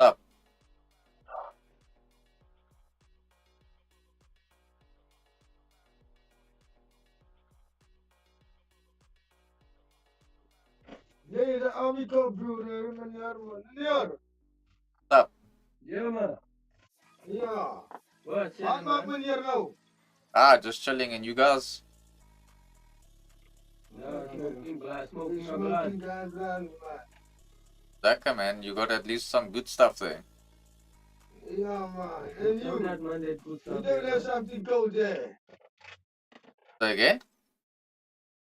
Up. Deze amico broeder, meneer. Up. Yeah, man. Ja. What, Wat maakt man? meneer nou? Just chilling, and you guys? No, smoking glass, smoking a Smoking glass. glass, man. Lekker, man. You got at least some good stuff there. Ja, man. And So you? that man, that good You stuff don't there, have man. something cold there. Say again?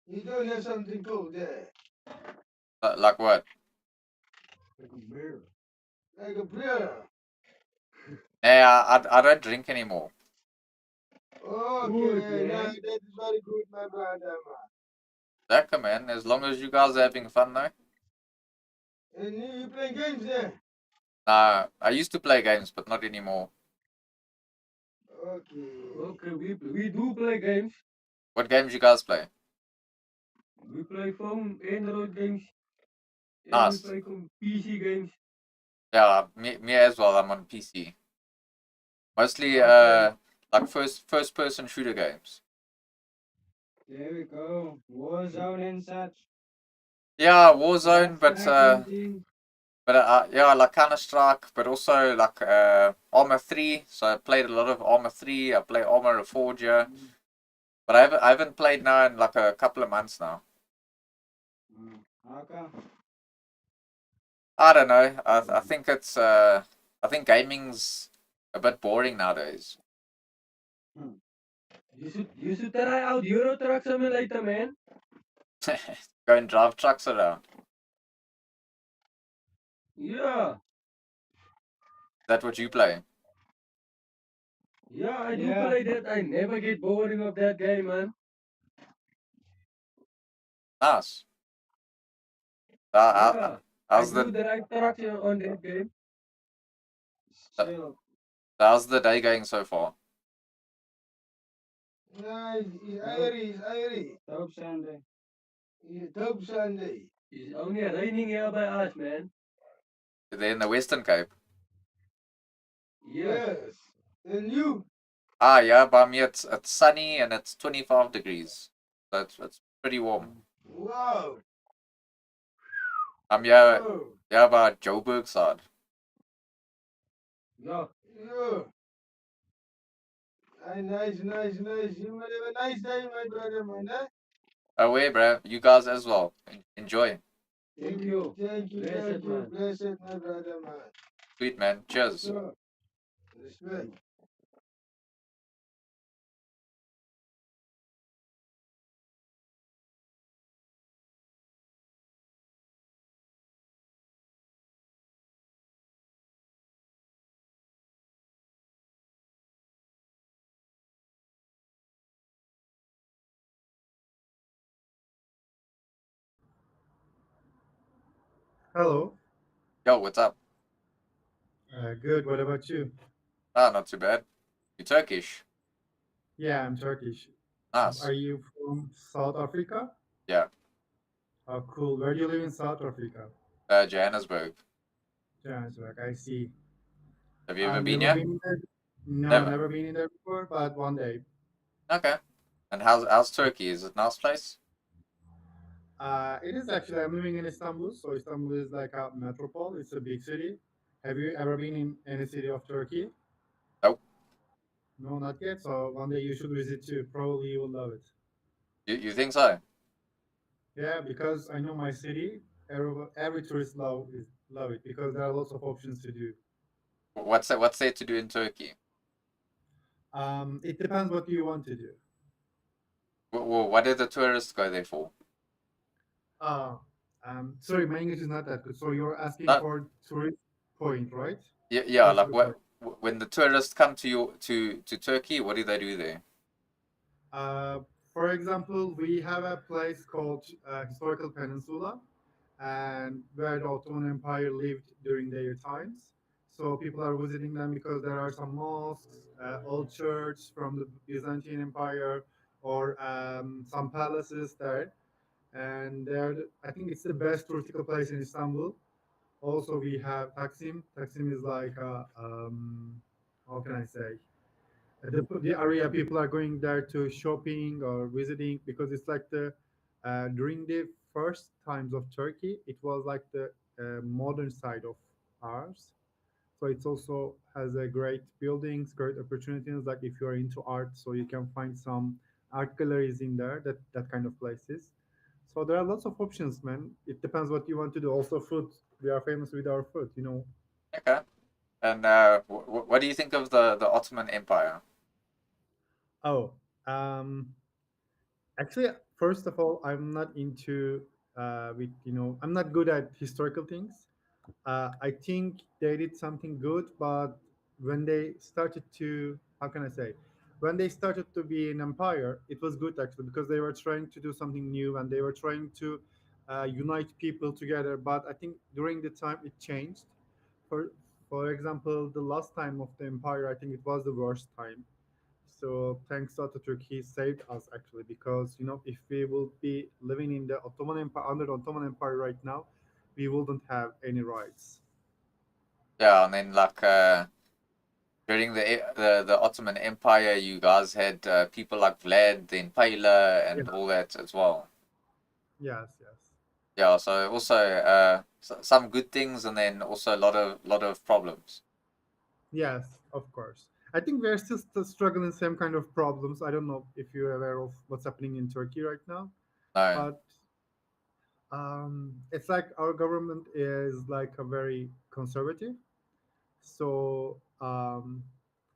You don't have something cold there. Like what? Like a beer. Like a beer. Yeah, I don't drink anymore. Okay, Good, now man. that is very good, my brother, man. Lekker, man. As long as you guys are having fun, though. And you playing games there? I used to play games, but not anymore. Okay. Okay, we do play games. What games you guys play? We play phone, Android games, and we Nice. play PC games. Yeah, me as well. I'm on PC. Mostly Okay, like first person shooter games. there we go. Warzone and such. Yeah, Warzone, Striking. yeah, like Counter Strike, but also like Armor 3. So I played a lot of Armor 3. I play Armor Reforger, but I haven't played now in like a couple of months now. Okay. I don't know. I think it's I think gaming's a bit boring nowadays. You should try out Euro Truck Simulator, man. Go and drive trucks around. Yeah, Is that what you play? yeah, I do play that. I never get boring of that game, man. Nice. Yeah, I How's do the the right trucks on that game. Still. how's the day going so far? Nice. It's Irie, it's Irie. Dope Sunday. It's Dope Sunday. It's only raining here by us, man. They're in the Western Cape. Yes. Yes. And you? Yeah, by me it's sunny and it's 25 degrees. So it's pretty warm. Wow. I'm yeah Oh. yeah by Joburg side. Yeah. Yeah. Nice, nice, nice. You will have a nice day, my brother, man. Eh? Away, bro. You guys as well. Enjoy. Thank you. Thank you, Blessed, thank you. man. Blessed, my brother, man. Sweet man. Cheers. Sure. Respect. Hello. Yo, what's up? Good. What about you? Not too bad. You Turkish? Yeah, I'm Turkish. Are Nice. you from South Africa? Yeah. Oh, cool. Where do you live in South Africa? Johannesburg. Johannesburg. I see. Have you ever I've been never here? been in there. No, Never. never been in there before, but one day. Okay. And how's Turkey? Is it a nice place? It is actually. I'm living in Istanbul, so Istanbul is like a metropole. It's a big city. Have you ever been in any city of Turkey? Nope. No, not yet. So one day you should visit too. Probably you will love it. You think so? Yeah, because I know my city. Every tourist love it because there are lots of options to do. What's there to do in Turkey? It depends what you want to do. What did the tourists go there for? Uh, sorry, my English is not that good. So you're asking No. for tourist point, right? Yeah. What's Like the question? when the tourists come to to Turkey, what do they do there? Uh, for example, we have a place called Historical Peninsula, and where the Ottoman Empire lived during their times. So people are visiting them because there are some mosques, old church from the Byzantine Empire, or some palaces there. And there, I think it's the best touristical place in Istanbul. Also, we have Taksim. Taksim is like how can I say, the area people are going there to shopping or visiting because it's like the during the first times of Turkey, it was like the modern side of ours. So it also has a great buildings, great opportunities. Like if you are into art, so you can find some art galleries in there. That kind of places. So there are lots of options, man. It depends what you want to do. Also, food. We are famous with our food, you know. Okay. And what do you think of the Ottoman Empire? Oh, um, actually, first of all, I'm not into with I'm not good at historical things. I think they did something good, but when they started to, how can I say, when they started to be an empire, it was good actually because they were trying to do something new and they were trying to unite people together. But I think during the time it changed. For for example, the last time of the empire, I think it was the worst time. So thanks to Atatürk, he saved us actually because if we will be living in the Ottoman Empire under the Ottoman Empire right now, we wouldn't have any rights. Yeah, and then like during the Ottoman Empire, you guys had people like Vlad the Impaler Yeah. and all that as well. Yes. Yes. Yeah, so also some good things and then also a lot of problems. Yes. Of course. I think we're still struggling same kind of problems. I don't know if you're aware of what's happening in Turkey right now, No. but it's like our government is like a very conservative. So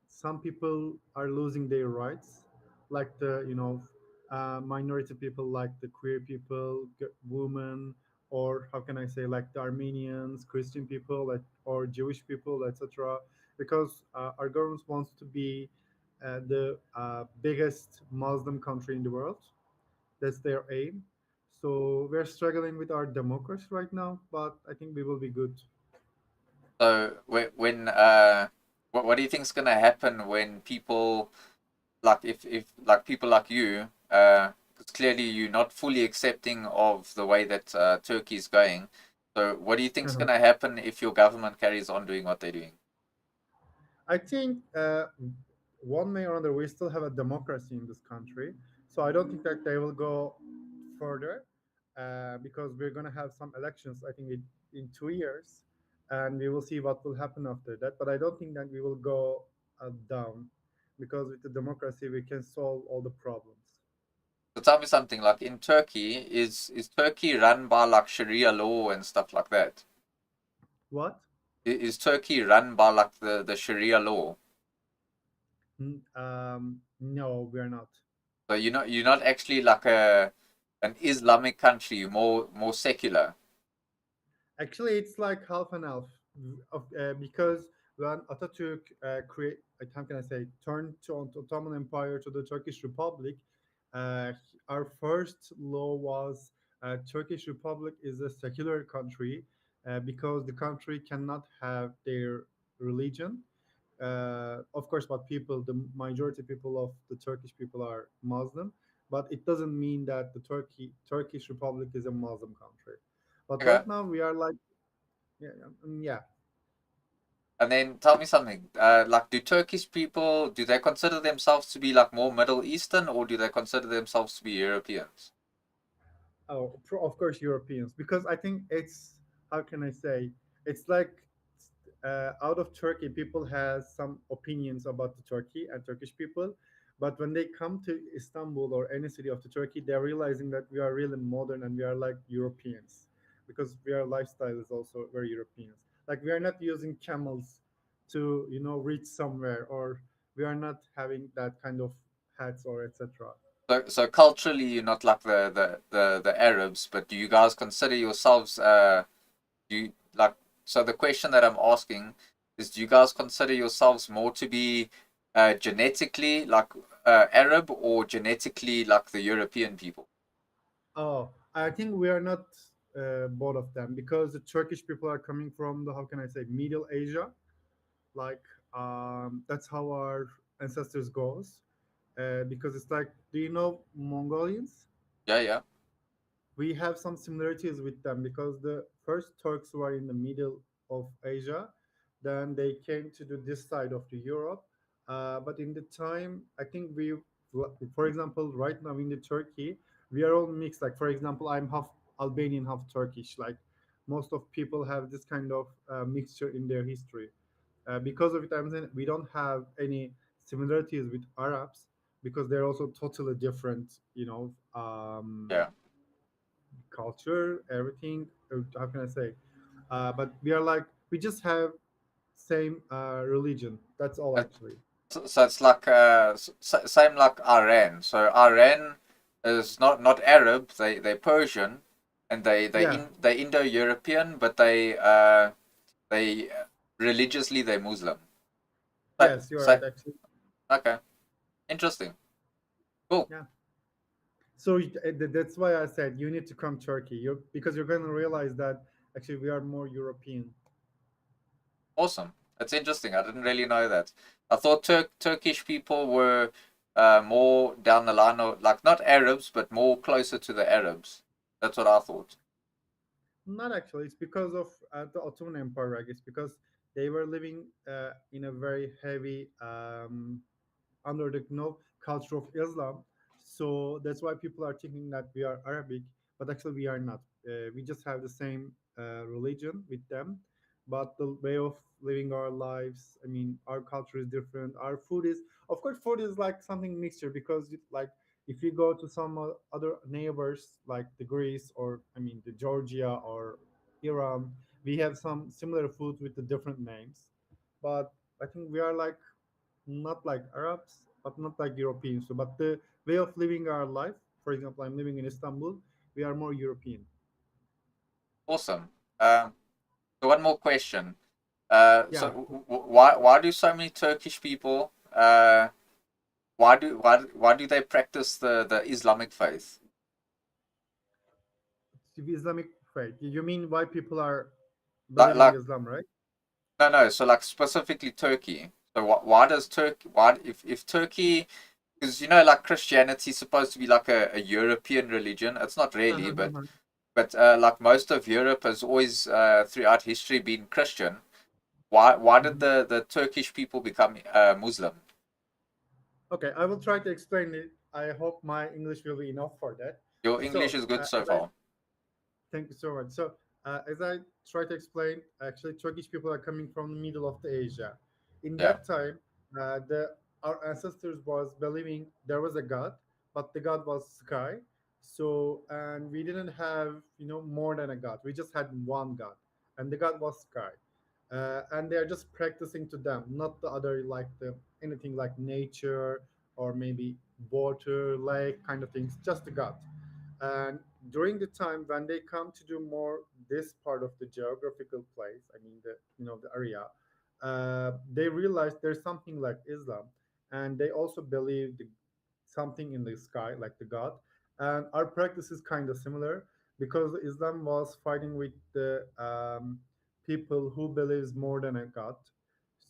some people are losing their rights, like the minority people, like the queer people, women, or how can I say, like the Armenians, Christian people, like, or Jewish people, etc. Because our government wants to be the biggest Muslim country in the world. That's their aim. So we're struggling with our democracy right now, but I think we will be good. So when what do you think's gonna happen when people like if like people like you 'cause clearly you're not fully accepting of the way that Turkey's going. So what do you think's gonna happen if your government carries on doing what they're doing? I think one way or another, we still have a democracy in this country. So I don't think that they will go further because we're going to have some elections, I think, in 2 years, and we will see what will happen after that. But I don't think that we will go down because with the democracy, we can solve all the problems. So tell me something like in Turkey, is Turkey run by like Sharia law and stuff like that? What? Is Turkey run by like the Sharia law? No, we are not. So you're not actually like a an Islamic country, you're more secular. Actually, it's like half and half because when Atatürk how can I say, turned to Ottoman Empire to the Turkish Republic, uh, our first law was Turkish Republic is a secular country because the country cannot have their religion. Of course, but the majority people of the Turkish people are Muslim, but it doesn't mean that the Turkish Republic is a Muslim country. But Okay. right now we are like, yeah, yeah. And then tell me something. Like, do Turkish people do they consider themselves to be like more Middle Eastern, or do they consider themselves to be Europeans? Oh, of course, Europeans, because I think it's, how can I say, it's like out of Turkey, people has some opinions about the Turkey and Turkish people, but when they come to Istanbul or any city of the Turkey, they're realizing that we are really modern and we are like Europeans, because our lifestyle is also very Europeans. Like we are not using camels to reach somewhere, or we are not having that kind of hats or etc. So culturally, you're not like the Arabs, but do you guys consider yourselves do you like? So the question that I'm asking is, do you guys consider yourselves more to be genetically like Arab or genetically like the European people? Oh, I think we are not both of them because the Turkish people are coming from the, how can I say, Middle Asia. Like that's how our ancestors goes, because it's like, do you know Mongolians? Yeah, yeah, We have some similarities with them because the first Turks were in the middle of Asia, then they came to this side of the Europe. But in the time, I think for example, right now in the Turkey, we are all mixed. Like for example, I'm half Albanian, half Turkish. Like most of people have this kind of mixture in their history. Because of it, I'm saying we don't have any similarities with Arabs because they're also totally different. yeah. Culture, everything. How can I say? But we are like we just have same religion. That's all Uh, actually. So it's like same like Iran. So Iran is not Arab. They're Persian, and Yeah. they Indo-European, but they religiously they're Muslim. Yes, you're So right. Actually, okay, interesting, cool, yeah. So that's why I said you need to come Turkey. You because you're going to realize that actually we are more European. awesome. That's interesting. I didn't really know that. I thought Turkish people were more down the line, of like not Arabs, but more closer to the Arabs. That's what I thought. Not actually. It's because of the Ottoman Empire, I guess, because they were living in a very heavy under the culture of Islam. So that's why people are thinking that we are Arabic, but actually we are not. We just have the same religion with them, but the way of living our lives, I mean, our culture is different. Our food is, of course, food is like something mixture because like if you go to some other neighbors like the Greece or I mean the Georgia or Iran, we have some similar foods with the different names, but I think we are like not like Arabs, but not like Europeans. So, but the way of living our life, for example, I'm living in Istanbul, we are more European. Awesome. So one more question. So Yeah, why do so many Turkish people why do they practice the Islamic faith? it's Islamic faith. You mean why people are believing Like Islam, right? no, so like specifically Turkey. So why does Turkey why if Turkey, because you know like Christianity is supposed to be like a European religion. It's not really, but like most of Europe has always throughout history been Christian. Why did the Turkish people become Muslim? Okay, I will try to explain it. I hope my English will be enough for that. Your English So, is good so as I far. thank you so much. So, as I try to explain, actually, Turkish people are coming from the middle of the Asia. In Yeah. that time, the our ancestors was believing there was a god, but the god was sky. So, and we didn't have more than a god. We just had one god, and the god was sky. And they are just practicing to them, not the other like the anything like nature or maybe water, lake kind of things. Just the god. And during the time when they come to do more this part of the geographical place, I mean the area, they realize there's something like Islam, and they also believe something in the sky like the God. And our practice is kind of similar because Islam was fighting with the people who believes more than a God.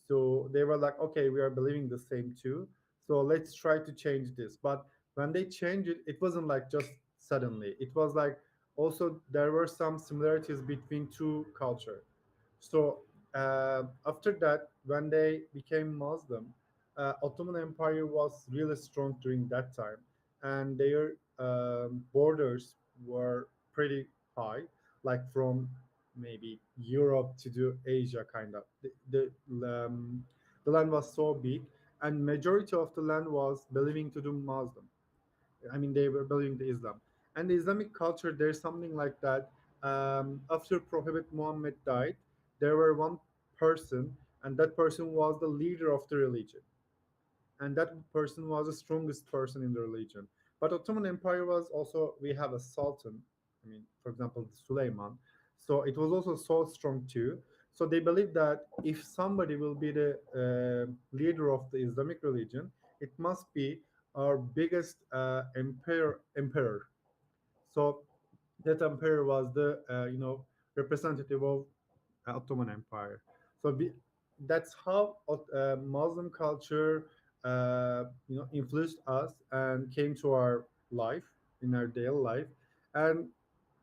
So they were like, okay, we are believing the same too. So let's try to change this. But when they changed it, it wasn't like just suddenly. It was like also there were some similarities between two culture. So after that, when they became Muslim, Ottoman Empire was really strong during that time, and their borders were pretty high, like from maybe Europe to the Asia, kind of. The land was so big, and majority of the land was believing to the Muslim. I mean, they were believing the Islam. And the Islamic culture, there's something like that. After Prophet Muhammad died, there were one person, and that person was the leader of the religion, and that person was the strongest person in the religion. But Ottoman Empire was also we have a sultan. I mean, for example, Suleiman. So it was also so strong too. So they believe that if somebody will be the leader of the Islamic religion, it must be our biggest emperor. So that emperor was the representative of Ottoman Empire. So that's how Muslim culture influenced us and came to our life in our daily life. And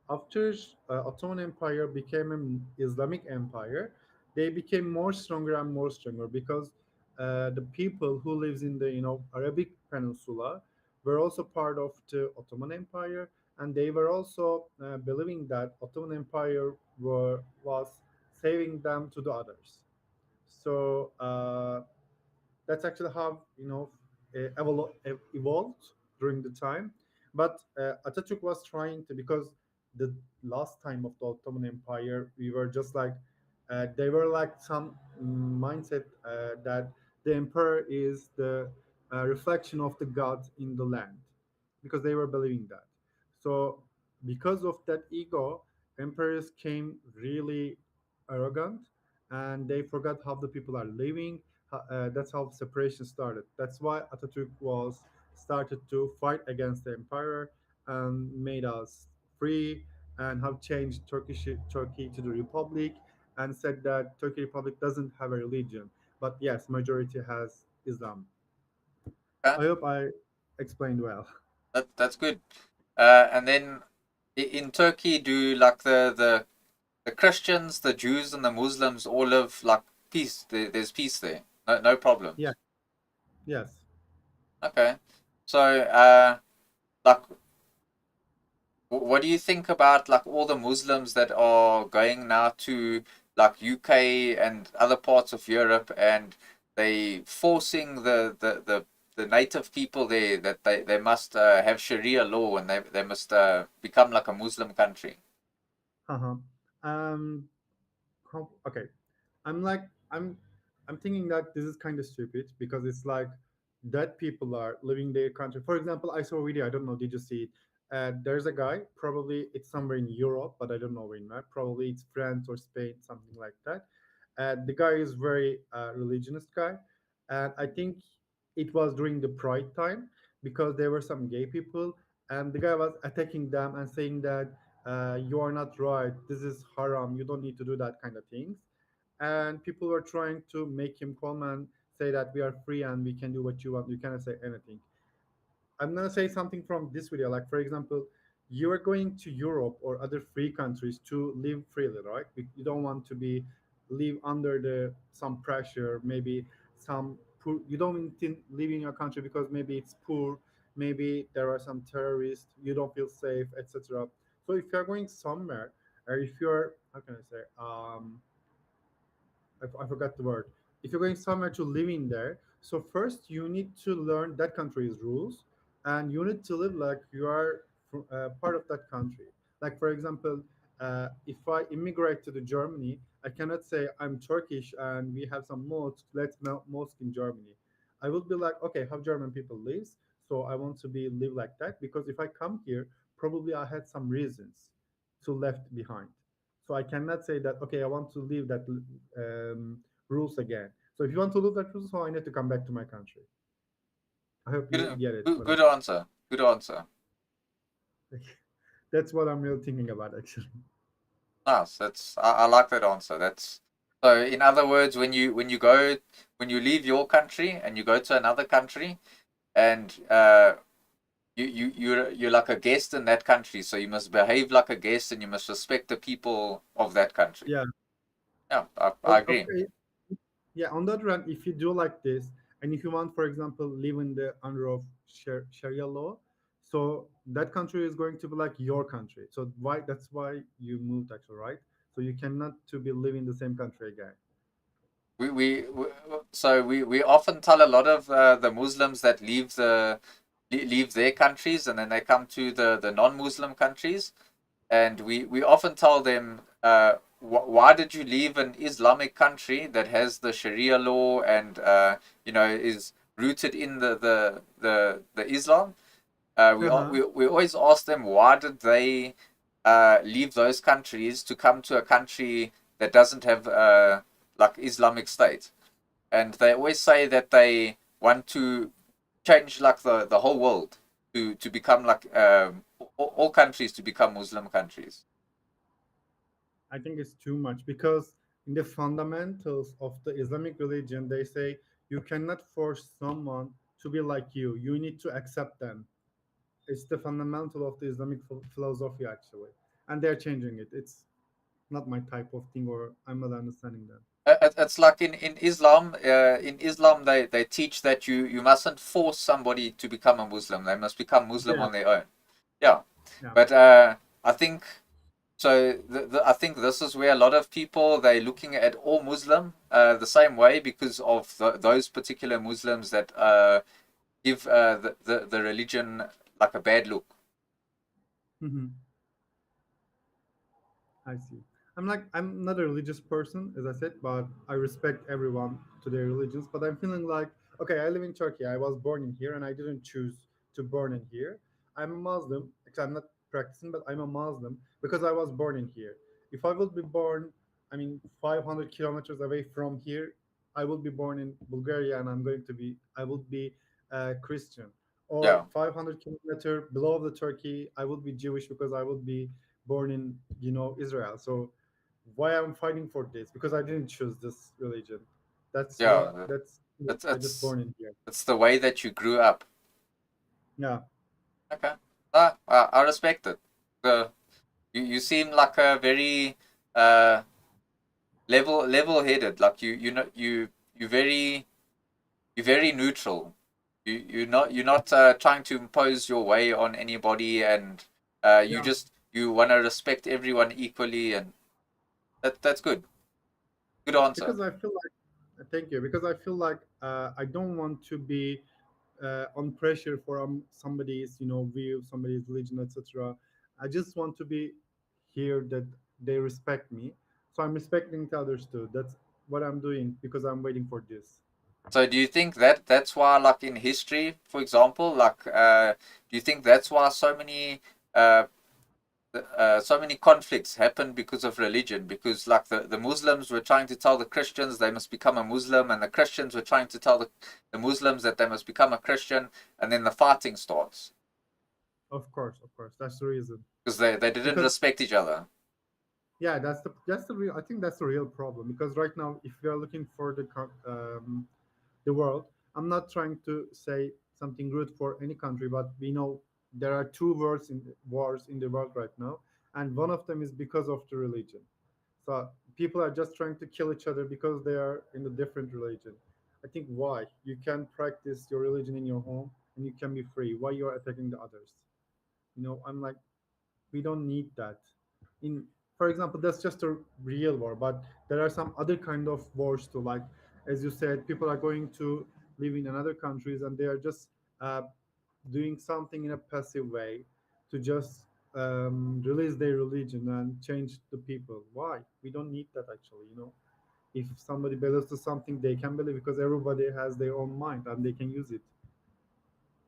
after Ottoman Empire became an Islamic empire, they became more stronger and more stronger because the people who lives in the Arabic Peninsula were also part of the Ottoman Empire, and they were also believing that Ottoman Empire was saving them to the others. So that's actually how evolved during the time. But Atatürk was trying to, because the last time of the Ottoman Empire, we were just like they were like some mindset that the emperor is the reflection of the god in the land, because they were believing that. So because of that ego, emperors came really arrogant, and they forgot how the people are living. That's how separation started. That's why Atatürk was started to fight against the emperor and made us free, and have changed Turkey to the republic, and said that Turkey Republic doesn't have a religion, but yes, majority has Islam. Okay, I hope I explained well. that's good. And then in Turkey, do like the Christians, the Jews, and the Muslims all live like peace? There's peace there. No Yeah. problems. Yes. Okay. So, like, what do you think about like all the Muslims that are going now to like UK and other parts of Europe, and they forcing the native people there that they must have Sharia law, and they must become like a Muslim country? Uh-huh. Um. Okay. I'm like I'm I'm thinking that this is kind of stupid, because it's like that people are living their country. For example, I saw a video. I don't know. Did you see it? There's a guy. Probably it's somewhere in Europe, but I don't know in where. Probably it's France or Spain, something like that. The guy is very religious guy, and I think it was during the Pride time, because there were some gay people, and the guy was attacking them and saying that you are not right. This is haram. You don't need to do that kind of things. And people were trying to make him calm and say that we are free and we can do what you want. You cannot say anything. I'm gonna say something from this video. Like for example, you are going to Europe or other free countries to live freely, right? You don't want to be live under the some pressure, maybe some poor. You don't live in your country because maybe it's poor, maybe there are some terrorists. You don't feel safe, etc. So if you're going somewhere, or if you're, how can I say, I forgot the word. If you're going somewhere to live in there, so first you need to learn that country's rules, and you need to live like you are part of that country. Like for example, if I immigrate to the Germany, I cannot say I'm Turkish and we have some mosques. Let's mosque in Germany. I will be like, okay, how German people lives, so I want to be live like that, because if I come here, probably I had some reasons to left behind. So I cannot say that okay, I want to leave that rules again. So if you want to leave that rules, so I need to come back to my country. I hope you Good, get it. good, What I'm good answer. Good answer. saying. That's what I'm really thinking about actually. Nice. I like that answer. That's so. In other words, when you leave your country and you go to another country, and you're like a guest in that country, so you must behave like a guest and you must respect the people of that country. Yeah. Yeah, I agree. Okay. Yeah. On the other hand, if you do like this, and if you want, for example, live in the under of Sharia law, so that country is going to be like your country. So why? That's why you moved actually, right? So you cannot to be living in the same country again. We so we often tell a lot of the Muslims that leave their countries and then they come to the non-Muslim countries, and we often tell them, why did you leave an Islamic country that has the Sharia law and is rooted in the Islam? We always ask them, why did they leave those countries to come to a country that doesn't have like Islamic State? And they always say that they want to change like the whole world to become like all countries to become Muslim countries. I think it's too much, because in the fundamentals of the Islamic religion, they say You cannot force someone to be like you. You need to accept them. It's the fundamental of the Islamic philosophy, actually, and they're changing it. It's not my type of thing, or I'm not understanding that. It's like in Islam. In Islam, they teach that you mustn't force somebody to become a Muslim. They must become Muslim Yeah, on their own. Yeah, yeah, but I think so. I think this is where a lot of people they're looking at all Muslim the same way because of those particular Muslims that give the religion like a bad look. hmm I see. I'm not a religious person, as I said, but I respect everyone to their religions. But I'm feeling like, okay, I live in Turkey. I was born in here, and I didn't choose to born in here. I'm a Muslim. Actually, I'm not practicing, but I'm a Muslim because I was born in here. If I would be born, I mean, 500 kilometers away from here, I will be born in Bulgaria, and I would be Christian. Or Yeah, 500 kilometer below the Turkey, I would be Jewish because I would be born in Israel. So why I'm fighting for this? Because I didn't choose this religion. That's what yeah. that's It's I just it's born in here. it's the way that you grew up. Yeah, Okay, I respect it. The you seem like a very uh level headed. Like you know you're very neutral. You're not trying to impose your way on anybody, and you yeah. just you want to respect everyone equally, and that's good. Good answer. Because I feel like thank you. Because I feel like I don't want to be on pressure for somebody's view, somebody's religion, etc. I just want to be here that they respect me. So I'm respecting the others too. That's what I'm doing because I'm waiting for this. So do you think that that's why, like in history, for example, like do you think that's why uh, so many conflicts happened because of religion? Because like the Muslims were trying to tell the Christians they must become a Muslim, and the Christians were trying to tell the Muslims that they must become a Christian, and then the fighting starts Of course, that's the reason. because they didn't Because respect each other. yeah, that's the real. I think that's the real problem because right now, if we are looking for the world, I'm not trying to say something rude for any country, but we know there are two wars in the world right now, and one of them is because of the religion. So people are just trying to kill each other because they are in a different religion. I think why you can practice your religion in your home and you can be free. Why you are attacking the others? I'm like we don't need that in for example that's just a real war, but there are some other kind of wars too, like as you said, people are going to live in another countries and they are just uh, doing something in a passive way to just release their religion and change the people. Why we don't need that actually, if somebody believes to something they can believe because everybody has their own mind and they can use it.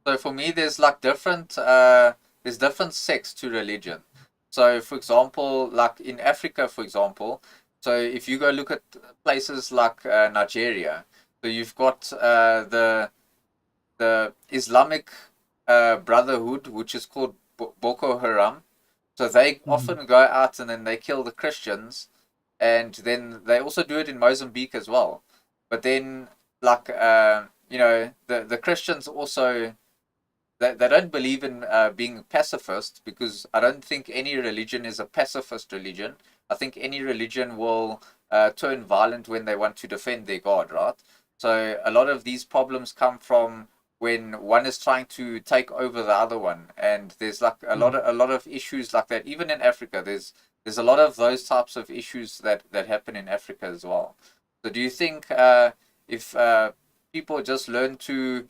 So for me, there's like there's different sects to religion. So for example, like in Africa, for example, so if you go look at places like Nigeria, so you've got the Islamic Brotherhood, which is called Boko Haram. So they Mhm. often go out and then they kill the Christians, and then they also do it in Mozambique as well. But then, like the Christians also they don't believe in being pacifist because I don't think any religion is a pacifist religion. I think any religion will turn violent when they want to defend their God, right? So a lot of these problems come from when one is trying to take over the other one, and there's like a lot of issues like that. Even in Africa, there's a lot of those types of issues that happen in Africa as well. So do you think if people just learn to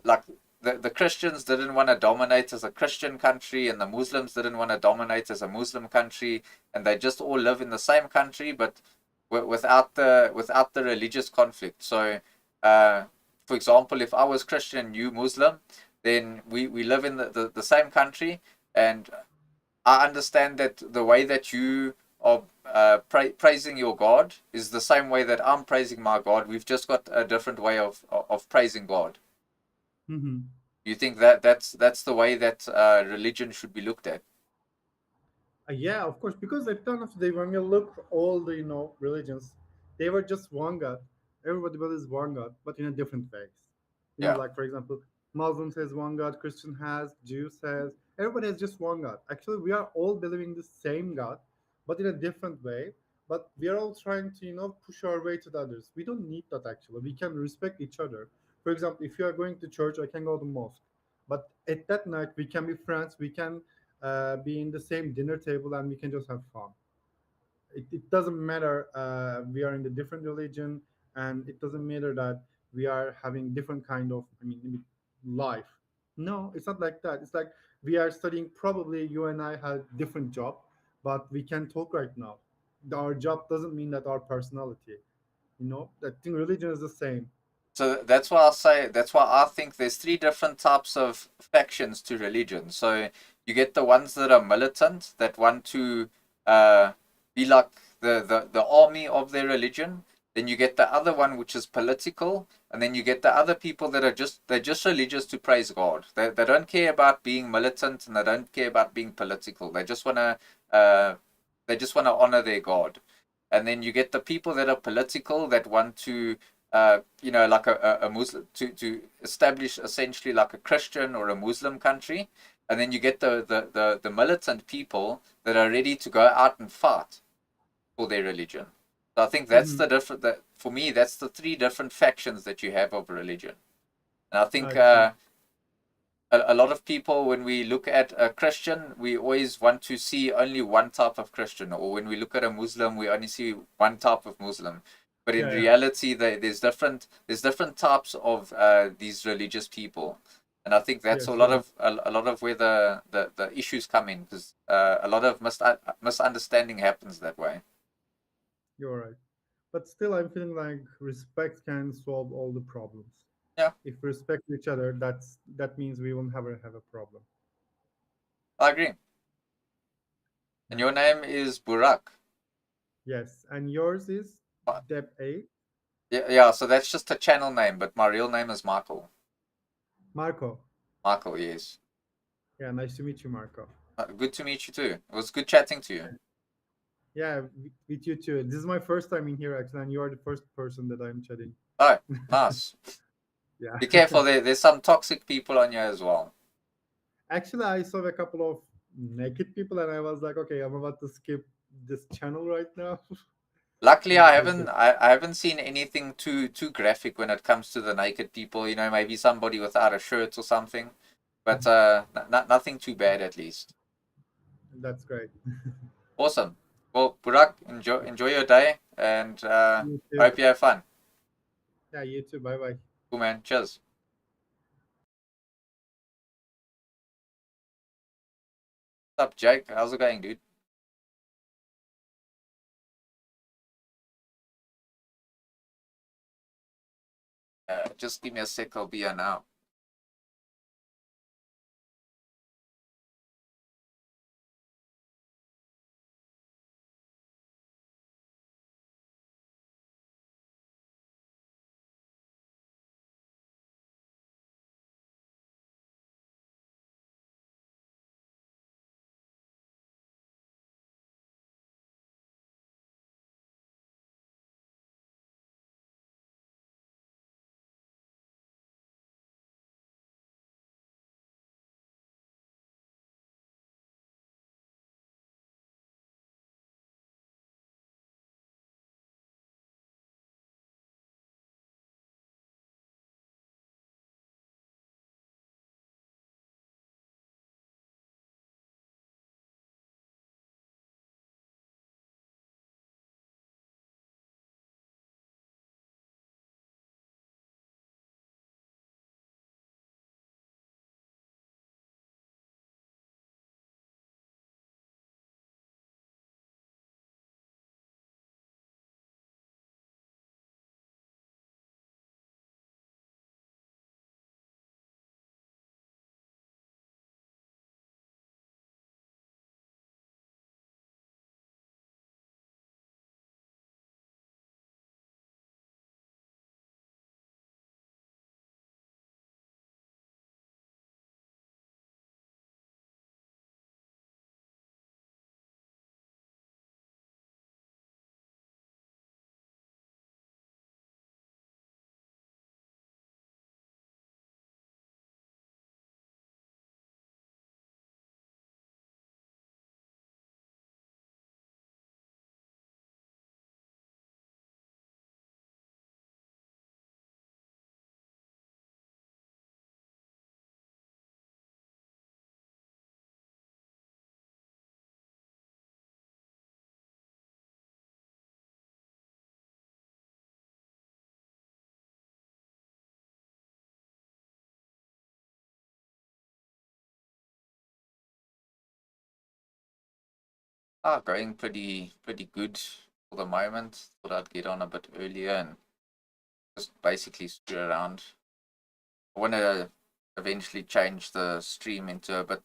like the Christians didn't want to dominate as a Christian country, and the Muslims didn't want to dominate as a Muslim country, and they just all live in the same country, but without the religious conflict. So, uh, for example, if I was Christian and you Muslim, then we live in the same country, and I understand that the way that you are praising your God is the same way that I'm praising my God. We've just got a different way of praising God. Mhm. You think that that's the way that religion should be looked at? Yeah, of course, because at the end of the day, when we look all the religions, they were just one God. Everybody believes one God, but in a different ways. Yeah. Like for example, Muslims has one God, Christian has, Jews has. Everybody has just one God. Actually, we are all believing the same God, but in a different way. But we are all trying to push our way to the others. We don't need that actually. We can respect each other. For example, if you are going to church, I can go to mosque. But at that night, we can be friends. We can be in the same dinner table, and we can just have fun. It doesn't matter we are in the different religion, and it doesn't matter that we are having different kind of life. No, it's not like that. It's like we are studying, probably you and I had different job, but we can talk right now. Our job doesn't mean that our personality, I think religion is the same. So that's why that's why I think there's three different types of factions to religion. So you get the ones that are militant, that want to uh, be like the army of their religion. Then you get the other one, which is political, and then you get the other people that are they're just religious to praise God. They don't care about being militant, and they don't care about being political. Uh, they just want to honor their God. And then you get the people that are political, that want to like a Muslim, to establish essentially like a Christian or a Muslim country. And then you get the militant people that are ready to go out and fight for their religion. So I think that's Hmm. the different, that for me, that's the three different factions that you have of religion. And I think I see. a lot of people, when we look at a Christian, we always want to see only one type of Christian, or when we look at a Muslim, we only see one type of Muslim. But in Yeah, yeah. reality, there's different types of these religious people, and I think that's Yes, you're right. a lot of where the issues come in, because a lot of misunderstanding happens that way. You're right. But still, I'm feeling like respect can solve all the problems. Yeah, If we respect each other, that means we won't ever have a problem. I agree. And Yeah. your name is Burak. Yes. And yours is Deb A. Yeah, yeah. So that's just a channel name, but my real name is Michael. Marco. Michael, yes. Yeah, nice to meet you, Marco. Good to meet you too. It was good chatting to you. Yeah, with you too. This is my first time in here actually, and you are the first person that I'm chatting. Oh, nice. Yeah. Be careful. There's some toxic people on here as well. Actually, I saw a couple of naked people, and I was like, okay, I'm about to skip this channel right now. Luckily, Because I haven't seen anything too graphic when it comes to the naked people. Maybe somebody without a shirt or something, but nothing too bad at least. that's great. Awesome. Well, Burak, enjoy your day, and You I too. hope you have fun. Yeah, you too. Bye bye. Cool, man. Cheers. What's up, Jake? How's it going, dude? Just give me a sec. I'll be here now. Going pretty good for the moment. Thought I'd get on a bit earlier and just basically screw around. I want to eventually change the stream into a bit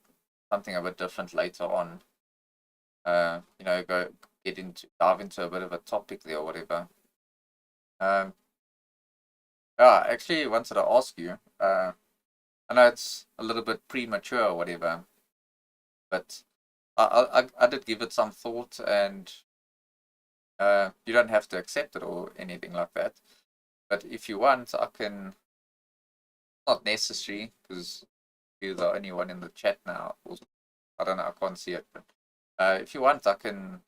something a bit different later on. Go dive into a bit of a topic there or whatever. Um, yeah, I actually wanted to ask you. I know it's a little bit premature or whatever, but I did give it some thought, and you don't have to accept it or anything like that. But if you want, I can. Not necessary because you're the only one in the chat now. I don't know. I can't see it, but if you want, I can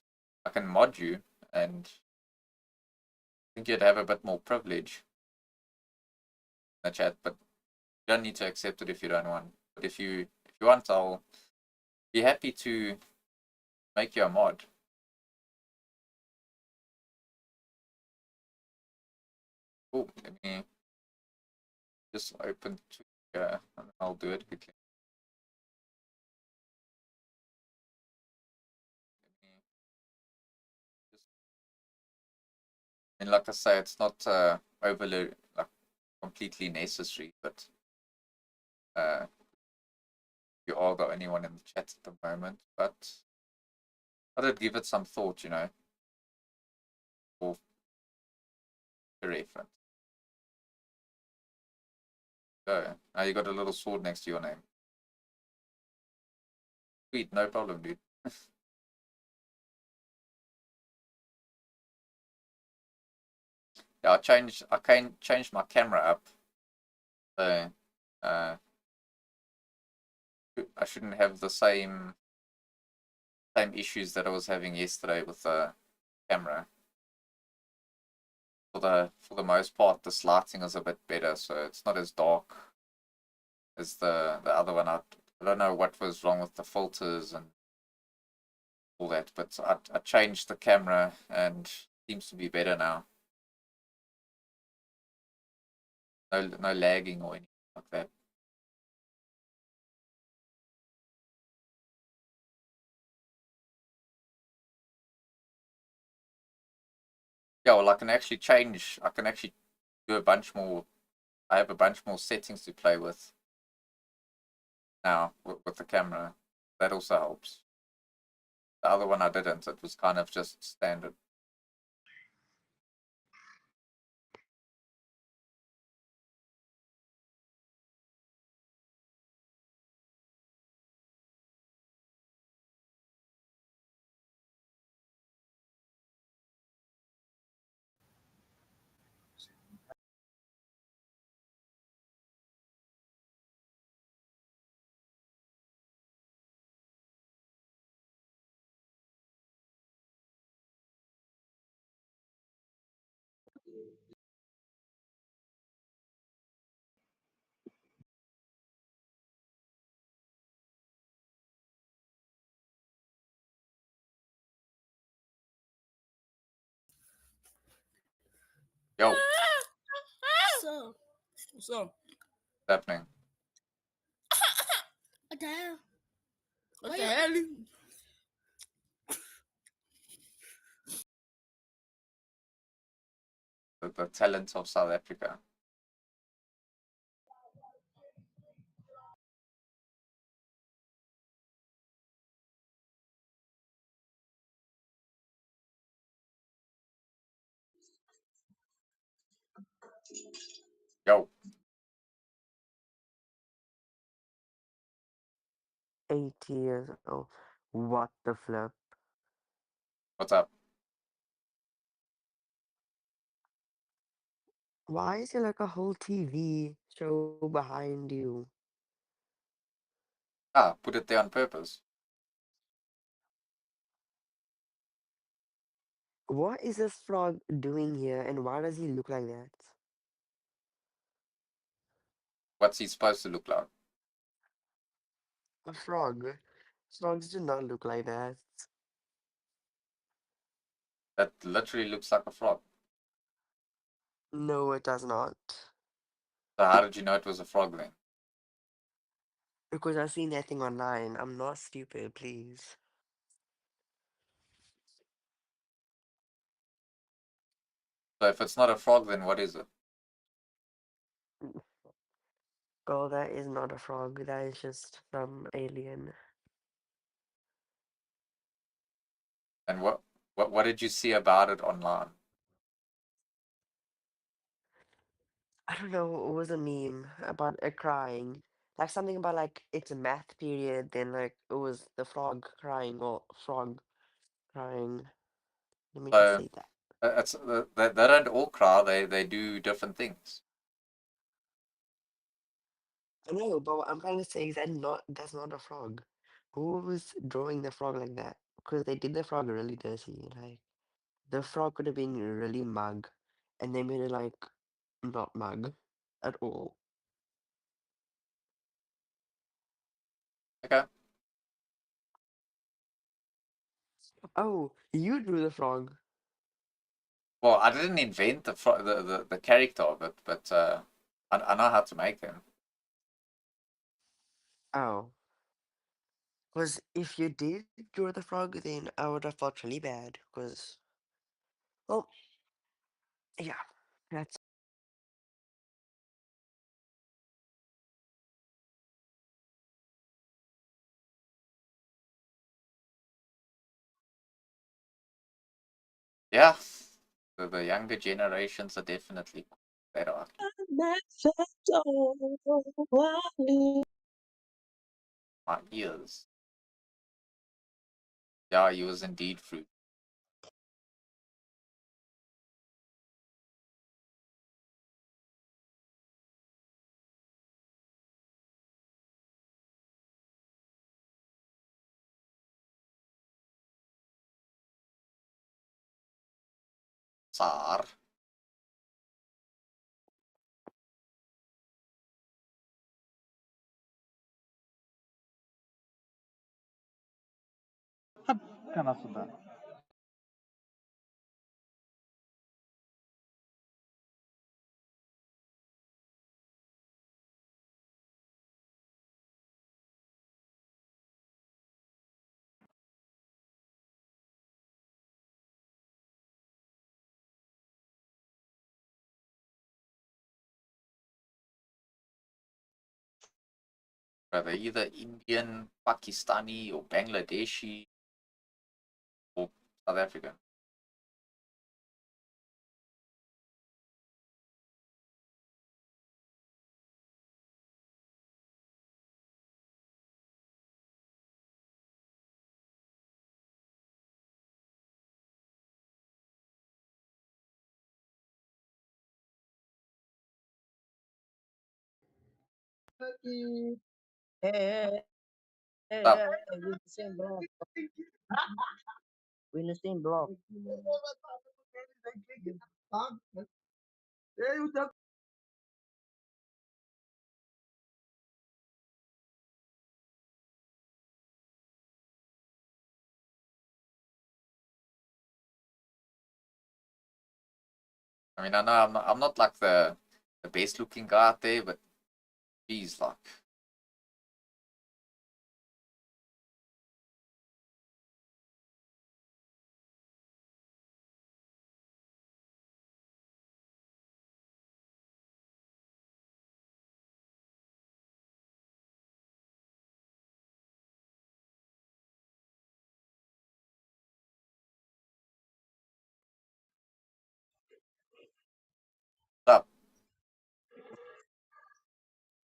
mod you, and I think you'd have a bit more privilege in the chat. But you don't need to accept it if you don't want. But if you want, I'll be happy to make you a mod. Oh, let me just open Twitter and I'll do it quickly. And like I say, it's not overly like completely necessary, but uh, you are the only one in the chat at the moment. But I did give it some thought, for reference. So now you got a little sword next to your name. Sweet, no problem, dude. Yeah, I can change my camera up. So I shouldn't have the same issues that I was having yesterday with the camera. For the most part, this lighting is a bit better, so it's not as dark as the other one. I don't know what was wrong with the filters and all that, but I changed the camera and it seems to be better now. No lagging or anything like that. Yeah, well, I can actually change. I can actually do a bunch more. I have a bunch more settings to play with now with the camera. That also helps. The other one I didn't. It was kind of just standard. Yo, So, so, what's happening? what the hell? What the hell? The talent of South Africa. Yo, 80 years old. What the flip? what's up? Why is there like a whole TV show behind you? Put it there on purpose. What is this frog doing here and why does he look like that? What's he supposed to look like? A frog. Frogs do not look like that. That literally looks like a frog. No, it does not. So how did you know it was a frog then? Because I've seen that thing online. I'm not stupid, please. So if it's not a frog, then what is it? Oh, that is not a frog. That is just some alien. And what did you see about it online? I don't know. It was a meme about it crying, like something about like it's a math period. Then like it was the frog crying or frog crying. Let me just So say that. it's they don't all cry. They do different things. I know, but what I'm trying to say is that's not a frog. Who was drawing the frog like that? Because they did the frog really dirty. Like the frog could have been really mug, and they made it like not mug at all. Okay. Oh, you drew the frog. Well, I didn't invent the character of it, but I know how to make them. Oh. Because if you did draw the frog, then I would have felt really bad. Because, well, yeah, that's Yeah, the younger generations are definitely better. My ears. Yeah, he was indeed fruit. Tsar. Kana sudah. Whether either Indian, Pakistani, or Bangladeshi, or South African. Eh, So, we the same block. We in the same block. I mean, I know I'm not like the best looking guy out there, but geez, like up.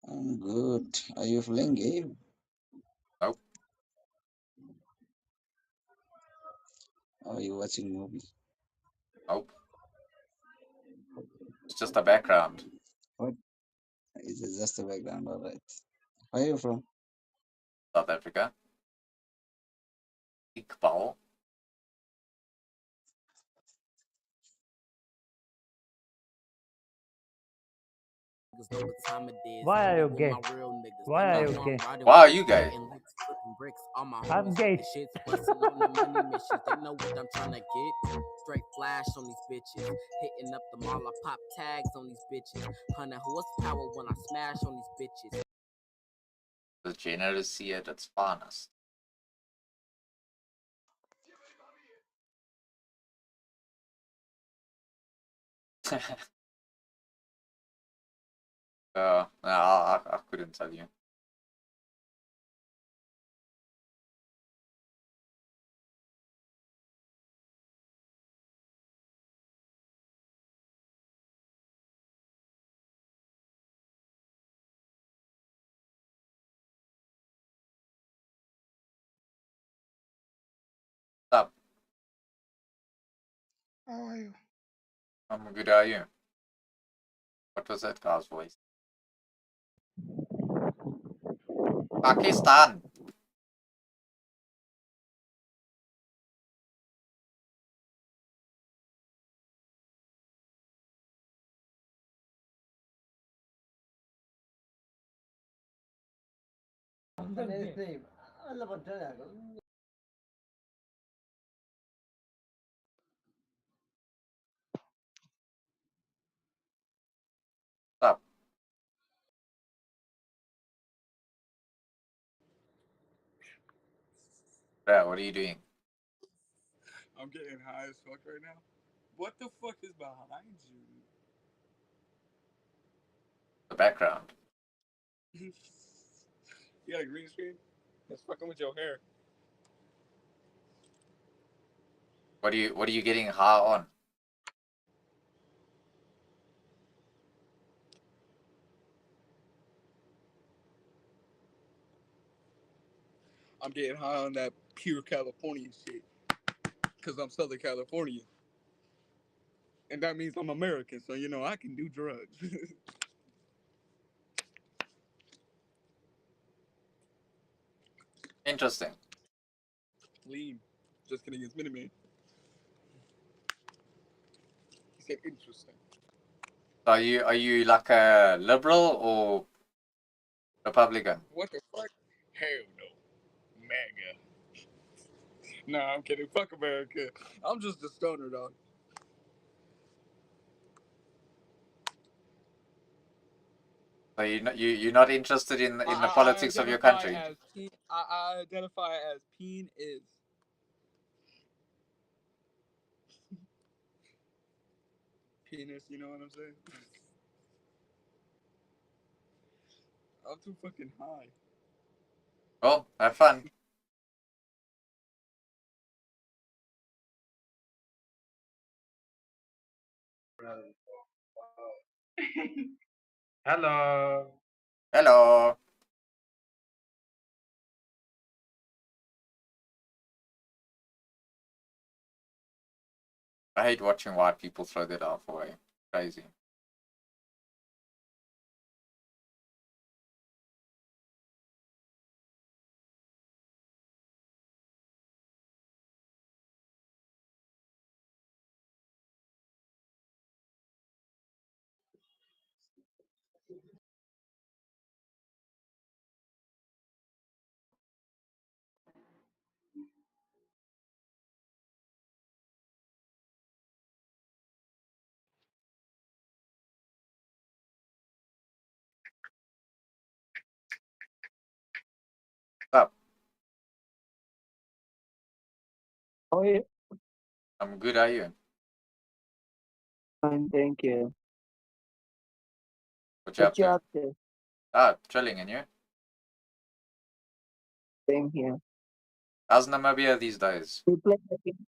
I'm good. Are you playing game? Nope, Or are you watching movie? nope. It's just a background. What? Is it just a background? All right. Where are you from? South Africa. Iqbal. Why are you gay? Why are you gay? Why are you gay? I'm gay. The degeneracy at its finest. No, I couldn't tell you. What's up? How are you? I'm good, how are you? What was that guy's voice? Pakistan! What's up? Yeah, what are you doing? I'm getting high as fuck right now. What the fuck is behind you? The background. You got a green screen? That's fucking with your hair. What are you getting high on? I'm getting high on that pure California shit. Cause I'm Southern California. And that means I'm American, so you know I can do drugs. Interesting. Lean. Just kidding, it's Miniman. He said interesting. So are you like a liberal or Republican? What the fuck? Hell no. MAGA. Nah, I'm kidding. Fuck America. I'm just a stoner dog. So you're not interested in the politics of your country? I identify as peen is. Penis, you know what I'm saying? I'm too fucking high. Well, have fun. Hello. Hello. I hate watching white people throw their laugh away. Crazy. What's up? How are you? I'm good, how are you? Fine, thank you. What you up What you to? up to? Ah, chilling, and you? Same here. How's Namibia these days? We play the game.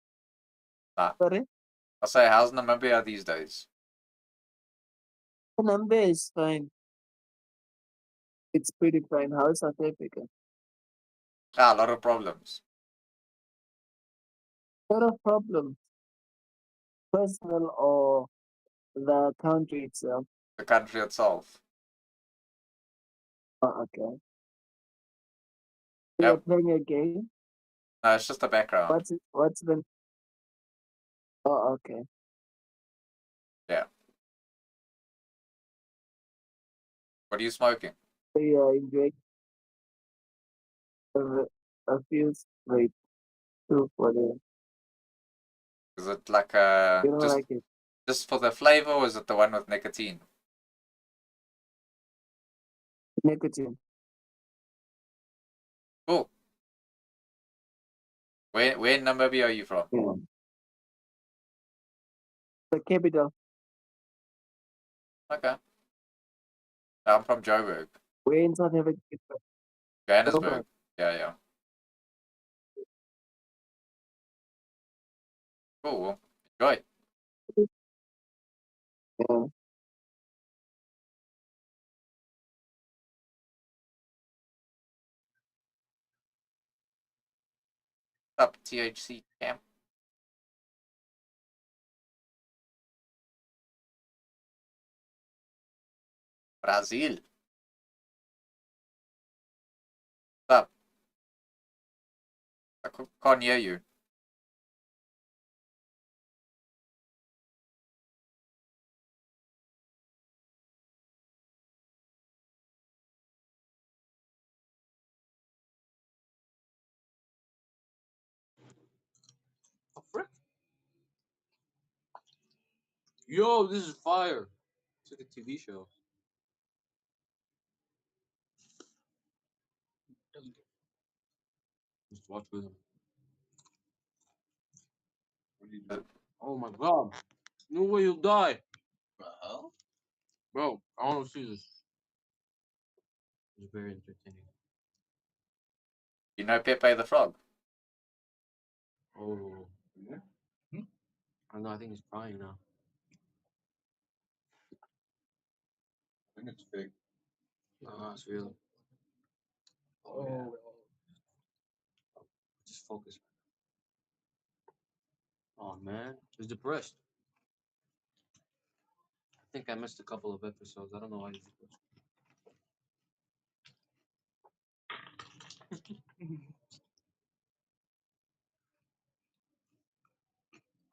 Nah. Sorry? I say, how's Namibia these days? The number is fine. It's pretty fine. How is South Africa? Ah, a lot of problems. Lot of problems. Personal or the country itself? The country itself. Oh, okay. We are Yep. playing a game. No, it's just the background. What's the? Oh, okay. Yeah. What are you smoking? So you are enjoying a few wait two for the. Is it like You don't like it? just for the flavor, or is it the one with nicotine? Nicotine. Cool. Where in Namibia are you from? Yeah. The capital. Okay. I'm from Joburg. Wayne's on have a good Johannesburg. Yeah. Cool. Enjoy. Yeah. What's up, THC camp? Brazil. What's up? I can't hear you. Oh, frick. Yo, this is fire. It's like a TV show. Just watch with him. What do you do? Oh my god. No way you'll die. What the hell? Bro, I want to see this. It's very entertaining. You know Pepe the Frog? Oh. Yeah? I don't know, I think he's crying now. I think it's fake. No, it's real. Oh, yeah. Just focus. Oh man, he's depressed. I think I missed a couple of episodes. I don't know why he's depressed.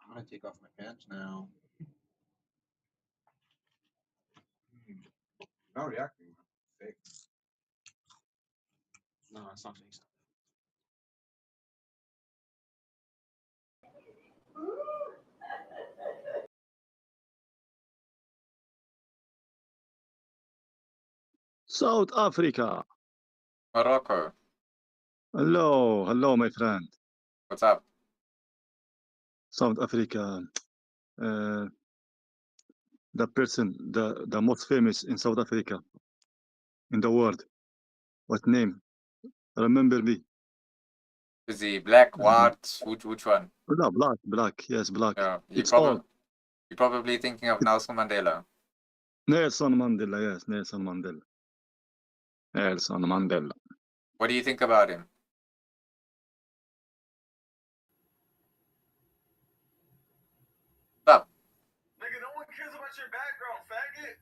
I'm gonna take off my pants now. Not reacting. Fake. No, it's not fake. South Africa. Morocco. Hello, my friend. What's up? South Africa. Uh, the most famous in South Africa, in the world. What name? Remember me? Is he black, white? Which one? No, black. Yes, black. Yeah, It's all. you're probably thinking of Nelson Mandela. Nelson Mandela. Yes, Nelson Mandela. Nelson Mandela. What do you think about him? What's up? Nigga, no one cares about your background, faggot.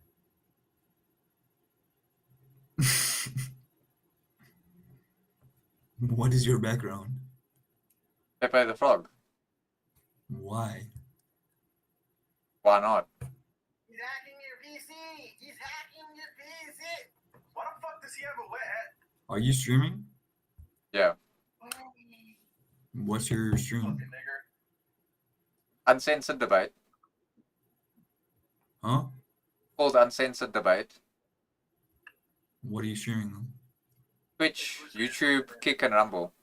What is your background? Pepe the Frog. Why? Why not? He's hacking your PC. He's hacking your PC. Why the fuck does he have a wet hat? Are you streaming? Yeah. What's your stream? Fucking nigger. Uncensored debate. Huh? Called Uncensored Debate. What are you streaming on? Twitch, YouTube, Kick, and Rumble.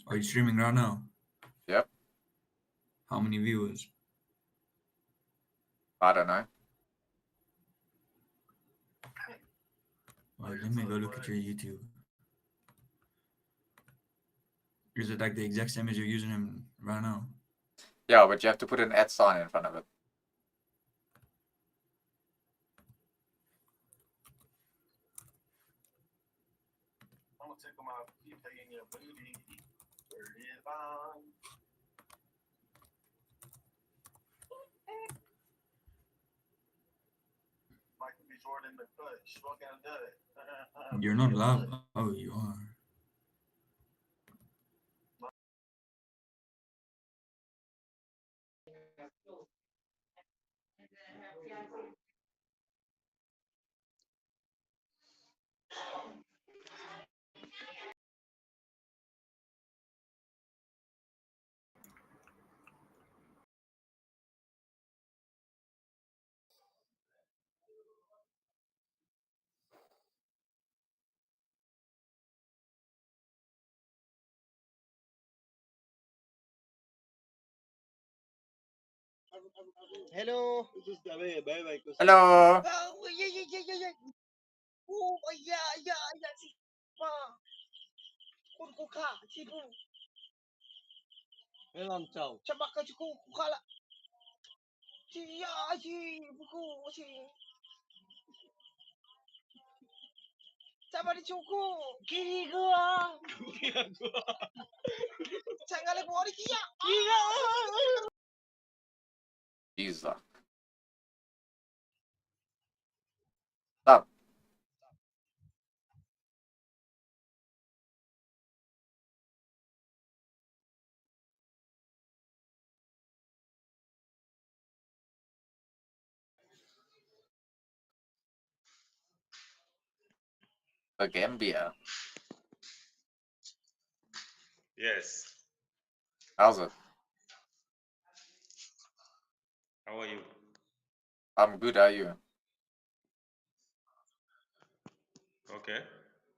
Are you streaming right now? Yep. How many viewers? I don't know. Well, let me go look at your YouTube. Is it like the exact same as you're using him right now? Yeah, but you have to put an @ sign in front of it. I'm gonna take him out. Keep playing your booty. Where it is on. Michael B. Jordan the cut. Struck out dud. You're not loud. Oh, you are. Hello. Hello. Oh, yeah, yeah, yeah, yeah, yeah. Oh, yeah, yeah, yeah. Si pa. Kun kuka, si bu. Elam chow. Coba ke cuku kukala. Si ya, si buku si. Coba di cuku. Kiri gua. Jangan lepo di kia. Iya. Jesus. Stop. The Gambia. Yes. How's it? How are you? I'm good, how are you? Okay.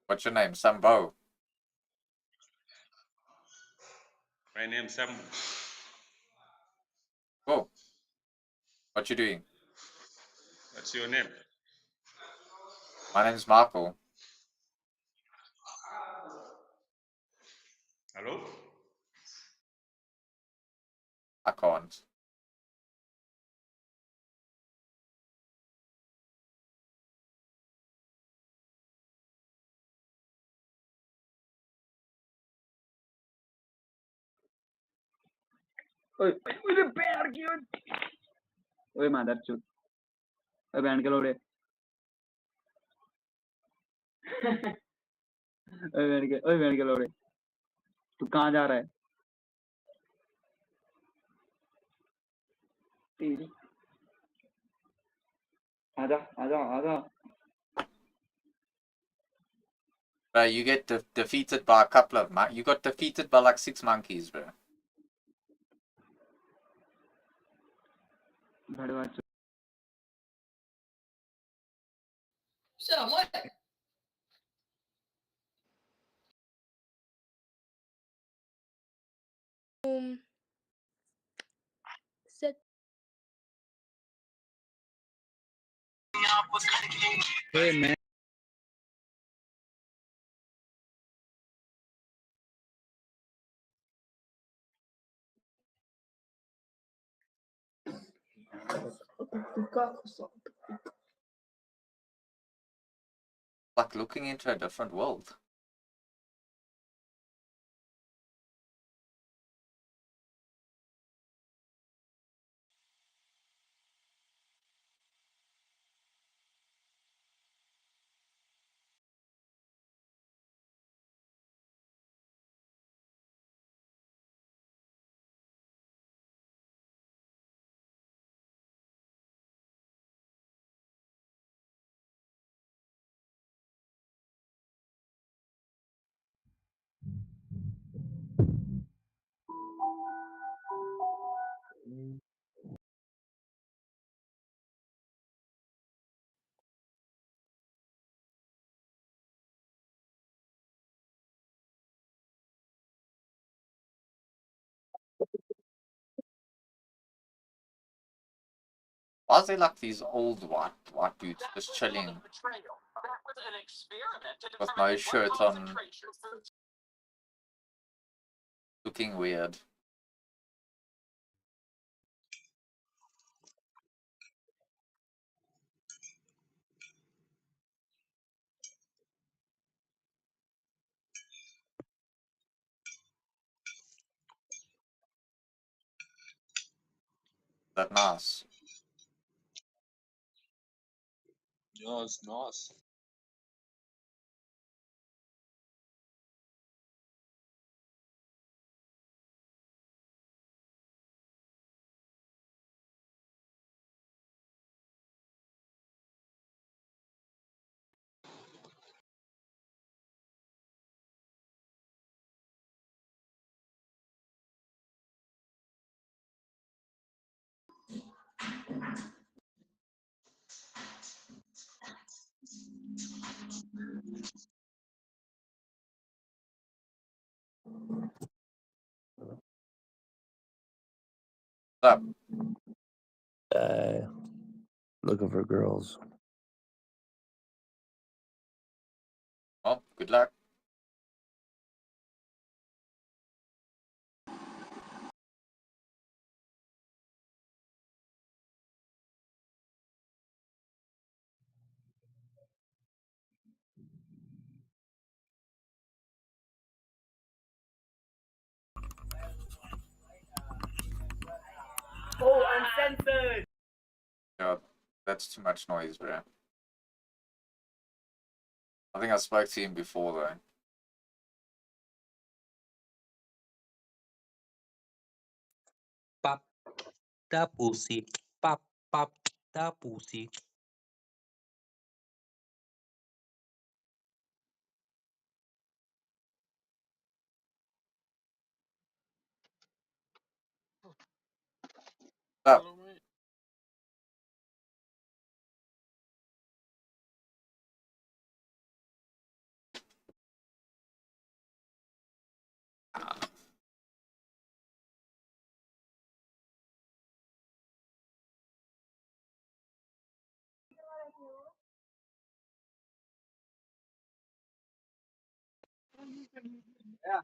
What's your name? Sambo. My name's Sam. Oh. What you doing? What's your name? My name's Marco. Hello? I can't. ओए ओए पैर की ओए मादर चोद ओए band के लोड़े ओए बैंड के लोड़े तू कहाँ जा रहा है तेरी आजा आजा आजा Bro, you get defeated by a couple of you got defeated by like 6 monkeys, bro. भड़वा चोद So what? Set. Hey man. Like looking into a different world. Why is there like these old white dudes just chilling with no shirt on, looking weird? That nice. Yeah, it's nice. What's up? Looking for girls. Well, good luck. Oh, uncensored. Yeah, that's too much noise, bro. I think I spoke to him before, though. Pop the pussy. Pop the pussy. Up. Yeah.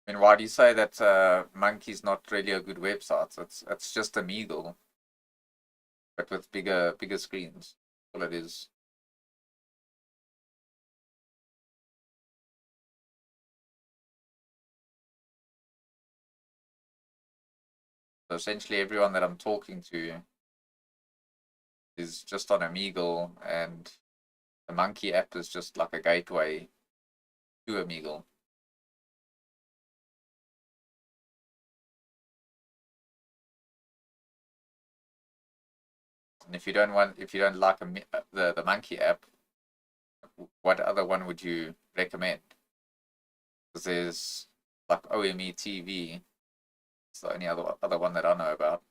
I mean, why do you say that Monkey's not really a good website? It's just Omegle, but with bigger screens. All it is. So essentially, everyone that I'm talking to is just on Omegle, and the Monkey app is just like a gateway to Omegle. And if you don't like the Monkey app, what other one would you recommend? Because there's like OME TV. It's the only other one that I know about.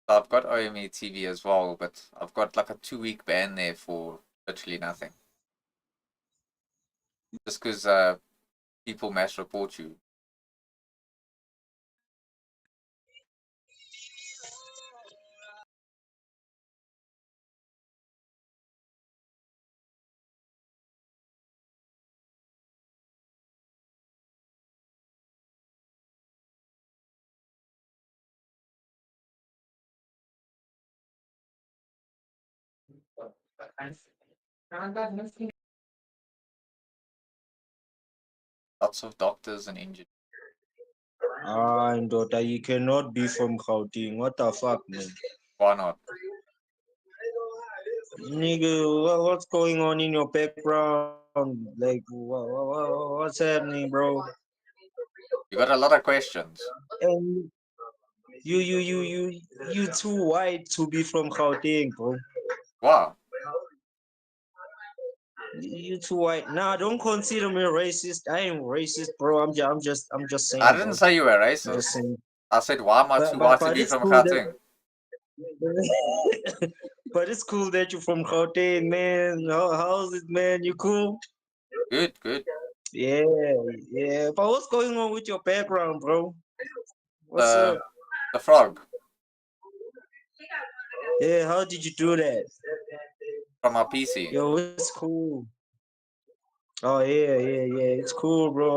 I've got OME TV as well, but I've got like a 2-week ban there for literally nothing. Just because people mass report you. Lots of doctors and engineers. Daughter, you cannot be from Gauteng. What the fuck, man? Why not? Nigga, what's going on in your background? Like, what's happening, bro? You got a lot of questions. And you too white to be from Gauteng, bro. Wow. You too white. Nah, don't consider me racist. I ain't racist, bro. I'm just saying. I didn't bro. say you were I'm just racist. saying. I said, why am I too white to be It's from cool that. Gauteng? But it's cool that you're from Gauteng, man. How's it, man? You cool? Good, good. Yeah, yeah. But what's going on with your background, bro? What's up? The frog. Yeah, how did you do that? From my PC. Yo, it's cool. Oh yeah, it's cool, bro.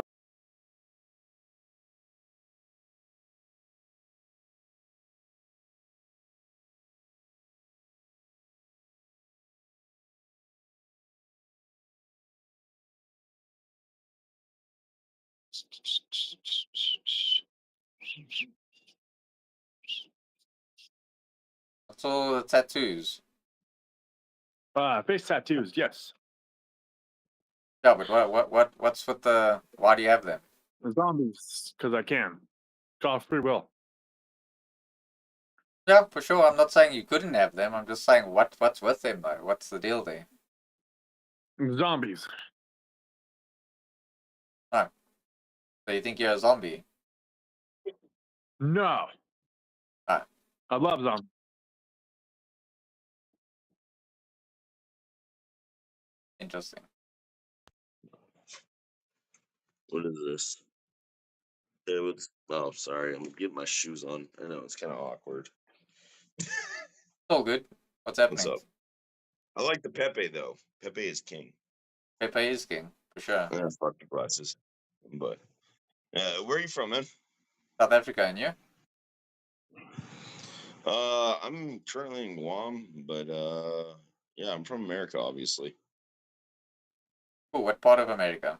That's all the tattoos. Face tattoos, yes. Yeah, but what's with the? Why do you have them? Zombies, because I can. Call free will. Yeah, for sure. I'm not saying you couldn't have them. I'm just saying what's with them though. What's the deal there? Zombies. Oh, so you think you're a zombie? No. Oh. I love zombies. Interesting. What is this? It was. Oh, sorry. I'm getting my shoes on. I know it's kind of awkward. It's all good. What's happening? What's up? I like the Pepe though. Pepe is king. Pepe is king for sure. Yeah, fuck the glasses. But where are you from, man? South Africa, and you? I'm currently in Guam, but yeah, I'm from America, obviously. Oh, what part of America?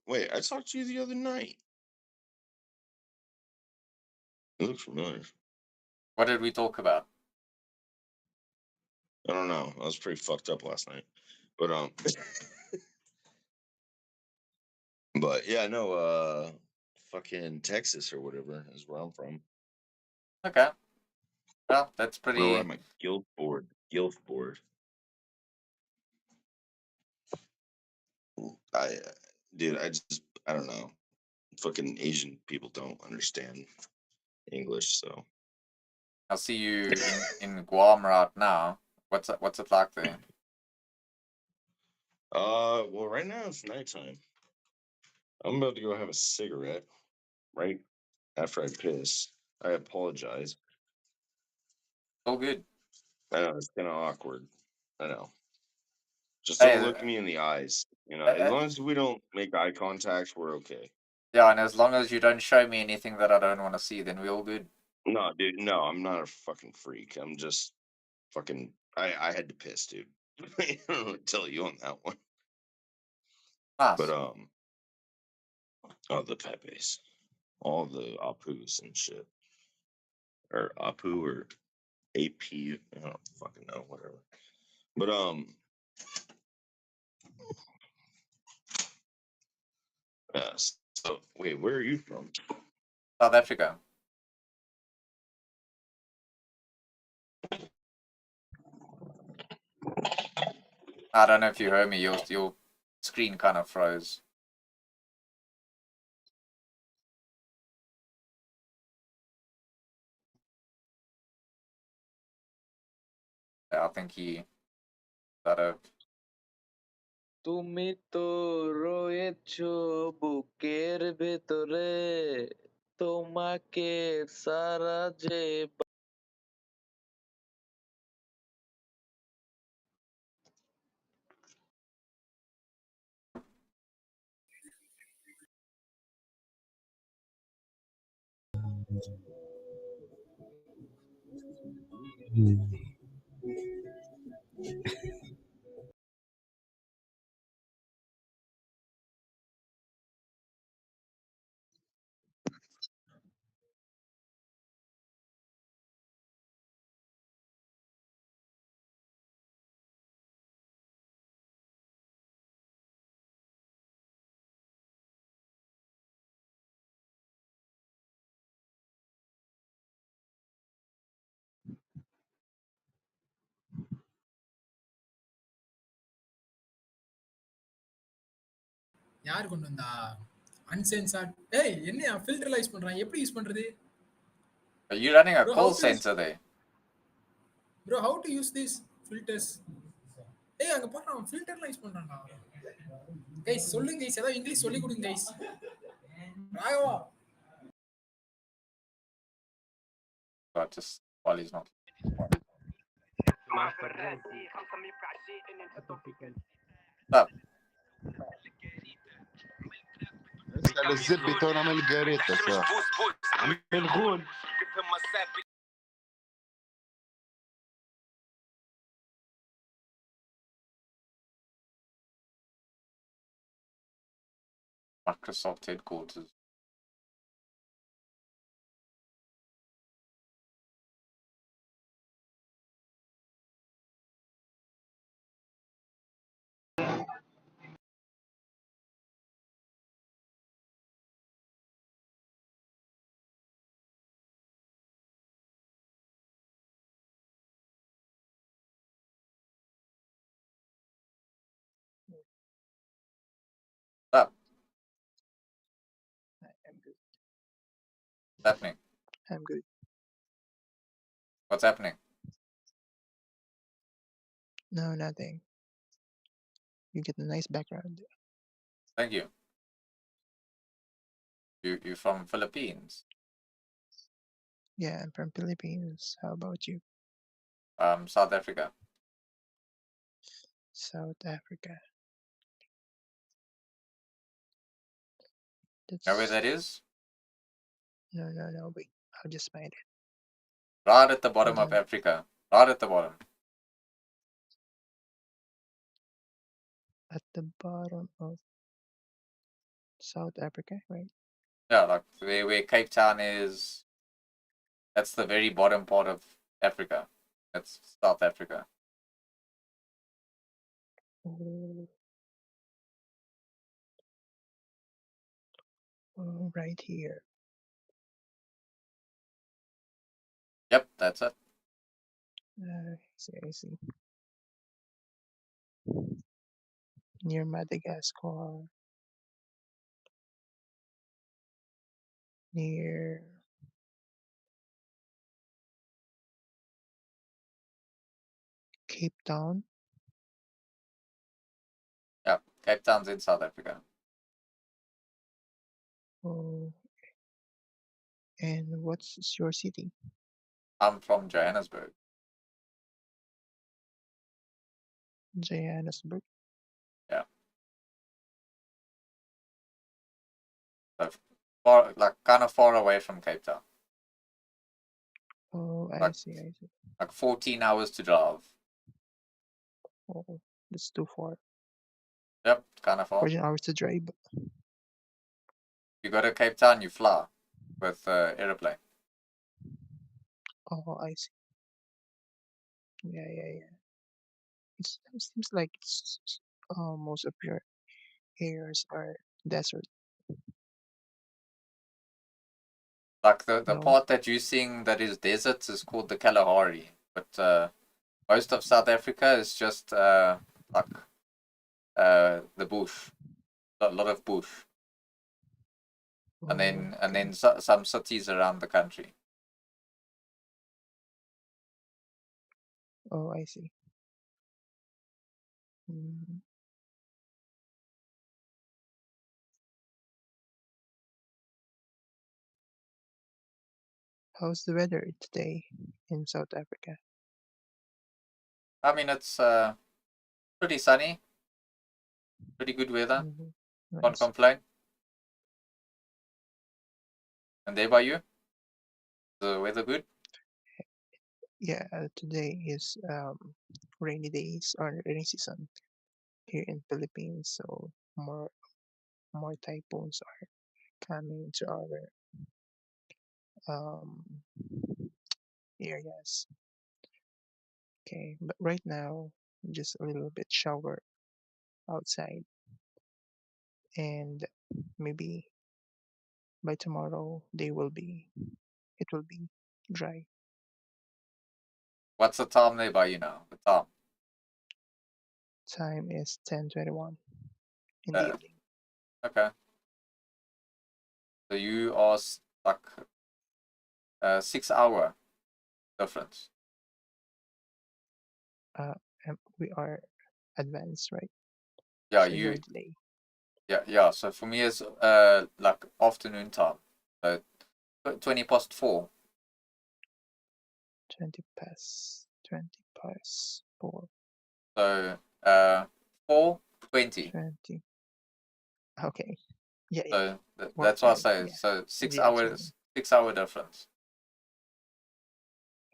Wait, I talked to you the other night. It looks familiar. What did we talk about? I don't know. I was pretty fucked up last night, but but yeah, no, fucking Texas or whatever is where I'm from. Okay. Well, that's pretty. Where am I? Guildford. Guildford. Dude, I don't know. Fucking Asian people don't understand English, so. I see you in Guam right now. What's it like there? Well, right now it's nighttime. I'm about to go have a cigarette right after I piss. I apologize. All good. I know it's kind of awkward. I know. Just Hey, don't look me in the eyes. You know, as long as we don't make eye contact, we're okay. yeah, and as long as you don't show me anything that I don't want to see, then we're all good. No, dude, no, I'm not a fucking freak. I'm just fucking. I had to piss, dude. I don't know what to tell you on that one. Nice. But oh, the Pepes, all the Apus and shit, or Apu or AP. I don't fucking know, whatever. But so wait, where are you from? South Africa. I don't know if you heard me. Your screen kind of froze. Yeah, I think he got a. তুমি তো রয়েছো বুকের ভেতরে তোমাকে সারা যে யார் கொண்டு வந்தா அன்சென்சார்ட் ஏய் என்ன ஃபில்டர்ல யூஸ் பண்றான் எப்படி யூஸ் பண்றது Are you running a bro call center there? bro how to use these filters ஏய் அங்க பாரு அவன் ஃபில்டர்ல யூஸ் பண்றான்டா கைஸ் சொல்லுங்க கைஸ் ஏதாவது இங்கிலீஷ் சொல்லி கொடுங்க guys Raghava Just while he's not. Stop. اسأل الزبي تو نعمل جاريتا عم الغول Microsoft headquarters. What's I'm good. happening? I'm good. What's happening? No, nothing. You get a nice background. Thank you. You from Philippines? Yeah, I'm from Philippines. How about you? South Africa. South Africa. Know where That's that is? no. Wait, I'll just find it. Right at the bottom Hold of on. Africa. Right at the bottom. At the bottom of South Africa, right? Yeah, like where Cape Town is. That's the very bottom part of Africa. That's South Africa. Oh, right here. Yep, that's it. I see. Near Madagascar. Near Cape Town. Yeah, Cape Town's in South Africa. Oh, and what's your city? I'm from Johannesburg. Johannesburg. Yeah. So far, like kind of far away from Cape Town. Oh, I Like, see. like 14 hours to drive. Oh, that's too far. Yep, kind of far. 14 hours to drive. You go to Cape Town, you fly with aeroplane. Oh, I see. Yeah. It seems like most of your areas are desert. Like the No? part that you sing that is desert is called the Kalahari, but most of South Africa is just like the bush, a lot of bush, and then some cities around the country. Oh, I see. Mm. How's the weather today in South Africa? I mean, it's pretty sunny, pretty good weather. Can't Nice. complain. And there by you, the weather good? Yeah, today is rainy days or rainy season here in Philippines, so more typhoons are coming to our um areas. Okay, but right now just a little bit shower outside, and maybe by tomorrow it will be dry. What's the time there by you now? The time? Time is 10:21 in the evening. Okay. So you are like 6 hour difference. And we are advanced, right? Yeah, So you're you. delay. Yeah. So for me, it's like afternoon time. So 20 past 4. 20 past 4. So 4:20. 20. Okay. Yeah. So Work that's what I time. say. Yeah. So In 6 the afternoon. hours, 6 hour difference.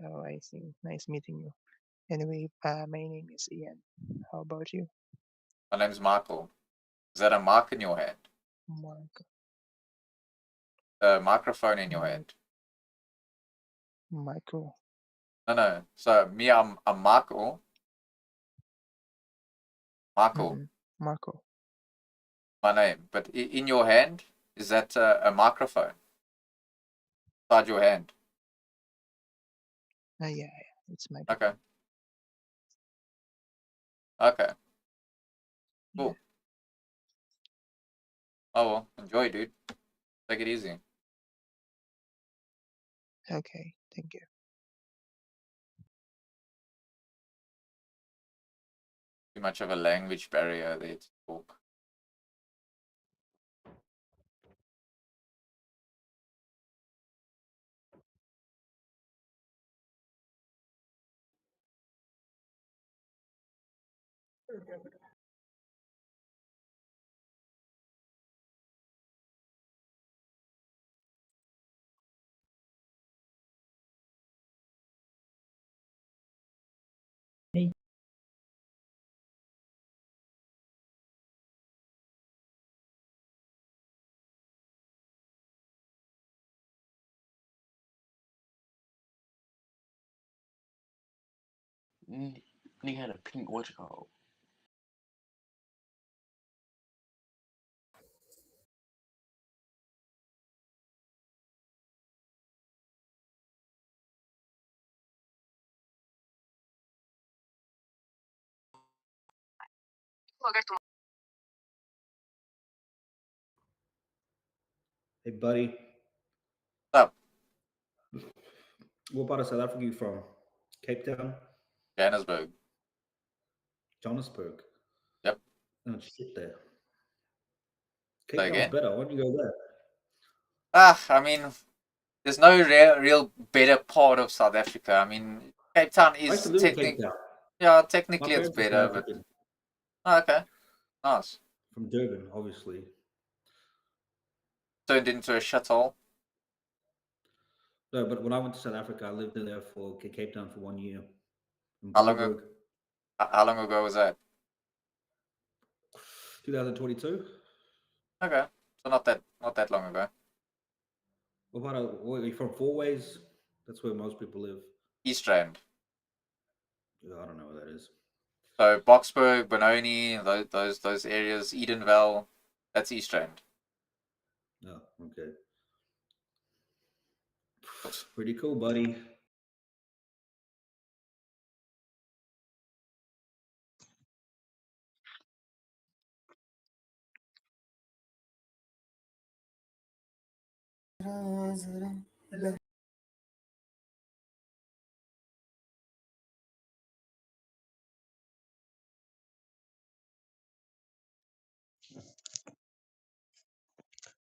Oh, I see. Nice meeting you. Anyway, my name is Ian. How about you? My name's Michael. Is that a mark in your hand? Mark. The microphone in your hand. Michael. No. So me, I'm Marco. Marco, Marco. my name. But in your hand, is that a microphone? Inside your hand. Yeah, it's microphone. Okay. Okay. Cool. Oh well, enjoy, dude. Take it easy. Okay, thank you. Too much of a language barrier there to talk. Nigga had a pink what you call. Hey, buddy. What's up? What part of South Africa are you from? Cape Town? Johannesburg. Johannesburg? Yep. Oh, shit there. Say Cape Town's again? better. Why don't you go there? I mean, there's no real better part of South Africa. I mean, Cape Town I used is to live in Cape Town. Yeah, My technically it's parents are better, South but African. okay, nice. From Durban, obviously. Turned into a shithole. No, but when I went to South Africa, I lived in there for Cape Town for 1 year. In How long? Joburg. How long ago was that? 2022. Okay, so not that long ago. What part of, are you from Four Ways? That's where most people live. East Rand. Yeah, I don't know where that is. So Boksburg, Benoni, those areas, Edenvale, that's East Rand. Oh, okay. Pretty cool, buddy.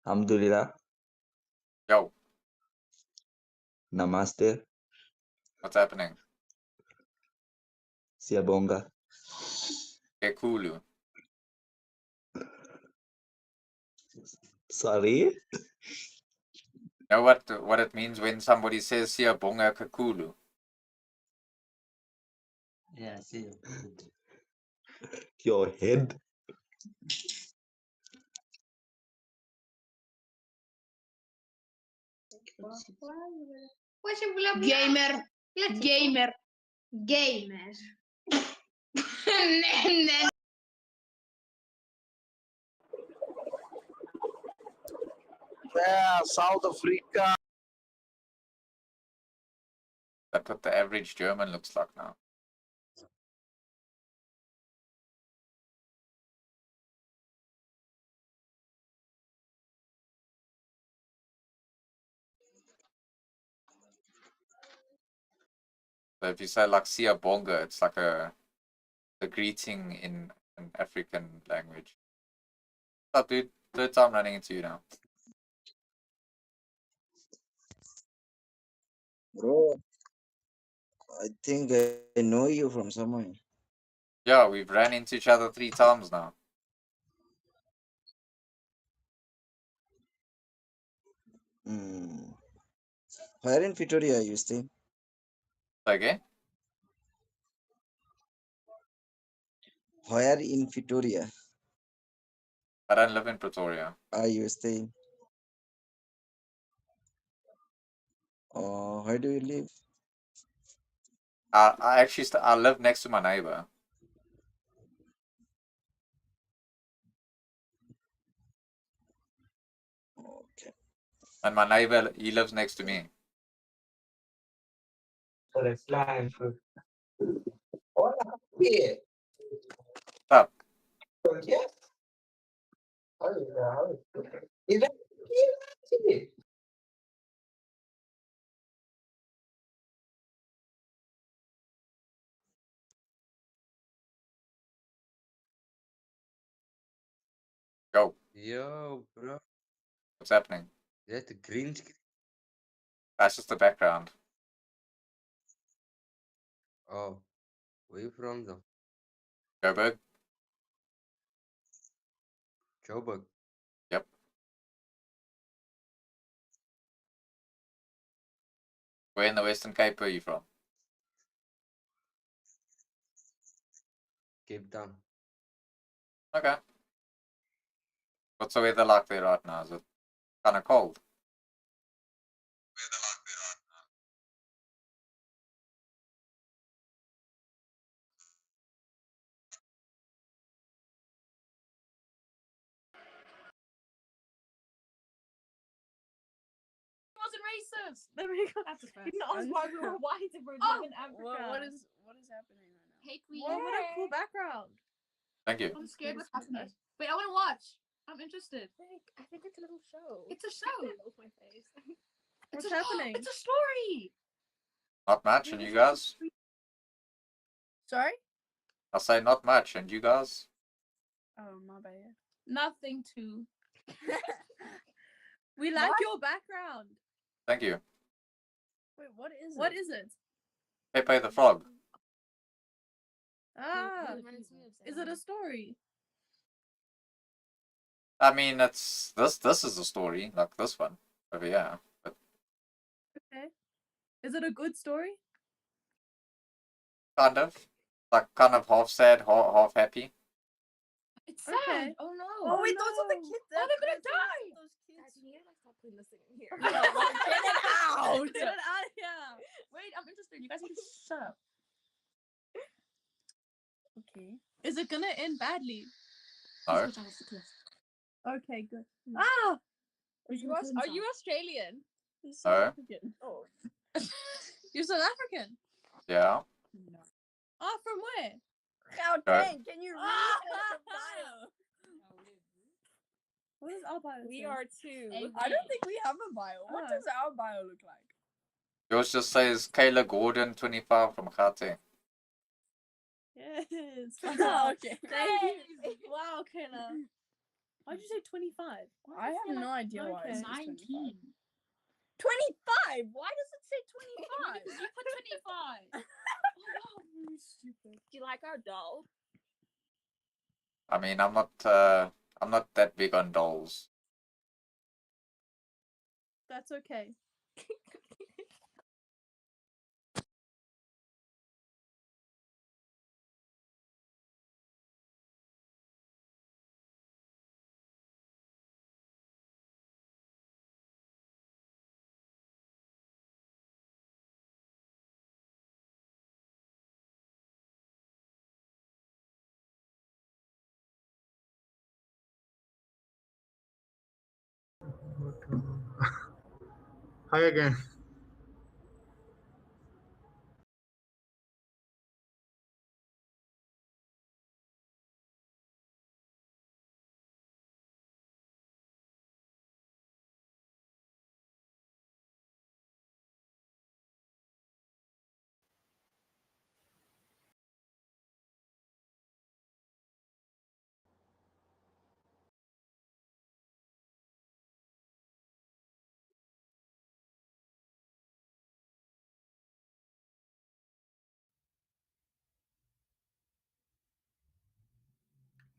Alhamdulillah. Yo, Namaste. what's happening? Siyabonga. Kekulu. Sorry? Know what it means when somebody says Siyabonga Kekulu? Yeah, see. Your head. Gamer. Gamer. Gamer. Yeah, South Africa. That's what the average German looks like now. So if you say like Siyabonga, it's like a greeting in an African language. What's up, dude? Third time running into you now. Bro, I think I know you from somewhere. Yeah, we've ran into each other 3 times now. Hmm. Where in Pretoria you stay? Say again? Where in Pretoria? I don't live in Pretoria. Are you staying? Or where do you live? I actually I live next to my neighbor. Okay. And my neighbor, he lives next to me. So that's flying food. Hola, yeah. Up. Yes. Is that it? Go. Yo, bro. What's happening? Is that the green screen? That's just the background. Oh, where you from though? Joburg? Joburg. Yep. Where in the Western Cape are you from? Cape Town. Okay. What's the weather like there right now? Is it kind of cold? Wasn't racist. There we go. That's a fact. You know, why we were white if we live in Africa. What is happening right now? Hey, Queen. Well, what a cool background. Thank you. I'm scared what's happening. Wait, I want to watch. I'm interested. I think it's a little show. It's a show. Off my face. What's happening? It's a story. Not much, and you guys? Sorry? I'll say not much, and you guys? Oh, my bad. Nothing to. We like your background. Thank you. Wait, what is it? What is it? Pepe the Frog. Ah, is it a story? I mean, it's this is a story, like this one over here. But Okay. Is it a good story? kind of. Like kind of half sad, half happy. It's sad. Okay. Oh no. Oh wait, those are the kids. Oh, they're gonna die. Those kids. Dad, you need to stop putting this thing in here. No, get it out. Get it out of here. Wait, I'm interested. You guys need to shut up. Okay. Is it gonna end badly? No. Okay, good. Ah! Are you Australian? You're South No. African. Oh. You're South African? Yeah. No. Oh, from where? Gauteng. Can you read the bio? What is our bio? We are too. I don't think we have a bio. What does our bio look like? Yours just says Kayla Gordon, 25 from Gauteng. Yes. Oh, okay. Thank you. Wow, Kayla. Why'd you say 25? I have no idea why it says 19. 25? Why does it say 25? Because you put 25. Oh, really stupid. Do you like our doll? I mean, I'm not that big on dolls. That's okay. Hi again.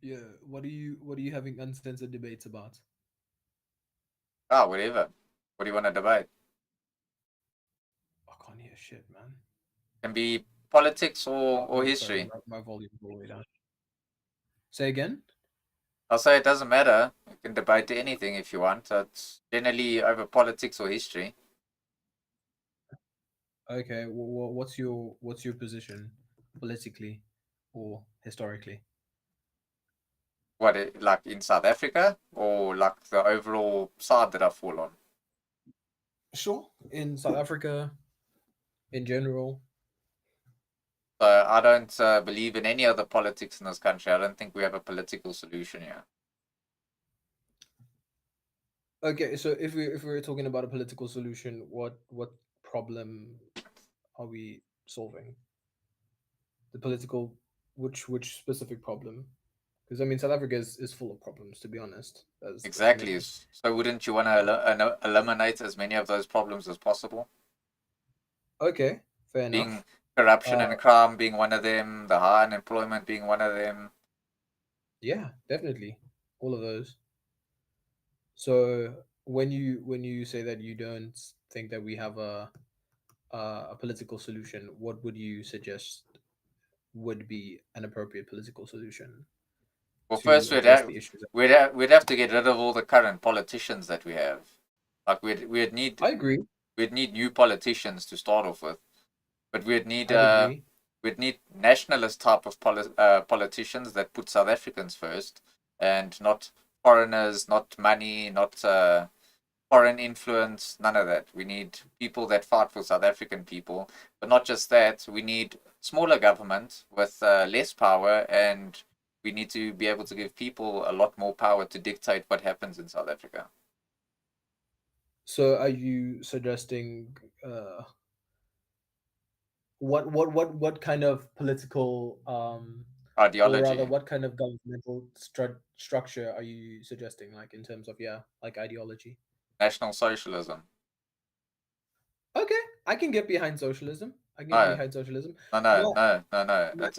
Yeah, what are you having uncensored debates about? Ah, whatever. What do you want to debate? I can't hear shit, man. Can be politics or Sorry, history. my volume's all the way down. Say again? I'll say it doesn't matter. You can debate anything if you want. It's generally over politics or history. Okay, what's your position politically or historically? What, like in South Africa or like the overall side that I fall on? Sure, in South Africa, in general. So I don't believe in any other politics in this country. I don't think we have a political solution here. Okay, so if we're talking about a political solution, what problem are we solving? The political, which specific problem? Because I mean, South Africa is full of problems, to be honest. As Exactly. many. So wouldn't you want to eliminate as many of those problems as possible? Okay, fair Being enough. corruption and crime being one of them, the high unemployment being one of them. Yeah, definitely, all of those. So when you say that you don't think that we have a political solution, what would you suggest would be an appropriate political solution Well, to first address the issues? we'd have to get rid of all the current politicians that we have. Like we'd need. I agree. We'd need new politicians to start off with, but I'd agree. we'd need nationalist type of politicians that put South Africans first and not foreigners, not money, not foreign influence, none of that. We need people that fight for South African people, but not just that. We need smaller government with less power, and we need to be able to give people a lot more power to dictate what happens in South Africa. So are you suggesting what kind of political or rather Ideology. what kind of governmental structure are you suggesting, like in terms of, yeah, like ideology? National socialism. Okay, I can get behind socialism. I can get No, behind socialism. no, My, no, no, no, no. my,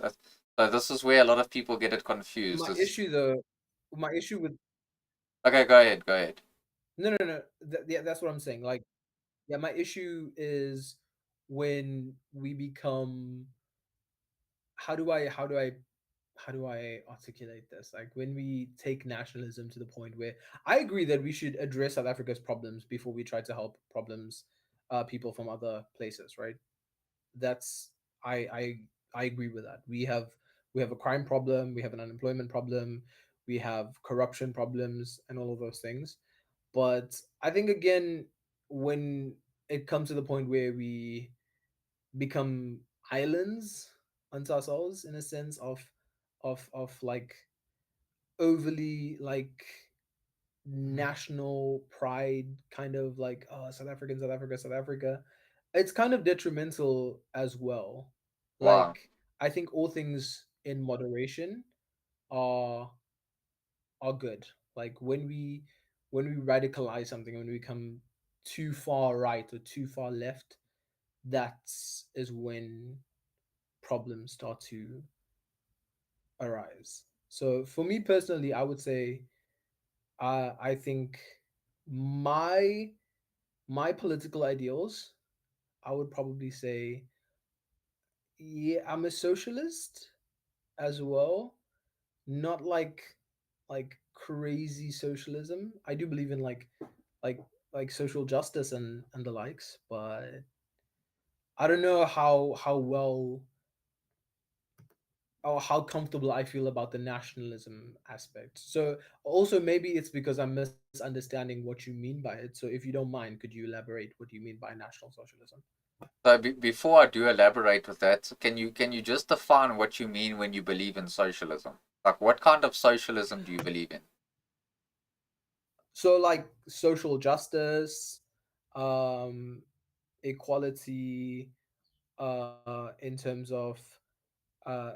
So this is where a lot of people get it confused. my issue though, my issue with Okay, go ahead, go ahead. no. Yeah, that's what I'm saying. Like, yeah, my issue is when we become. How do I how do I how do I articulate this? Like when we take nationalism to the point where I agree that we should address South Africa's problems before we try to help problems, people from other places, right? That's I I I agree with that. We have a crime problem, we have an unemployment problem, we have corruption problems, and all of those things. But I think again, when it comes to the point where we become islands unto ourselves in a sense of like overly like national pride, kind of like, oh, South African, South Africa, South Africa, it's kind of detrimental as well. Wow. Like, I think all things in moderation are are good. Like when we radicalize something, when we come too far right or too far left, that is when problems start to arise. So for me personally, I would say I think my my political ideals, I would probably say, yeah, I'm a socialist as well. Not like crazy socialism. I do believe in like like social justice and the likes, but I don't know how well or how comfortable I feel about the nationalism aspect. So also maybe it's because I'm misunderstanding what you mean by it. So if you don't mind, could you elaborate what you mean by national socialism? So before I do elaborate with that, can you just define what you mean when you believe in socialism? Like what kind of socialism do you believe in? So like social justice, um, equality, in terms of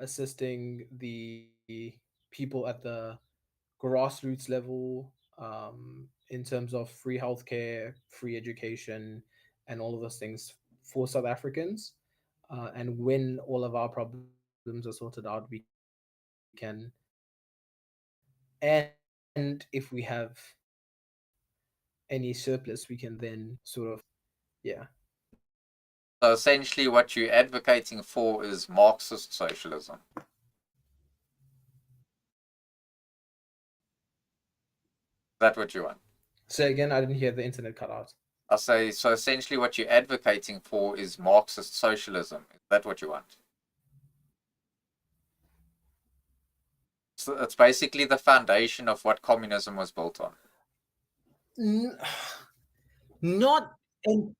assisting the people at the grassroots level, in terms of free healthcare, free education, and all of those things for South Africans. And when all of our problems are sorted out, we can, and if we have any surplus, we can then sort of, yeah. So essentially what you're advocating for is Marxist socialism. that what you want? Say again, I didn't hear, the internet cut out. I say, so essentially what you're advocating for is Marxist socialism. Is that what you want? So it's basically the foundation of what communism was built on. Not in,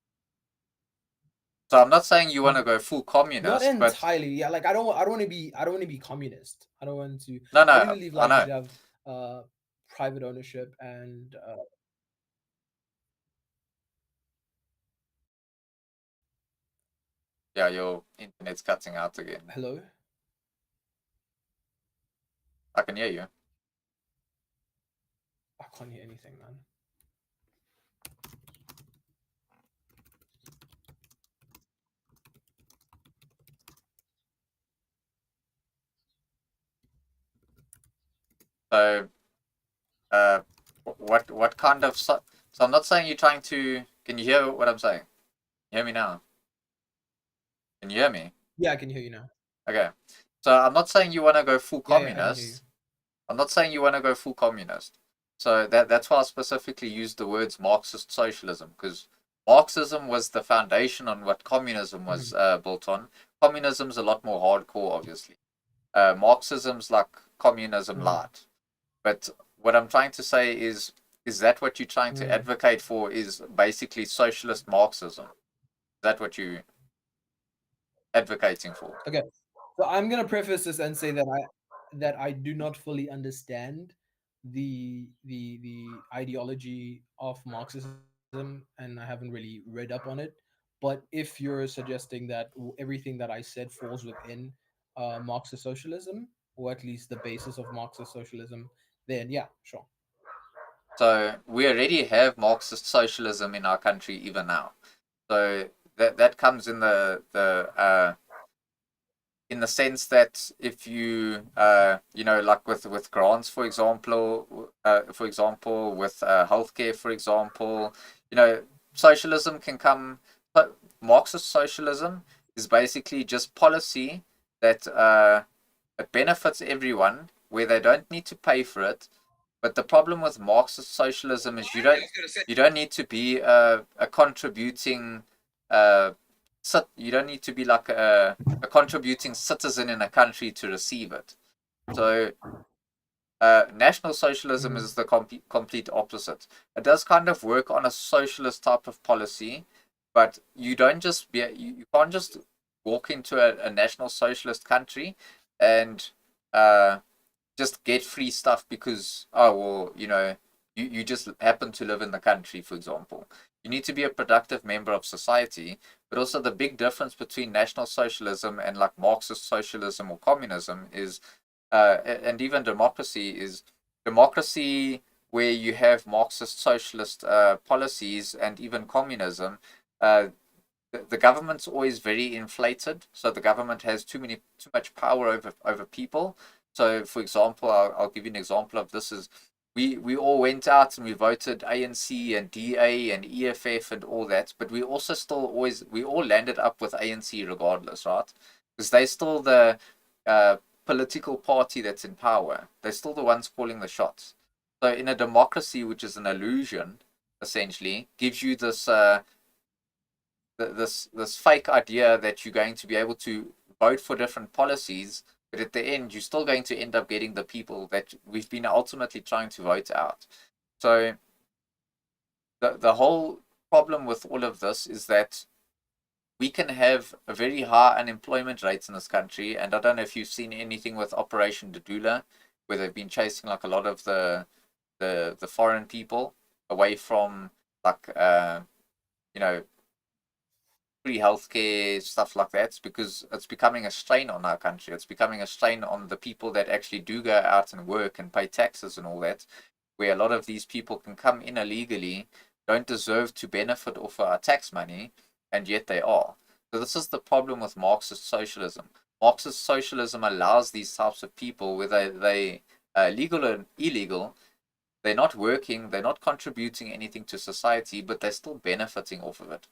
So I'm not saying you want to go full not communist, but entirely. Yeah, like I don't want to be communist. I don't want to. no, I do no, believe I like you know. should have private ownership and Yeah, your internet's cutting out again. hello. I can hear you. I can't hear anything, man. So, what kind of so I'm not saying you're trying to. Can you hear what I'm saying? You hear me now? Can you hear me? Yeah, I can hear you now. Okay. So I'm not saying you want to go full Yeah, I can hear you. communist. I'm not saying you want to go full communist. So that's why I specifically used the words Marxist socialism, because Marxism was the foundation on what communism was built on. Communism's a lot more hardcore, obviously. Marxism's like communism light. But what I'm trying to say is that what you're trying to advocate for is basically socialist Marxism? Is that what you're advocating for? Okay, so I'm gonna preface this and say that I do not fully understand the ideology of Marxism, and I haven't really read up on it. But if you're suggesting that everything that I said falls within Marxist socialism, or at least the basis of Marxist socialism, then yeah, sure. So we already have Marxist socialism in our country even now. So that comes in in the sense that if you you know, like with grants, for example, with healthcare, for example, you know, socialism can come. But Marxist socialism is basically just policy that it benefits everyone, where they don't need to pay for it. But the problem with Marxist socialism is you don't need to be a contributing you don't need to be like a contributing citizen in a country to receive it. So National Socialism is the complete opposite. It does kind of work on a socialist type of policy, but you don't just be you can't just walk into a National Socialist country and just get free stuff because, oh well, you know, you just happen to live in the country, for example. You need to be a productive member of society. But also the big difference between National Socialism and like Marxist socialism or communism is and even democracy is democracy, where you have Marxist socialist policies, and even communism. The government's always very inflated, so the government has too much power over people. So, for example, I'll give you an example of this: is we all went out and we voted ANC and DA and EFF and all that, but we also we all landed up with ANC regardless, right? Because they're still the political party that's in power. They're still the ones calling the shots. So in a democracy, which is an illusion, essentially, gives you this fake idea that you're going to be able to vote for different policies, but at the end, you're still going to end up getting the people that we've been ultimately trying to vote out. So the whole problem with all of this is that we can have a very high unemployment rates in this country, and I don't know if you've seen anything with Operation Dadula, where they've been chasing like a lot of the foreign people away from like you know, free healthcare, stuff like that. It's because it's becoming a strain on our country. It's becoming a strain on the people that actually do go out and work and pay taxes and all that, where a lot of these people can come in illegally, don't deserve to benefit off our tax money, and yet they are. So this is the problem with Marxist socialism. Marxist socialism allows these types of people, whether they legal or illegal, they're not working, they're not contributing anything to society, but they're still benefiting off of it.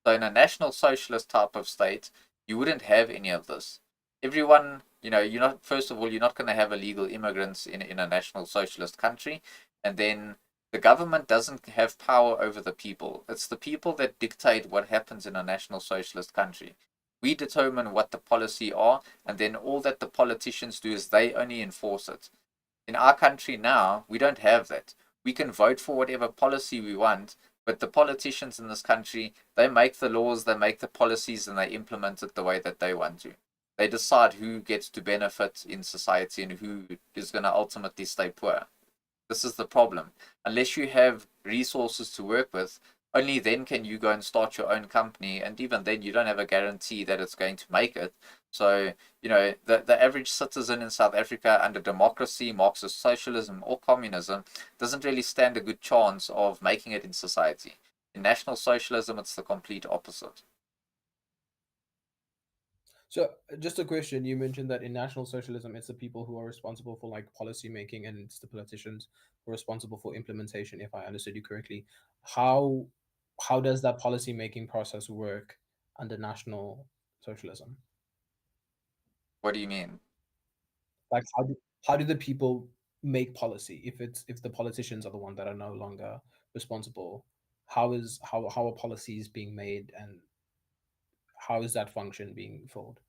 So in a National Socialist type of state, you wouldn't have any of this. Everyone, you know, you're not, first of all, you're not going to have illegal immigrants in a National Socialist country. And then the government doesn't have power over the people. It's the people that dictate what happens in a national socialist country. We determine what the policy are, and then all that the politicians do is they only enforce it. In our country now, we don't have that. We can vote for whatever policy we want, but the politicians in this country, they make the laws, they make the policies, and they implement it the way that they want to. They decide who gets to benefit in society and who is going to ultimately stay poor. This is the problem. Unless you have resources to work with, only then can you go and start your own company. And even then, you don't have a guarantee that it's going to make it. So, the average citizen in South Africa under democracy, Marxist socialism, or communism doesn't really stand a good chance of making it in society. In National Socialism, it's the complete opposite. So, just a question. You mentioned that in National Socialism, it's the people who are responsible for like policy making, and it's the politicians who are responsible for implementation. If I understood you correctly, how how does that policy making process work under National Socialism? What do you mean? Like, how do the people make policy if the politicians are the one that are no longer responsible? How are policies being made, and how is that function being filled?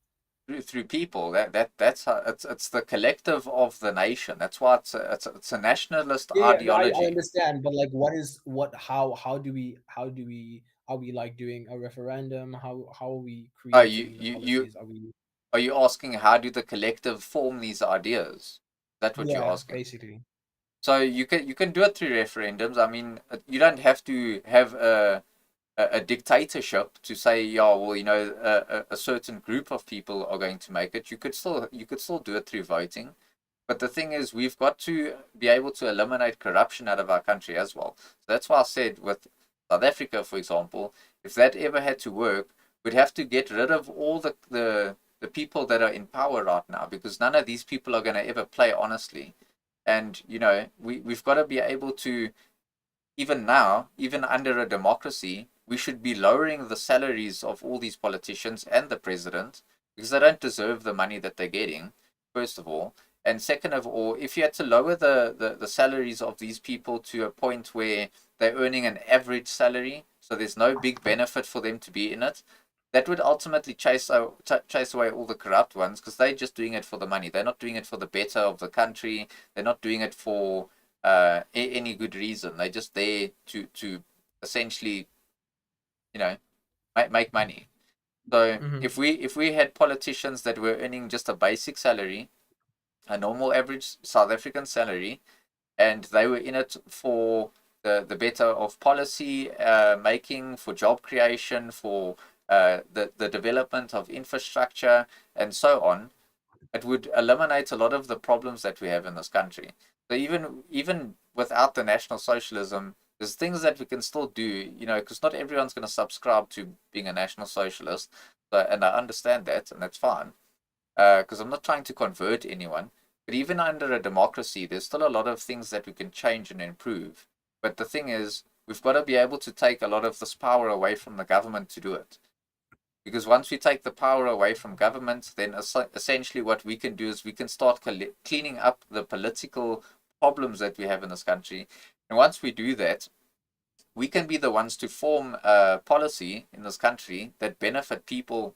Through people. That's how, it's the collective of the nation. That's why it's a nationalist Yeah, no, I ideology. understand, but like, how do we are we like doing a referendum? How are we Oh, creating the policies? Are we are you asking how do the collective form these ideas? Is that what you're Yeah, asking? basically. So you can do it through referendums. I mean, you don't have to have a dictatorship to say, yeah, well, a certain group of people are going to make it. You could still do it through voting. But the thing is, we've got to be able to eliminate corruption out of our country as well. So that's why I said with South Africa, for example, if that ever had to work, we'd have to get rid of all the people that are in power right now, because none of these people are going to ever play honestly. And, we've got to be able to, even now, even under a democracy, we should be lowering the salaries of all these politicians and the president, because they don't deserve the money that they're getting, first of all. And second of all, if you had to lower the salaries of these people to a point where they're earning an average salary, so there's no big benefit for them to be in it, that would ultimately chase away all the corrupt ones, because they're just doing it for the money. They're not doing it for the better of the country. They're not doing it for any good reason. They're just there to essentially, make money. So if we had politicians that were earning just a basic salary, a normal average South African salary, and they were in it for the better of policy making, for job creation, for the development of infrastructure, and so on, it would eliminate a lot of the problems that we have in this country. So even without the National Socialism, there's things that we can still do, because not everyone's going to subscribe to being a National Socialist. So, and I understand that, and that's fine, because I'm not trying to convert anyone. But even under a democracy, there's still a lot of things that we can change and improve. But the thing is, we've got to be able to take a lot of this power away from the government to do it. Because once we take the power away from government, then essentially what we can do is we can start cleaning up the political problems that we have in this country. And once we do that, we can be the ones to form a policy in this country that benefit people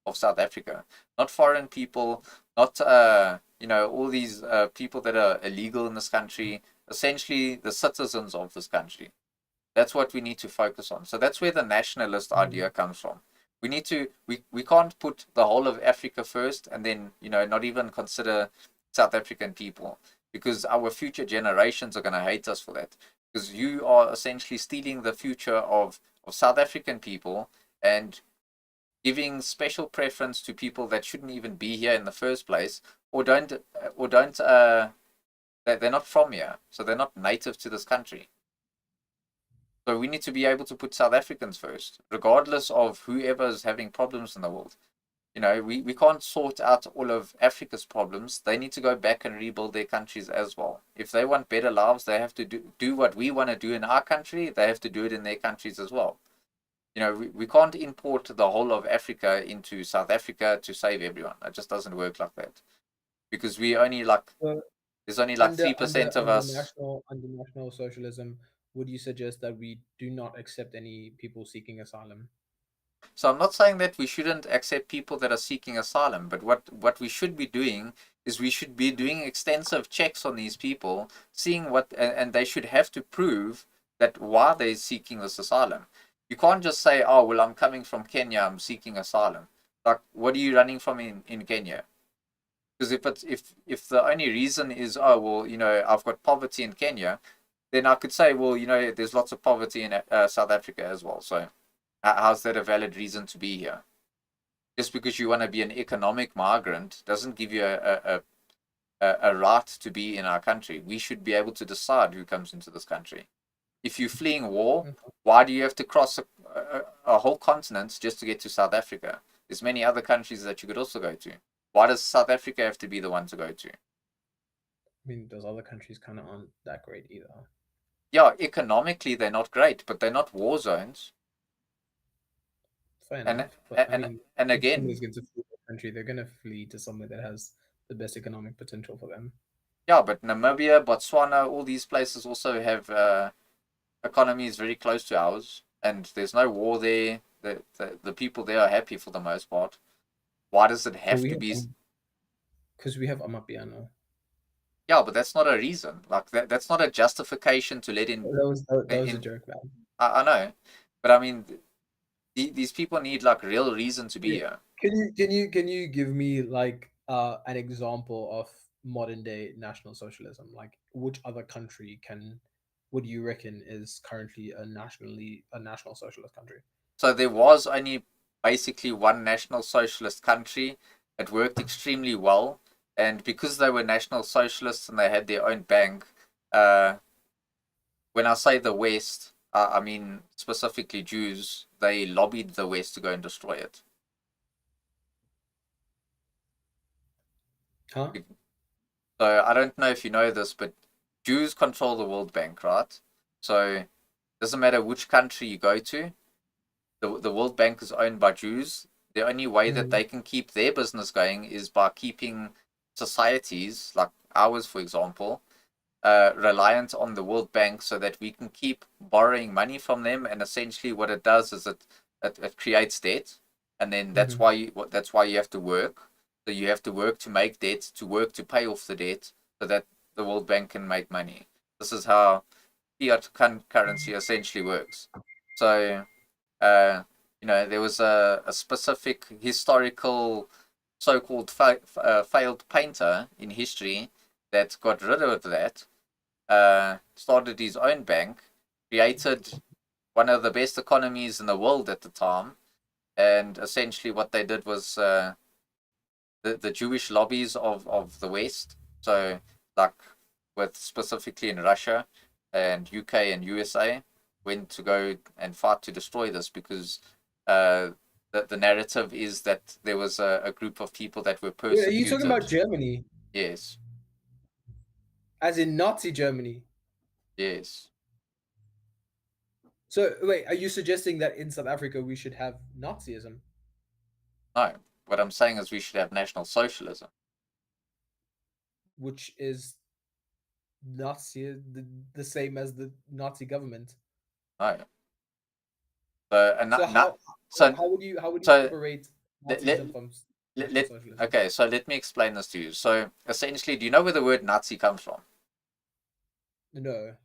of South Africa, not foreign people, not all these people that are illegal in this country, essentially the citizens of this country. That's what we need to focus on. So that's where the nationalist idea comes from. We can't put the whole of Africa first and then, not even consider South African people, because our future generations are going to hate us for that, because you are essentially stealing the future of South African people and giving special preference to people that shouldn't even be here in the first place, or don't they're not from here, so they're not native to this country. So we need to be able to put South Africans first, regardless of whoever is having problems in the world. We can't sort out all of Africa's problems. They need to go back and rebuild their countries as well. If they want better lives, they have to do what we want to do in our country. They have to do it in their countries as well. We can't import the whole of Africa into South Africa to save everyone. It just doesn't work like that. Because we only There's only like Under 3% of us. under national socialism, would you suggest that we do not accept any people seeking asylum? So I'm not saying that we shouldn't accept people that are seeking asylum, but what we should be doing is we should be doing extensive checks on these people, seeing what, and they should have to prove that why they're seeking this asylum. You can't just say, oh, well, I'm coming from Kenya, I'm seeking asylum. Like, what are you running from in Kenya? Because if the only reason is, oh, well, I've got poverty in Kenya, then I could say, well, there's lots of poverty in South Africa as well. So how's that a valid reason to be here? Just because you want to be an economic migrant doesn't give you a right to be in our country. We should be able to decide who comes into this country. If you're fleeing war, why do you have to cross a whole continent just to get to South Africa? There's many other countries that you could also go to. Why does South Africa have to be the one to go to? I mean, those other countries kind of aren't that great either. Yeah, economically they're not great, but they're not war zones. Fair enough, but I mean, And if again, somebody's going to flee the country, they're going to flee to somewhere that has the best economic potential for them. yeah, but Namibia, Botswana, all these places also have economies very close to ours, and there's no war there. The people there are happy for the most part. Why does it have to be? Because we have Amapiano. Yeah, but that's not a reason. Like that's not a justification to let in. That was a joke, man. I know, but I mean, these people need like real reason to be here. Can you give me like an example of modern day national socialism? Like which other country would you reckon is currently a national socialist country? So there was only basically one national socialist country. It worked extremely well, and because they were national socialists and they had their own bank, when I say the West, I mean specifically Jews. They lobbied the West to go and destroy it. Huh? So I don't know if you know this, but Jews control the World Bank, right? So it doesn't matter which country you go to, the World Bank is owned by Jews. The only way that they can keep their business going is by keeping societies like ours, for example, reliant on the World Bank so that we can keep borrowing money from them. And essentially, what it does is it creates debt, and then that's why you have to work. So you have to work to make debt, to work to pay off the debt, so that the World Bank can make money. This is how fiat currency essentially works. So there was a specific historical so-called failed painter in history that got rid of that, started his own bank, created one of the best economies in the world at the time, and essentially what they did was the Jewish lobbies of the West, so like with specifically in Russia and UK and USA, went to go and fight to destroy this because the narrative is that there was a group of people that were persecuted. Are you talking about Germany? Yes. As in Nazi Germany? Yes. So wait, are you suggesting that in South Africa we should have Nazism? No. What I'm saying is we should have National Socialism. Which is Nazi, the same as the Nazi government. No. How would you separate Nazism from National Socialism? Okay, so let me explain this to you. So essentially, do you know where the word Nazi comes from? No.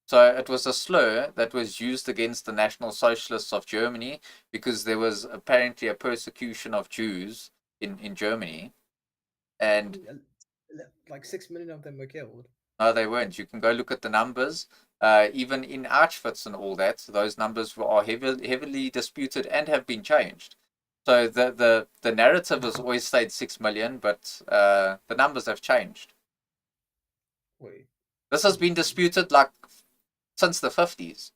So it was a slur that was used against the National Socialists of Germany because there was apparently a persecution of Jews in Germany. And like 6 million of them were killed. No, they weren't. You can go look at the numbers. Even in Auschwitz and all that, those numbers are heavily disputed and have been changed. So the narrative has always stayed 6 million, but the numbers have changed. Wait. This has been disputed like since the 50s.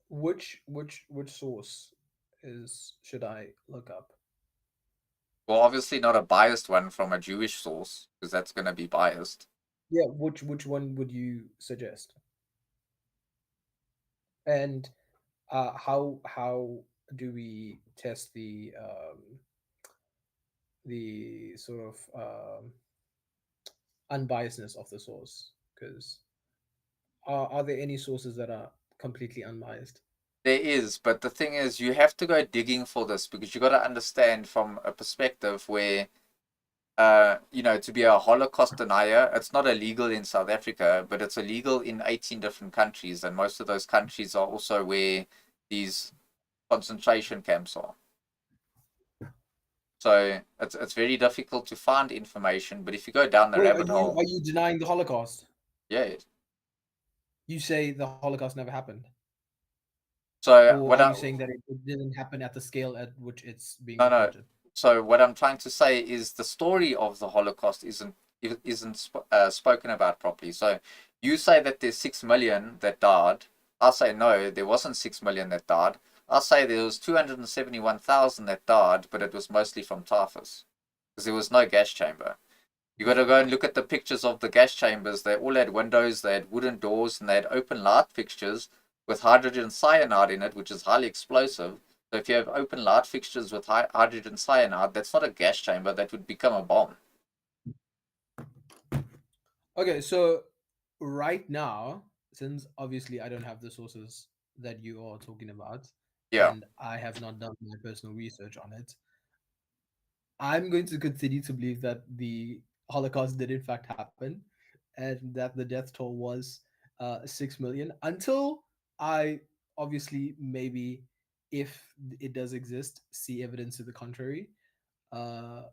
Which source should I look up? Well, obviously not a biased one from a Jewish source, because that's going to be biased. Yeah, which one would you suggest? And how do we test the sort of unbiasedness of the source? Because are there any sources that are completely unbiased? There is, but the thing is, you have to go digging for this because you got to understand from a perspective where, to be a Holocaust denier, it's not illegal in South Africa, but it's illegal in 18 different countries, and most of those countries are also where these concentration camps are. So it's very difficult to find information, but if you go down the Wait, rabbit hole, are you denying the Holocaust? yeah. You say the Holocaust never happened, So or what are I you saying that it didn't happen at the scale at which it's being no. reported? So what I'm trying to say is the story of the Holocaust isn't spoken about properly. So you say that there's 6 million that died. I say no, there wasn't 6 million that died. I say there was 271,000 that died, but it was mostly from typhus because there was no gas chamber. You got to go and look at the pictures of the gas chambers. They all had windows, they had wooden doors, and they had open light fixtures with hydrogen cyanide in it, which is highly explosive. So if you have open light fixtures with hydrogen cyanide, that's not a gas chamber. That would become a bomb. Okay, so right now, since obviously I don't have the sources that you are talking about, Yeah. and I have not done my personal research on it, I'm going to continue to believe that the Holocaust did in fact happen, and that the death toll was 6 million until I obviously maybe, if it does exist, see evidence to the contrary. Uh,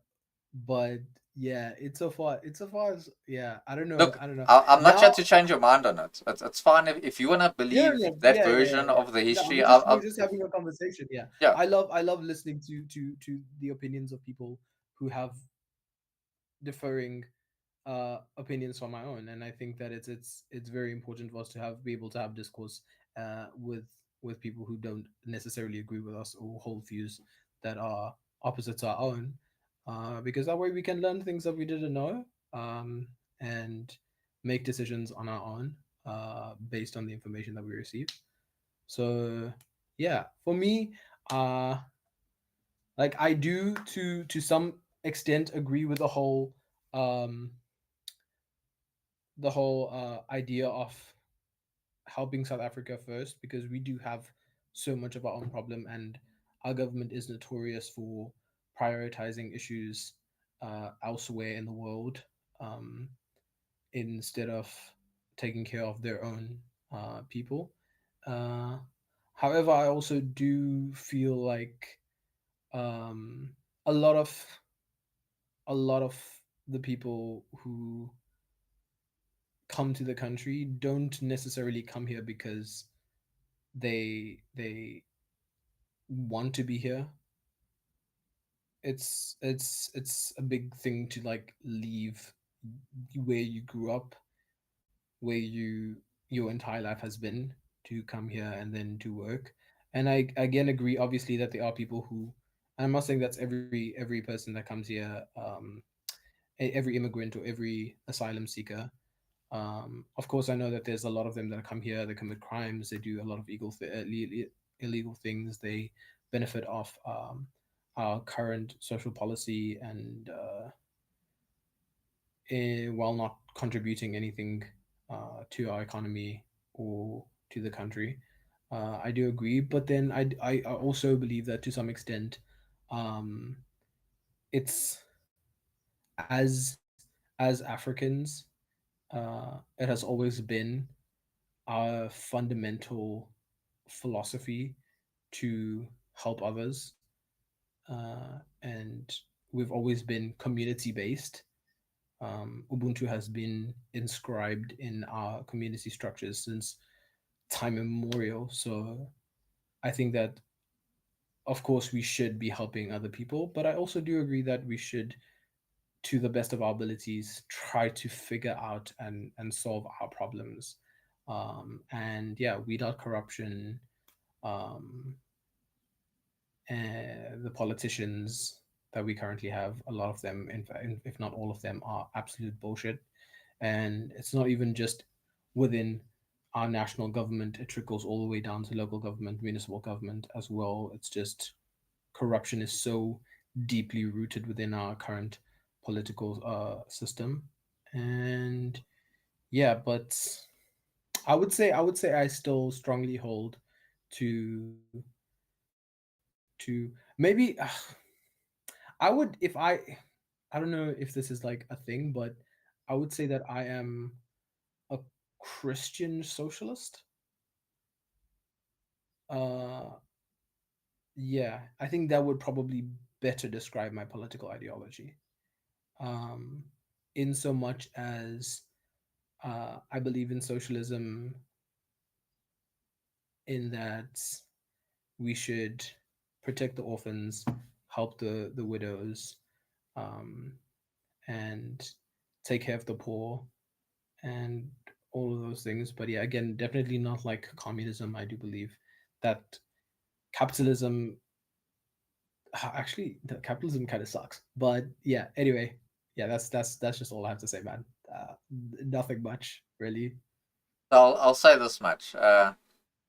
but yeah, it's so far as yeah, I don't know, Look, I don't know. I'm not here Now to change your mind on it. It's fine if you want to yeah, believe yeah, that yeah, yeah, yeah, version yeah. of the No, history. we're just having a conversation. Yeah, Yeah. I love listening to the opinions of people who have differing opinions from my own, and I think that it's very important for us to be able to have discourse with people who don't necessarily agree with us or hold views that are opposite to our own, because that way we can learn things that we didn't know, and make decisions on our own based on the information that we receive. So yeah, for me, uh, like I do to some extent agree with um the whole idea of helping South Africa first, because we do have so much of our own problem, and our government is notorious for prioritizing issues elsewhere in the world, um, instead of taking care of their own people. Uh, However, I also do feel like um, a lot of a lot of the people who come to the country don't necessarily come here because they want to be here. It's a big thing to like leave where you grew up, where your entire life has been, to come here and then to work. And I again agree obviously that there are people who, I'm not saying that's every person that comes here, every immigrant or every asylum seeker. Of course, I know that there's a lot of them that come here. They commit crimes. They do a lot of illegal things. They benefit off our current social policy, and while not contributing anything to our economy or to the country. I do agree, but then I also believe that to some extent, um, it's as Africans, it has always been our fundamental philosophy to help others, and we've always been community based. Ubuntu has been inscribed in our community structures since time immemorial. So I think that, of course, we should be helping other people, but I also do agree that we should, to the best of our abilities, try to figure out and solve our problems. And yeah, weed out corruption, the politicians, that we currently have, a lot of them, in fact, if not all of them, are absolute bullshit. And it's not even just within our national government; it trickles all the way down to local government, municipal government as well. It's just corruption is so deeply rooted within our current political system, and yeah, but I would say I still strongly hold to maybe I would if I don't know if this is like a thing, but I would say that I am a Christian socialist. Uh, yeah, I think that would probably better describe my political ideology. Um, in so much as I believe in socialism, in that we should protect the orphans, help the widows, um, and take care of the poor, and all of those things. But yeah, again, definitely not like communism. I do believe that capitalism actually the capitalism kind of sucks. But yeah, anyway, yeah, that's just all I have to say, man. Nothing much really. I'll say this much. I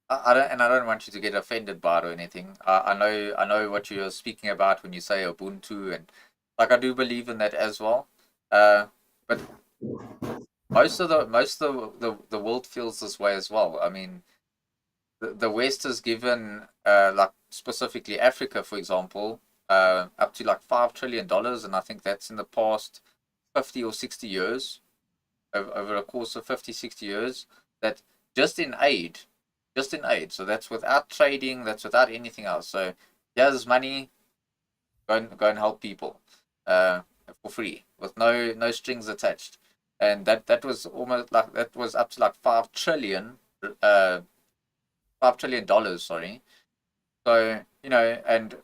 don't want you to get offended by it or anything. I know what you're speaking about when you say Ubuntu, and like I do believe in that as well. But most of the world feels this way as well. I mean, the West has given like specifically Africa, for example, up to like $5 trillion, and I think that's in the past 50 or 60 years, over a course of 50, 60 years, that just in aid, just in aid. So that's without trading, that's without anything else. So here's money, go and help people, uh, for free with no strings attached, and that was almost like that was up to like uh, $5 trillion. Sorry. So and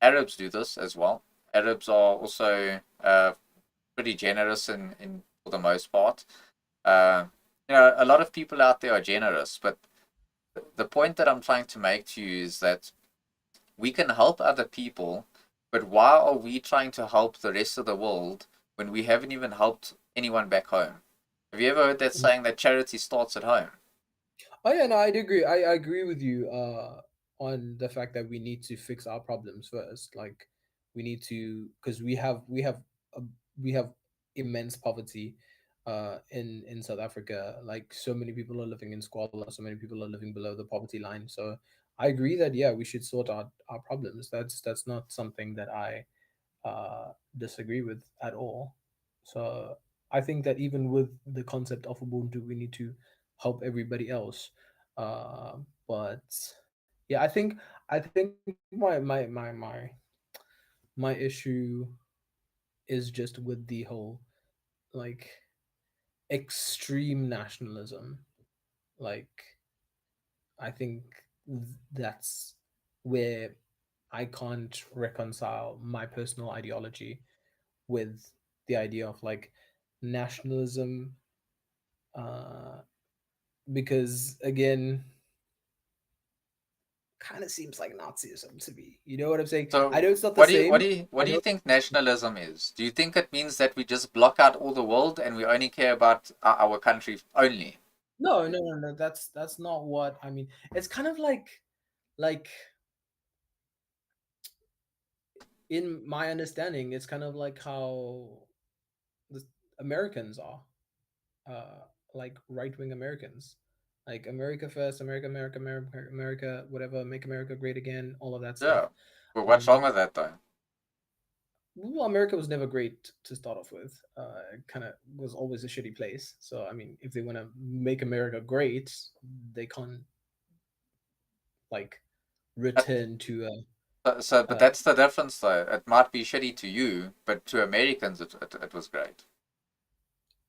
Arabs do this as well. Arabs are also pretty generous in for the most part. Uh, a lot of people out there are generous, but the point that I'm trying to make to you is that we can help other people, but why are we trying to help the rest of the world when we haven't even helped anyone back home? Have you ever heard that saying that charity starts at home? Oh yeah, no, I do agree. I agree with you on the fact that we need to fix our problems first. Like we need to, because a, we have immense poverty in South Africa. Like so many people are living in squalor, so many people are living below the poverty line. So I agree that yeah, we should sort out our problems. That's not something that I disagree with at all. So I think that even with the concept of Ubuntu, we need to help everybody else. But yeah, I think my issue is just with the whole like extreme nationalism. Like I think that's where I can't reconcile my personal ideology with the idea of like nationalism, uh, because again, kind of seems like Nazism to me. You know what I'm saying? I So know it's not the what do you what same. do you I what do know. you think nationalism is? Do you think it means that we just block out all the world and we only care about our country only? No, no, no, no. That's not what I mean. It's kind of like in my understanding, it's kind of like how the Americans are, like right wing Americans, like America first, America, America, America, America, whatever, make America great again, all of that stuff. Yeah. But what's Um, wrong with that though? well, America was never great to start off with. It kind of was always a shitty place. So I mean, if they want to make America great, they can't like return to But that's the difference though. It might be shitty to you, but to Americans it was great.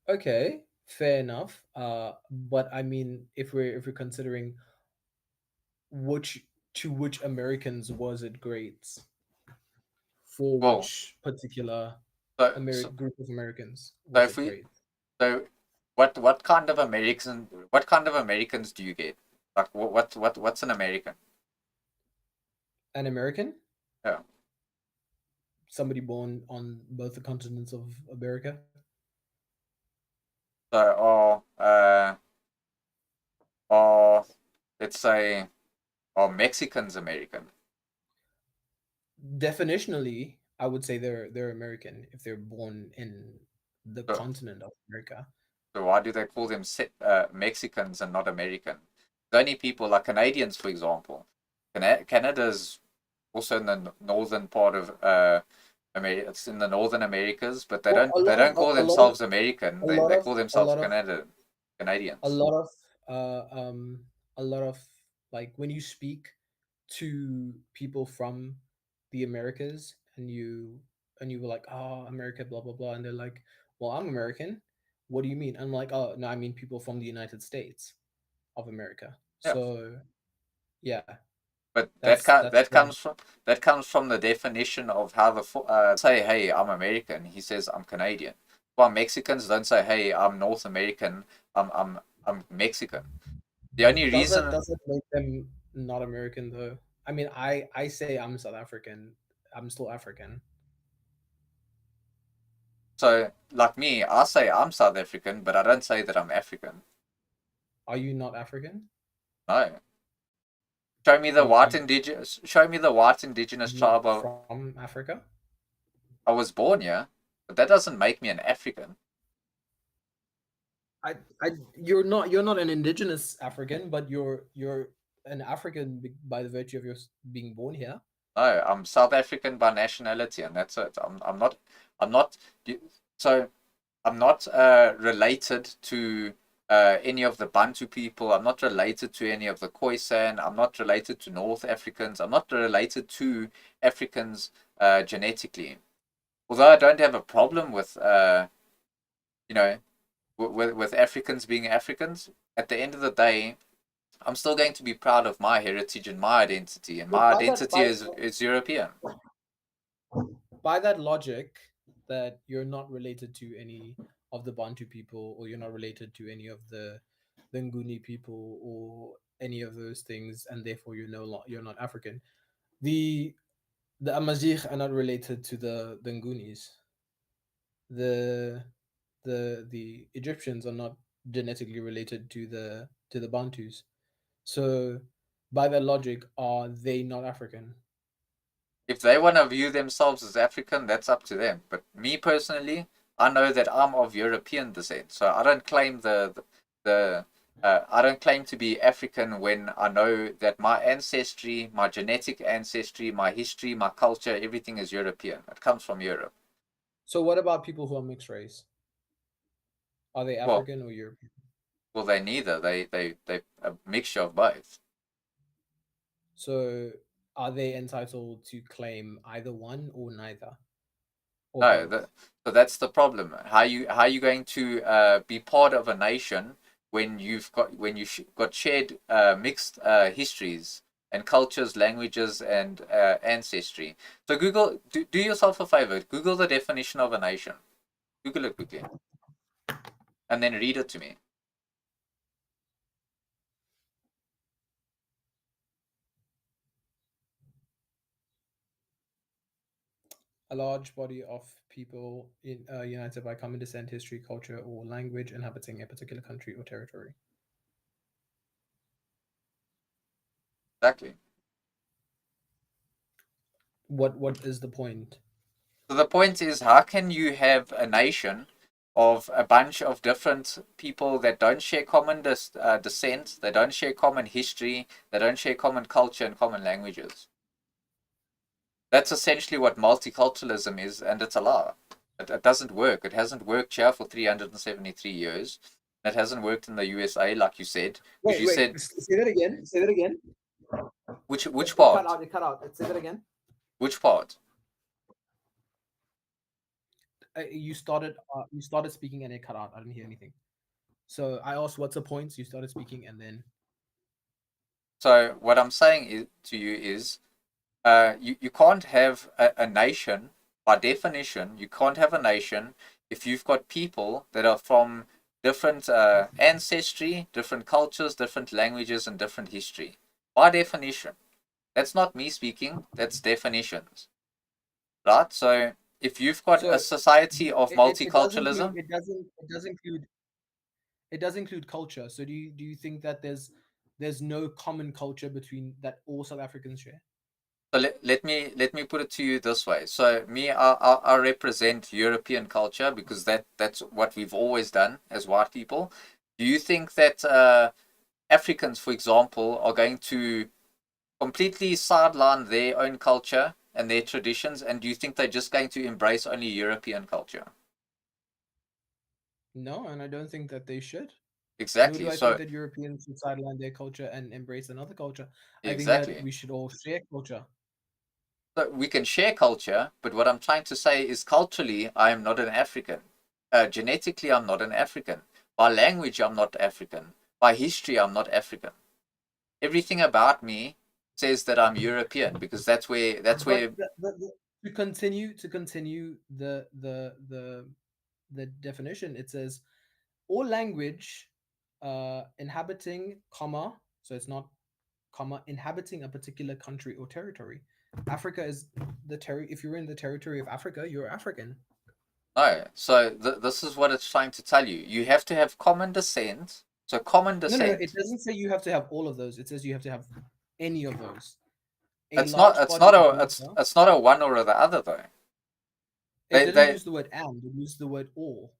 okay, fair enough. But I mean, if we're considering which to which Americans was it great, for Well, which particular so so, Group of Americans so was if it we great? so what kind of Americans do you get? Like what's an American? An American? Yeah. somebody born on both the continents of America? So, or let's say, are Mexicans American? Definitionally, I would say they're American if they're born in the So, continent of America. so why do they call them Mexicans and not American? The only people like Canadians, for example. Canada's also in the northern part of America. It's in the northern Americas, but Well, they don't call a lot of themselves American. a They lot of call a themselves lot of a Canadians. lot of uh, um, a lot of like when you speak to people from the Americas and you were like, oh, America, blah blah blah, and they're like, well, I'm American. What do you mean? I'm like, oh no, I mean people from the United States of America. Yeah. So yeah, But that's one. that comes from the definition of how the say, hey, I'm American. He says I'm Canadian. Well, Mexicans don't say, hey, I'm North American. I'm Mexican. The only reason Does it make them not American though? I mean, I say I'm South African. I'm still African. so like me, I say I'm South African, but I don't say that I'm African. Are you not African? No. Show me the white You indigenous. Show me the white indigenous not tribe of. from Africa? I was born here, but that doesn't make me an African. I you're not an indigenous African, but you're an African by the virtue of your being born here. No, I'm South African by nationality, and that's it. I'm not. So I'm not related to any of the Bantu people. I'm not related to any of the Khoisan. I'm not related to North Africans. I'm not related to Africans genetically. Although I don't have a problem with, you know, with Africans being Africans, at the end of the day, I'm still going to be proud of my heritage and my identity, and my identity is European. By that logic, that you're not related to any of the Bantu people, or you're not related to any of the Nguni people, or any of those things, and therefore you're not African. The Amazigh are not related to the Ngunis. The the Egyptians are not genetically related to the Bantus. So by that logic, are they not African? If they want to view themselves as African, that's up to them. But me personally, I know that I'm of European descent, so I don't claim the I don't claim to be African when I know that my ancestry, my genetic ancestry, my history, my culture, everything is European. It comes from Europe. So what about people who are mixed race? Are they Well, African or European? well, they neither. They a mixture of both. So are they entitled to claim either one or neither? Or No, both? so that's the problem. How you going to be part of a nation when got shared mixed histories and cultures, languages, and ancestry? So do yourself a favor. Google the definition of a nation. Google it quickly, and then read it to me. A large body of people united by common descent, history, culture, or language, inhabiting a particular country or territory. Exactly. What is the point? So the point is, how can you have a nation of a bunch of different people that don't share common descent, they don't share common history, they don't share common culture and common languages? That's essentially what multiculturalism is, and it's a lie. It doesn't work. It hasn't worked here for 373 years. It hasn't worked in the USA, like you said. Because you said, Say that again. Say that again. which It part? cut out. It cut out. Say that again. Which part? You started speaking and it cut out. I didn't hear anything. So I asked, "What's the point?" So you started speaking and then. So what I'm saying to you is, you can't have a nation, by definition, you can't have a nation if you've got people that are from different ancestry, different cultures, different languages, and different history. By definition. That's not me speaking, that's definitions. right? So if you've got a So society of it does multiculturalism, include it does include culture. So do you think that there's no common culture between that all South Africans share? so let me put it to you this way. So me, I represent European culture because that's what we've always done as white people. Do you think that Africans, for example, are going to completely sideline their own culture and their traditions, and do you think they're just going to embrace only European culture? No, and I don't think that they should. Nor do Exactly. I think So that Europeans should sideline their culture and embrace another culture. I think that exactly. we should all share culture. So we can share culture, but what I'm trying to say is culturally, I am not an African. Genetically, I'm not an African. By language, I'm not African. By history, I'm not African. Everything about me says that I'm European because that's where But to continue the definition, it says all language inhabiting comma, so it's not comma, inhabiting a particular country or territory. Africa is the if you're in the territory of Africa, you're African. no. So this is what it's trying to tell you. You have to have common descent. So common No, it descent. doesn't say you have to have all of those. It says you have to have any of those. A It's not. large It's body not of a. It's water. it's not a one or the other though. It They didn't they use the word and, it used the word all.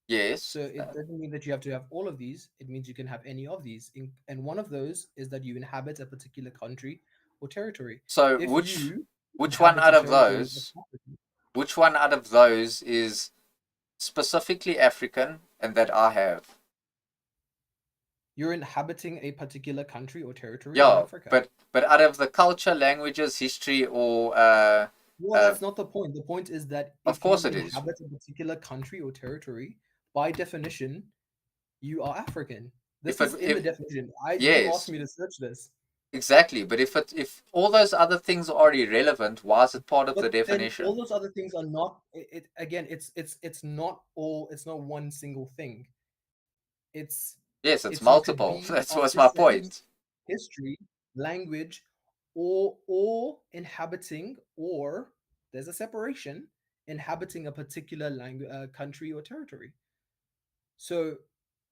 yes. So it doesn't mean that you have to have all of these. It means you can have any of these. And one of those is that you inhabit a particular country or territory. So If you which one inhabit out a of territory of those? Africa, Which one out of those is specifically African and that I have? you're inhabiting a particular country or territory in Yeah, Africa. but out of the culture, languages, history, or Well, that's not the point. The point is that of if you course it is. inhabit a particular country or territory, by definition, you are African. If This is it in the if definition. I You didn't ask yes, me to search this. exactly. But if all those other things are irrelevant, why is it part of the But then all definition? those other things are not. It again. It's not all. It's not one single thing. It's Yes, it's you could multiple. be That of was the my same point. history, language, or inhabiting, or there's a separation, inhabiting a particular language, country or territory. So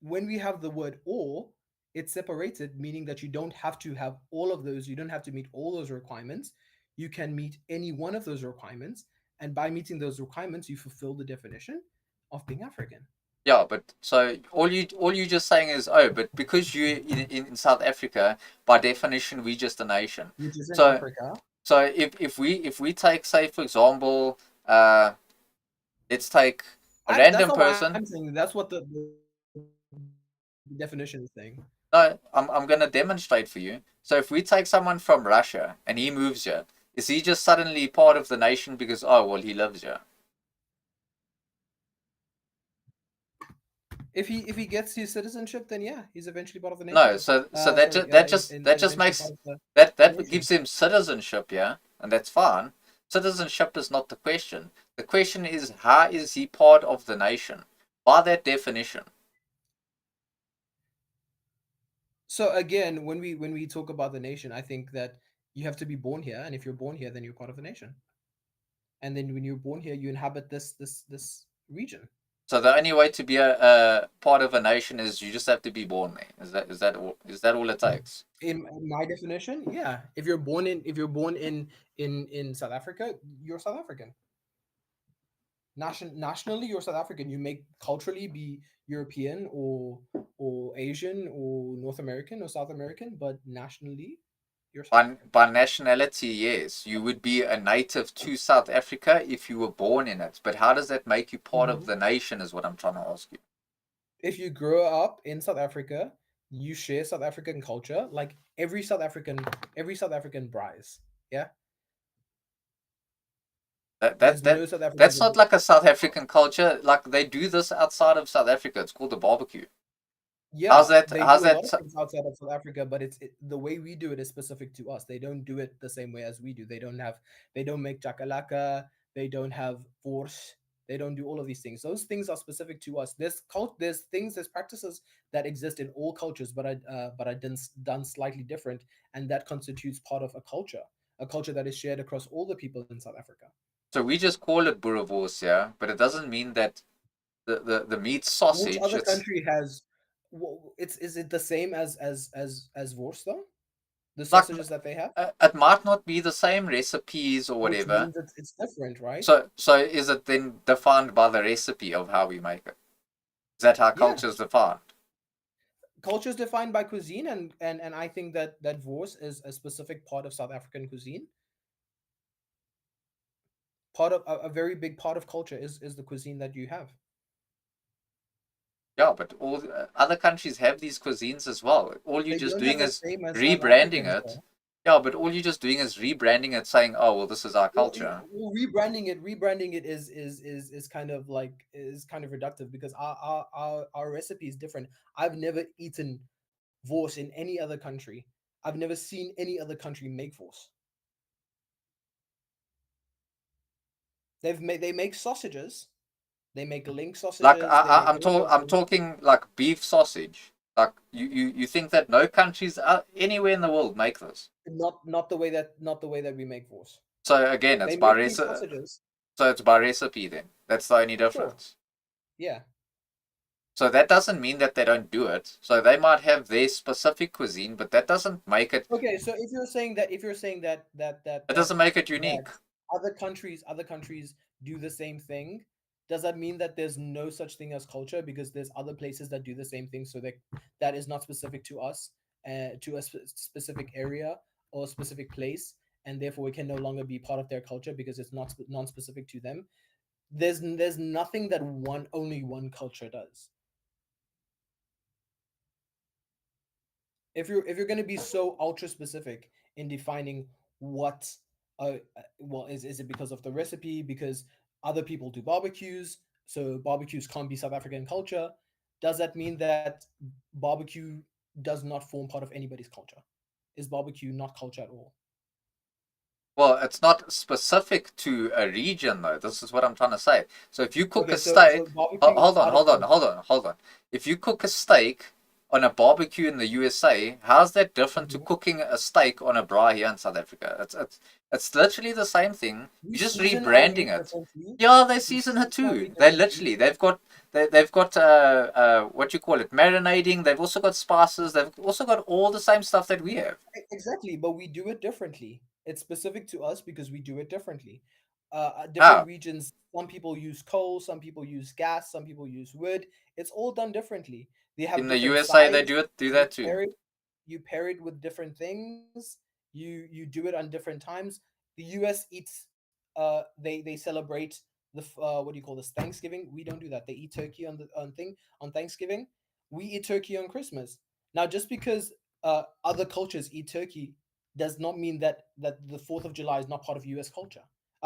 when we have the word or, it's separated, meaning that you don't have to have all of those. You don't have to meet all those requirements. You can meet any one of those requirements, and by meeting those requirements, you fulfill the definition of being African. Yeah, but so all you just saying is, oh, but because you in South Africa, by definition, we just a nation. Which is in So Africa. so if we take, say, for example, uh let's take a That's random not what person. I'm saying. That's what the definition is saying. No, I'm gonna demonstrate for you. So if we take someone from Russia and he moves here, is he just suddenly part of the nation because, oh well, he lives here? If he gets his citizenship, then yeah, he's eventually part of the No, nation. so that Sorry, just that just that just eventually makes part of the that nation. gives him citizenship, yeah, and that's fine. Citizenship is not the question. The question is, how is he part of the nation? By that definition. So again, when we talk about the nation, I think that you have to be born here, and if you're born here, then you're part of the nation. And then when you're born here, you inhabit this region. So the only way to be a part of a nation is you just have to be born there. Is that all it takes? In my definition, yeah. If you're born in South Africa, you're South African. Nationally, you're South African. You may culturally be European or Asian or North American or South American, but nationally, you're South African. By nationality, yes, you would be a native to South Africa if you were born in it. But how does that make you part of the nation? Is what I'm trying to ask you. If you grow up in South Africa, you share South African culture, like every South African braais. Yeah, That there's that that no South African that's that not like a South African culture. Like they do this outside of South Africa. It's called the barbecue. How's Yeah, that? they How's do a lot that? of things outside of South Africa, but the way we do it is specific to us. They don't do it the same way as we do. They don't make chakalaka, they don't have force, they don't do all of these things. Those things are specific to us. There's practices that exist in all cultures, but are done slightly different, and that constitutes part of a culture that is shared across all the people in South Africa. So we just call it boerewors, yeah, but it doesn't mean that the meat sausage. Which other It's country has? It's is it the same as wurst though? The like sausages that they have, it might not be the same recipes or which whatever. means it's different, right? So is it then defined by the recipe of how we make it? Is that how Yeah, culture is defined? culture is defined by cuisine, and I think that wurst is a specific part of South African cuisine. Part of a very big part of culture is the cuisine that you have. Yeah, but all other countries have these cuisines as well. All you're They just don't have doing the is same as South rebranding Africans it. though. Yeah, but all you're just doing is rebranding it, saying, "Oh, well, this is our culture." Well, rebranding it is kind of like is kind of reductive because our recipe is different. I've never eaten vors in any other country. I've never seen any other country make vors. They make sausages. They make link Like sausages. They make all of those I'm things. talking like beef sausage. Like you think that no countries anywhere in the world make this? Not the way that we make vors. So again, They it's by make beef recipe. sausages. So it's by recipe then. That's the only Sure. difference. Yeah. So that doesn't mean that they don't do it. So they might have their specific cuisine, but that doesn't make it. Okay, so if you're saying It doesn't make it unique. other countries do the same thing, does that mean that there's no such thing as culture because there's other places that do the same thing, so that is not specific to us, to a specific area or a specific place, and therefore it can no longer be part of their culture because it's not non-specific to them? There's nothing that only one culture does. If you're going to be so ultra specific in defining what well, is it because of the recipe, because other people do barbecues, so barbecues can't be South African culture? Does that mean that barbecue does not form part of anybody's culture? Is barbecue not culture at all? Well, it's not specific to a region though. This is what I'm trying to say. So if you cook Okay, a so steak, barbecue is part of culture. hold on. If you cook a steak on a barbecue in the USA, how's that different to cooking a steak on a braai here in South Africa? It's literally the same thing. We You're just season our rebranding meat it. differently. Yeah, they We season it season our too. meat They differently. literally they've got what you call it, marinating. They've also got spices. They've also got all the same stuff that we have. Exactly, but we do it differently. It's specific to us because we do it differently. Different How? regions, some people use coal, some people use gas, some people use wood. It's all done differently. They have In the different USA, they sides. do You that too. pair it, you pair it with different things. You do it on different times. The US eats. They celebrate what do you call this, Thanksgiving. We don't do that. They eat turkey on Thanksgiving. We eat turkey on Christmas. Now, just because other cultures eat turkey does not mean that the 4th of July is not part of US culture.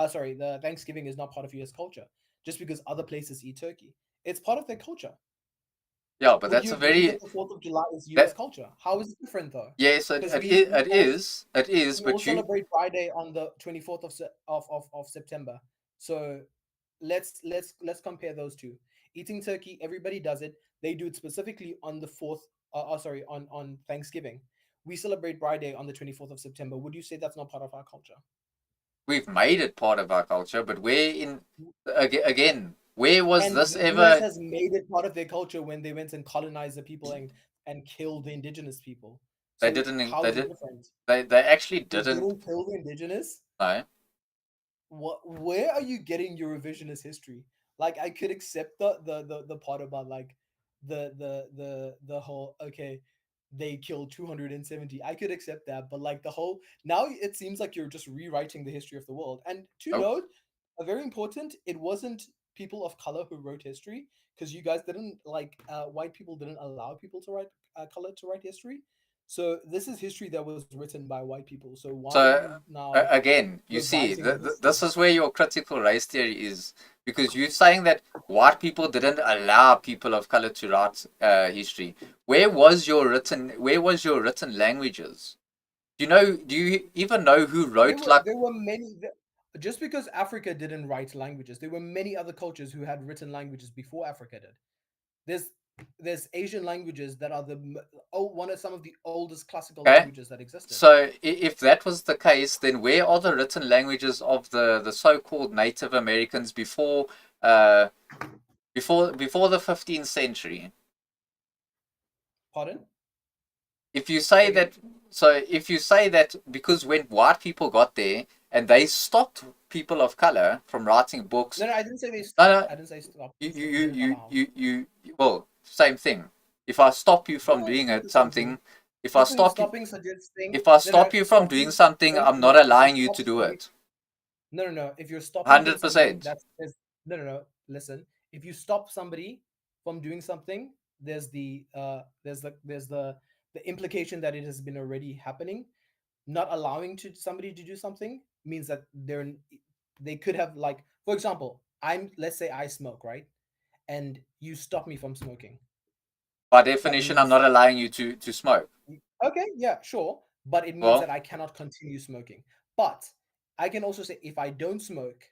Sorry, the Thanksgiving is not part of US culture. Just because other places eat turkey, it's part of their culture. Yeah, but Would that's you a agree very that the 4th of July is US that culture? How is it different though? yes, Because it is, we all but you celebrate Friday on the 24th of September. So let's compare those two. Eating turkey, everybody does it. They do it specifically on the 4th. Sorry, on Thanksgiving. We celebrate Friday on the 24th of September. Would you say that's not part of our culture? we've made it part of our culture, but where in again, where was And this the US ever? has made it part of their culture when they went and colonized the people and killed the indigenous people. They So didn't. how They is it did. different? They actually They didn't. didn't kill the indigenous. No. Where are you getting your revisionist history? Like, I could accept the part about like the whole, okay, they killed 270. I could accept that, but like the whole, now it seems like you're just rewriting the history of the world. And to Nope. note, a very important, it wasn't people of color who wrote history, because you guys didn't like, white people didn't allow people to write, color to write history. So this is history that was written by white people. So why are you So now again, you see, revising the this history? is where your critical race theory is, because you're saying that white people didn't allow people of color to write history. Where was your written languages? Do you know? Do you even know who wrote like? There were many. Just because Africa didn't write languages, there were many other cultures who had written languages before Africa did. There's there's Asian languages that are one of some of the oldest classical Okay. languages that existed. So if that was the case, then where are the written languages of the so-called Native Americans before the 15th century? Pardon? If you say that, because when white people got there and they stopped people of color from writing books. No, I didn't say they No, stopped. no, I didn't say stop. you well, same thing. If I stop you from doing something, if I stop you, from doing something, I'm not allowing you to do it. No. If you're stopping 100%. No. Listen, if you stop somebody from doing something, there's the implication that it has been already happening. Not allowing somebody to do something means that they could have, like, for example, let's say I smoke, right, and you stop me from smoking. By definition, I'm not allowing you to smoke. Okay, yeah, sure, but it means that I cannot continue smoking. But I can also say, if I don't smoke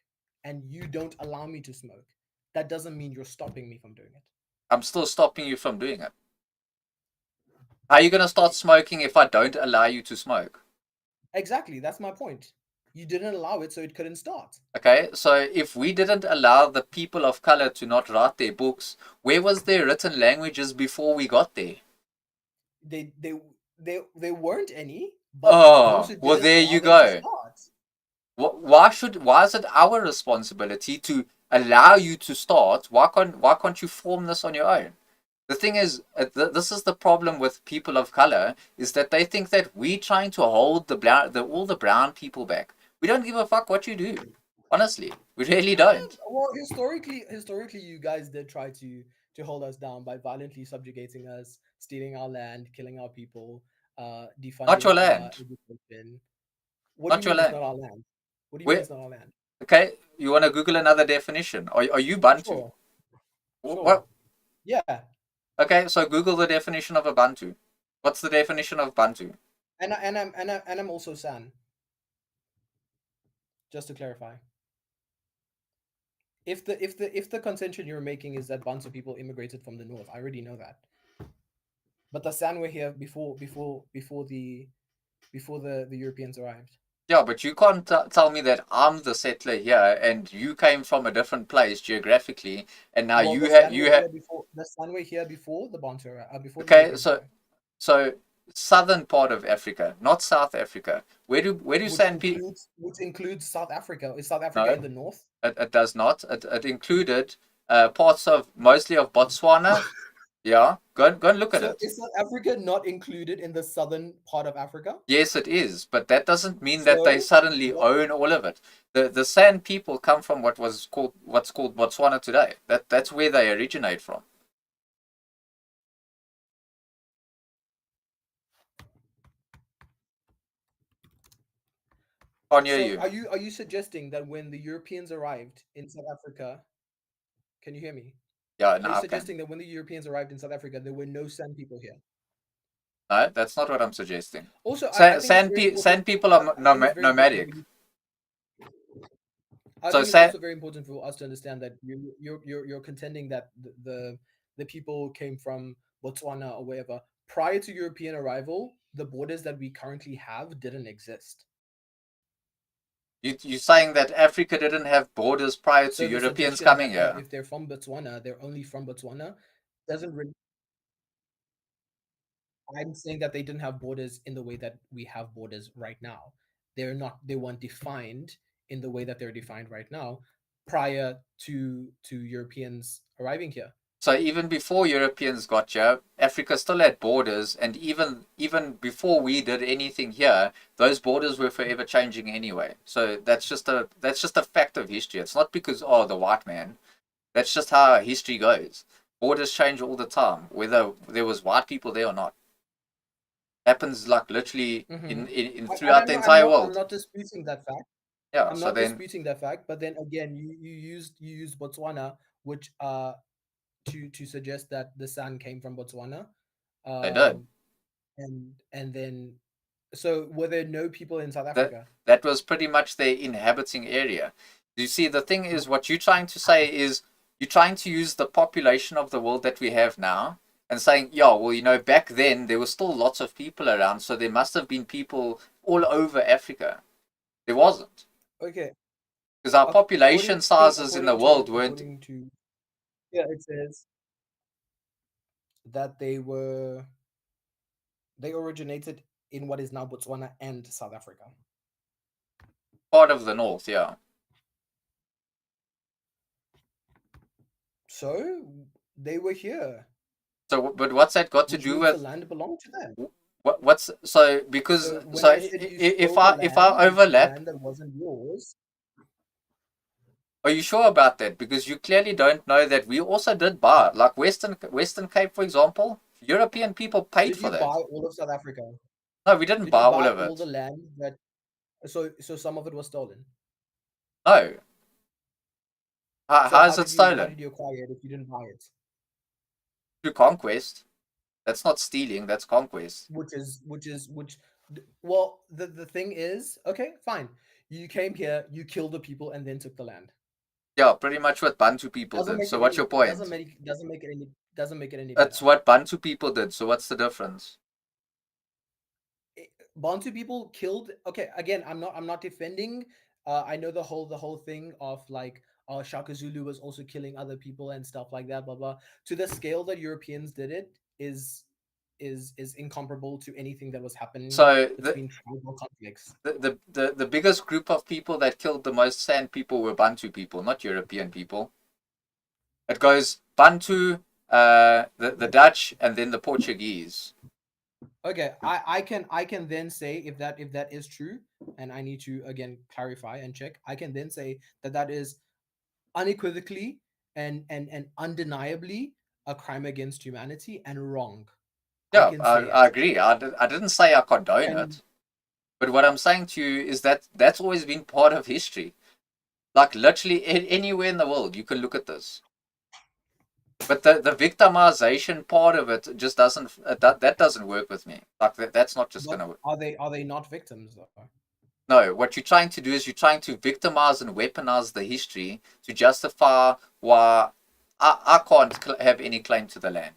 and you don't allow me to smoke, that doesn't mean you're stopping me from doing it. I'm still stopping you from doing it. How are you going to start smoking if I don't allow you to smoke? Exactly, that's my point. You didn't allow it, so it couldn't start. Okay, so if we didn't allow the people of color to not write their books, where was their written languages before we got there? There weren't any. But well, there you go. Why is it our responsibility to allow you to start? Why can't you form this on your own? The thing is, this is the problem with people of color, is that they think that we're trying to hold all the brown people back. We don't give a fuck what you do. Honestly, we really don't. Well, historically, you guys did try to hold us down by violently subjugating us, stealing our land, killing our people, defunding Not your land. Education. What Not do you your mean land. it's not our land? What do you mean it's not our land? Okay, you want to Google another definition? Are you Bantu? Sure. What? Yeah. Okay, so Google the definition of a Bantu. What's the definition of Bantu? And I'm also San. Just to clarify. If the contention you're making is that Bantu people immigrated from the north, I already know that. But the San were here before the Europeans arrived. Yeah, but you can't tell me that I'm the settler here and you came from a different place geographically, and now you have the San were here before the Bantu before. Okay, so southern part of Africa, not South Africa. Where do San people? Which includes South Africa. Is South Africa in the north? It does not. It included parts of mostly of Botswana. Yeah, go and look at it. Is South Africa not included in the southern part of Africa? Yes, it is, but that doesn't mean that they suddenly own all of it. The San people come from what's called Botswana today. That's where they originate from. Can't hear you. Are you suggesting that when the Europeans arrived in South Africa, can you hear me? Yeah, no, Are you suggesting that when the Europeans arrived in South Africa, there were no San people here? No, that's not what I'm suggesting. Also, San people are nomadic. I think it's also very important for us to understand that you're contending that the people came from Botswana or wherever. Prior to European arrival, the borders that we currently have didn't exist. You're saying that Africa didn't have borders prior to Europeans coming here? If they're from Botswana, they're only from Botswana. Doesn't really. I'm saying that they didn't have borders in the way that we have borders right now. They weren't defined in the way that they're defined right now prior to Europeans arriving here. So even before Europeans got here, Africa still had borders, and even before we did anything here, those borders were forever changing anyway. So that's just a fact of history. It's not because the white man. That's just how history goes. Borders change all the time, whether there was white people there or not. Happens like literally in throughout the entire world. I'm not disputing that fact. Yeah, I'm not disputing that fact. But then again, you used Botswana, which to suggest that the San came from Botswana. They did. And then, so were there no people in South Africa? That was pretty much their inhabiting area. You see, the thing is, what you're trying to say is you're trying to use the population of the world that we have now and saying, yeah, well, back then there were still lots of people around, so there must have been people all over Africa. There wasn't. Okay. Because our population sizes in the world weren't. According to, yeah, it says that they originated in what is now Botswana and South Africa. Part of the north, yeah. So they were here. So, but what's that got to Which do means with the land belonged to them? what's so because So when so I said you if stole I the if I land, you took overlap, land that wasn't yours. are you sure about that? Because you clearly don't know that we also did buy, like Western Cape, for example. European people paid Did for you that. buy all of South Africa? No, we didn't Did buy you all buy of all it. the land that? So some of it was stolen. No. So How is it How stolen? did you acquire it if you didn't buy it? Through conquest. That's not stealing. That's conquest. Well, the thing is, okay, fine. You came here, you killed the people, and then took the land. Yeah, pretty much what Bantu people Doesn't did. make So it what's any, your point? doesn't make it any That's better. what Bantu people did. So what's the difference? Bantu people killed. Okay, again, I'm not defending. I know the whole thing of like Shaka Zulu was also killing other people and stuff like that. Blah blah. To the scale that Europeans did it is incomparable to anything that was happening So between tribal conflicts. the biggest group of people that killed the most San people were Bantu people, not European people. It goes Bantu, the Dutch, and then the Portuguese. Okay, I can then say if that is true, and I need to again clarify and check. I can then say that is unequivocally and undeniably a crime against humanity and wrong. Yeah, can say I it. agree. I didn't say I condone it. But what I'm saying to you is that that's always been part of history. Like literally anywhere in the world, you can look at this. But the victimization part of it just doesn't that doesn't work with me. Like that's not just gonna work. Are they not victims though? No, what you're trying to do is you're trying to victimize and weaponize the history to justify why I can't have any claim to the land.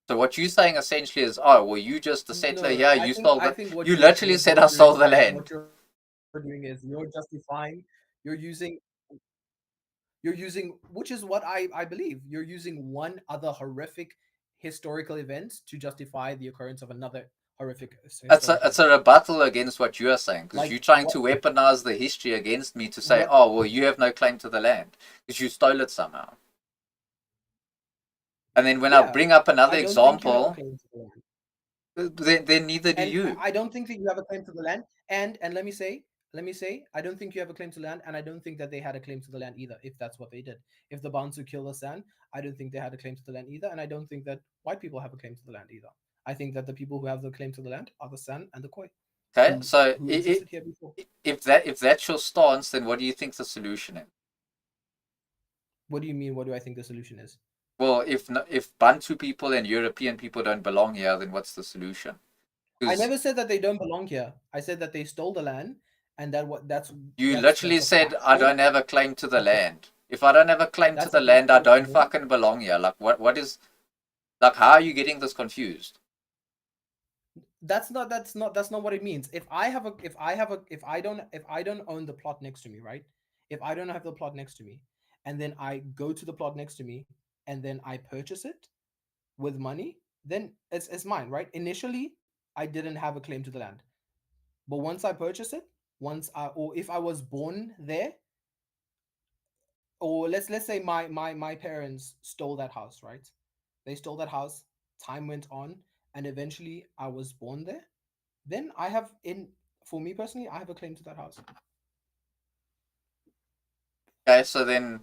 So what you're saying essentially is, oh, well, you just the settler here, you stole the. You literally said I stole the land. What you're doing is you're justifying. You're using, which is what I believe. You're using one other horrific historical event to justify the occurrence of another horrific. It's a rebuttal against what you are saying because Like, you're trying to weaponize the history against me to say, oh, well, you have no claim to the land because you stole it somehow. And then when I bring up another example, then neither do you. I don't think that you have a claim to the land. And let me say, I don't think you have a claim to land, and I don't think that they had a claim to the land either, if that's what they did. If the Bantu killed the San, I don't think they had a claim to the land either, and I don't think that white people have a claim to the land either. I think that the people who have the claim to the land are the San and the Khoi. Okay, so if that's your stance, then what do you think the solution is? What do you mean? What do I think the solution is? Well, if Bantu people and European people don't belong here, then what's the solution? I never said that they don't belong here. I said that they stole the land, and that's. You literally said I don't have a claim to the land. If I don't have a claim to the land, I don't fucking belong here. Like what is, like, how are you getting this confused? That's not what it means. If I don't own the plot next to me, right? If I don't have the plot next to me, and then I go to the plot next to me, and then I purchase it with money, then it's mine, right? Initially, I didn't have a claim to the land, but once I purchase it, or if I was born there, or let's say my parents stole that house, right? They stole that house. Time went on, and eventually I was born there. Then for me personally, I have a claim to that house. Okay, so then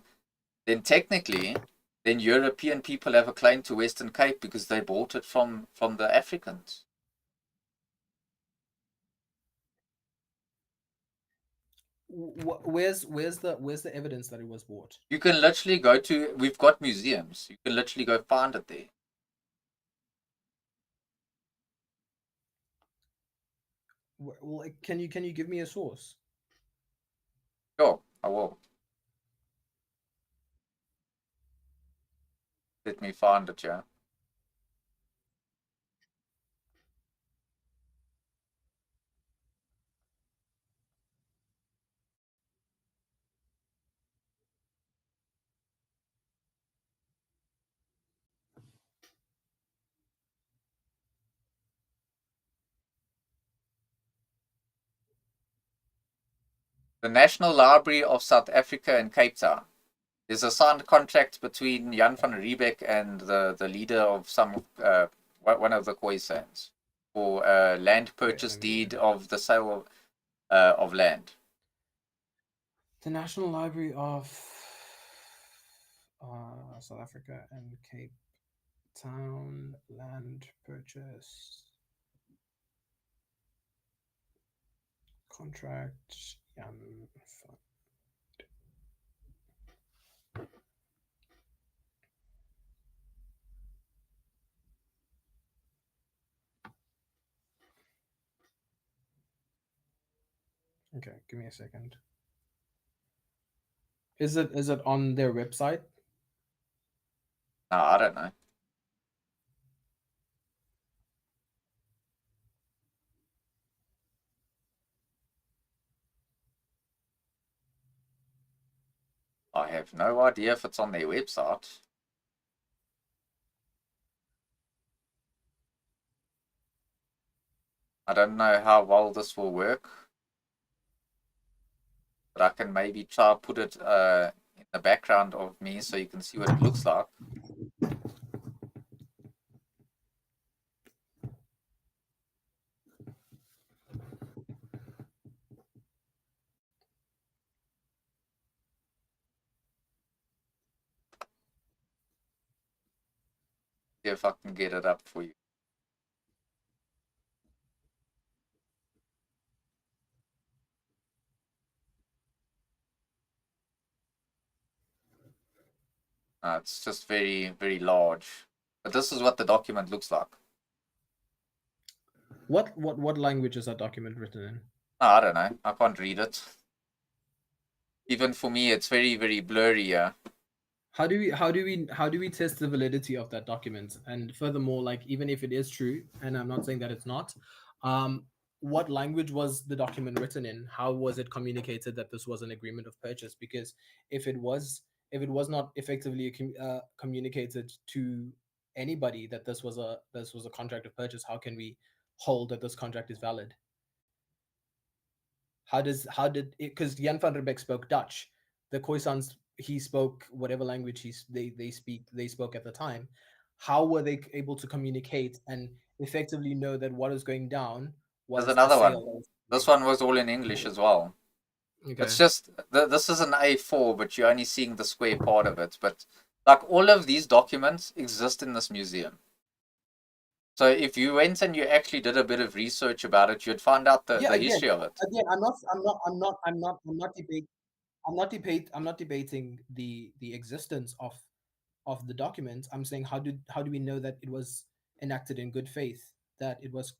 technically, then European people have a claim to Western Cape because they bought it from the Africans. Where's the evidence that it was bought? You can literally go to. We've got museums. You can literally go find it there. Well, can you give me a source? Sure, I will. Let me find it, yeah. The National Library of South Africa in Cape Town. There's a signed contract between Jan van Riebeck and the leader of some one of the Khoisans for a land purchase deed of the sale of land. The National Library of South Africa and Cape Town land purchase contract. Okay, give me a second. Is it on their website? No, I don't know. I have no idea if it's on their website. I don't know how well this will work, but I can maybe try to put it in the background of me so you can see what it looks like. See if I can get it up for you. It's just very, very large. But this is what the document looks like. What language is that document written in? I don't know. I can't read it. Even for me, it's very, very blurry. Yeah. How do we test the validity of that document? And furthermore, like even if it is true, and I'm not saying that it's not, what language was the document written in? How was it communicated that this was an agreement of purchase? Because if it was not effectively communicated to anybody that this was a contract of purchase, how can we hold that this contract is valid? How did it? Because Jan van Riebeck spoke Dutch, the Khoisans, he spoke whatever language they spoke at the time. How were they able to communicate and effectively know that what was going down was There's another a sale? one. This one was all in English as well. Okay. It's just this is an A4, but you're only seeing the square part of it. But like all of these documents exist in this museum. So if you went and you actually did a bit of research about it, you'd find out the history of it. Again, I'm not debating the existence of the document. I'm saying how do we know that it was enacted in good faith, that it was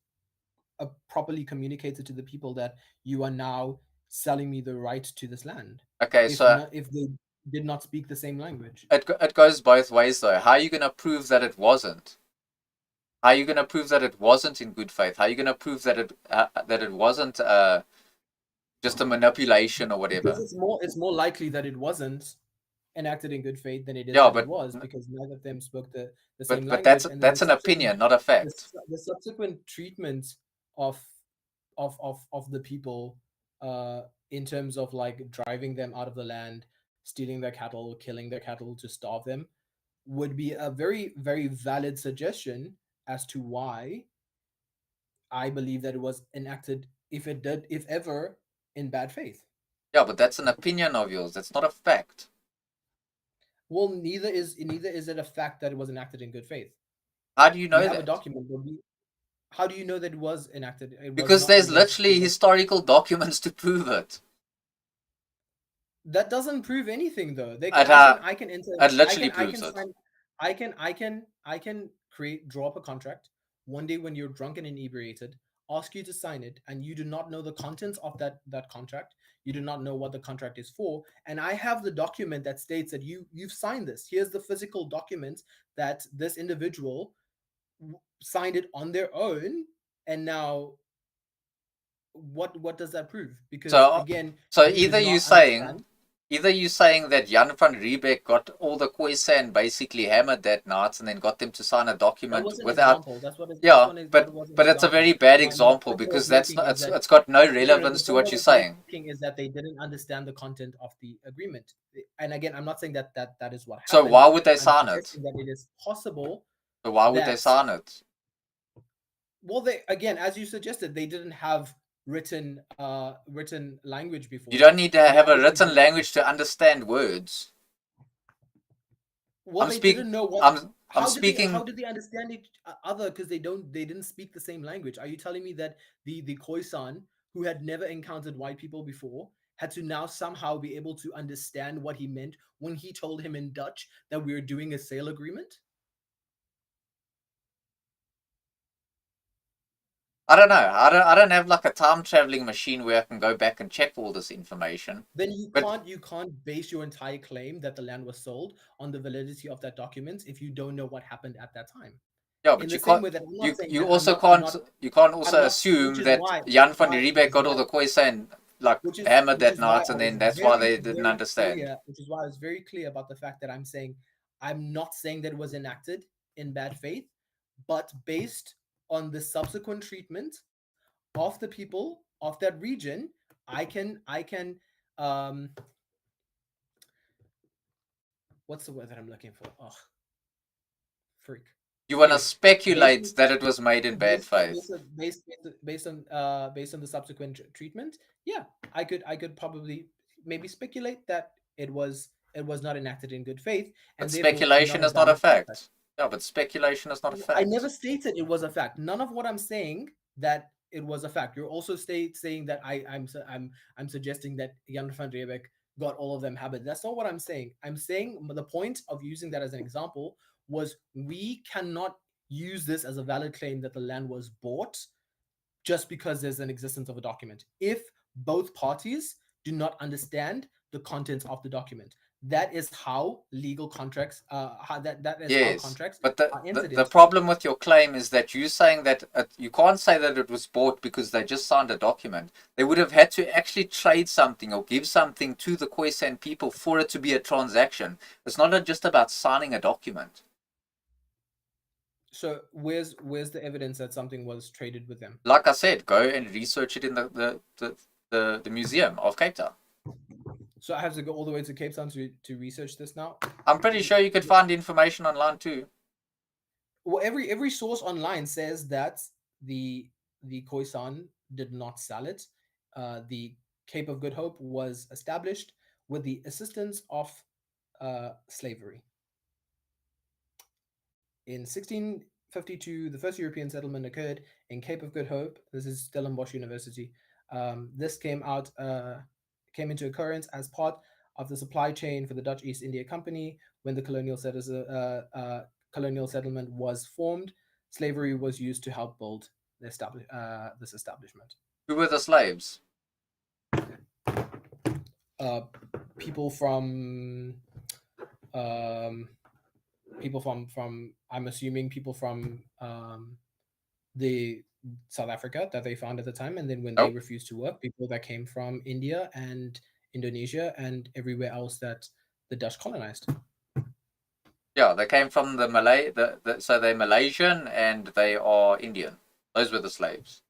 properly communicated to the people that you are now selling me the right to this land? Okay, if they did not speak the same language. It goes both ways though. How are you going to prove that it wasn't? How are you going to prove that it wasn't in good faith? How are you going to prove that it wasn't just a manipulation or whatever? Because it's more likely that it wasn't enacted in good faith than it is Yeah, that it was, because neither of them spoke the same but language. that's an opinion, not a fact. The subsequent treatment of the people in terms of like driving them out of the land, stealing their cattle, killing their cattle to starve them, would be a very, very valid suggestion as to why I believe that it was enacted, if ever, in bad faith. Yeah, but that's an opinion of yours. That's not a fact. Well, neither is it a fact that it was enacted in good faith. How do you know we have that? A document. How do you know that it was enacted? Because there's literally historical documents to prove it. That doesn't prove anything, though. I can enter. It literally proves it. I can draw up a contract. One day when you're drunk and inebriated, ask you to sign it, and you do not know the contents of that contract, you do not know what the contract is for, and I have the document that states that you've signed this. Here's the physical document that this individual signed it on their own, and now what does that prove? Because again, so you either did you not understand. saying that Jan van Riebeck got all the Khoisan basically hammered that night and then got them to sign a That document was an without. example. That's what it, Yeah, that was an but it's a example. very bad My example point I because was that's making not is that it's got no the relevance to point what I you're was saying. making is that they didn't understand the content of the agreement. And again, I'm not saying that is what So happened. why would they I'm sign it? suggesting that it is possible. So why would they sign it? Well, they, again, as you suggested, they didn't have written language before. You don't need to So they have a obviously written didn't- language to understand words. Well, I'm they speaking. didn't know what. I'm How speaking. did they understand each other? Because they didn't speak the same language. Are you telling me that the Khoisan, who had never encountered white people before, had to now somehow be able to understand what he meant when he told him in Dutch that we were doing a sale agreement? I don't know. I don't have like a time traveling machine where I can go back and check all this information. Then you can't base your entire claim that the land was sold on the validity of that document if you don't know what happened at that time. Yeah, In but the you same can't. way that I'm You not saying you that also I'm not, you can't also I'm not, assume which is that why Jan van Riebeck got all the Khoisan like hammered that why night, I and was then that's why they very, didn't very understand. clear, which is why I was very clear about the fact that I'm not saying that it was enacted in bad faith, but based on the subsequent treatment of the people of that region, I can what's the word that I'm looking for? Oh, freak. You want to Anyway, speculate that it was made in bad faith. Based on the subsequent treatment, yeah, I could probably maybe speculate that it was not enacted in good faith, and But therefore speculation not a is not a valid contract. fact. Yeah, but speculation is not a I fact. never stated it was a fact. None of what I'm saying that it was a fact. You're also saying that I'm suggesting that Jan van Riebeck got all of them habit. That's not what I'm saying. I'm saying the point of using that as an example was we cannot use this as a valid claim that the land was bought just because there's an existence of a document. If both parties do not understand the contents of the document, that is how legal contracts that is how Yes, contracts but are entered the into. problem with your claim is that you're saying that you can't say that it was bought because they just signed a document. They would have had to actually trade something or give something to the Khoisan people for it to be a transaction. It's not just about signing a document. So where's the evidence that something was traded with them? Like I said, go and research it in the Museum of Cape Town. So I have to go all the way to Cape Town to research this now? I'm pretty sure you could find information online too. Well, every source online says that the Khoisan did not sell it. The Cape of Good Hope was established with the assistance of slavery. In 1652, the first European settlement occurred in Cape of Good Hope. This is Stellenbosch University. This came into occurrence as part of the supply chain for the Dutch East India Company. When the colonial settlement was formed, slavery was used to help build this establishment. Who were the slaves? People from I'm assuming people from the South Africa that they found at the time, and then when they refused to work, people that came from India and Indonesia and everywhere else that the Dutch colonized. Yeah, they came from the Malay. So they're Malaysian and they are Indian. Those were the slaves.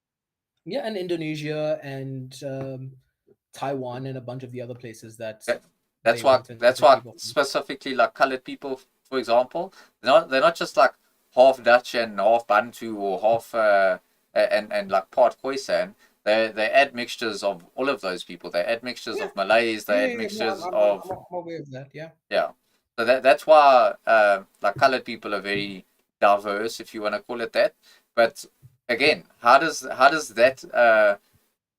Yeah, and Indonesia and Taiwan and a bunch of the other places that's why specifically like colored people, for example, they're not just like half Dutch and half Bantu or half and like part Khoisan. They add mixtures of all of those people. They add mixtures of Malays. They add mixtures of. I'm aware of that. Yeah. Yeah, so that's why like colored people are very diverse, if you want to call it that. But again, how does that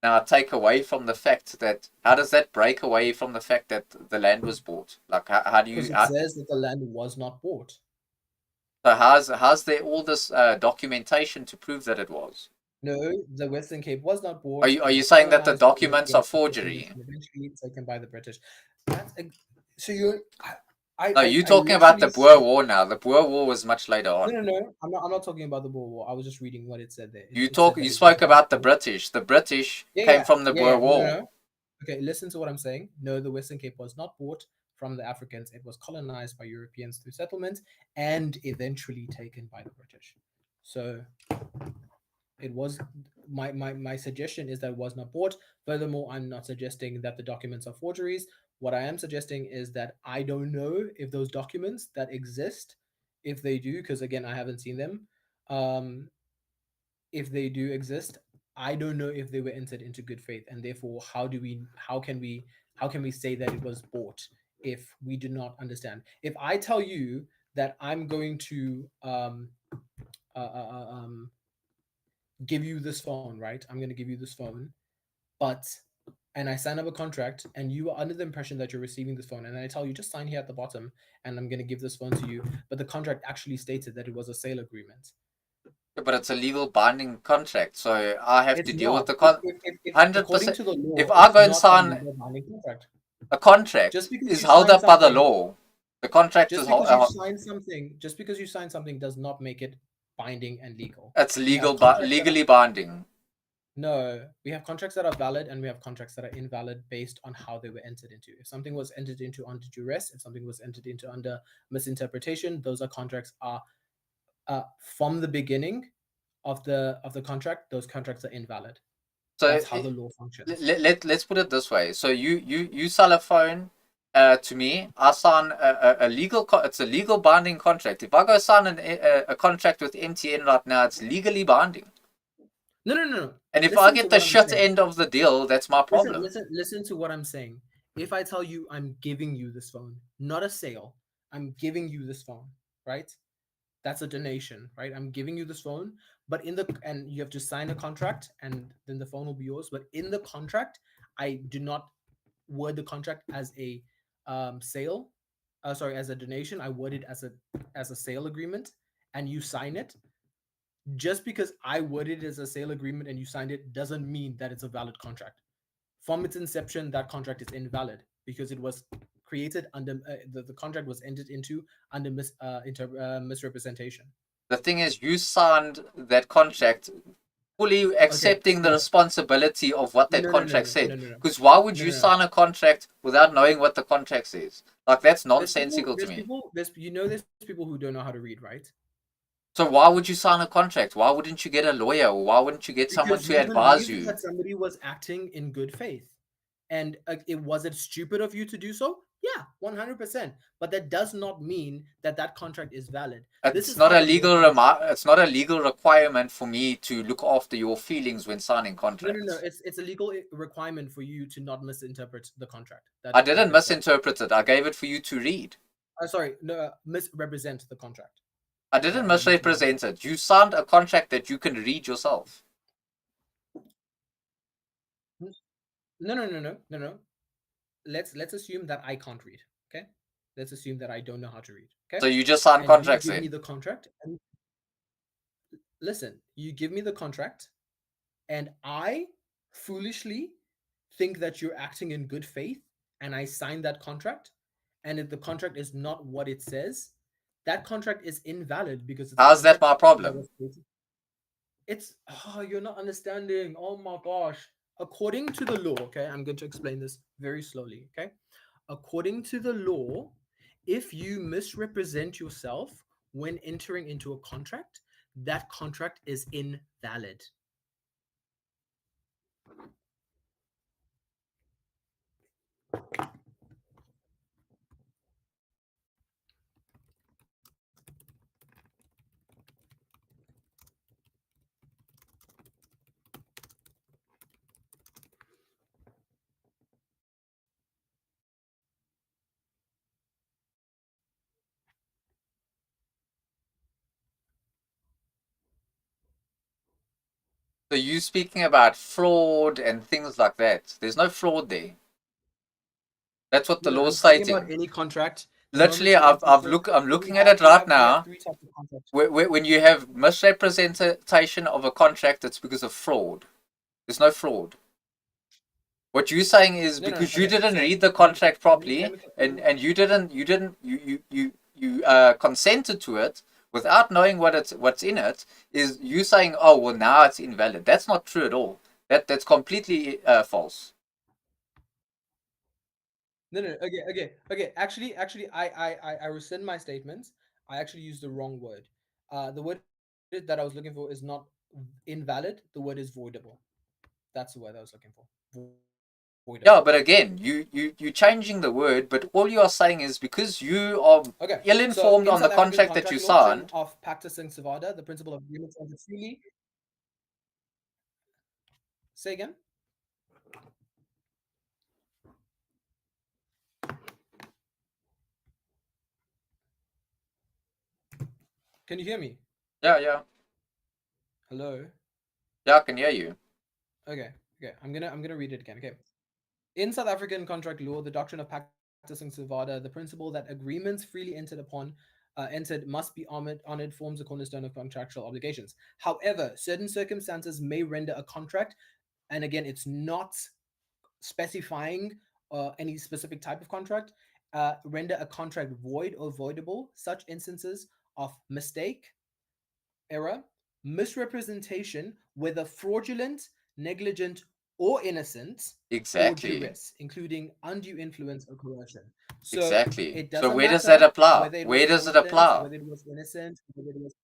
now take away from the fact that how does that break away from the fact that the land was bought? Like how do you? Because it says that the land was not bought. So how's there all this documentation to prove that it was? No, the Western Cape was not bought. Are It you was saying that the colonized by documents are Europeans forgery? and eventually taken by the British. That's so you. No, you're I talking about the literally Boer said, War now. The Boer War was much later on. no. I'm not talking about the Boer War. I was just reading what it said there. You It said that you it spoke was not about the bought. British. The British came from the Boer No, War. no. Okay, listen to what I'm saying. No, the Western Cape was not bought from the Africans. It was colonized by Europeans through settlement and eventually taken by the British. So it was my suggestion is that it was not bought. Furthermore, I'm not suggesting that the documents are forgeries. What I am suggesting is that I don't know if those documents that exist, if they do, because again I haven't seen them. If they do exist, I don't know if they were entered into good faith, and therefore how can we say that it was bought if we do not understand? If I tell you that I'm going to uh, uh, uh, um, give you this phone, right? I'm going to give you this phone, but and I sign up a contract, and you are under the impression that you're receiving this phone, and I tell you just sign here at the bottom, and I'm going to give this phone to you, but the contract actually stated that it was a sale agreement. But it's a legal binding contract, so I have It's to deal with not. the If 100%. according to the law, If I it's go and not a sign legal binding contract. a contract, Just because is you held sign up by the something, law. The contract is just because you sign something does not make it binding and legal. it's We have legal, contracts that are, legally binding. no, we have contracts that are valid and we have contracts that are invalid based on how they were entered into. If something was entered into under duress, if something was entered into under misinterpretation, those are contracts are from the beginning of the contract. Those contracts are invalid. So That's how the law functions. let's put it this way. So you sell a phone to me. I sign a legal. It's a legal binding contract. If I go sign a contract with MTN right now, it's legally binding. No. And if I get the shit end of the deal, that's my problem. Listen to what I'm saying. If I tell you I'm giving you this phone, not a sale, I'm giving you this phone, right? That's a donation, right? I'm giving you this phone, but and you have to sign a contract, and then the phone will be yours. But in the contract, I do not word the contract as a sale. Sorry, as a donation. I word it as a sale agreement, and you sign it. Just because I worded it as a sale agreement and you signed it doesn't mean that it's a valid contract. From its inception, that contract is invalid because it was created under the contract was entered into under misrepresentation. The thing is, you signed that contract fully accepting the responsibility of what that contract said. Because why would you sign a contract without knowing what the contract says? Like, that's nonsensical to me. There's people who don't know how to read, right? So why would you sign a contract? Why wouldn't you get a lawyer? Or why wouldn't you get someone to advise you? That somebody was acting in good faith. And was it stupid of you to do so? Yeah, 100%. But that does not mean that contract is valid. It's not a legal it's not a legal requirement for me to look after your feelings when signing contracts. No. It's a legal requirement for you to not misinterpret the contract. I didn't misinterpret it. I gave it for you to read. Sorry, no, misrepresent the contract. I didn't misrepresent it. You signed a contract that you can read yourself. No. Let's assume that I can't read. Okay, let's assume that I don't know how to read. Okay. So you just sign contracts. You give me the contract. And listen, you give me the contract, and I foolishly think that you're acting in good faith, and I sign that contract. And if the contract is not what it says, that contract is invalid because it's how's that my problem? It's you're not understanding. Oh my gosh. According to the law, okay, I'm going to explain this very slowly, okay? According to the law, if you misrepresent yourself when entering into a contract, that contract is invalid. So you speaking about fraud and things like that. There's no fraud there. That's what the law is stating. About any contract Literally, you enter. I'm looking at it right we have now. three types of contracts. When you have misrepresentation of a contract, it's because of fraud. There's no fraud. What you're saying is No, no, because no. you Okay, didn't so read the contract properly, and you consented to it without knowing what's in it, is you saying, oh well, now it's invalid. That's not true at all. That's completely false. no, no. Okay. Actually, I rescind my statements. I actually used the wrong word. The word that I was looking for is not invalid. The word is voidable. That's the word I was looking for. Voidable. Yeah, but again, you're changing the word, but all you are saying is because you are Okay. ill-informed So in on the South African contract that contract you law, signed. of pacta sunt servanda, the principle of agreements entered freely. Say again. Can you hear me? Yeah. Hello. Yeah, I can hear you. Okay. I'm gonna read it again. Okay. In South African contract law, the doctrine of pacta sunt servanda, the principle that agreements freely entered must be honored forms a cornerstone of contractual obligations. However, certain circumstances may render a contract, and again, it's not specifying any specific type of contract, render a contract void or voidable. Such instances of mistake, error, misrepresentation, whether fraudulent, negligent, or innocent, or Exactly. duress, including undue influence or coercion. So Exactly. it So doesn't where does that matter apply? whether it Where was does it fraudulent, apply? whether it was innocent, whether it was.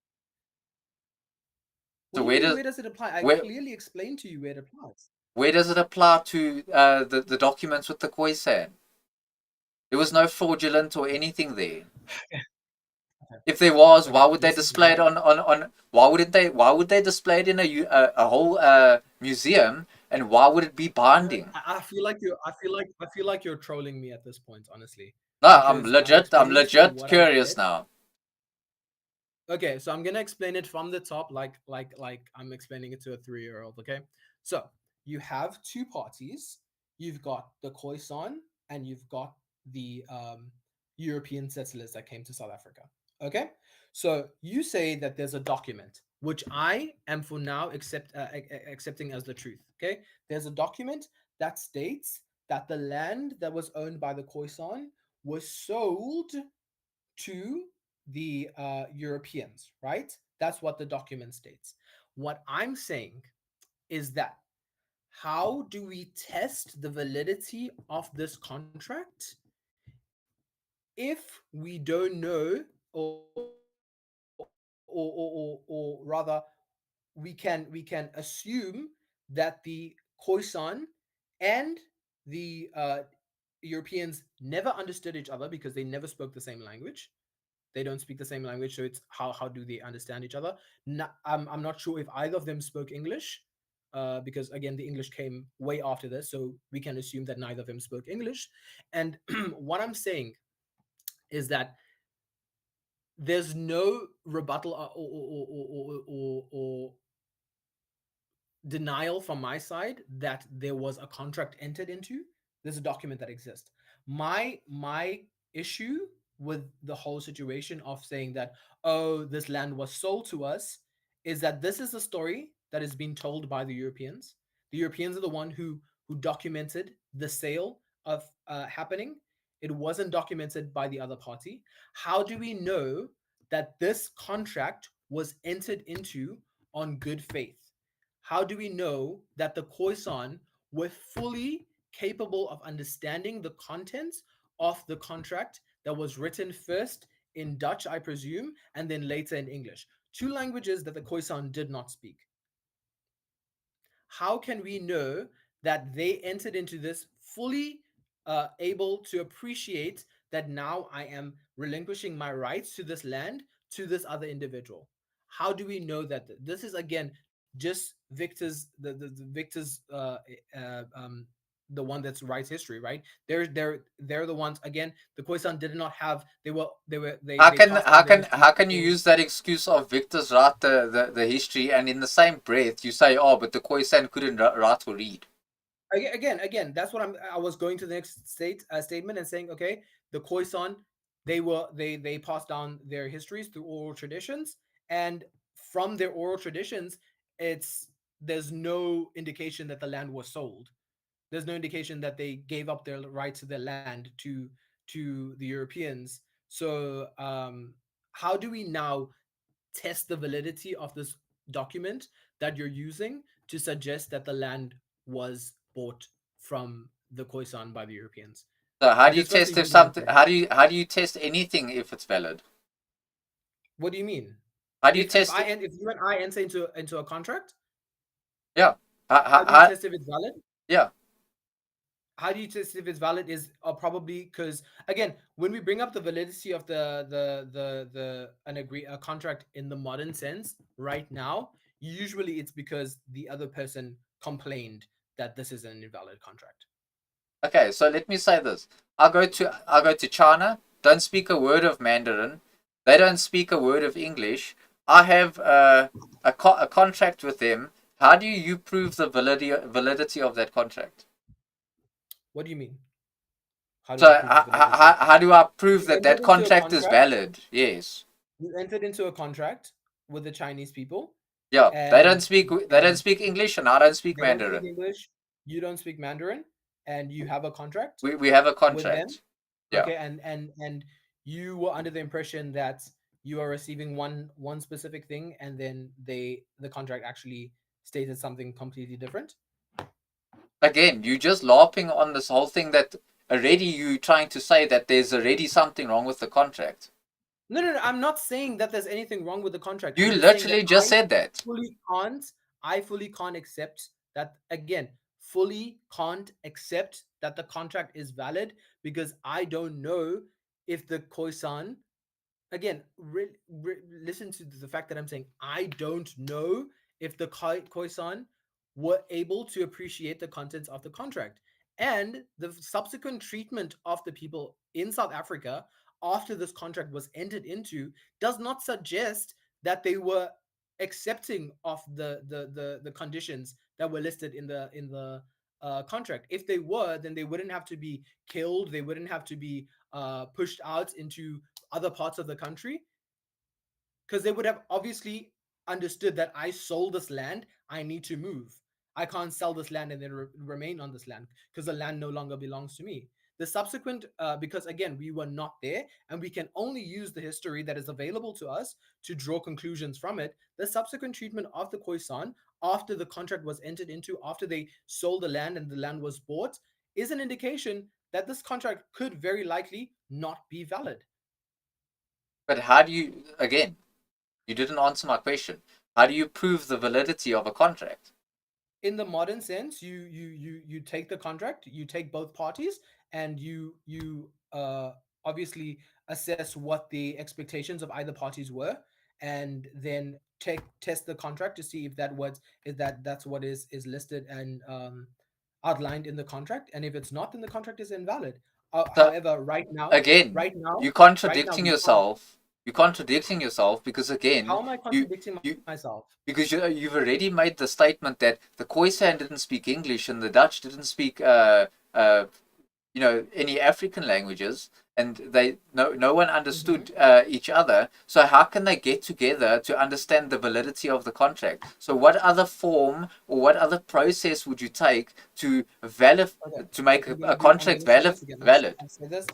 So What do you mean? Where does it apply? I where clearly explained to you where it applies. where does it apply to the documents with the Khoisan? There was no fraudulent or anything there. If there was, why would they display it on why would they display it in a whole museum, and why would it be binding? I feel like you're trolling me at this point, honestly. No, Because I'm explaining to you legit what I curious read. now. Okay, so I'm gonna explain it from the top, like I'm explaining it to a 3-year-old. Okay, so you have two parties. You've got the Khoisan and you've got the European settlers that came to South Africa. Okay, so you say that there's a document, which I am for now accepting as the truth. Okay, there's a document that states that the land that was owned by the Khoisan was sold to the Europeans, right? That's what the document states. What I'm saying is that how do we test the validity of this contract if we don't know, or rather, we can assume that the Khoisan and the Europeans never understood each other because they never spoke the same language. They don't speak the same language, so it's how do they understand each other? No, I'm not sure if either of them spoke English, because again, the English came way after this, so we can assume that neither of them spoke English. And what I'm saying is that there's no rebuttal or denial from my side that there was a contract entered into. There's a document that exists. My issue with the whole situation of saying that, oh, this land was sold to us, is that this is a story that is being told by the Europeans. The Europeans are the one who documented the sale of happening. It wasn't documented by the other party. How do we know that this contract was entered into on good faith? How do we know that the Khoisan were fully capable of understanding the contents of the contract that was written first in Dutch, I presume, and then later in English? Two languages that the Khoisan did not speak. How can we know that they entered into this fully able to appreciate that now I am relinquishing my rights to this land to this other individual? How do we know that this is again just Victor's the Victor's the one that's writes history, right? They're the ones again. The Khoisan did not have. They How they can passed how on their can history how can you use that excuse of Victor's write the history, and in the same breath you say, oh, but the Khoisan couldn't write or read? Again, that's what I was going to the next statement and saying, okay, the Khoisan they passed down their histories through oral traditions, and from their oral traditions, there's no indication that the land was sold. There's no indication that they gave up their rights to their land to the Europeans. So how do we now test the validity of this document that you're using to suggest that the land was bought from the Khoisan by the Europeans? So how do you Because firstly, test if we weren't something? there. How do you test anything if it's valid? What do you mean? How do you If test it? if you and I enter into a contract, Yeah. how do you test if it's valid? Yeah. How do you test if it's valid is probably because, again, when we bring up the validity of a contract in the modern sense right now, usually it's because the other person complained that this is an invalid contract. Okay, so let me say this. I go to China, don't speak a word of Mandarin. They don't speak a word of English. I have a contract with them. How do you prove the validity of that contract? What do you mean? How do So I prove the validity? how do I prove You that that entered into a contract is contract. valid? Yes. You entered into a contract with the Chinese people. Yeah, they don't And speak English, and I don't speak they don't speak Mandarin. English. You don't speak Mandarin, and you have a contract We have a with them. contract. Yeah. Okay, and you were under the impression that you are receiving one specific thing, and then the contract actually stated something completely different. Again, you just larping on this whole thing that already you trying to say that there's already something wrong with the contract. No. I'm not saying that there's anything wrong with the contract. You I'm just saying literally that just said that. I fully can't accept that. Again, fully can't accept that the contract is valid because I don't know if the Khoisan, again, listen to the fact that I'm saying I don't know if the Khoisan were able to appreciate the contents of the contract, and the subsequent treatment of the people in South Africa after this contract was entered into does not suggest that they were accepting of the conditions that were listed in the contract. If they were, then they wouldn't have to be killed. They wouldn't have to be pushed out into other parts of the country, because they would have obviously understood that I sold this land, I need to move. I can't sell this land and then remain on this land because the land no longer belongs to me. The subsequent, because again, we were not there and we can only use the history that is available to us to draw conclusions from it. The subsequent treatment of the Khoisan after the contract was entered into, after they sold the land and the land was bought, is an indication that this contract could very likely not be valid. But how do you, again, you didn't answer my question. How do you prove the validity of a contract? In the modern sense, you take the contract, you take both parties, and you obviously assess what the expectations of either parties were, and then test the contract to see if that's what is listed and outlined in the contract, and if it's not, then the contract is invalid. So, However, right now you're contradicting yourself. You're contradicting yourself because again, how am I contradicting myself? Because you've already made the statement that the Khoisan didn't speak English and the Dutch didn't speak any African languages, and no one understood each other. So how can they get together to understand the validity of the contract? So what other form or what other process would you take to make a contract valid? I say this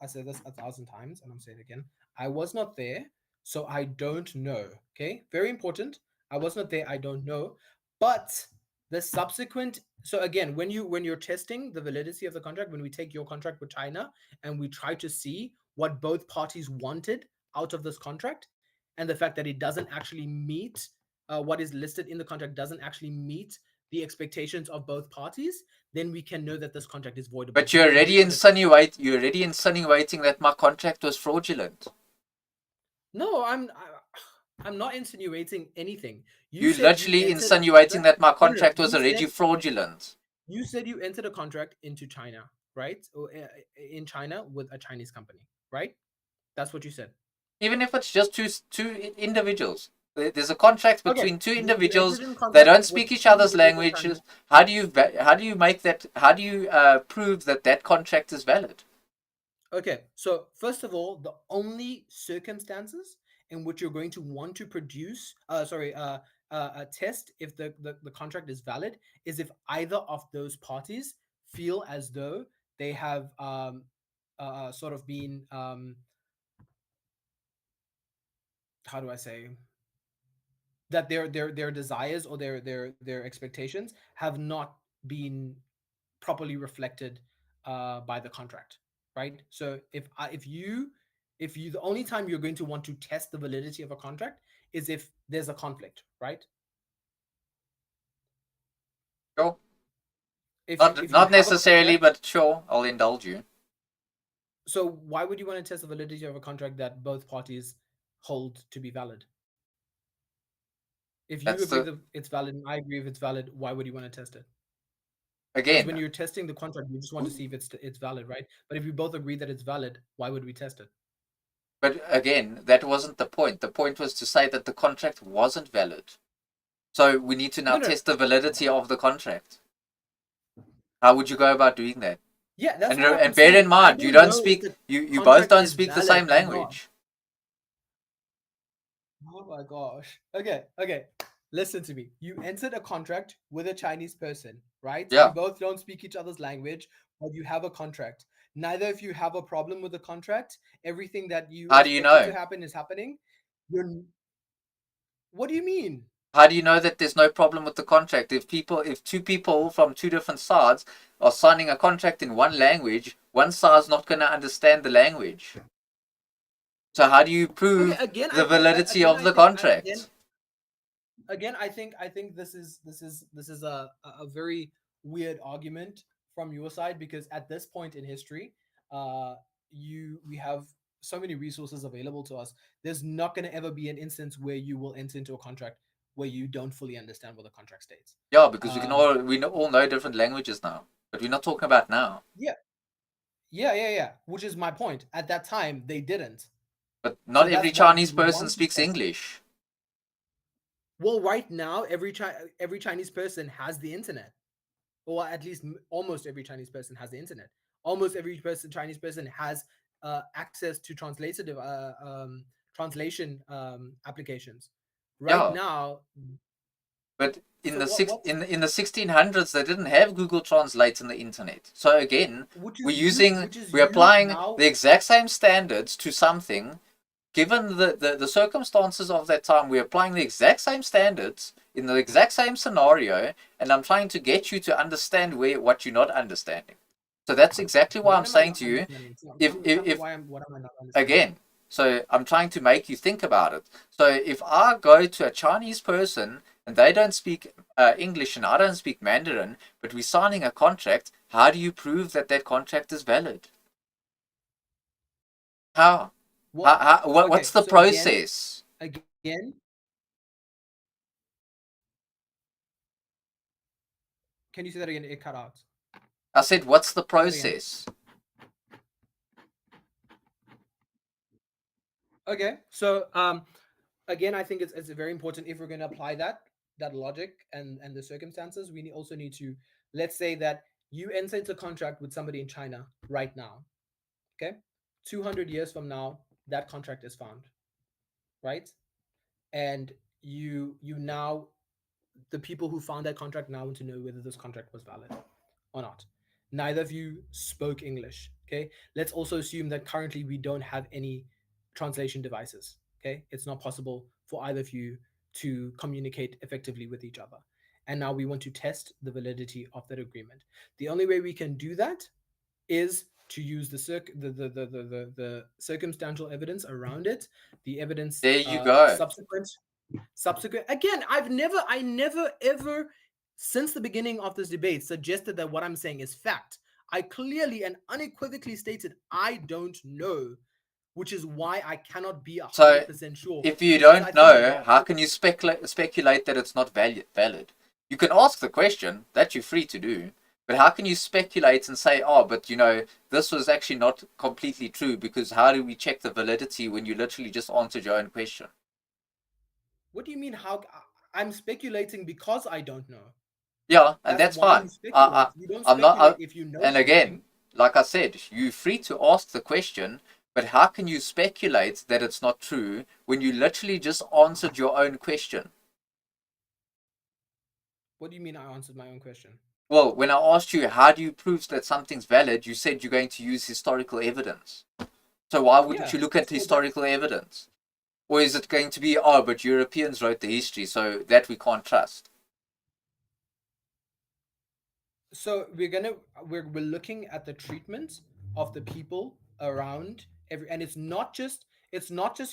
1,000 times, and I'm saying it again. I was not there, so I don't know. Okay, very important. I was not there. I don't know, but the subsequent. So again, when you're testing the validity of the contract, when we take your contract with China and we try to see what both parties wanted out of this contract, and the fact that it doesn't actually meet what is listed in the contract doesn't actually meet the expectations of both parties, then we can know that this contract is voidable. But you're already insinuating that my contract was fraudulent. No, I'm not insinuating anything. You're literally insinuating that my contract was already fraudulent. You said you entered a contract into China, right? Or in China with a Chinese company, right? That's what you said. Even if it's just two individuals. There's a contract between two individuals. They don't speak each other's languages. How do you make that? How do you prove that contract is valid? Okay, so first of all, the only circumstances in which you're going to want to produce, test if the contract is valid is if either of those parties feel as though they have sort of been, how do I say, that their desires or their expectations have not been properly reflected by the contract, right? So if you the only time you're going to want to test the validity of a contract is if there's a conflict, right? Sure. If you Not have a necessarily, contract, but sure, I'll indulge you. so why would you want to test the validity of a contract that both parties hold to be valid? If you That's agree the that it's valid and I agree if it's valid, why would you want to test it? Because again. when you're testing the contract, you just want to see if it's valid, right? But if you both agree that it's valid, why would we test it? But again, that wasn't the point. The point was to say that the contract wasn't valid. So we need to now No. test the validity of the contract. How would you go about doing that? Yeah, that's And what I'm bear saying. in mind, you don't speak. You both don't speak the same language. Oh my gosh. Okay. Listen to me. You entered a contract with a Chinese person, right? Yeah. You both don't speak each other's language, but you have a contract. Neither of you have a problem with the contract. Everything that you How do you expected know? to happen is happening. What do you mean? How do you know that there's no problem with the contract? If two people from two different sides are signing a contract in one language, one side's not going to understand the language. So how do you prove the validity of the contract? Again, I think this is a very weird argument from your side, because at this point in history, we have so many resources available to us. There's not going to ever be an instance where you will enter into a contract where you don't fully understand what the contract states. Yeah, because we all know different languages now, but we're not talking about now. Yeah. Which is my point. At that time, they didn't. But not every Chinese person speaks English. Well, right now, every Chinese person has the internet, or at least almost every Chinese person has the internet. Almost every Chinese person has access to translation applications. Right now. But in the 1600s, they didn't have Google Translate in the internet. So again, we're applying the exact same standards to something. Given the circumstances of that time, we're applying the exact same standards in the exact same scenario, and I'm trying to get you to understand what you're not understanding. So that's exactly why I'm saying to you, again, so I'm trying to make you think about it. So if I go to a Chinese person and they don't speak English and I don't speak Mandarin, but we're signing a contract, how do you prove that contract is valid? How? What's the process? Again, can you say that again? It cut out. I said, what's the process? Okay, so again, I think it's very important, if we're going to apply that logic and the circumstances, we also need to, let's say that you enter into a contract with somebody in China right now. Okay, 200 years from now, that contract is found, right? And you now, the people who found that contract now want to know whether this contract was valid or not. Neither of you spoke English. Okay, let's also assume that currently we don't have any translation devices. Okay, it's not possible for either of you to communicate effectively with each other. And now we want to test the validity of that agreement. The only way we can do that is to use the circumstantial evidence around it, the evidence. There you go. Subsequent. Again, I never ever, since the beginning of this debate, suggested that what I'm saying is fact. I clearly and unequivocally stated I don't know, which is why I cannot be 100% sure. If you don't know, how can you speculate that it's not valid? You can ask the question, that you're free to do, but how can you speculate and say, oh, but this was actually not completely true, because how do we check the validity when you literally just answered your own question? What do you mean? How? I'm speculating because I don't know. Yeah, and that's fine. You don't speculate if you know. And again, like I said, you're free to ask the question, but how can you speculate that it's not true when you literally just answered your own question? What do you mean I answered my own question? Well, when I asked you, how do you prove that something's valid, you said you're going to use historical evidence. So why wouldn't you look at historical evidence? Or is it going to be, oh, but Europeans wrote the history, so that we can't trust? So we're looking at the treatment of the people around and it's not just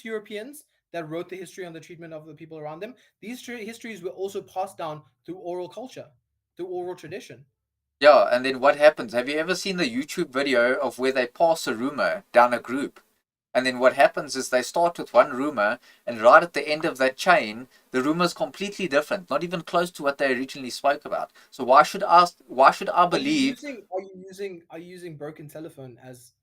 Europeans that wrote the history on the treatment of the people around them. These histories were also passed down through oral culture, through oral tradition. Yeah, and then what happens? Have you ever seen the YouTube video of where they pass a rumor down a group? And then what happens is they start with one rumor, and right at the end of that chain, the rumor is completely different, not even close to what they originally spoke about. So why should I believe? Are you using broken telephone as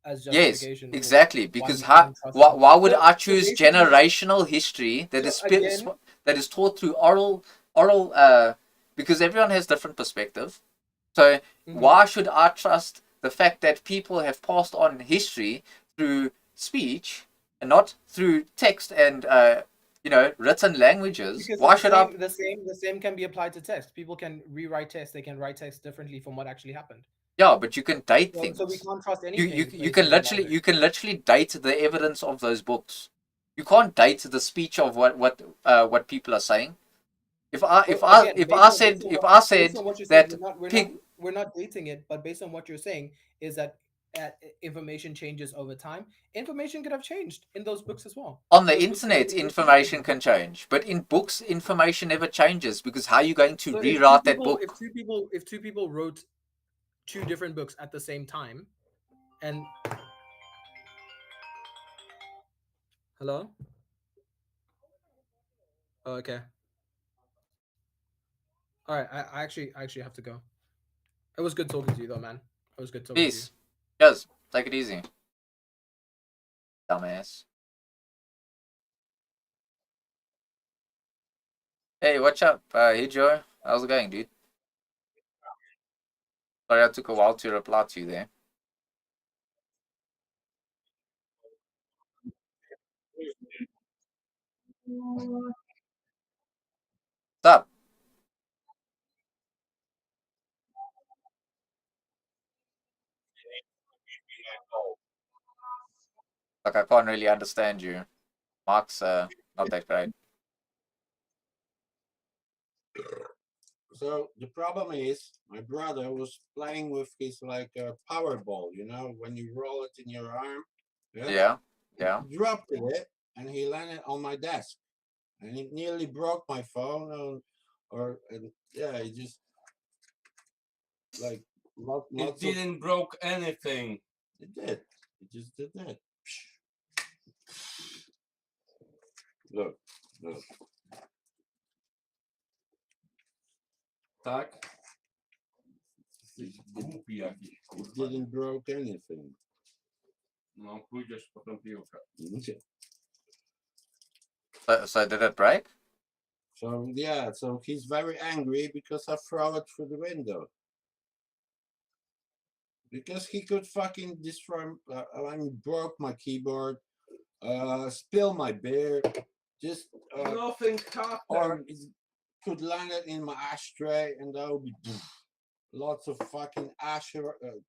Yes, justification? exactly. Because why would I choose generational history that is taught through oral? Because everyone has different perspective. So why should I trust the fact that people have passed on history through speech and not through text and written languages? Because Why should I? the same can be applied to text. People can rewrite text. They can write text differently from what actually happened. Yeah, but you can date things. So we can't trust anything. You can literally date the evidence of those books. You can't date the speech of what people are saying. If I said that we're not dating it, but based on what you're saying is that information changes over time. Information could have changed in those books as well. On the internet, information can change, but in books, information never changes because how are you going to rewrite that book? If two people wrote two different books at the same time, and hello, okay, all right, I actually have to go. It was good talking to you though, man. It was good talking to you. Peace. Yes, take it easy. Dumbass. Hey, what's up? Hey Joe, how's it going, dude? Sorry I took a while to reply to you there. What's up? Like I can't really understand you. Mark's not that great. So the problem is, my brother was playing with his like Powerball. You know, when you roll it in your arm. Yeah. He dropped it, and he landed on my desk, and it nearly broke my phone. It just like It didn't broke anything. It did. It just did that. Look. Tak? It didn't broke anything. No, pójdziesz po tą piłkę. So did it break? So yeah, so he's very angry because I throw it through the window. Because he could fucking destroy, broke my keyboard, spill my beer, just nothing happened. Or it could land it in my ashtray, and that would be lots of fucking ash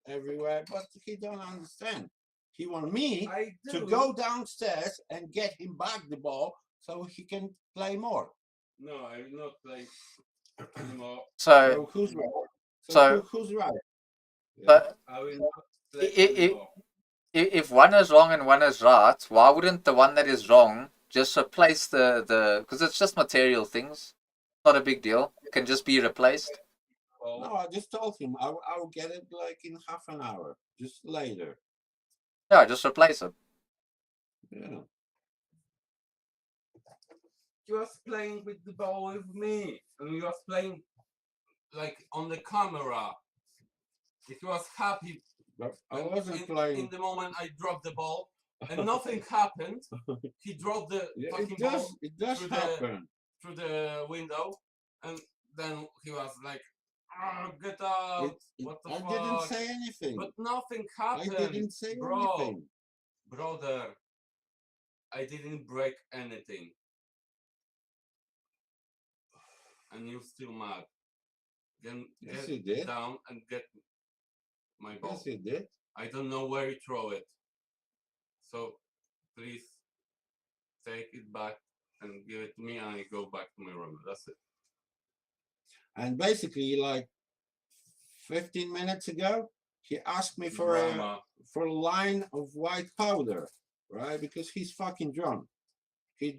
everywhere. But he don't understand. He want me to go downstairs and get him back the ball so he can play more. No, I will not play anymore. So who's right? Who's right? But I will not play anymore. If one is wrong and one is right, why wouldn't the one that is wrong just replace the because it's just material things, not a big deal. It can just be replaced. No, I just told him I'll get it like in half an hour, just later. Yeah, just replace it. Yeah. He was playing with the ball with me, and he was playing like on the camera. He was happy. But I wasn't playing. In the moment I dropped the ball, and nothing happened. He dropped the fucking ball. It does happen through the window, and then he was like, Get out! What the I fuck? didn't say anything. But nothing I happened. didn't say bro. anything. Brother, I didn't break anything. And you're still mad. Then Yes, get you did. down and get my ball. Yes, you did. I don't know where you throw it. So please take it back and give it to me, and I go back to my room. That's it. And basically, like 15 minutes ago, he asked me for a line of white powder, right? Because he's fucking drunk. He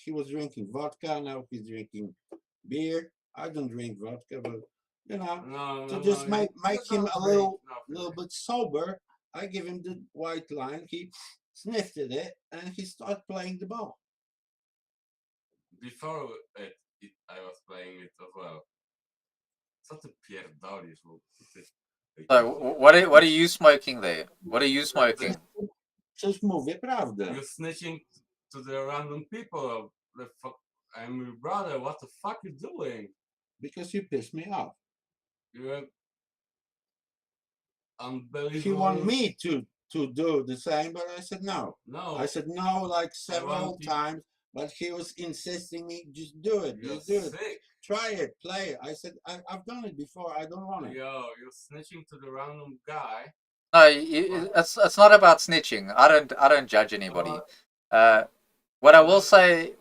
was drinking vodka. Now he's drinking beer. I don't drink vodka, but you know, to just make him a little bit sober, I give him the white line. He sniffed at it and he started playing the ball. Before I was playing it as well. Co ty pierdolisz? So what are you smoking there? What are you smoking? Just mówię prawdę. You're snitching to the random people. The fuck, I'm your brother. What the fuck you doing? Because you pissed me off. You're unbelievable. He wanted me to do the same, but I said no. No. I said no like several times, but he was insisting me just do it. You're Just do sick. it. Try it, play it. I said I've done it before. I don't want it. Yo, you're snitching to the random guy. No, it's not about snitching. I don't judge anybody. What I will say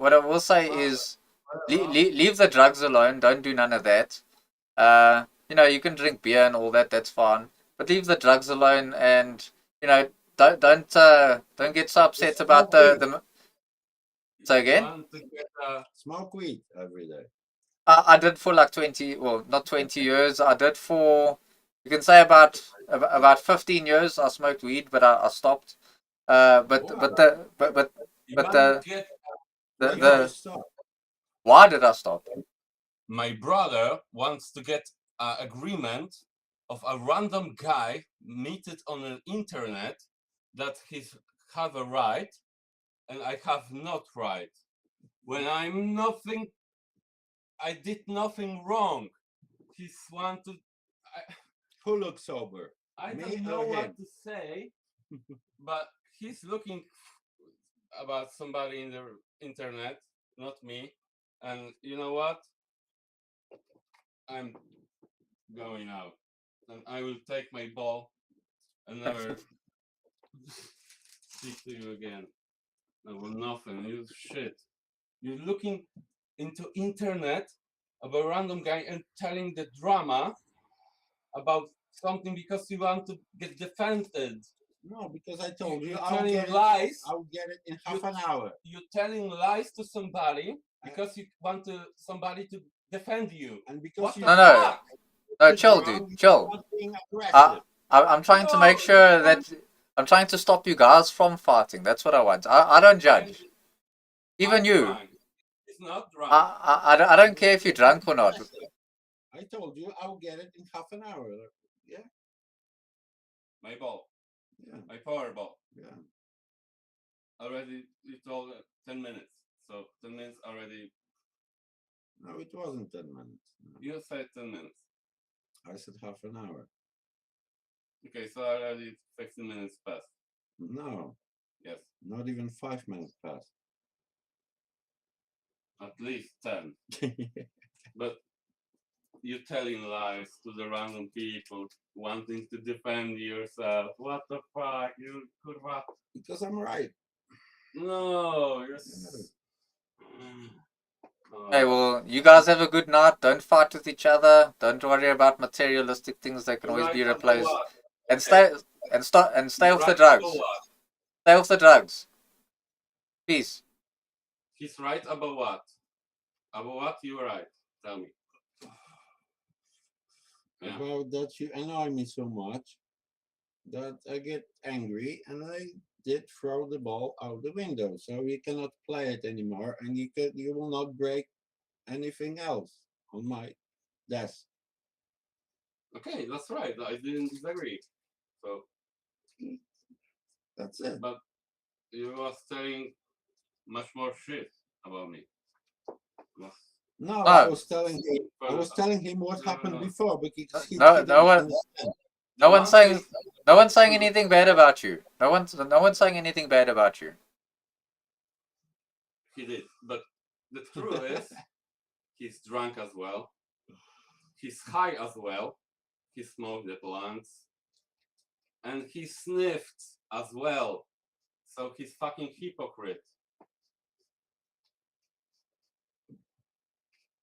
is leave the drugs alone. Don't do none of that. You know, you can drink beer and all that. That's fine, but leave the drugs alone. And you know, don't get so upset about the. So again, Smoke weed every day. I did for like 20, well, not 20 years. I did for, you can say about 15 years. I smoked weed, but I stopped. But the why did I stop? My brother wants to get an agreement of a random guy meted on the internet that he have a right and I have not right. When I'm nothing, I did nothing wrong. He's want to. Who looks sober? I Me don't know or what him? to say, but he's looking about somebody in the internet, not me. And you know what? I'm going out, and I will take my ball and never speak to you again. I will nothing. You shit. You're looking into internet about a random guy and telling the drama about something because you want to get defended. No, because I told you You're I'll telling get lies. I'll get it in half an hour. You're telling lies to somebody because you want somebody to defend you. And because what you the No, fuck? no, chill, dude, chill. I'm trying to make sure that I'm trying to stop you guys from fighting. That's what I want. I don't judge. Even I'm you. drunk. It's not drunk. I don't care if you're drunk or not. I told you I'll get it in half an hour. Yeah. My ball. Yeah. My power ball. Yeah. Already, you told 10 minutes. So 10 minutes already. No, it wasn't 10 minutes. No. You said 10 minutes. I said half an hour. Okay, so already 15 minutes passed. No. Yes. Not even 5 minutes passed. At least 10. But you're telling lies to the random people, wanting to defend yourself. What the fuck? You kurwa. Because I'm right. No, you're. Hey, well, you guys have a good night. Don't fight with each other. Don't worry about materialistic things that can always be replaced. And stay off the drugs. Stay off the drugs. Peace. He's right about what? About what you're right. Tell me. Yeah. About that you annoy me so much that I get angry and I did throw the ball out the window. So you cannot play it anymore and you will not break anything else on my desk. Okay, that's right. I didn't disagree. So that's it. But you was telling much more shit about me. No, No. I was telling him what happened before because he No, didn't no one, understand. no one's saying, no one's saying anything bad about you. No one's saying anything bad about you. He did, but the truth is, he's drunk as well. He's high as well. He smoked the plants, and he sniffed as well. So he's fucking hypocrite.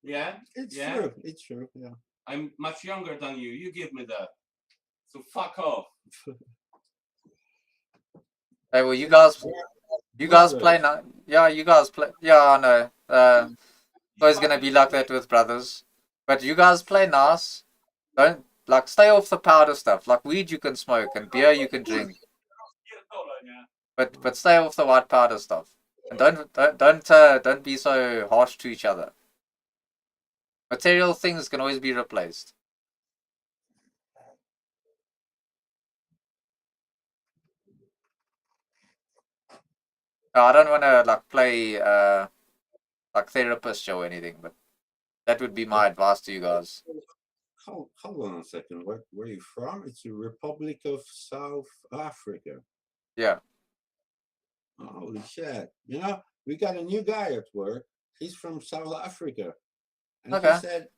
Yeah, It's yeah. true. It's true. Yeah. I'm much younger than you. You give me that. So fuck off. Hey, well, you guys play now. Yeah, you guys play. Yeah, I know. It's always gonna be like that with brothers. But you guys play nice. Don't like stay off the powder stuff. Like weed you can smoke and beer you can drink. But stay off the white powder stuff. And don't be so harsh to each other. Material things can always be replaced. No, I don't want to like play like therapist or anything, but that would be my advice to you guys. Hold on a second. Where are you from? It's the Republic of South Africa. Yeah. Holy shit. You know, we got a new guy at work. He's from South Africa. And Okay. he said,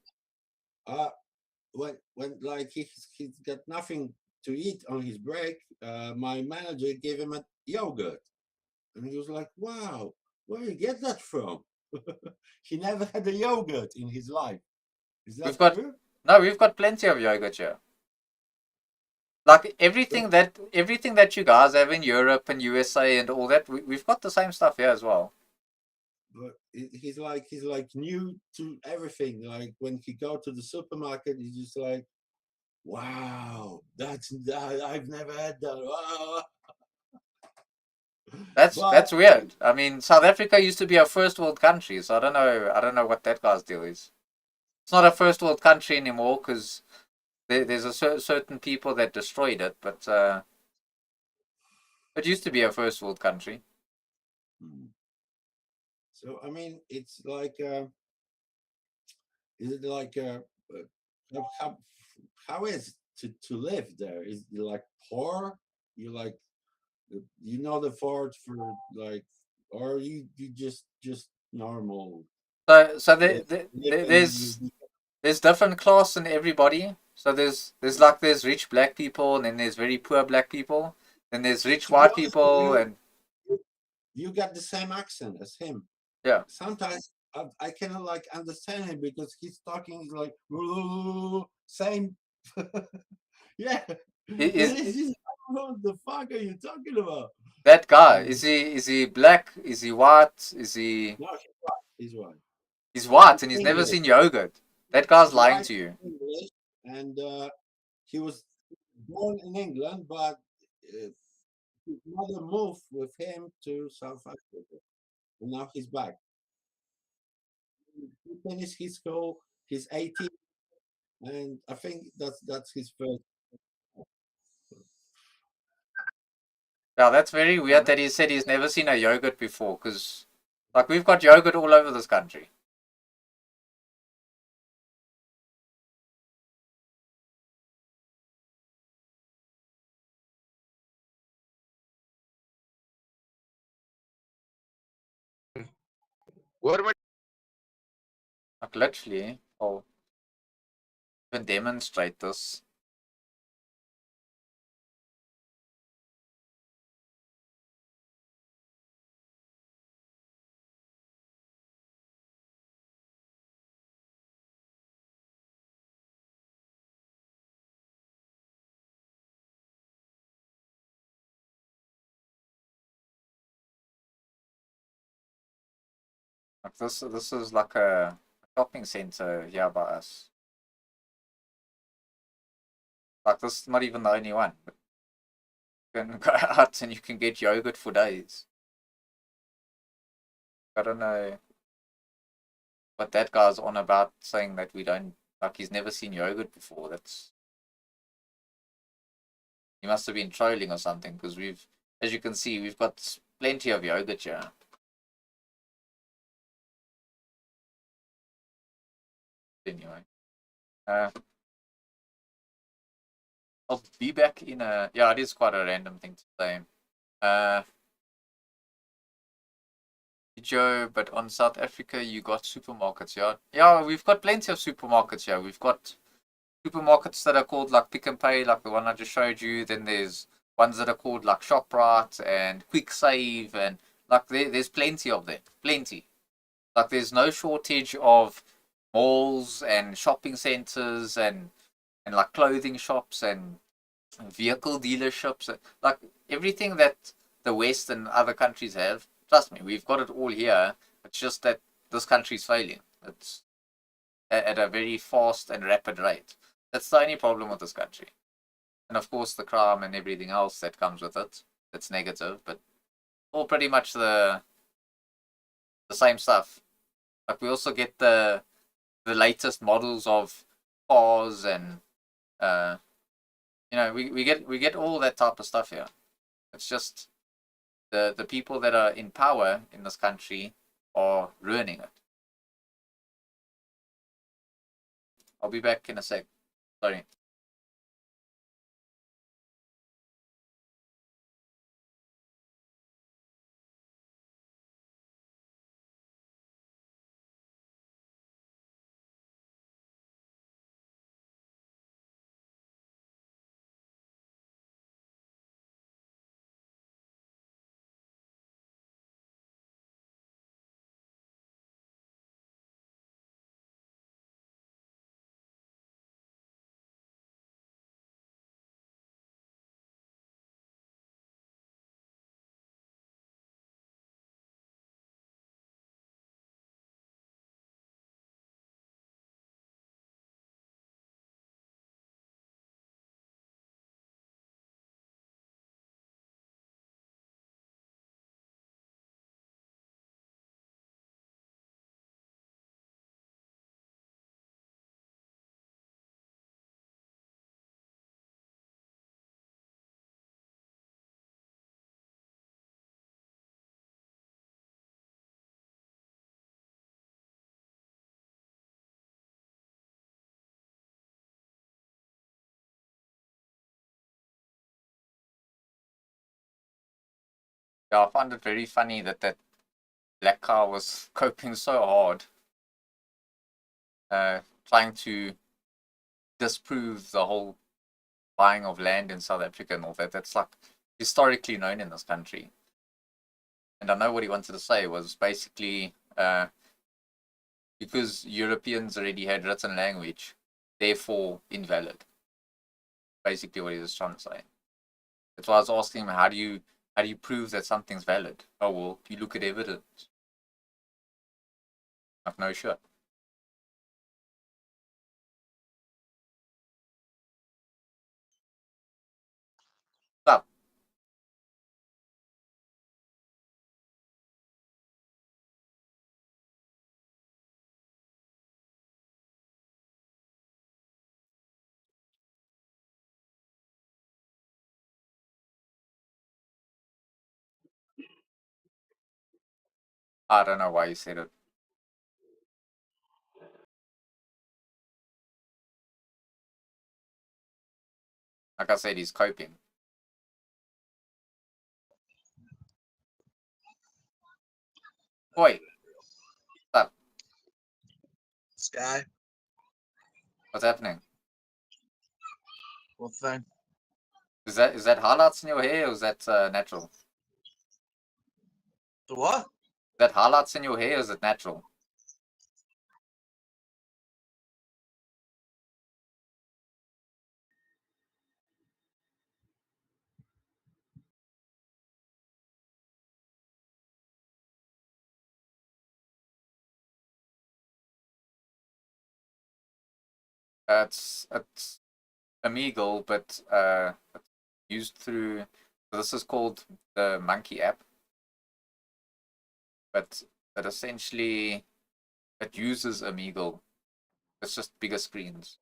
when like he's got nothing to eat on his break, my manager gave him a yogurt. And he was like, wow, where do you get that from? He never had a yogurt in his life. Is that true? We've got plenty of yogurt here. Like everything that you guys have in Europe and USA and all that, we've got the same stuff here as well. But he's like new to everything. Like when he go to the supermarket, he's just like, wow, I've never had that. Wow. That's weird. I mean, South Africa used to be a first world country, so I don't know what that guy's deal is. It's not a first world country anymore because there's a certain people that destroyed it, but it used to be a first world country. So I mean, it's like, is it like how is to live there? Is it like poor? You like, you know, the fort for like, or you just normal. So there's different class in everybody. So there's rich black people, and then there's very poor black people. Then there's rich white people, and you got the same accent as him. Yeah. Sometimes I cannot like understand him because he's talking like same. Yeah. What the fuck are you talking about? That guy, is he black? Is he white? Is he? No, he's white. He's white, and he's never seen yogurt. That guy's lying to you. English, and he was born in England, but his mother moved with him to South Africa, and now he's back. He finished his school. He's 18, and I think that's his first. Yeah, that's very weird that he said he's never seen a yogurt before, because like we've got yogurt all over this country. What about Like literally, I'll even demonstrate this. Like this is like a shopping center here by us. Like this is not even the only one. But you can go out and you can get yogurt for days. I don't know what that guy's on about, saying that we don't, like he's never seen yogurt before. That's, he must have been trolling or something, because we've, as you can see, we've got plenty of yogurt here. Anyway, I'll be back in a. Yeah, it is quite a random thing to say. Joe, but on South Africa, you got supermarkets, yeah? Yeah, we've got plenty of supermarkets here. We've got supermarkets that are called like Pick and Pay, like the one I just showed you. Then there's ones that are called like ShopRite and Quick Save, and like there's plenty of them. Plenty. Like there's no shortage of malls and shopping centers and like clothing shops and vehicle dealerships. Like everything that the West and other countries have. Trust me, we've got it all here. It's just that this country's failing. It's at a very fast and rapid rate. That's the only problem with this country. And of course, the crime and everything else that comes with it. That's negative, but all pretty much the same stuff. Like we also get the latest models of cars and we get all that type of stuff here. It's just the people that are in power in this country are ruining it. I'll be back in a sec. Sorry. Yeah, I found it very funny that black car was coping so hard, trying to disprove the whole buying of land in South Africa and all that. That's like historically known in this country. And I know what he wanted to say was basically because Europeans already had written language, therefore invalid. Basically what he was trying to say. That's why I was asking him, how do you prove that something's valid? Oh well, you look at evidence. Like no shit. Stop. I don't know why you said it. Like I said, he's coping. Oi. Stop. Sky, What's happening? what thing? Is that highlights in your hair or is that natural? The what? Is that highlights in your hair or is it natural? It's Omegle, but it's used through. So this is called the Monkey app, but essentially it uses Omegle. It's just bigger screens.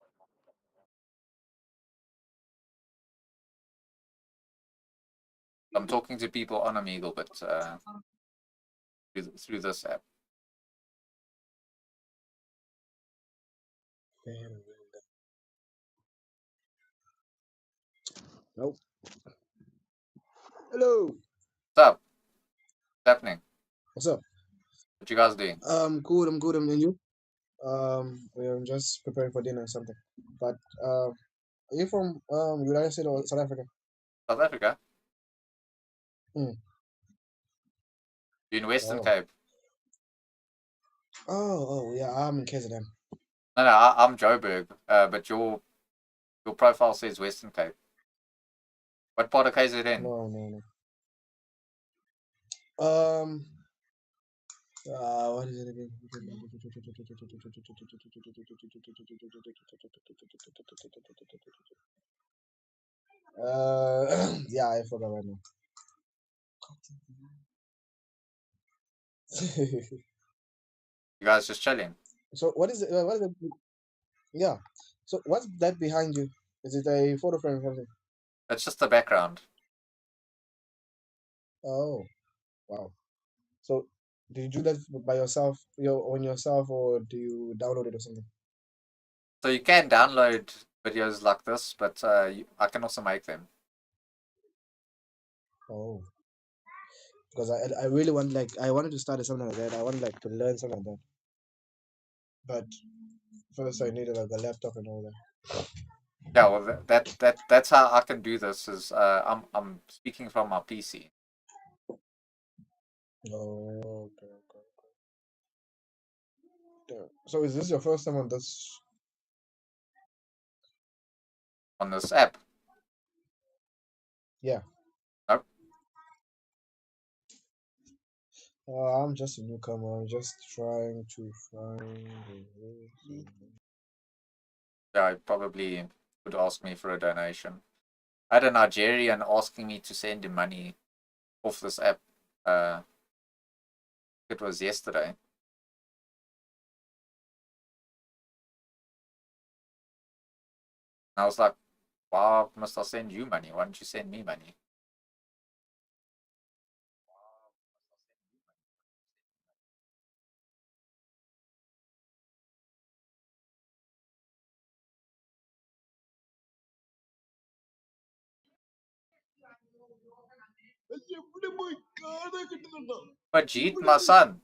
I'm talking to people on Omegle, but through this app. Nope. Hello. What's up? What's happening? What's up? What you guys doing? Good. I'm good. And you? We're just preparing for dinner or something. But are you from United States or South Africa? South Africa? Hmm. You in Western Oh. Cape? Oh, yeah. I'm in KZN. No, I'm Joburg. But your profile says Western Cape. What part of KZN? No. What is it again? Yeah, I forgot right now. You guys just chilling? So what is it? What is it? Yeah. So what's that behind you? Is it a photo frame or something? It's just the background. Oh, wow. So do you do that by yourself, on yourself, or do you download it or something? So you can download videos like this, but I can also make them. Oh, because I really want, like, I wanted to start something like that. I wanted, like, to learn something like that. But first I needed, like, a laptop and all that. Yeah, well, that's how I can do this. Is I'm speaking from my PC. Oh, okay. Yeah. So is this your first time on this? On this app? Yeah. Nope. I'm just a newcomer. I'm just trying to find a way. Yeah, I probably would ask me for a donation. I had a Nigerian asking me to send him money off this app. It was yesterday. I was like, why must I send you money? Why don't you send me money? Majid, my son.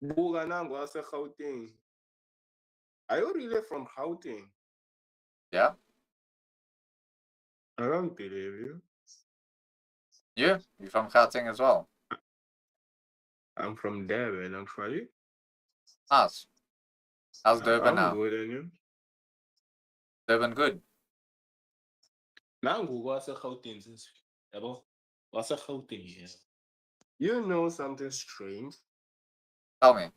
Buga nangu wase-Gauteng. Are you really from Gauteng? Yeah. I don't believe you. You from Gauteng as well? I'm from Durban, actually. Nice. How's Durban I'm now? good, and you? Durban good. Nangu wase-Gauteng sis. Yabo? Wase-Gauteng, yeah. You know something strange? Tell me.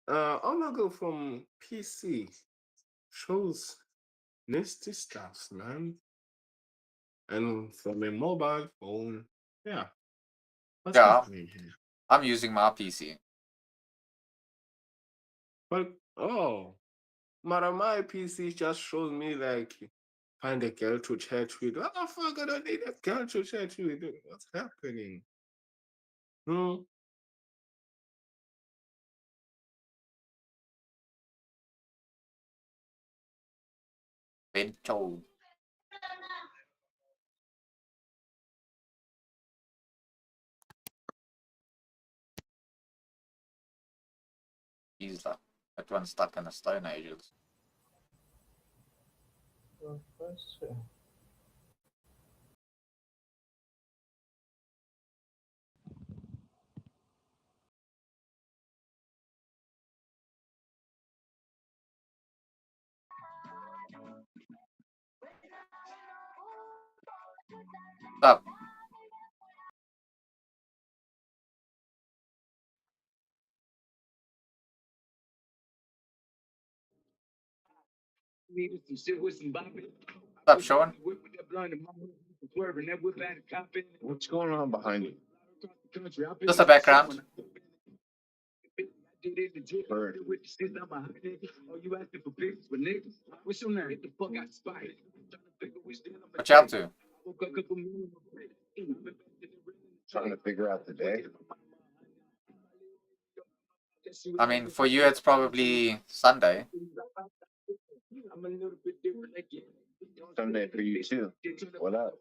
Omegle from PC shows nasty stuff, man. And from a mobile phone, yeah. What's Yeah, happening here? I'm using my PC. But my PC just shows me like find a girl to chat with. What the fuck? I don't need a girl to chat with. What's happening? Bento. He's like, that one's stuck in the Stone Ages. Stop. What's up, Sean? What's going on behind you? Just the background. Bird. What you up to? Trying to figure out the day. I mean, for you, it's probably Sunday. Sunday for you too. What up?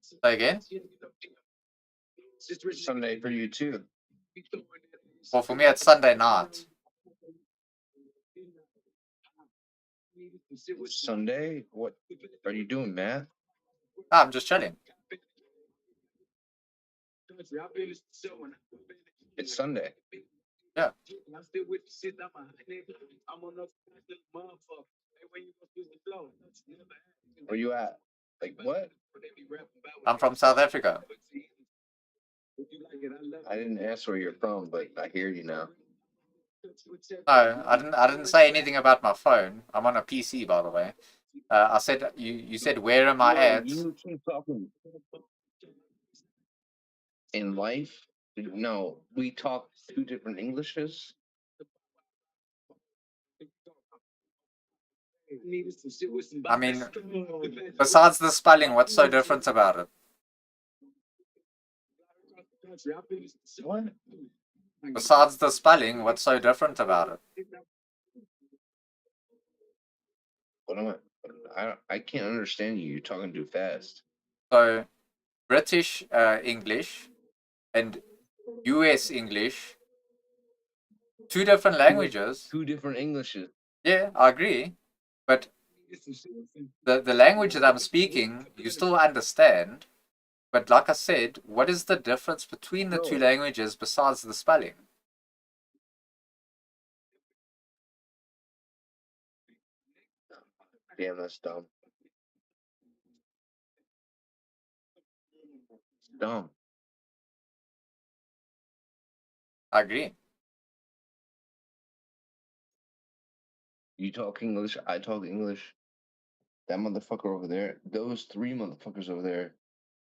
Say again? Sunday for you too. Well, for me, it's Sunday night. Sunday? What are you doing, math? No, I'm just chilling. It's Sunday. Yeah. Where you at? Like what? I'm from South Africa. I didn't ask where you're from, but I hear you now. No, I didn't say anything about my phone. I'm on a PC, by the way. I said you said where am I Bro, at? you keep talking in life. No, we talk two different Englishes. I mean, besides the spelling, what's so different about it? What? Besides the spelling, what's so different about it? What am I can't understand you. You're talking too fast. So, British English and US English, two different languages. Two different Englishes. Yeah, I agree. But the language that I'm speaking, you still understand. But like I said, what is the difference between the two languages besides the spelling? Damn, that's dumb. It's dumb. I agree. You talk English, I talk English. That motherfucker over there, those three motherfuckers over there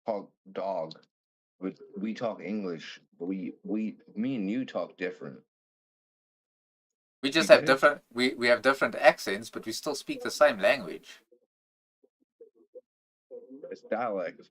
talk dog. But we talk English. But me and you talk different. We just You have get it? different we have different accents, but we still speak the same language. It's dialect.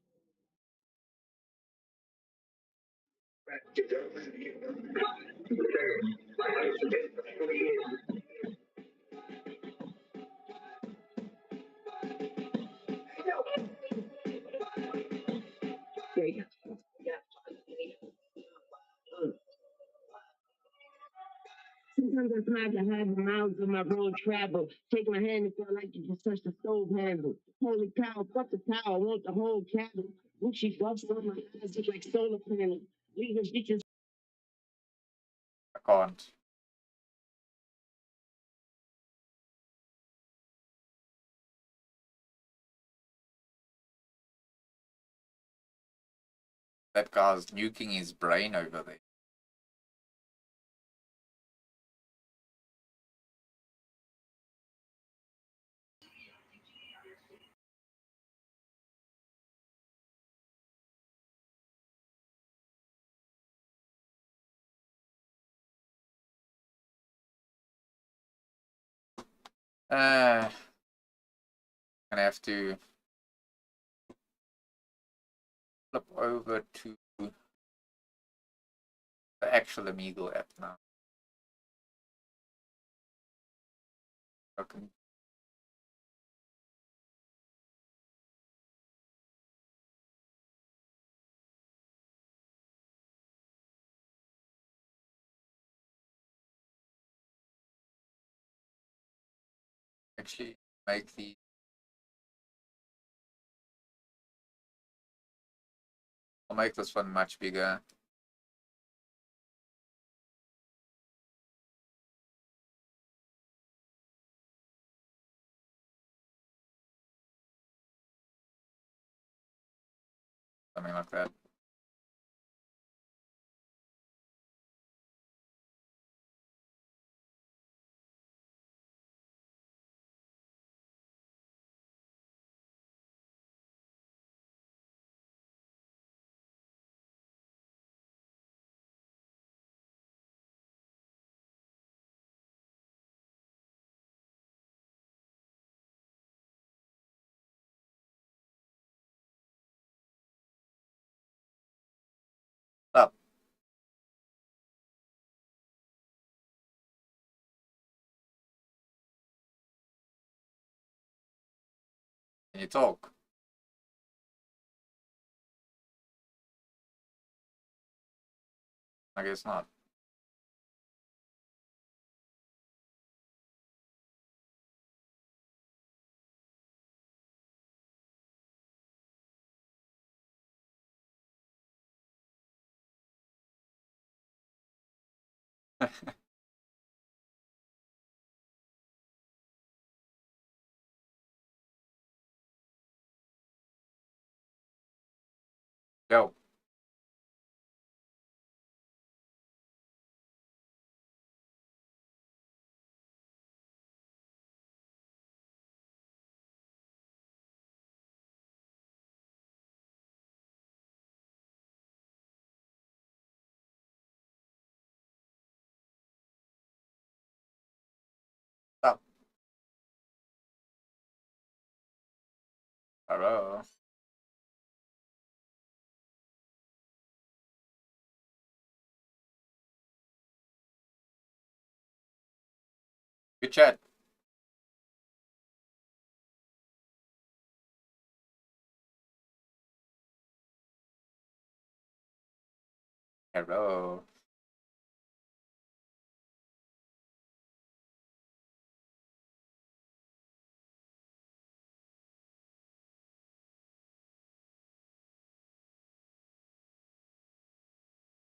Sometimes I try to hide the miles of my road travel. Take my hand and feel like you just touched the stove handle. Holy cow, fuck the cow, I want the whole cattle. When she busts on my eyes look like solar panels. Leaving bitches. I can't. That guy's nuking his brain over there. I'm gonna have to flip over to the actual Omegle app now. Okay. Actually make the I'll make this one much bigger. Something like that. Can you talk? I guess not. Go. Stop. Hello. Good chat. Hello.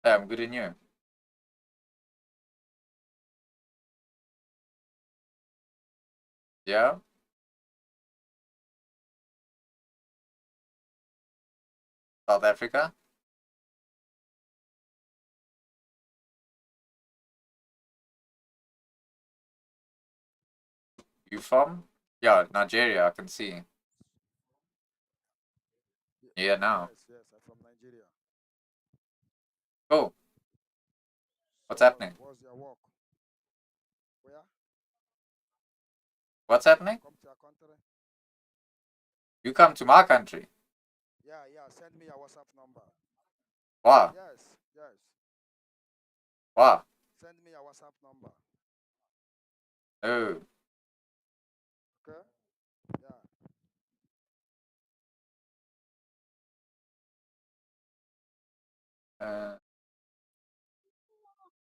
Yeah, I'm good in you. Yeah? South Africa? You from? Yeah, Nigeria, I can see. Yeah, now. Yes, yes, I'm from Nigeria. Oh, what's So, happening? what's your work? Where? What's happening? Come to your country? You come to my country. Yeah, yeah. Send me your WhatsApp number. Why? Yes, yes. Why? Send me your WhatsApp number. Oh, Okay? Yeah.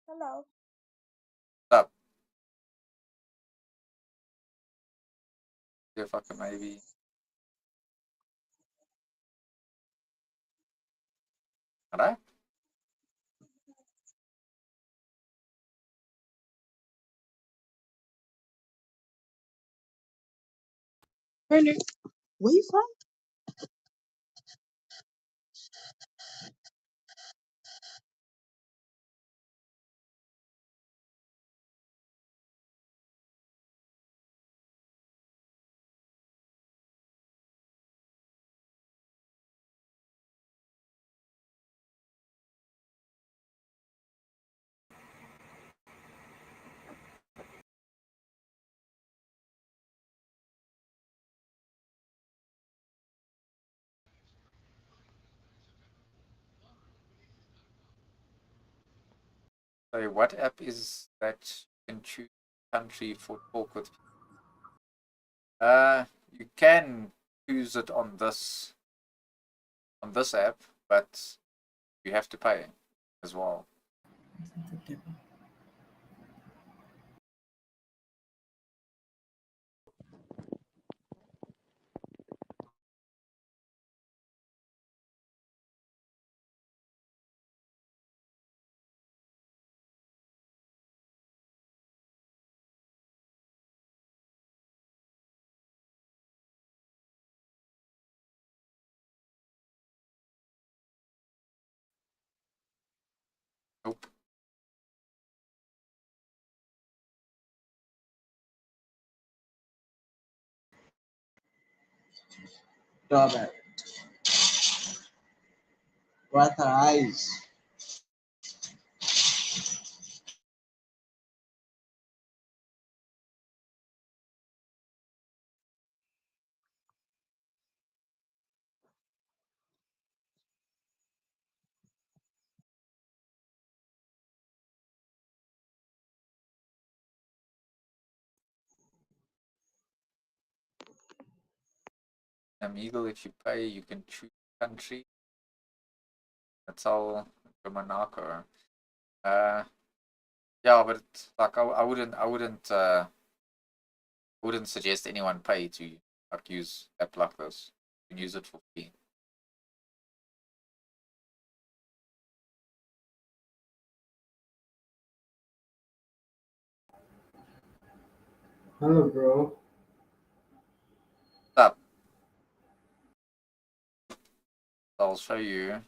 Hello. stop. Yeah, fucking maybe. Alright? Hello. Where you from? So what app is that you can choose country for talk with people? You can choose it on this app, but you have to pay as well. Nope. Stop it. What eyes? Omegle, if you pay, you can choose country. That's all for Monaco. Yeah, but like I wouldn't suggest anyone pay to like use app like this. You can use it for free. Hello, bro. What's up? I'll show you.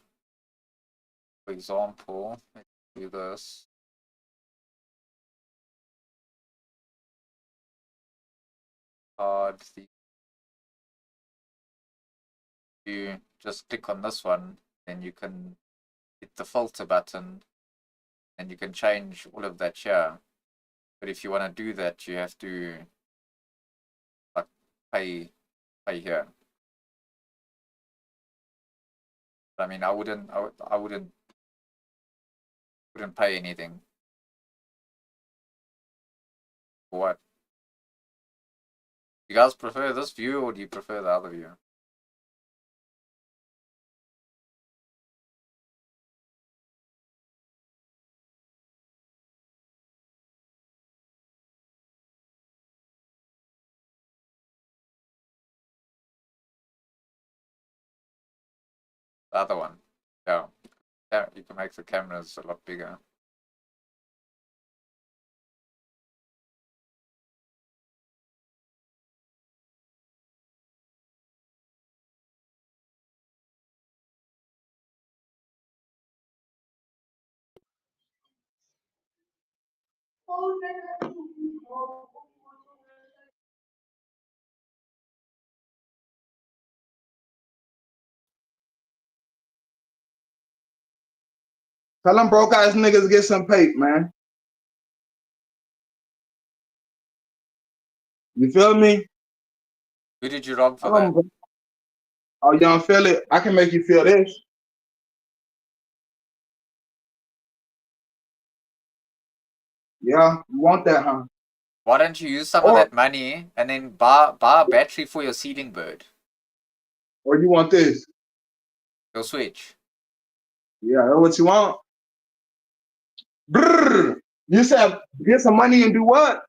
For example, let's do this. You just click on this one, then you can hit the filter button, and you can change all of that here. But if you want to do that, you have to like pay here. But, I mean, I wouldn't pay anything. For what? You guys prefer this view or do you prefer the other view? The other one. Yeah. Yeah, you can make the cameras a lot bigger. Tell them broke ass niggas get some paper, man. You feel me? Who did you rob for Tell that? them, oh, you don't feel it? I can make you feel this. Yeah, you want that, huh? Why don't you use some of that money and then buy a battery for your ceiling bird? Or you want this? Your Switch. Yeah, that's what you want. Brrr. You said get some money and do what?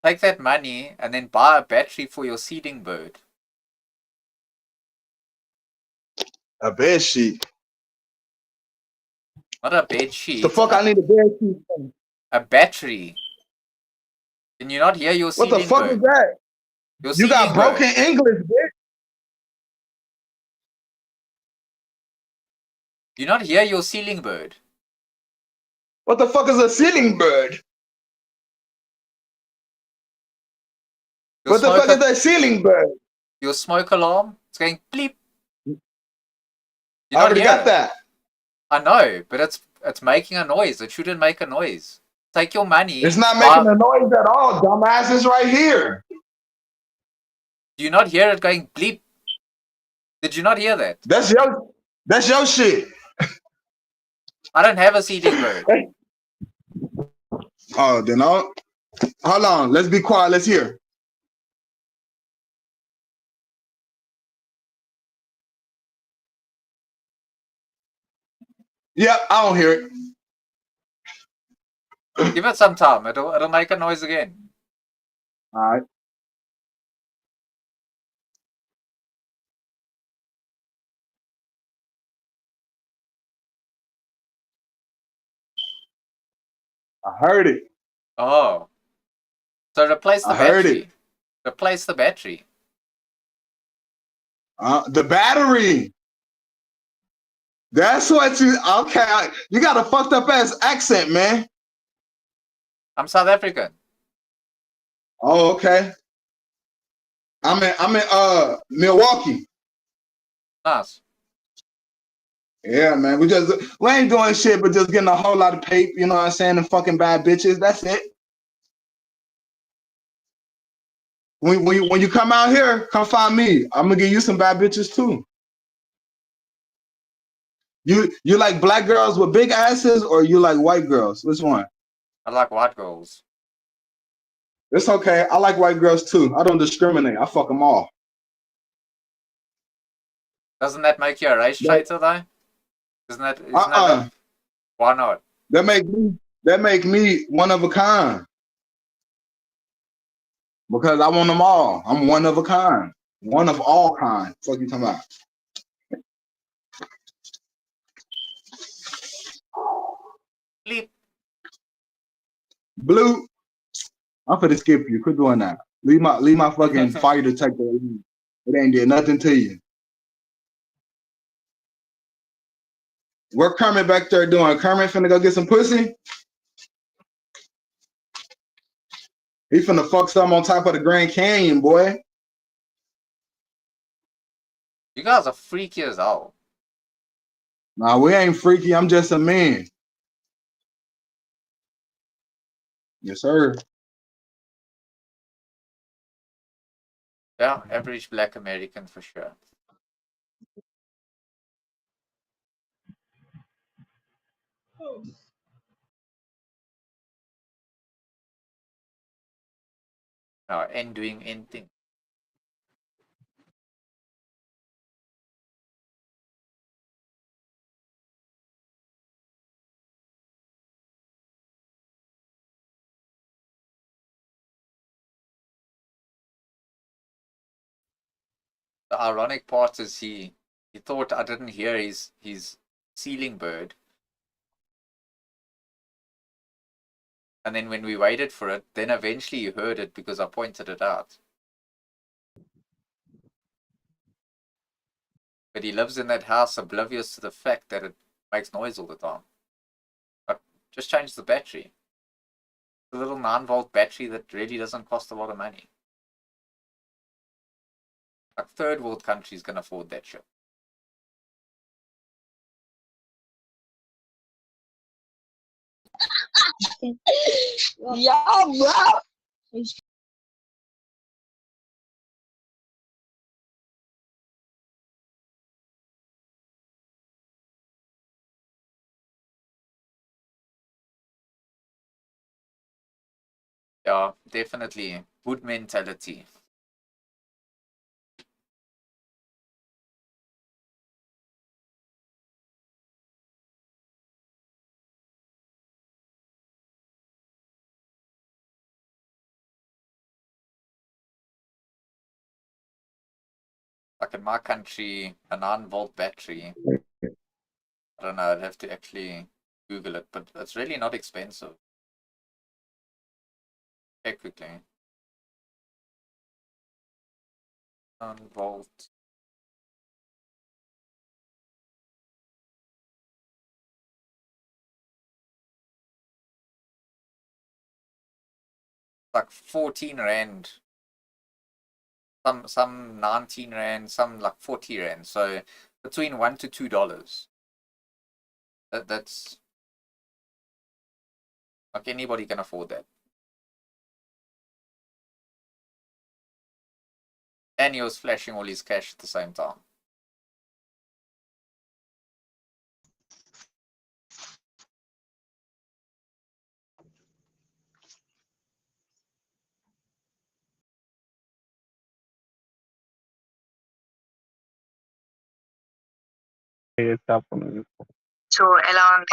Take that money and then buy a battery for your ceiling bird. A bed sheet. Not a bed sheet. The fuck I need a bed sheet for? A battery. Can you not hear your What ceiling the fuck bird? is that? Your You got ceiling broken bird. English, bitch. You not hear your ceiling bird? What the fuck is a ceiling bird? What the fuck is that ceiling bird? Your smoke alarm? It's going bleep. I already got that. I know, but it's making a noise. It shouldn't make a noise. Take your money. It's not making a noise at all, dumbass. It's right here. Do you not hear it going bleep? Did you not hear that? That's your shit. I don't have a ceiling bird. Oh, then hold on. Let's be quiet. Let's hear. Yep, I don't hear it. Give it some time. It'll make a noise again. All right. I heard it. Oh. So replace the I heard battery. it. Replace the battery. The battery. That's what you. Okay, you got a fucked up ass accent, man. I'm South African. Oh, okay. I'm in Milwaukee. Nice. Yeah, man. We ain't doing shit, but just getting a whole lot of paper. You know what I'm saying? And fucking bad bitches. That's it. When you come out here, come find me. I'm gonna give you some bad bitches too. You like black girls with big asses, or you like white girls? Which one? I like white girls. It's okay. I like white girls too. I don't discriminate. I fuck them all. Doesn't that make you a race But traitor though? Isn't that it? Why not? That make me one of a kind. Because I want them all. I'm one of a kind. One of all kind. Fuck you talking about? Bleep. Blue, I'm finna skip you. Quit doing that. Leave my fucking fire detector alone. It ain't did nothing to you. What Kermit back there doing? Kermit finna go get some pussy? He finna fuck some on top of the Grand Canyon, boy. You guys are freaky as hell. Nah, we ain't freaky. I'm just a man. Yes, sir. Yeah, average black American for sure. And doing anything. The ironic part is he thought I didn't hear his ceiling bird. And then when we waited for it, then eventually he heard it because I pointed it out. But he lives in that house oblivious to the fact that it makes noise all the time. I just changed the battery. The little 9-volt battery that really doesn't cost a lot of money. Like third world countries can afford that shit. Yeah, bro. Yeah, definitely. Good mentality. Like in my country, a 9-volt battery, I don't know, I'd have to actually Google it, but it's really not expensive. Check quickly. 9-volt. Like 14 Rand. Some 19 Rand, some like 40 Rand. So between $1 to $2. That's like anybody can afford that. And he was flashing all his cash at the same time. Está poniendo. So, Elon.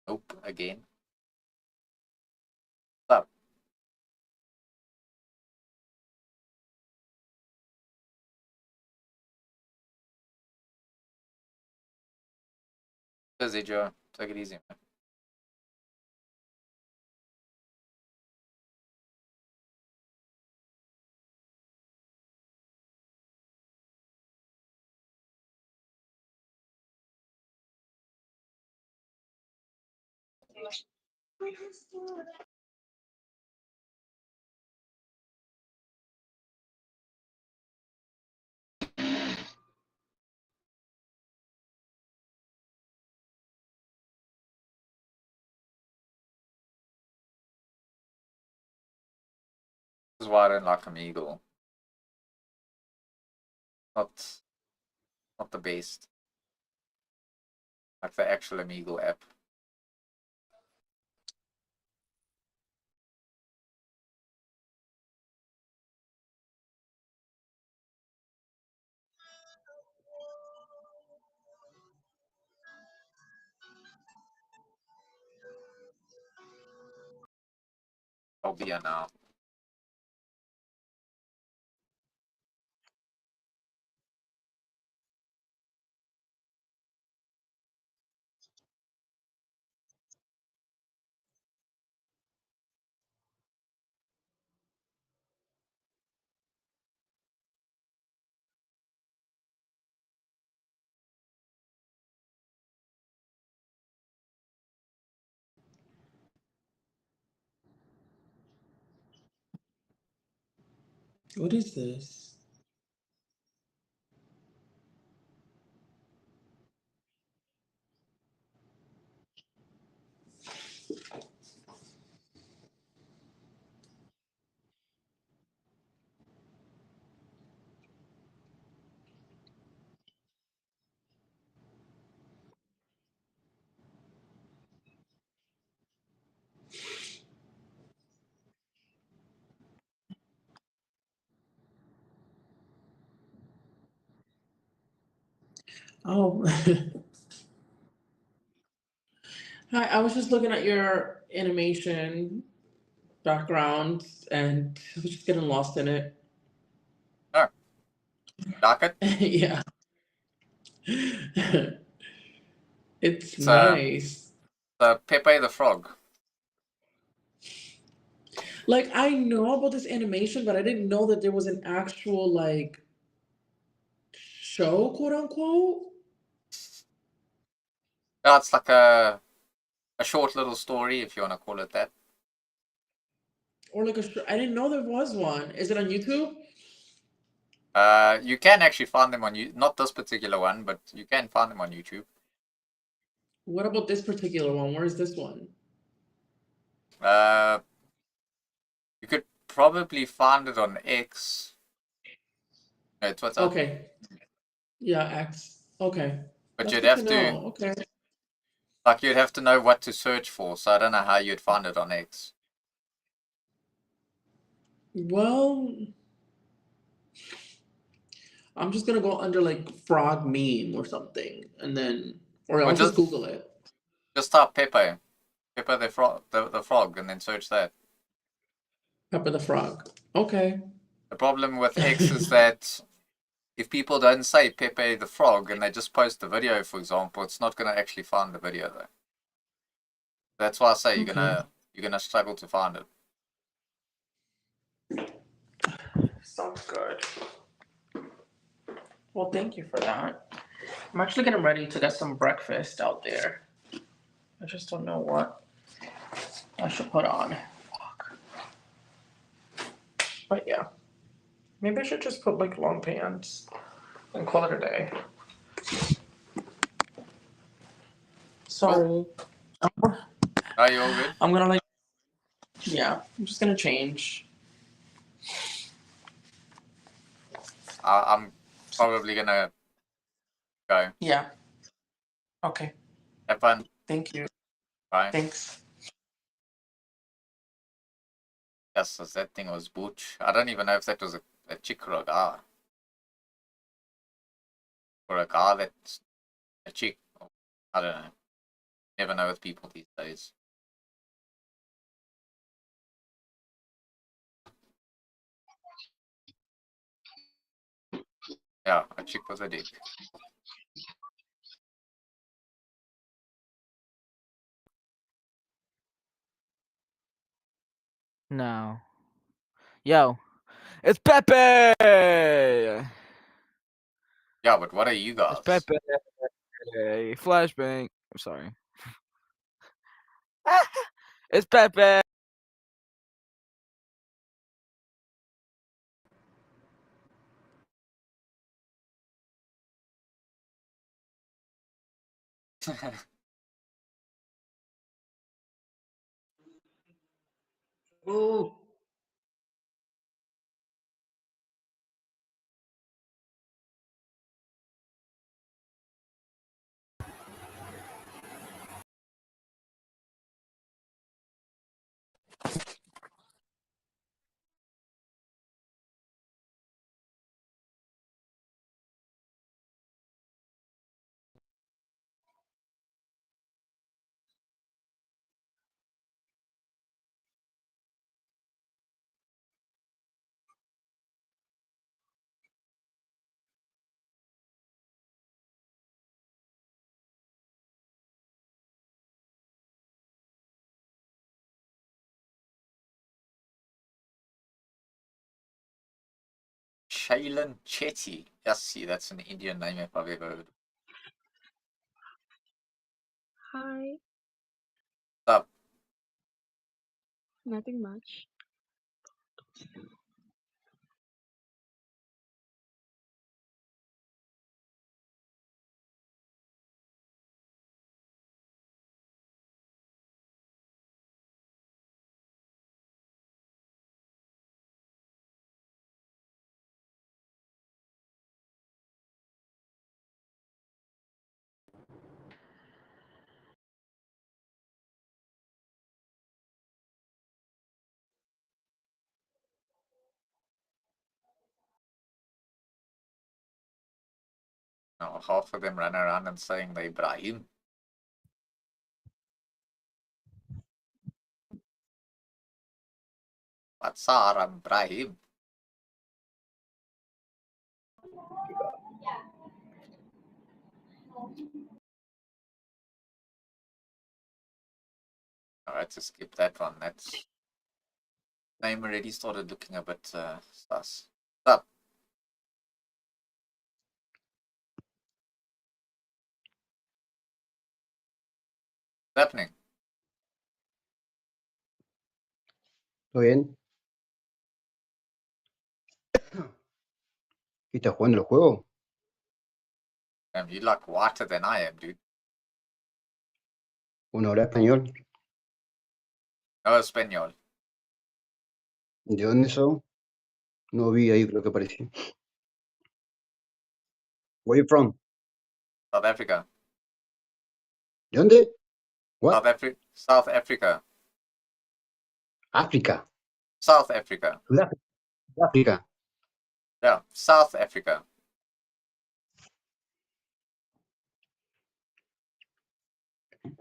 Nope, again. Stop. Busy Joe. Take it easy, man. This is why I don't like Omegle. Not the best. Like the actual Omegle app. I'll be here now. What is this? Oh, hi. I was just looking at your animation background, and I was just getting lost in it. Oh. Like it? Yeah. It's It's nice. the Pepe the Frog. Like, I know about this animation, but I didn't know that there was an actual, like, show, quote unquote. Yeah, it's like a short little story, if you want to call it that. Or like I didn't know there was one. Is it on YouTube? You can actually find them on not this particular one, but you can find them on YouTube. What about this particular one? Where is this one? You could probably find it on X. No, Twitter. Okay. Yeah, X. Okay. But That's you'd good have to to, know. Okay. like, you'd have to know what to search for. So I don't know how you'd find it on X. Well, I'm just gonna go under like frog meme or something, and then, or Or I'll just Google it. Just type Pepe the frog, the frog, and then search that. Pepper the Frog. Okay. The problem with X is that if people don't say Pepe the Frog and they just post the video, for example, it's not going to actually find the video though. That's why I say you're gonna struggle to find it. Sounds good. Well, thank you for that. I'm actually getting ready to get some breakfast out there. I just don't know what I should put on. Fuck. But yeah. Maybe I should just put like long pants and call it a day. Sorry. Are you all good? I'm gonna like, yeah, I'm just gonna change. I'm probably gonna go. Yeah. Okay. Have fun. Thank you. Bye. Thanks. Yes, that thing was Butch. I don't even know if that was a chick or a guy. Or a guy that's a chick. I don't know. Never know with people these days. Yeah, a chick with a dick. No. Yo, it's Pepe. Yeah, but what are you guys? It's Pepe. Flashbang. I'm sorry. It's Pepe. Oh. Shailen Chetty. Yes, see, that's an Indian name if I've ever heard. Hi. What's up? Nothing much. No, half of them run around and saying they Ibrahim. What's up, Ibrahim? Alright, to skip that one. That's name already started looking a bit sus. What's up? What's happening? ¿Todo bien? ¿Qué estás jugando el juego? Damn, you like whiter than I am, dude. ¿Uno habla español? No español. ¿De dónde sos? No vi ahí lo que apareció. Where you from? South Africa. ¿De dónde? What? South Africa. África. South Africa. Sudáfrica. Yeah, South Africa.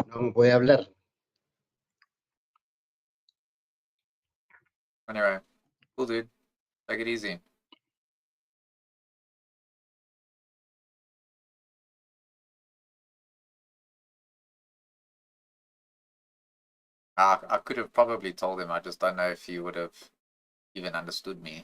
No me puede hablar. Anyway, cool, dude. Take it easy. I could have probably told him. I just don't know if he would have even understood me.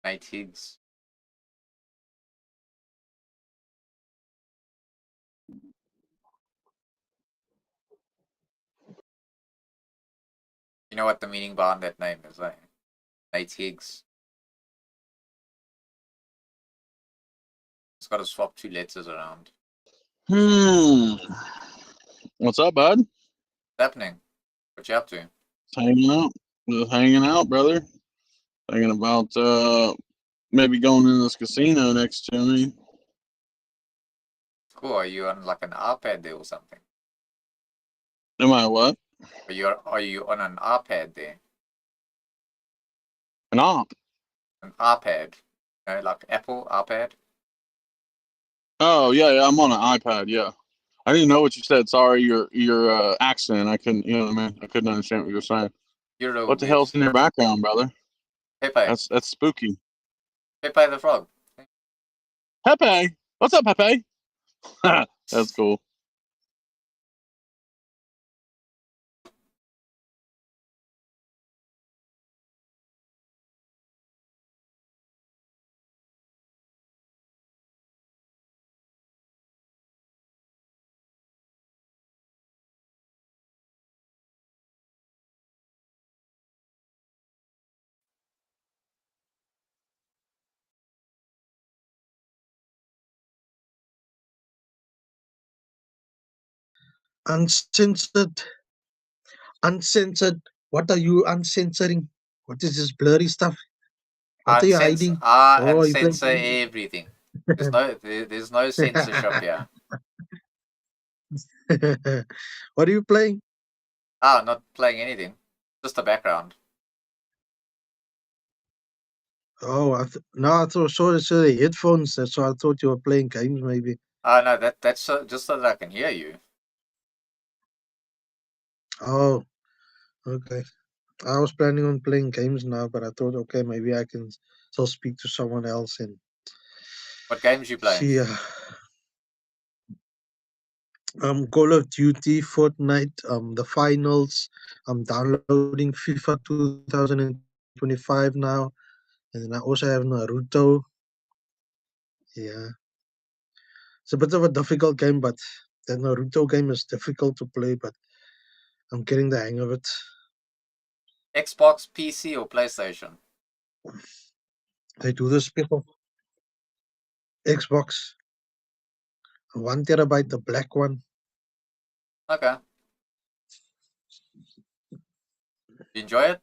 Nate Higgs. You know what the meaning behind that name is, eh? Nate Higgs. It's got to swap 2 letters around. What's up, bud? What's happening? What you up to? Hanging out. Just hanging out, brother. Thinking about maybe going in this casino next to me. Cool. Are you on like an iPad there or something? Am I what? Are you on an iPad there? An op? An iPad. You know, like Apple iPad? Oh yeah, I'm on an iPad. Yeah, I didn't know what you said. Sorry, your accent. I couldn't. You know what I mean? I couldn't understand what you were saying. You're real What the weird. hell's in your background, brother? Pepe. That's spooky. Pepe the Frog. Pepe, what's up, Pepe? That's cool. Uncensored, uncensored. What are you uncensoring? What is this blurry stuff? What are you hiding? Oh, you Uncensor playing? everything. There's no censorship here. What are you playing? Not playing anything. Just the background. Oh, no, I thought saw the headphones. So I thought you were playing games, maybe. No, that's just so that I can hear you. Oh, okay. I was planning on playing games now, but I thought, okay, maybe I can still speak to someone else and What games you playing? see. Call of Duty, Fortnite, the finals. I'm downloading FIFA 2025 now, and then I also have Naruto. Yeah, it's a bit of a difficult game, but the Naruto game is difficult to play, but I'm getting the hang of it. Xbox, PC, or PlayStation? They do this people. Xbox, 1 terabyte, the black one. Okay. You enjoy it?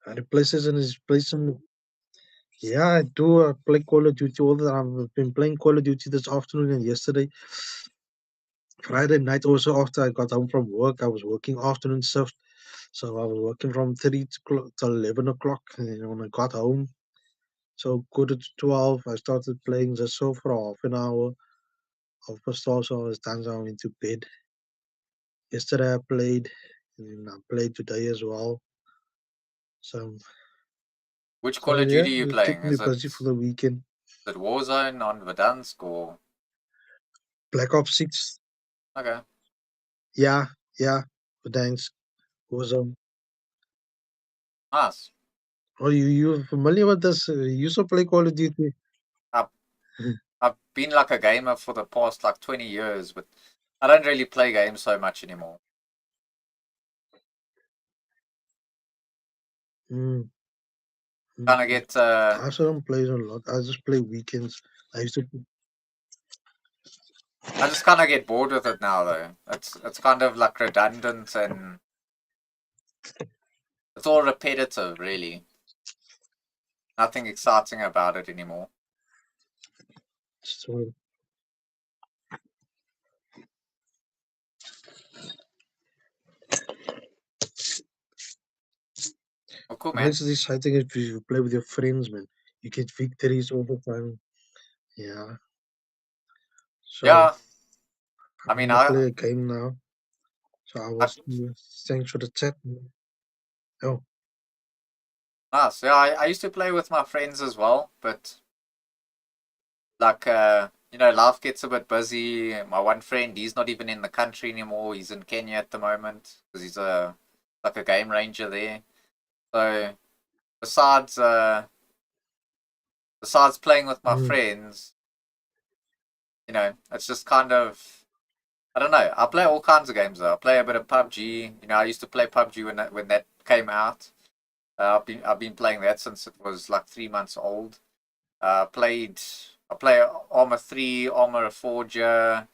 And the PlayStation is PlayStation. Yeah, I do. I play Call of Duty all the time. I've been playing Call of Duty this afternoon and yesterday. Friday night also after I got home from work, I was working afternoon shift. So I was working from 3 till 11 o'clock. And then when I got home, so quarter to 12, I started playing just so for half an hour. Half past 12, so I was done, so I went to bed. Yesterday I played, and I played today as well. So, Which so Call of yeah, Duty you it's playing? keeping me busy for the weekend. Is it Warzone on Verdansk or? Black Ops 6. Okay. Yeah, thanks. Awesome. Nice. Oh, you familiar with this? You used to play Call of Duty? I've been like a gamer for the past like 20 years, but I don't really play games so much anymore. Mm. Kind of get I also don't play a lot. I just play weekends. I used to. I just kind of get bored with it now though. It's kind of like redundant and it's all repetitive really. Nothing exciting about it anymore. So, Oh, cool, what man. makes it exciting if you play with your friends, man. You get victories all the time. Yeah. So Yeah. I I'm mean, gonna play a game now. So I was thanks for the chat. Oh, nice. Yeah, I used to play with my friends as well, but like life gets a bit busy. My one friend, he's not even in the country anymore. He's in Kenya at the moment because he's like a game ranger there. So besides besides playing with my friends, it's just kind of I don't know. I play all kinds of games though. I play a bit of PUBG. I used to play PUBG when that came out. I've been playing that since it was like 3 months old. I play Arma 3, Arma Forger,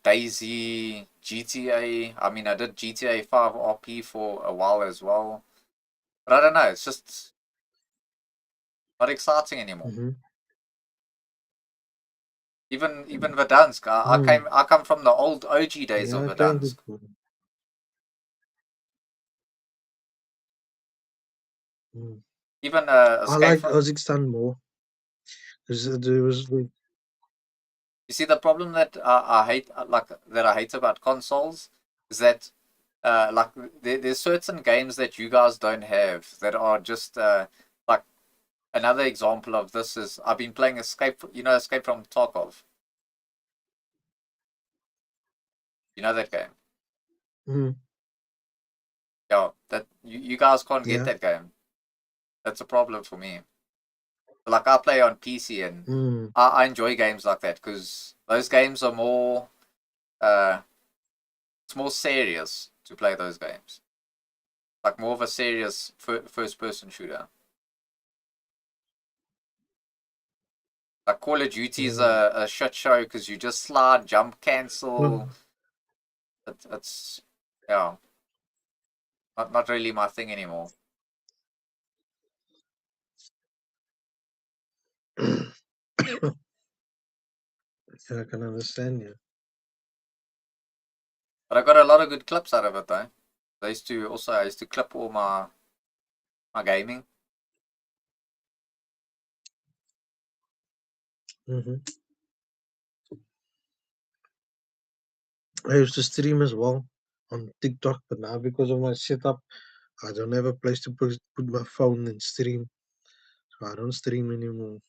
Daisy, GTA. I mean, I did GTA 5 RP for a while as well. But I don't know. It's just not exciting anymore. Even Verdansk. I come from the old OG days of yeah, I can Verdansk. do. Even I Escape like from Kazakhstan more. Because there was You see, the problem that I hate, that I hate about consoles, is that like there's certain games that you guys don't have that are just like another example of this is I've been playing Escape. You know, Escape from Tarkov. You know that game? mm, Yeah, that you guys can't get yeah. that game. That's a problem for me. Like I play on PC and Mm, I enjoy games like that because those games are more it's more serious to play those games. Like more of a serious first person shooter. Like Call of Duty is mm. a shit show because you just slide, jump, cancel. Well, It's yeah, not really my thing anymore. I can understand you. But I got a lot of good clips out of it though. I used to clip all my gaming. Hmm. I used to stream as well on TikTok, but now because of my setup, I don't have a place to put my phone and stream, so I don't stream anymore.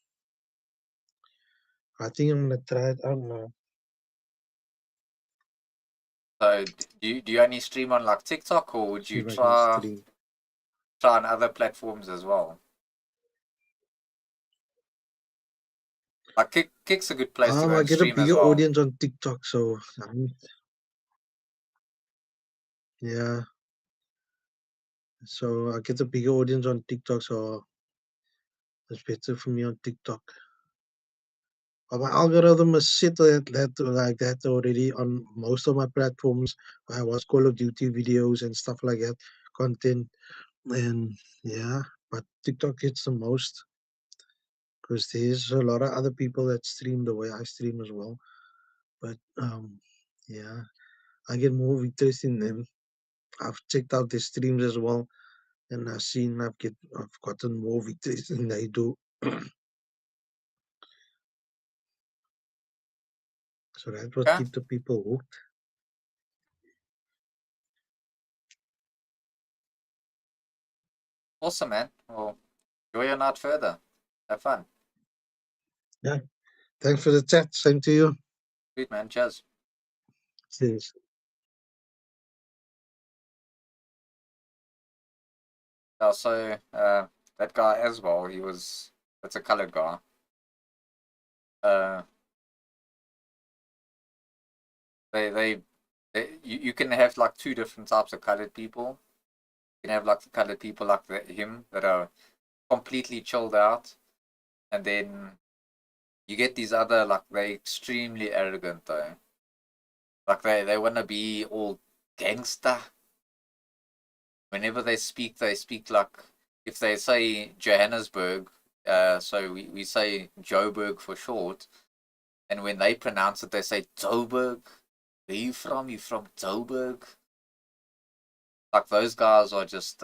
I think I'm gonna try it out now. So do you only stream on like TikTok or would See you if I can stream. try on other platforms as well? Like Kick's a good place to go I and get a stream as bigger well. audience on TikTok, so yeah. So I get a bigger audience on TikTok, so it's better for me on TikTok. But my algorithm is set like that already on most of my platforms. I watch Call of Duty videos and stuff like that, content, and yeah. But TikTok hits the most because there's a lot of other people that stream the way I stream as well. But yeah, I get more interest in them. I've checked out their streams as well, and I've gotten more victories than they do. So that's what Okay. keep the people hooked. Awesome, man. Well, enjoy your night further. Have fun. Yeah. Thanks for the chat. Same to you. Sweet, man. Cheers. Cheers. Also, that guy as well, that's a colored guy. Uh, you can have like two different types of colored people. You can have like the colored people like him that are completely chilled out, and then you get these other like they're extremely arrogant though. Like they want to be all gangster. Whenever they speak like if they say Johannesburg, so we say Joburg for short, and when they pronounce it, they say Joburg. Where you from? You from Joburg? Like those guys are just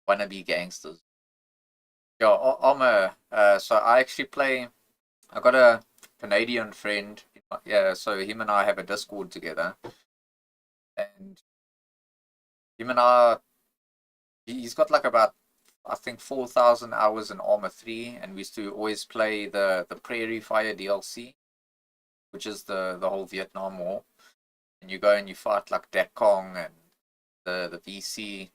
wannabe gangsters. Yeah, I'm so I actually play. I got a Canadian friend. Yeah, so him and I have a Discord together, and him and I, he's got like about I think 4,000 hours in Armor 3, and we used to always play the Prairie Fire DLC, which is the whole Vietnam War, and you go and you fight like Dak Kong and the VC,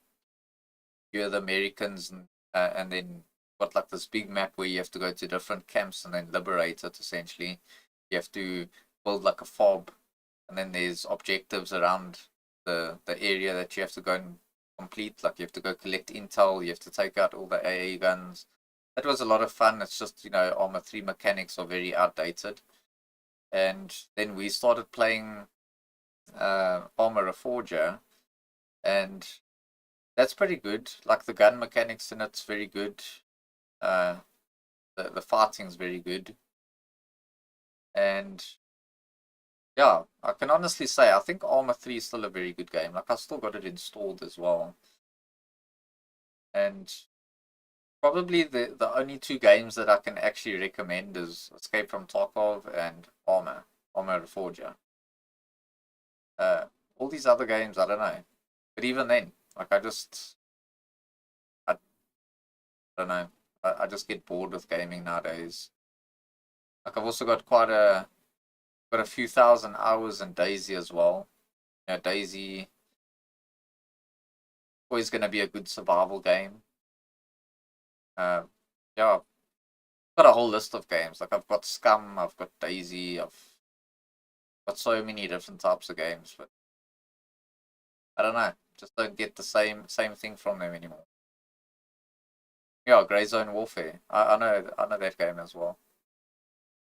you're the Americans, and then got like this big map where you have to go to different camps and then liberate it. Essentially, you have to build like a fob, and then there's objectives around the area that you have to go and complete. Like you have to go collect intel, you have to take out all the AA guns. That was a lot of fun. It's just Armor 3 mechanics are very outdated, and then we started playing Armor Reforger, and that's pretty good. Like the gun mechanics in it's very good. Uh, the fighting's very good, and yeah, I can honestly say I think Armor 3 is still a very good game. Like I still got it installed as well, and Probably the only two games that I can actually recommend is Escape from Tarkov and Armor Reforger. All these other games, I don't know. But even then, like I don't know. I just get bored with gaming nowadays. Like I've also got got a few thousand hours in Daisy as well. You know, Daisy always going to be a good survival game. Yeah, I've got a whole list of games. Like I've got Scum, I've got Daisy, I've got so many different types of games, but I don't know. Just don't get the same thing from them anymore. Yeah, Grey Zone Warfare. I know that game as well.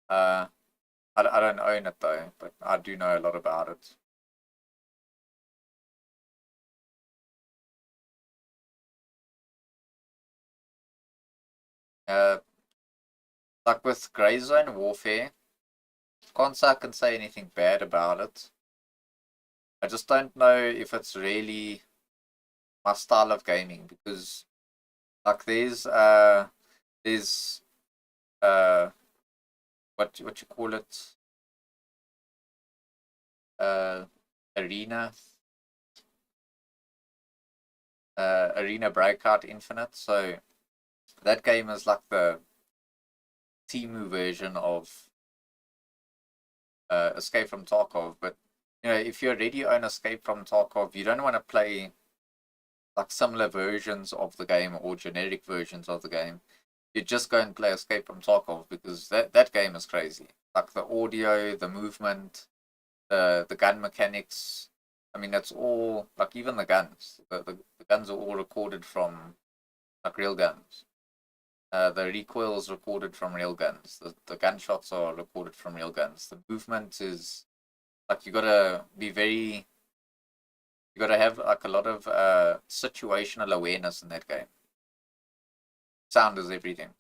I don't own it though, but I do know a lot about it. Like with Grey Zone Warfare, can't say I can say anything bad about it. I just don't know if it's really my style of gaming because like there's what you call it, arena arena breakout infinite. So that game is like the Timu version of Escape from Tarkov. But you know, if you already own Escape from Tarkov, you don't want to play like similar versions of the game or generic versions of the game. You just go and play Escape from Tarkov because that game is crazy. Like the audio, the movement, the gun mechanics. I mean, that's all like even the guns. The guns are all recorded from like real guns. The recoil is recorded from real guns. The gunshots are recorded from real guns. The movement is like you gotta have like a lot of situational awareness in that game. Sound is everything.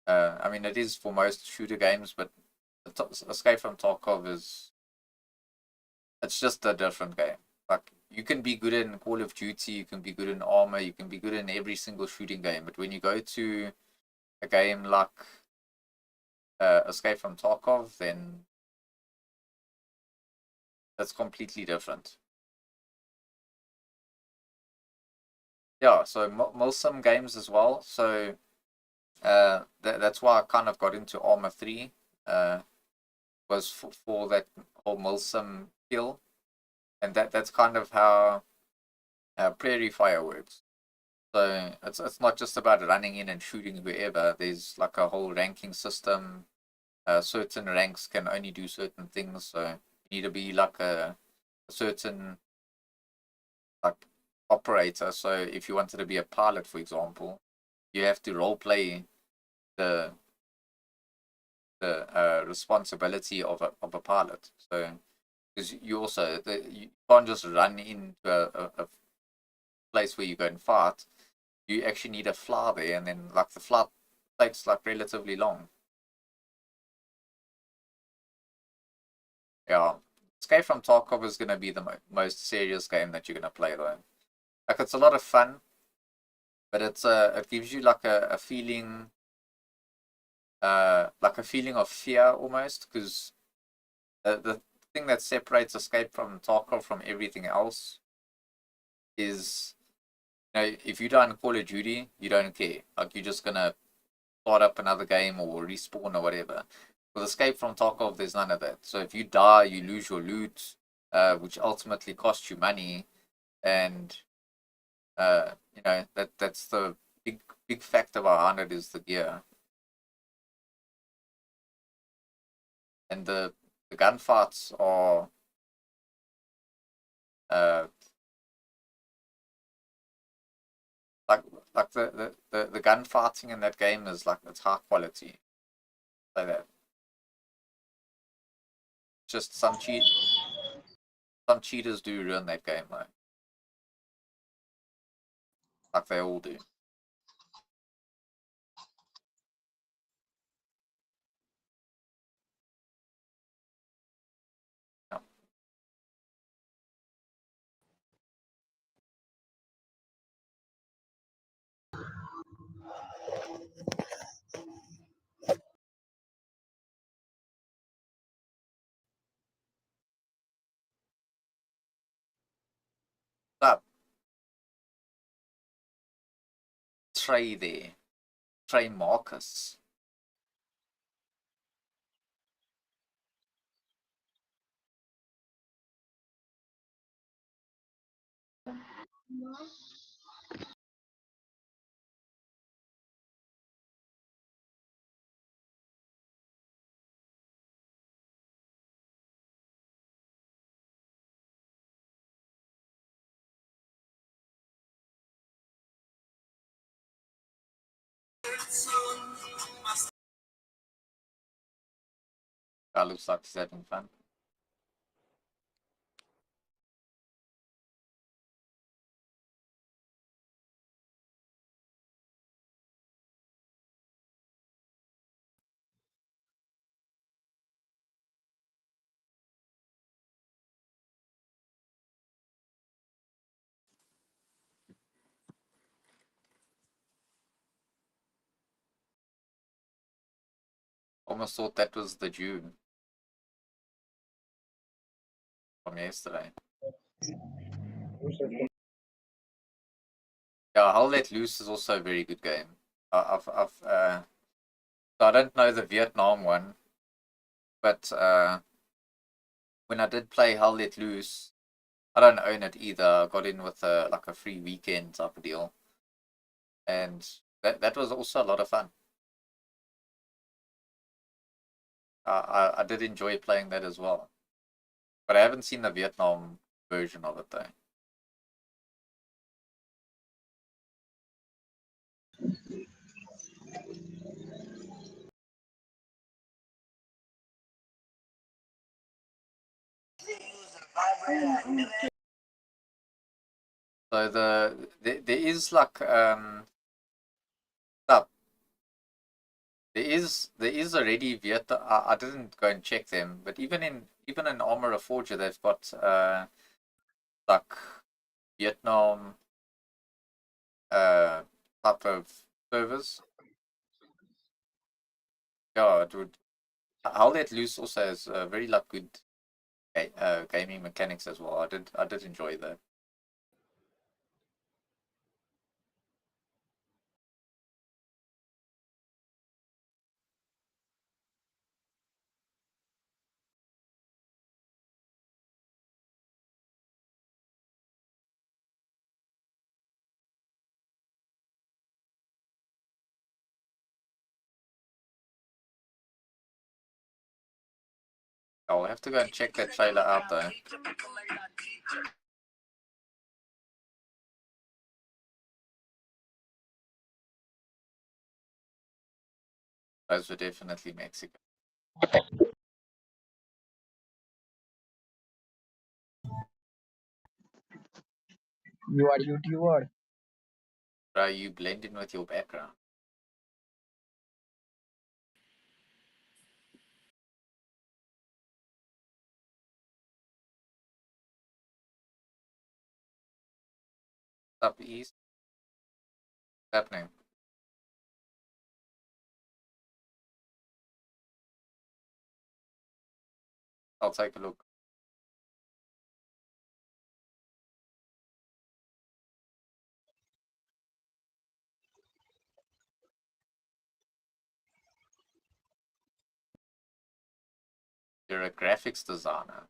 I mean, it is for most shooter games, but Escape from Tarkov it's just a different game. Like you can be good in Call of Duty, you can be good in Armor, you can be good in every single shooting game, but when you go to a game like Escape from Tarkov, then that's completely different. Yeah, so Milsim games as well. So that's why I kind of got into Armor 3. Was for that whole Milsim kill, and that's kind of how Prairie Fire works. So it's not just about running in and shooting whoever. There's like a whole ranking system. Certain ranks can only do certain things. So you need to be like a certain like operator. So if you wanted to be a pilot, for example, you have to role play the responsibility of a pilot. So because you also you can't just run into a place where you go and fight. You actually need to fly there, and then like the flight takes like relatively long. Yeah, Escape from Tarkov is gonna be the most serious game that you're gonna play though. Like it's a lot of fun, but it gives you like a feeling, like a feeling of fear almost, because the thing that separates Escape from Tarkov from everything else is, you know, if you die in Call of Duty, you don't care. Like you're just gonna start up another game or respawn or whatever. With Escape from Tarkov, there's none of that. So if you die, you lose your loot, which ultimately costs you money, and you know that's the big factor behind it is the gear and the gunfights are uh, like the gunfighting in that game is like it's high quality. Like that. Just some cheaters do ruin that game though. Like they all do. Yeah. Trey there. Trey Marcus. That looks like he's having fun. Almost thought that was the Jew from yesterday. Yeah, I'll Let Loose is also a very good game. So I don't know the Vietnam one, but when I did play Hell Let Loose, I don't own it either. I got in with like a free weekend type of deal, and that was also a lot of fun. I did enjoy playing that as well, but I haven't seen the Vietnam version of it though. So there is like stuff. There is already Vietnam. I didn't go and check them, but even in Armor of Forger, they've got like Vietnam type of servers. Yeah, it would. I'll Let Loose also has very like good gaming mechanics as well. I did enjoy that. I'll have to go and check that trailer out though. Those were definitely Mexican. You are YouTuber. Bro, you blend in with your background. Up east. What's happening? I'll take a look. You're a graphics designer.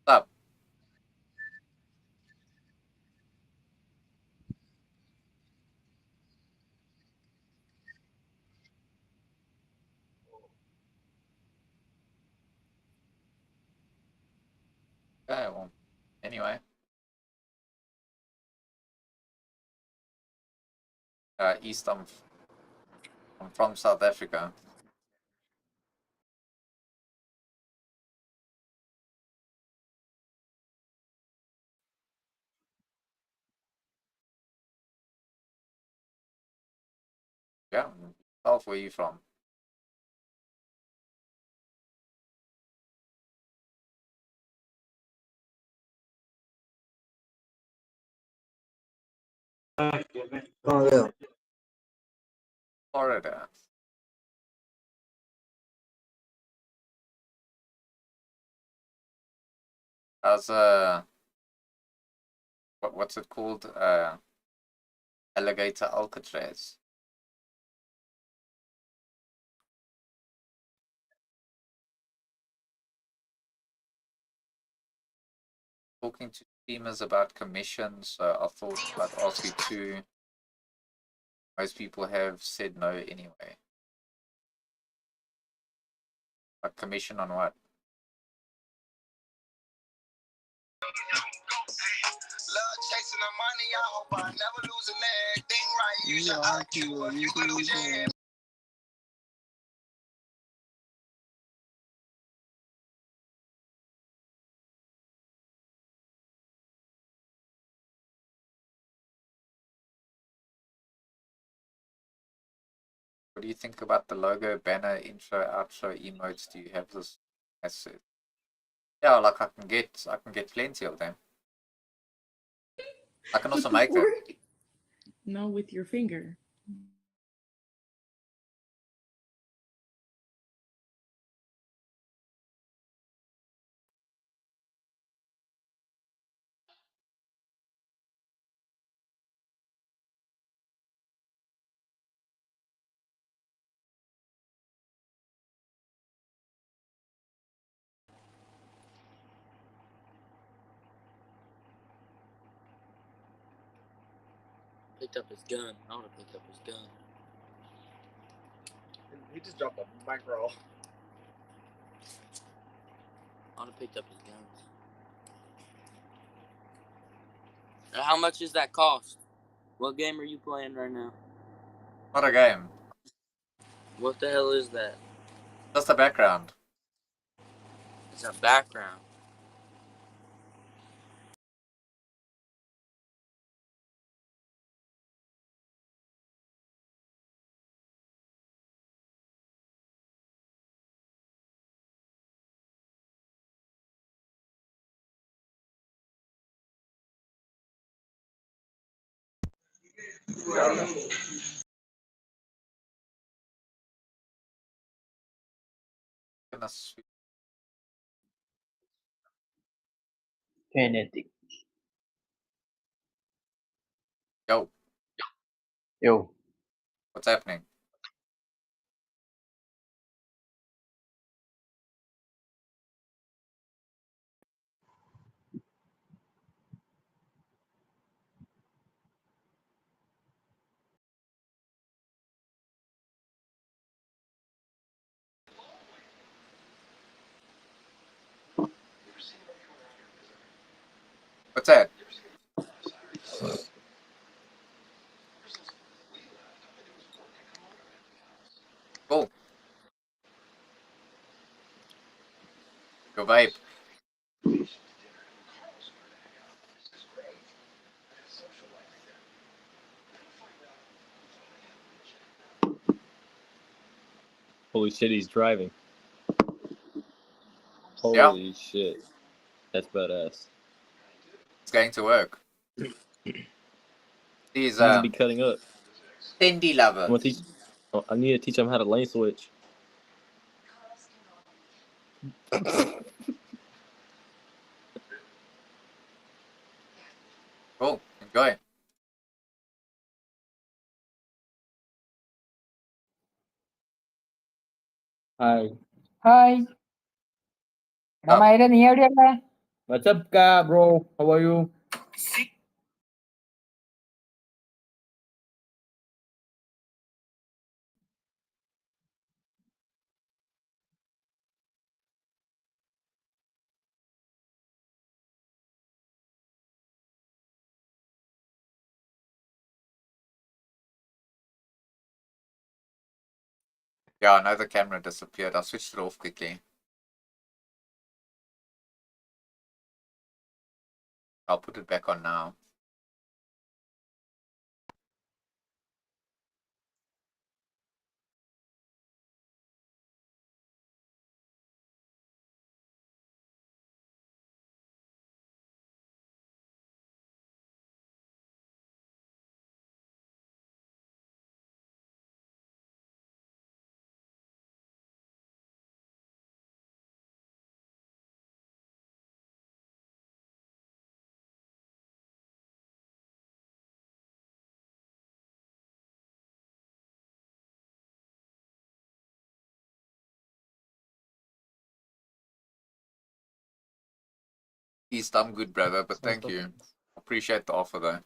What's up? Okay, well, anyway. East, I'm from South Africa. Yeah, South, where are you from? Oh yeah. Florida. How's what's it called? Alligator Alcatraz. Talking to streamers about commissions, so I thought I'd ask you too. Most people have said no anyway. A commission on what? What do you think about the logo, banner, intro, outro, emotes? Do you have this asset? Yeah, like I can get plenty of them. I can also make them. No, with your finger. Picked up his gun. I would have picked up his gun. He just dropped a bankroll. I would have picked up his guns. How much does that cost? What game are you playing right now? Not a game. What the hell is that? Just a background. It's a background. Kinetic. Yo. Yo. What's happening? What's that? Cool. Your vape. Holy shit, he's driving. Yeah. Holy shit. That's badass. It's going to work. These He needs to be cutting up. Cindy lover. I need to teach him how to lane switch. Cool. Enjoy. Hi. Hi. Ramairan here, dear. What's up, bro? How are you? Yeah, I know the camera disappeared. I switched it off quickly. I'll put it back on now. East, I'm good, brother, but thank you. Appreciate the offer, though.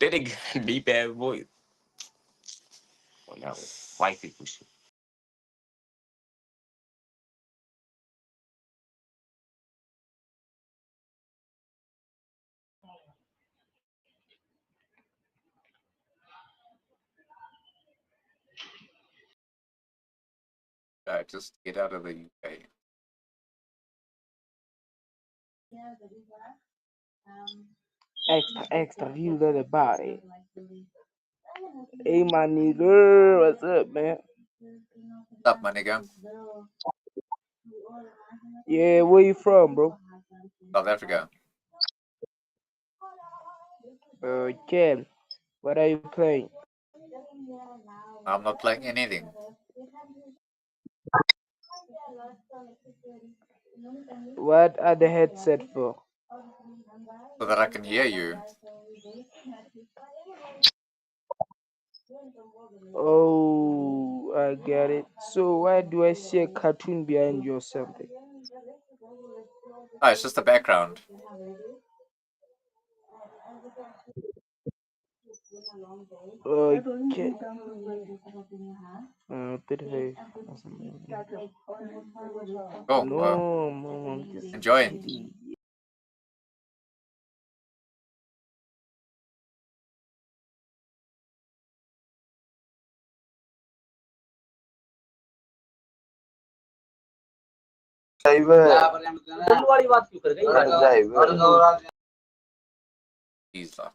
That nigga deep ass voice. Oh, no, white people shit. Just get out of the UK. Extra, you little body. Hey, my nigga, what's up, man? What's up, my nigga? Yeah, where you from, bro? South Africa. Okay, what are you playing? I'm not playing anything. What are the headset for? So that I can hear you. Oh, I get it. So why do I see a cartoon behind you or something? Oh, it's just the background. Okay. Cool. No, Well, mom. enjoy. He's like.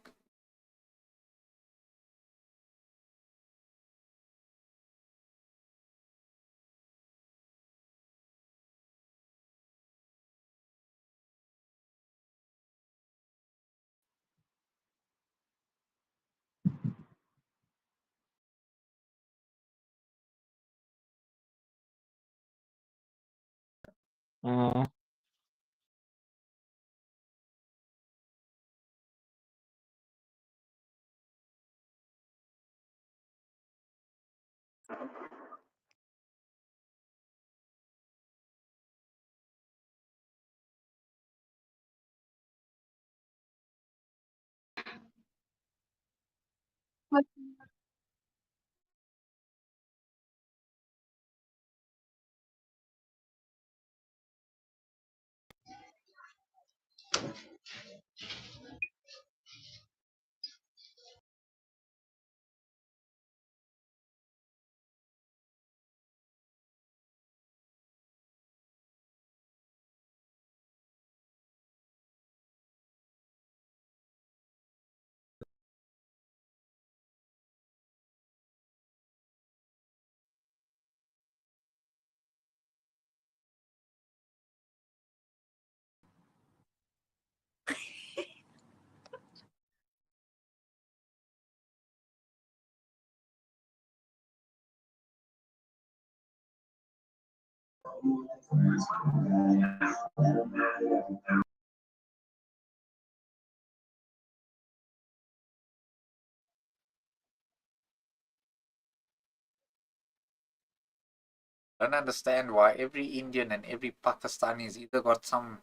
I don't understand why every Indian and every Pakistani's either got some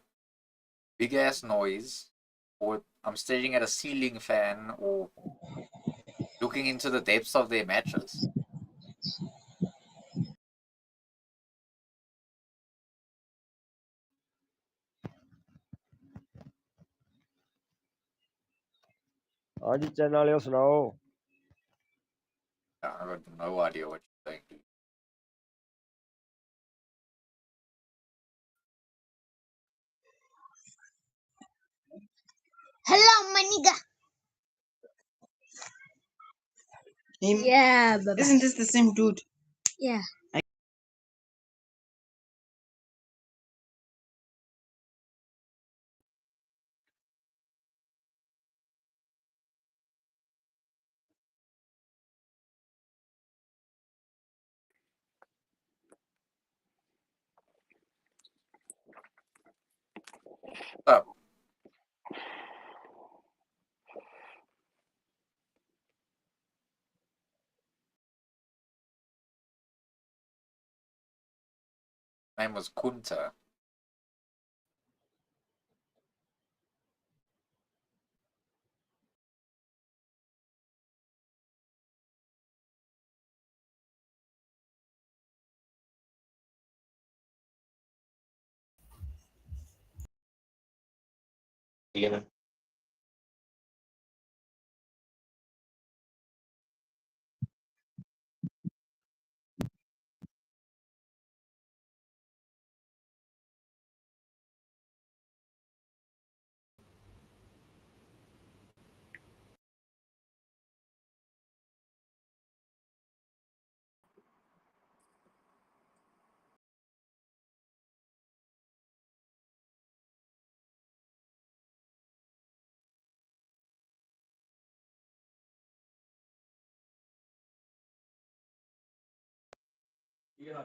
big ass noise, or I'm staring at a ceiling fan, or looking into the depths of their mattress. ਹਾਂਜੀ channel ਵਾਲਿਓ ਸੁਣਾਓ। I got no idea what you're saying, dude. Hello, my nigga. Yeah, bye-bye. Isn't this the same dude? Yeah. Oh. Name was Kunta. Yeah. Yeah.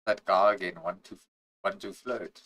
That guy again, want to flirt.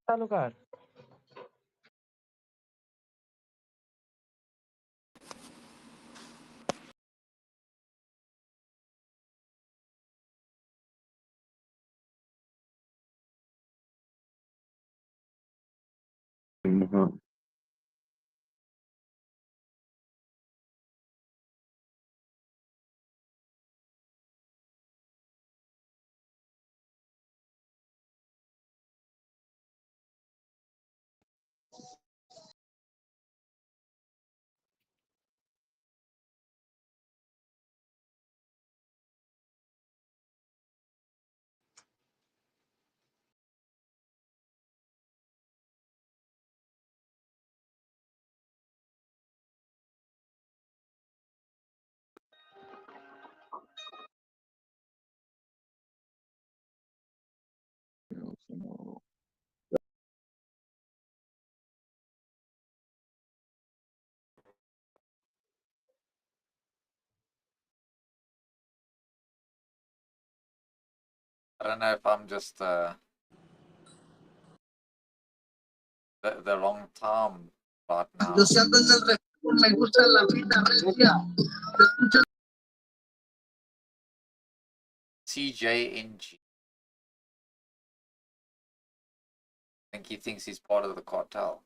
चालू कर Mhm. I don't know if I'm just the wrong time right now. CJNG. I think he thinks he's part of the cartel.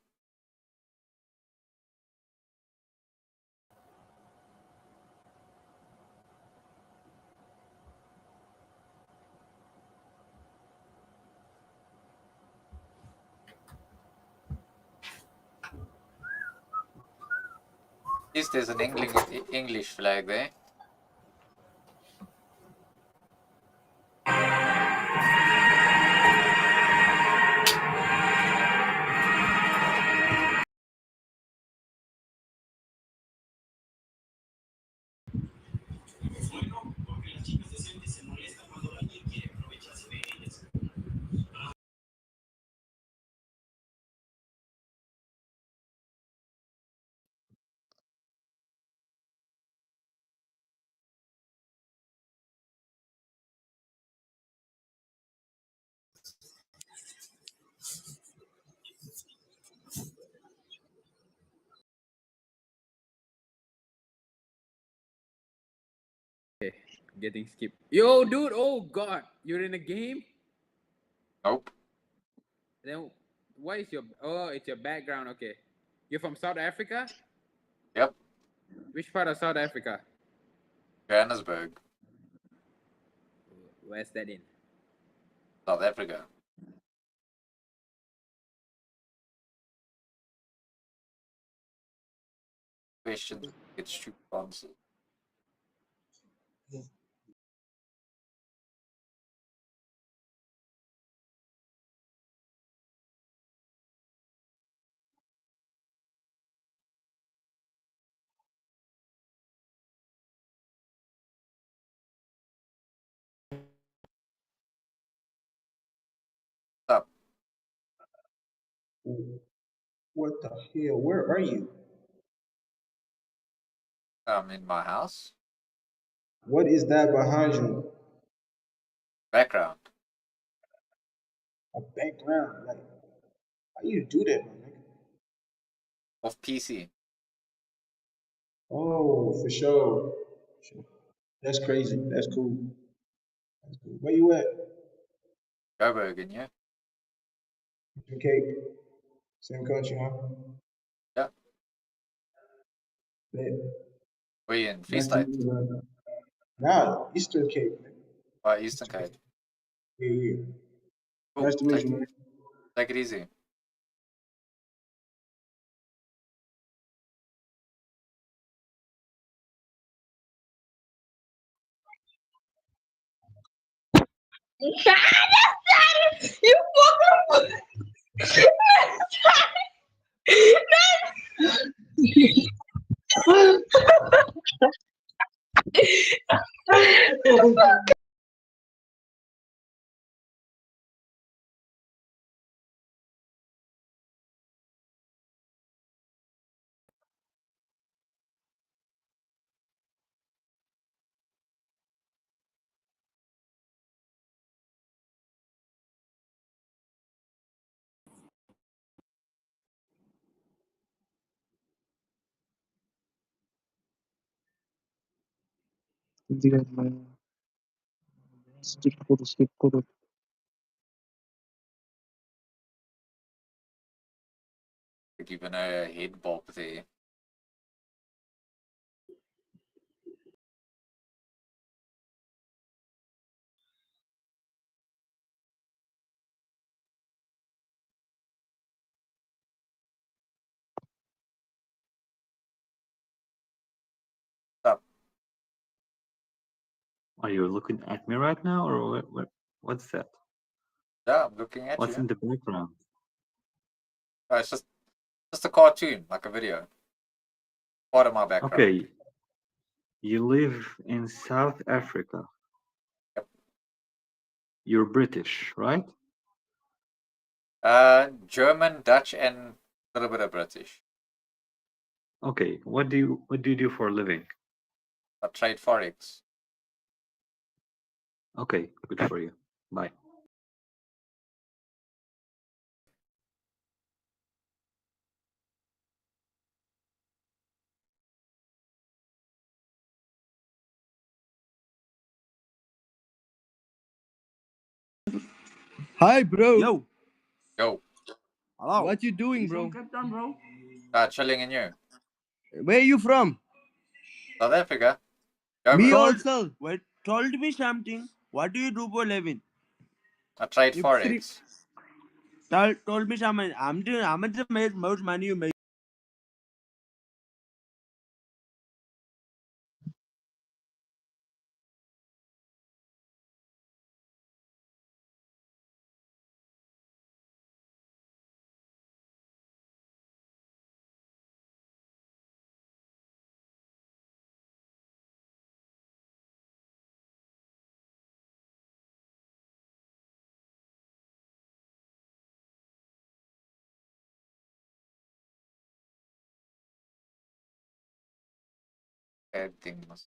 At least there's an English flag there. Okay, getting skipped. Yo, dude! Oh God, you're in a game? Nope. Then what is your? Oh, it's your background. Okay, you're from South Africa. Yep. Which part of South Africa? Johannesburg, Where's that in? South Africa. Questions get stupid answers. Up. What the hell? Where are you? I'm in my house. What is that behind you? Background. A background? Like, how you do that, my nigga? Off PC. Oh, for sure. That's crazy. That's cool. That's cool. Where you at? Joburg, and yeah. Okay. Same country, huh? Yeah. Yeah. Were you in Free Nice to State? meet you, man. Nah, Eastern Cape. Man. Eastern Cape. Yeah, yeah. Cool. Nice to meet you, man. Take it easy. You fucking. skip করো Given a head bob there. Up. Are you looking at me right now, or what's that? Yeah, I'm looking at What's you. in the background? Oh, it's just a cartoon, like a video. Part of my background. Okay. You live in South Africa. Yep. You're British, right? German, Dutch, and a little bit of British. Okay. What do you do for a living? I trade forex. Okay, good for you. Bye. Hi, bro. Yo. Yo. Hello. What you doing, bro? Captain, bro. Chilling in you. Where you from? South Africa. Go, Me bro. also. Wait, told me something. What do you do for living? I trade You forex. told me something. How much the most money you make? Thing must.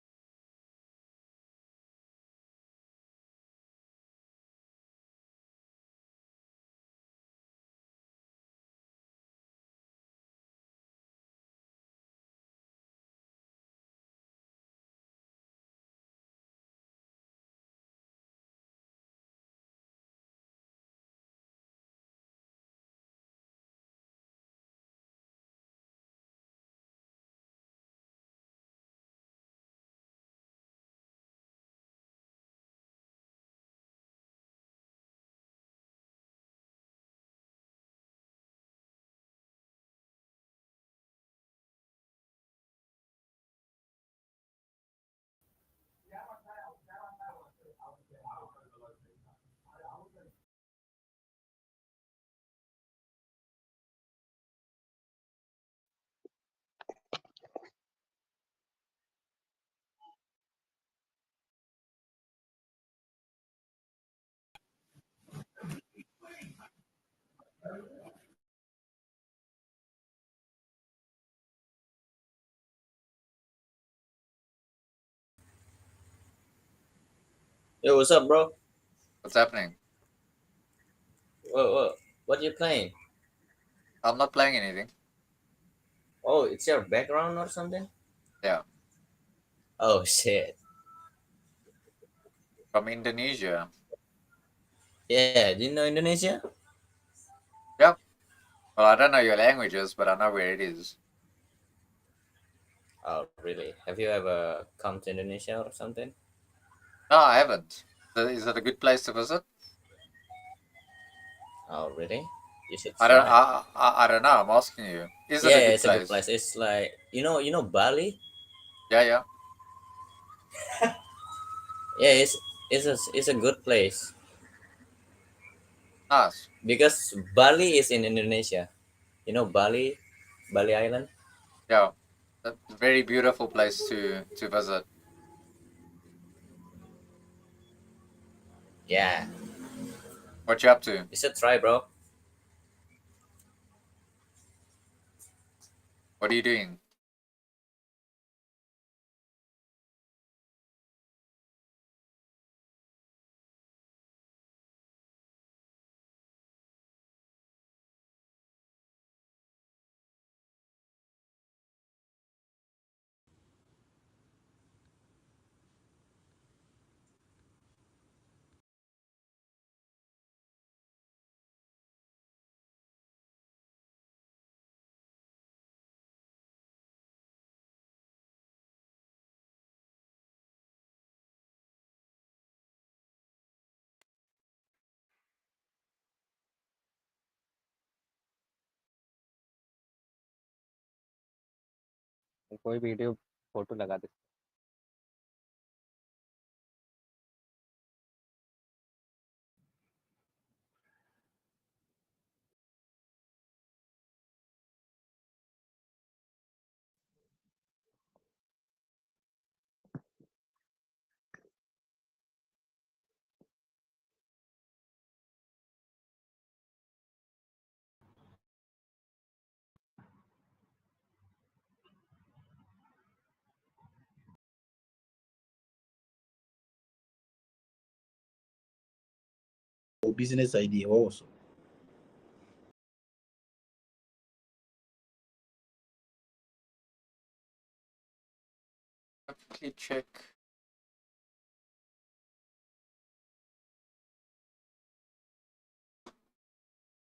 Yo, what's up, bro? What's happening? Whoa, what you playing? I'm not playing anything. Oh, it's your background or something? Yeah. Oh, shit. From Indonesia. Yeah, do you know Indonesia? Yep. Well, I don't know your languages, but I know where it is. Oh, really? Have you ever come to Indonesia or something? No, I haven't. Is it a good place to visit? Oh, really? You should I don't. try. I don't know. I'm asking you. Is it a Yeah, good it's a good place? place. It's like you know Bali. Yeah, yeah. Yeah, it's a good place Nice. because Bali is in Indonesia. You know Bali Island. Yeah. A very beautiful place to visit. Yeah, What you up to? you should try, bro. What are you doing? कोई video photo लगा दे business idea also. Quickly check.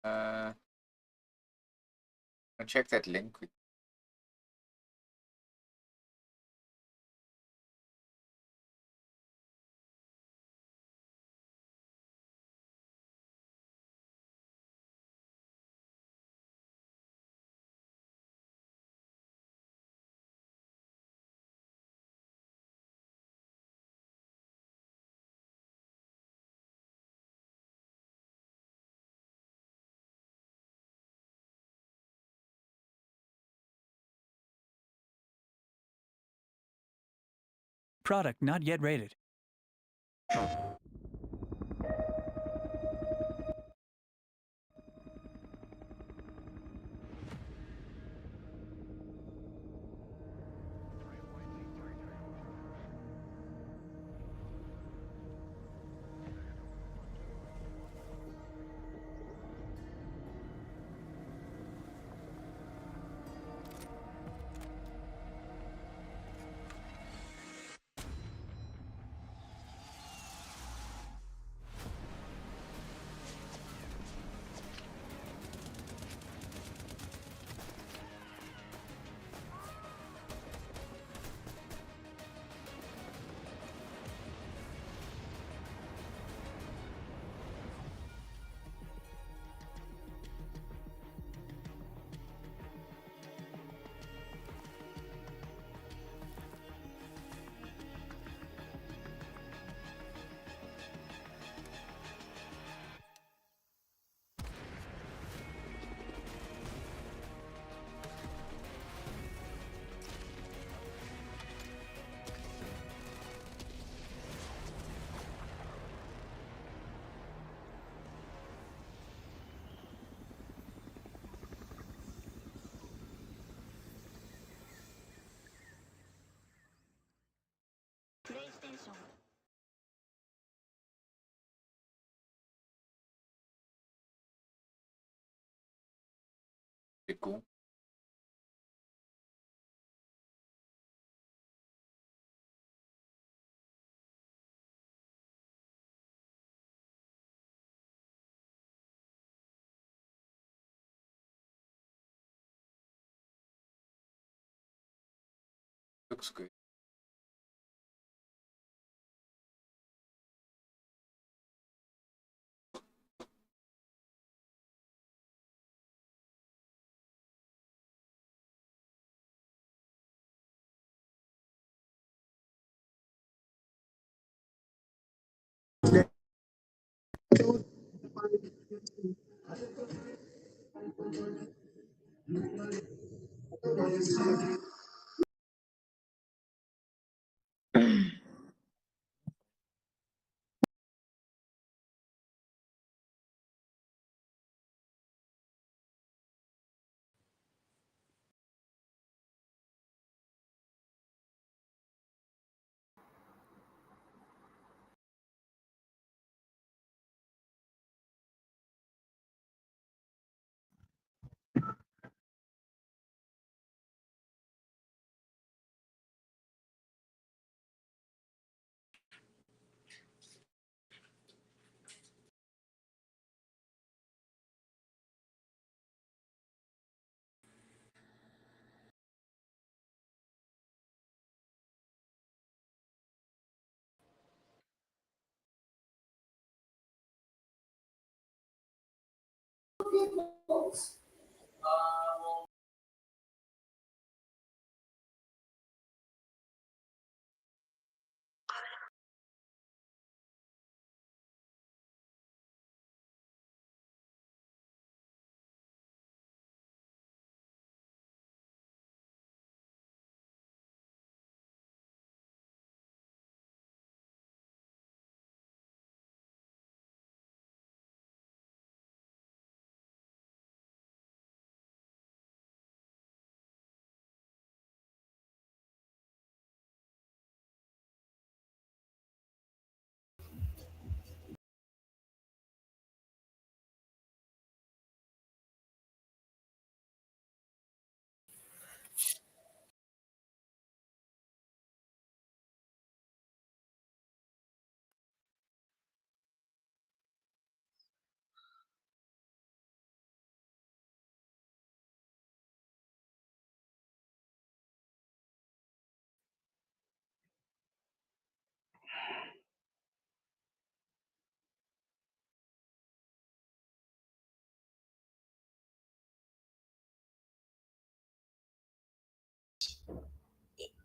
I'll check that link quick. Product not yet rated. Pretty cool. Looks good.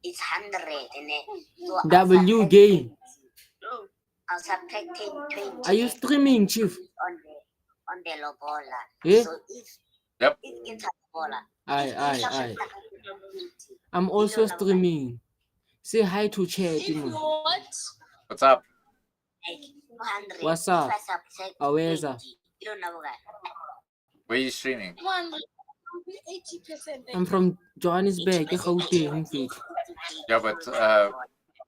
It's 100 and it. W game. Subtracting 20. Are you streaming, Chief? On the lobola. Yeah? So if Yep. it gets a lobola. Aye. I'm also streaming. Say hi to chat. What's up? What's up? Aweza. You don't know that. Where are you streaming? I'm from Johannesburg, Gauteng. Yeah, but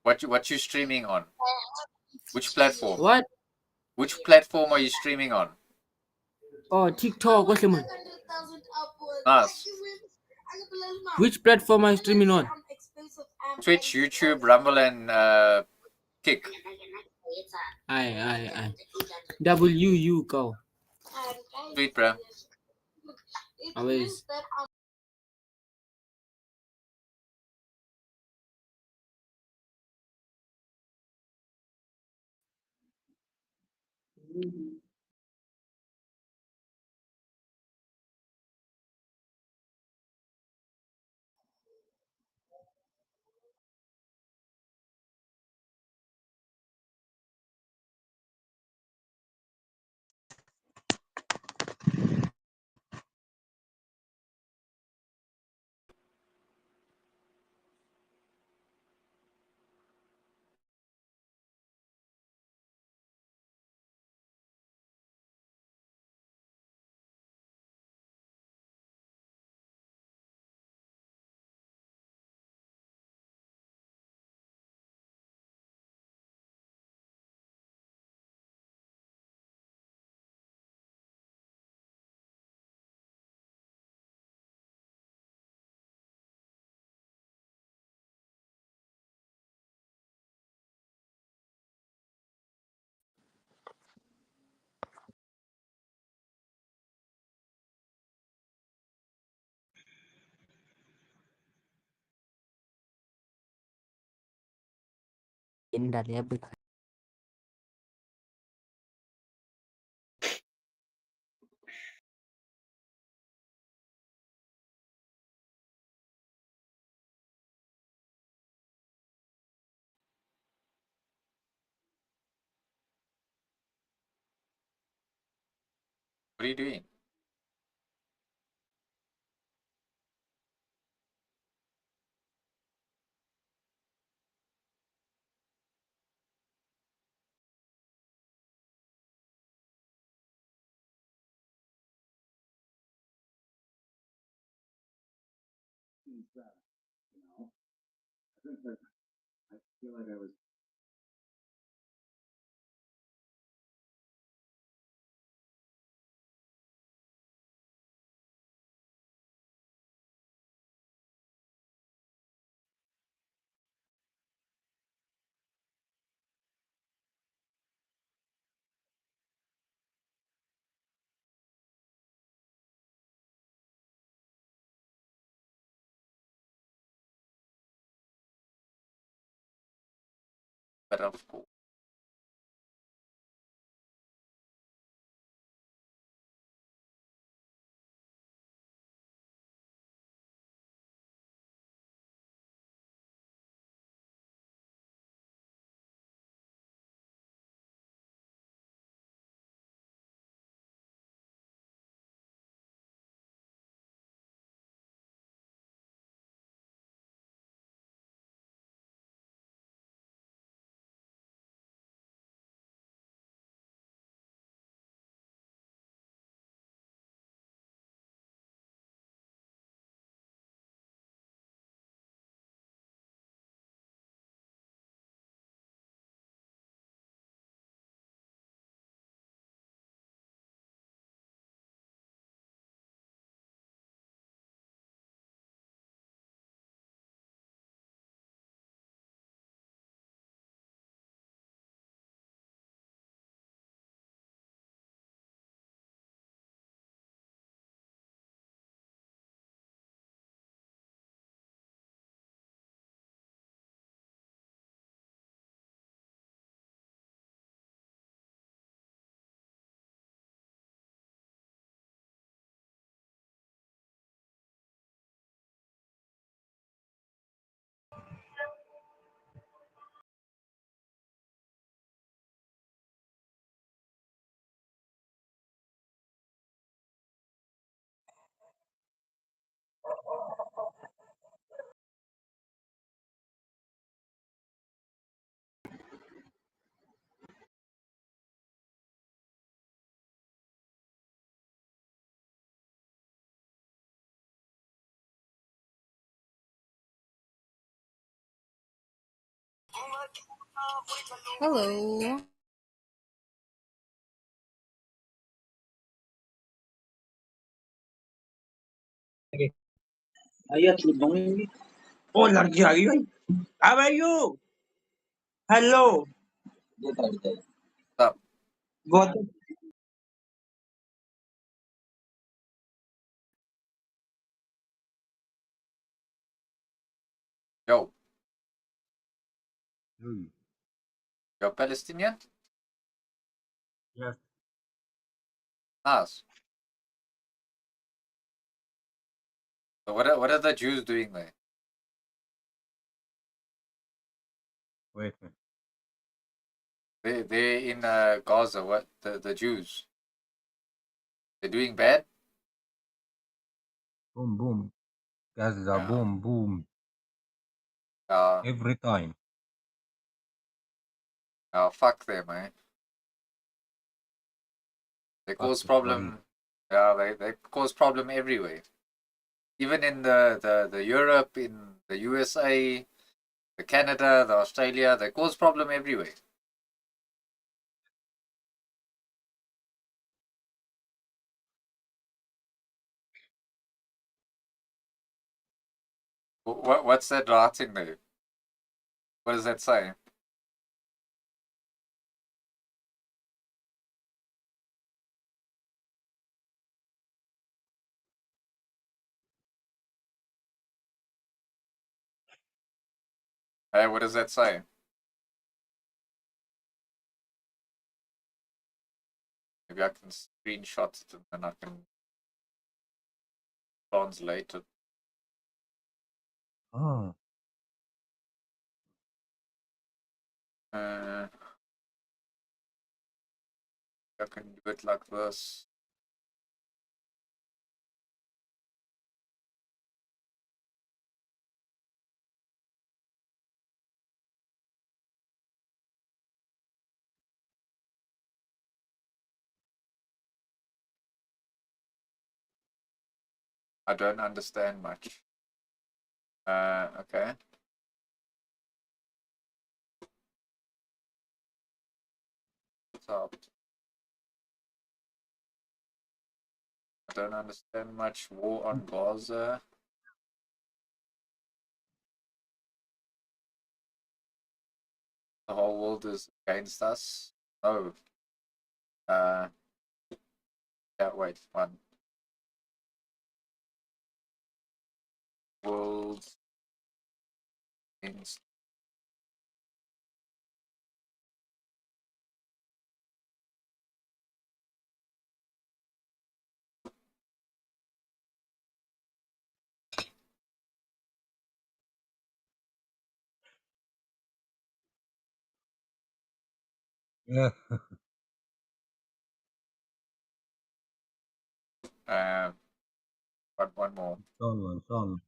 what you streaming on? Which platform? What? Which platform are you streaming on? Oh, TikTok. What's the man? Nice. Which platform are you streaming on? Twitch, YouTube, Rumble, and Kick. Aye. WU go. Sweet, bro. Always. What are you doing? I feel like I was But of course. Hello. Oh, लग जाएगी भाई. How are you? Hello. Stop. What? Yo. You're Palestinian? Yes. Nice. So what are the Jews doing there? Wait. They're in Gaza. What the Jews? They're doing bad. Boom, boom. Gaza, Yeah. boom, boom. Every time. Fuck them, man. They cause the problem. Yeah, they cause problem everywhere. Even in the Europe, in the USA, the Canada, the Australia, they cause problem everywhere. What's that writing there? What does that say? Hey, what does that say? Maybe I can screenshot it and then I can translate it. Oh. I can do it like this. I don't understand much. Okay. Stop. I don't understand much. War on Gaza. The whole world is against us. Oh. Yeah, wait, one. World against. Yeah. One more. Son.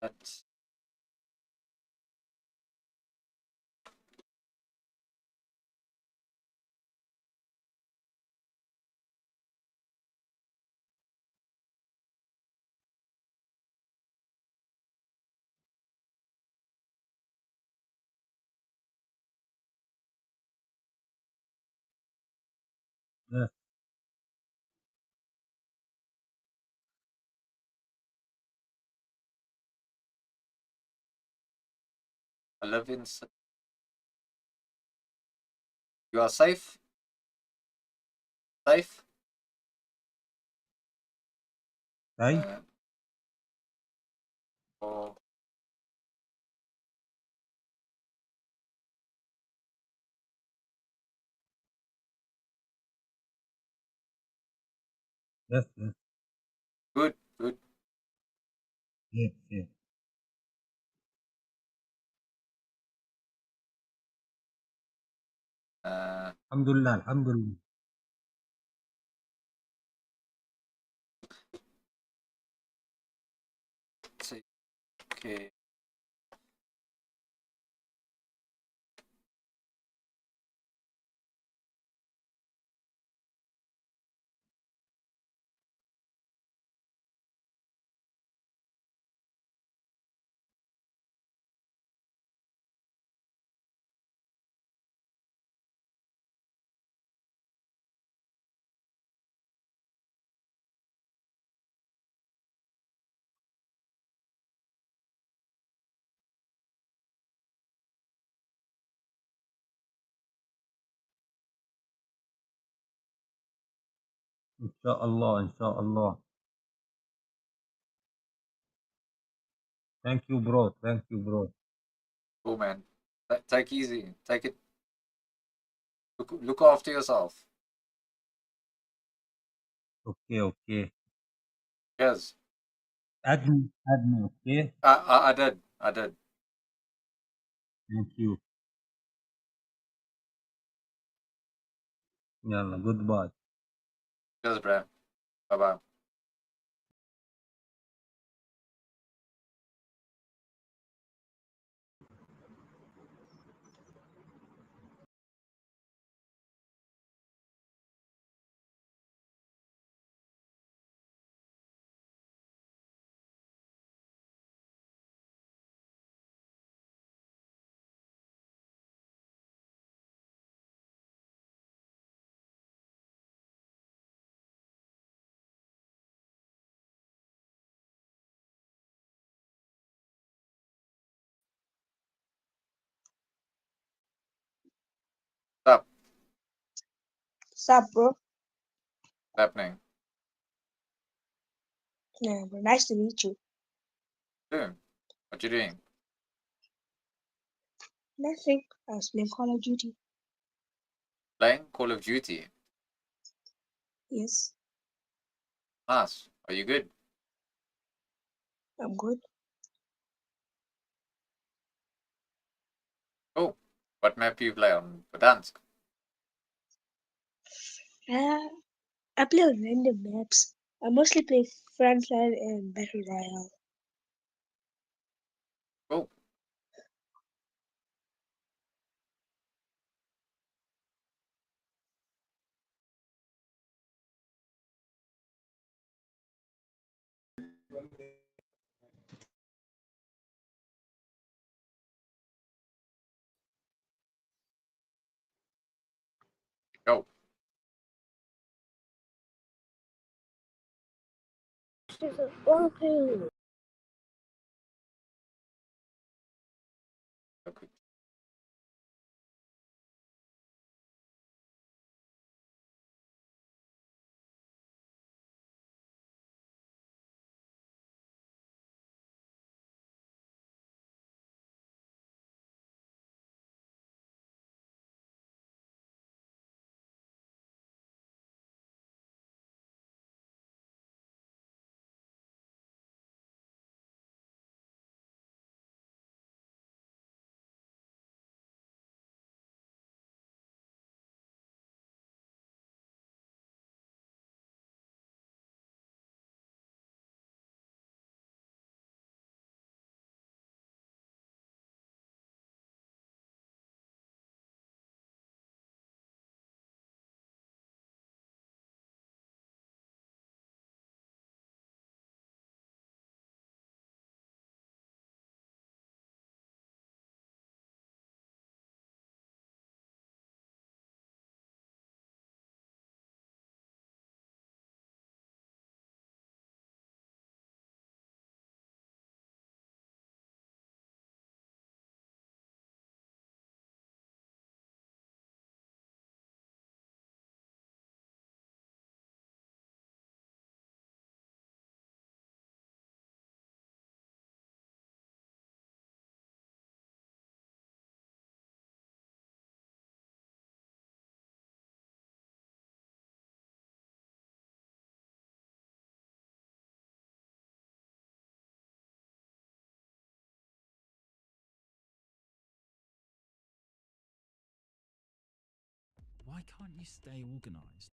That's 11. You are safe? Safe? Hey. Oh. Yes, yes, Good, good. yes, yes. Alhamdulillah, Alhamdulillah. Okay. Inshallah, inshallah. Thank you, bro. Thank you, bro. Cool, man. Take easy. Take it. Look after yourself. Okay, okay. Yes. Add me, okay? I did. I did. Thank you. Yalla, goodbye. Cheers, bro. Bye bye. Stop. Sup, bro? What's happening? Yeah, bro. Nice to meet you. Doing? What you doing? Nothing. I was playing Call of Duty. Playing Call of Duty. Yes, Nice. Are you good? I'm good. Cool. What map do you play on? Verdansk. Uh, I play on random maps. I mostly play Frontline and Battle Royale. Cool. Go. Okay. Okay. Why can't you stay organized?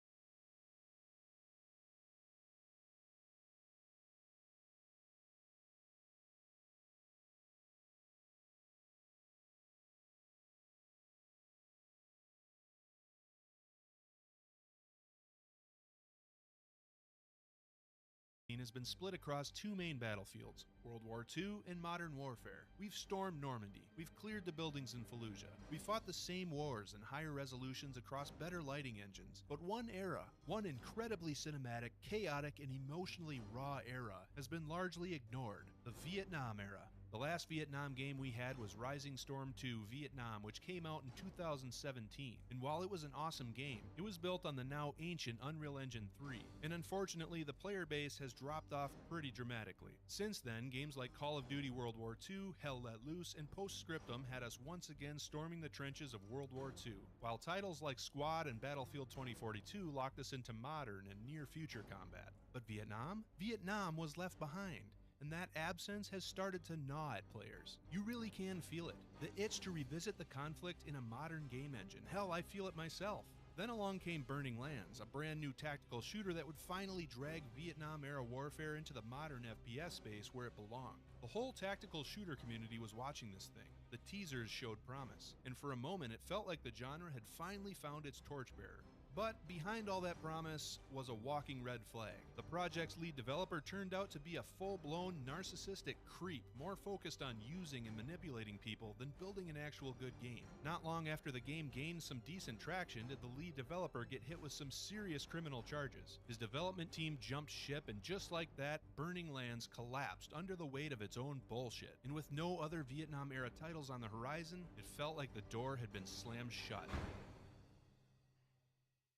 Has been split across two main battlefields, World War II and modern warfare. We've stormed Normandy, we've cleared the buildings in Fallujah, we fought the same wars in higher resolutions across better lighting engines, but one era, one incredibly cinematic, chaotic, and emotionally raw era, has been largely ignored, the Vietnam era. The last Vietnam game we had was Rising Storm 2 Vietnam, which came out in 2017. And while it was an awesome game, it was built on the now ancient Unreal Engine 3. And unfortunately, the player base has dropped off pretty dramatically. Since then, games like Call of Duty World War II, Hell Let Loose, and Postscriptum had us once again storming the trenches of World War II, while titles like Squad and Battlefield 2042 locked us into modern and near-future combat. But Vietnam? Vietnam was left behind. And that absence has started to gnaw at players. You really can feel it. The itch to revisit the conflict in a modern game engine. Hell, I feel it myself. Then along came Burning Lands, a brand new tactical shooter that would finally drag Vietnam-era warfare into the modern FPS space where it belonged. The whole tactical shooter community was watching this thing. The teasers showed promise, and for a moment it felt like the genre had finally found its torchbearer. But behind all that promise was a walking red flag. The project's lead developer turned out to be a full-blown narcissistic creep, more focused on using and manipulating people than building an actual good game. Not long after the game gained some decent traction did the lead developer get hit with some serious criminal charges. His development team jumped ship, and just like that, Burning Lands collapsed under the weight of its own bullshit. And with no other Vietnam-era titles on the horizon, it felt like the door had been slammed shut.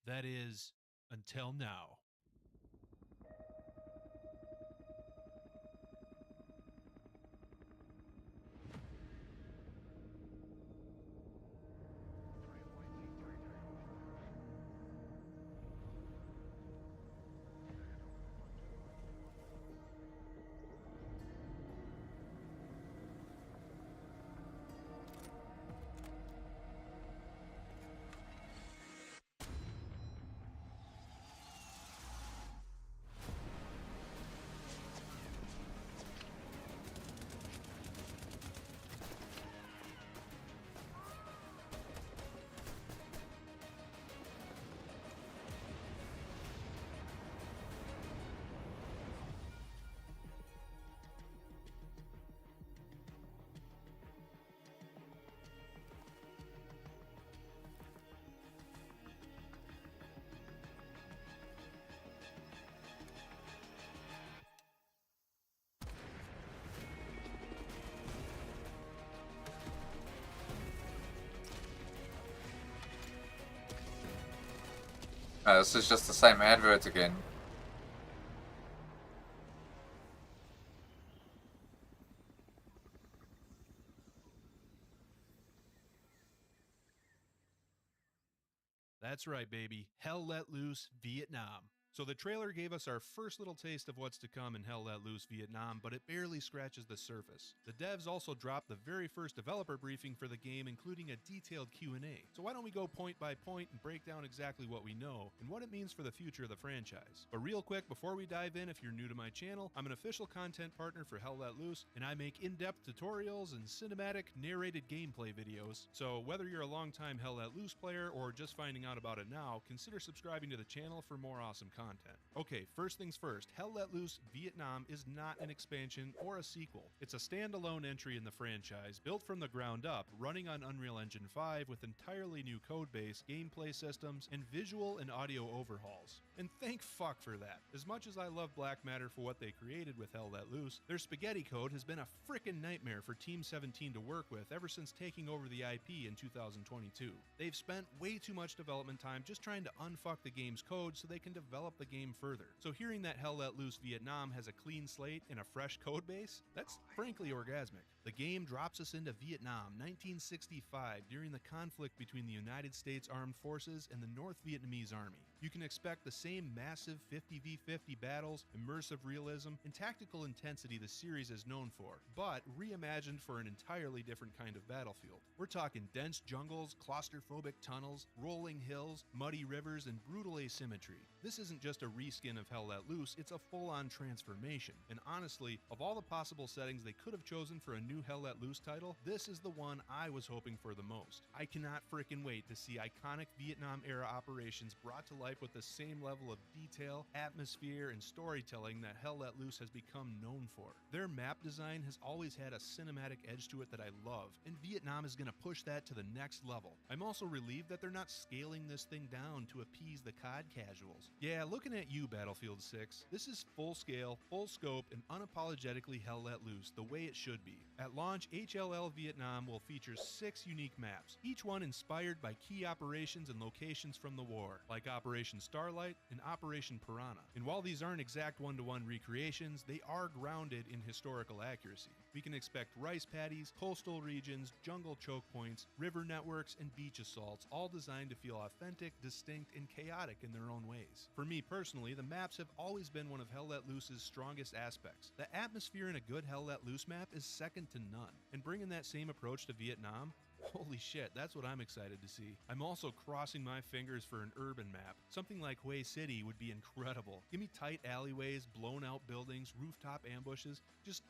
That is, until now. This is just the same advert again. That's right, baby. Hell Let Loose Vietnam. So the trailer gave us our first little taste of what's to come in Hell Let Loose Vietnam, but it barely scratches the surface. The devs also dropped the very first developer briefing for the game, including a detailed Q&A. So why don't we go point by point and break down exactly what we know and what it means for the future of the franchise. But real quick, before we dive in, if you're new to my channel, I'm an official content partner for Hell Let Loose, and I make in-depth tutorials and cinematic narrated gameplay videos. So whether you're a longtime Hell Let Loose player or just finding out about it now, consider subscribing to the channel for more awesome content. Okay, first things first, Hell Let Loose Vietnam is not an expansion or a sequel. It's a standalone entry in the franchise, built from the ground up, running on Unreal Engine 5 with entirely new codebase, gameplay systems, and visual and audio overhauls. And thank fuck for that. As much as I love Black Matter for what they created with Hell Let Loose, their spaghetti code has been a frickin' nightmare for Team 17 to work with ever since taking over the IP in 2022. They've spent way too much development time just trying to unfuck the game's code so they can develop the game further. So hearing that Hell Let Loose Vietnam has a clean slate and a fresh code base, that's frankly orgasmic. The game drops us into Vietnam, 1965, during the conflict between the United States Armed Forces and the North Vietnamese Army. You can expect the same massive 50v50 battles, immersive realism, and tactical intensity the series is known for, but reimagined for an entirely different kind of battlefield. We're talking dense jungles, claustrophobic tunnels, rolling hills, muddy rivers, and brutal asymmetry. This isn't just a reskin of Hell Let Loose, it's a full-on transformation. And honestly, of all the possible settings they could have chosen for a new Hell Let Loose title, this is the one I was hoping for the most. I cannot frickin' wait to see iconic Vietnam-era operations brought to life with the same level of detail, atmosphere, and storytelling that Hell Let Loose has become known for. Their map design has always had a cinematic edge to it that I love, and Vietnam is going to push that to the next level. I'm also relieved that they're not scaling this thing down to appease the COD casuals. Yeah, looking at you, Battlefield 6, this is full scale, full scope, and unapologetically Hell Let Loose, the way it should be. At launch, HLL Vietnam will feature 6 unique maps, each one inspired by key operations and locations from the war, like Operation Starlight and Operation Piranha. And while these aren't exact one-to-one recreations, they are grounded in historical accuracy. We can expect rice paddies, coastal regions, jungle choke points, river networks, and beach assaults, all designed to feel authentic, distinct, and chaotic in their own ways. For me personally, the maps have always been one of Hell Let Loose's strongest aspects. The atmosphere in a good Hell Let Loose map is second to none, and bringing that same approach to Vietnam, holy shit, that's what I'm excited to see. I'm also crossing my fingers for an urban map. Something like Hue City would be incredible. Give me tight alleyways, blown out buildings, rooftop ambushes, just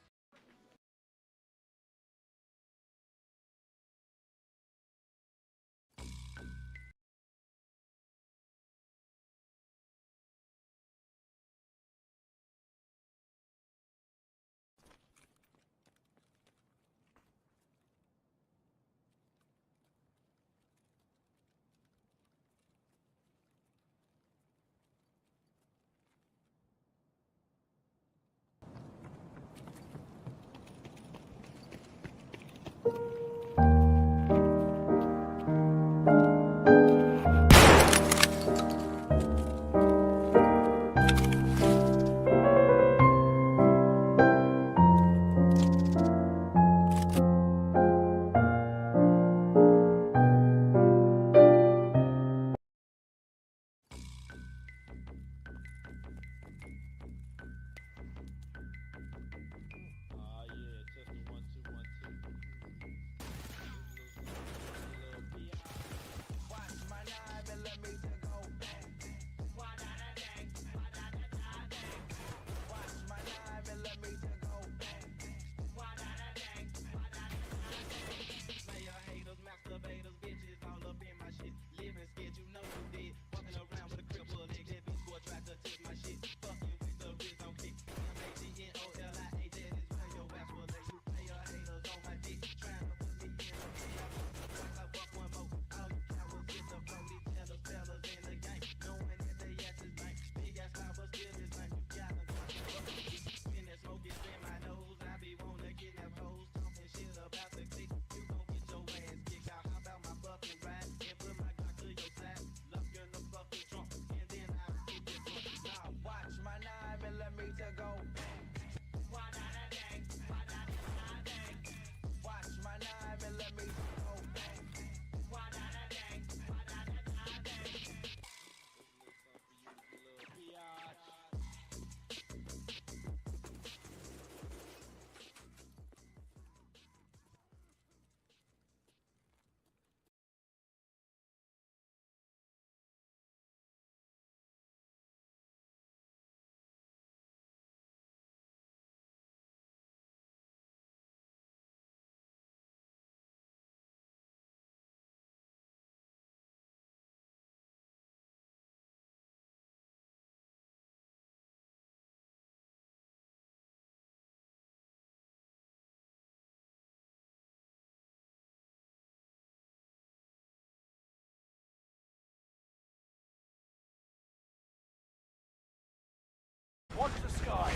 Watch the sky.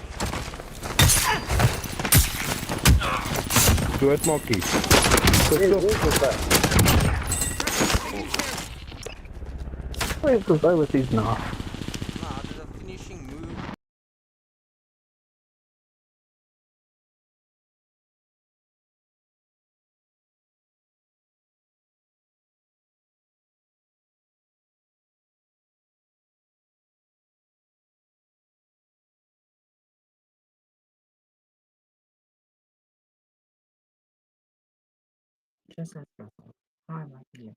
Dood, Mokkie. Where's the guy with his knife? Just as possible. I like it.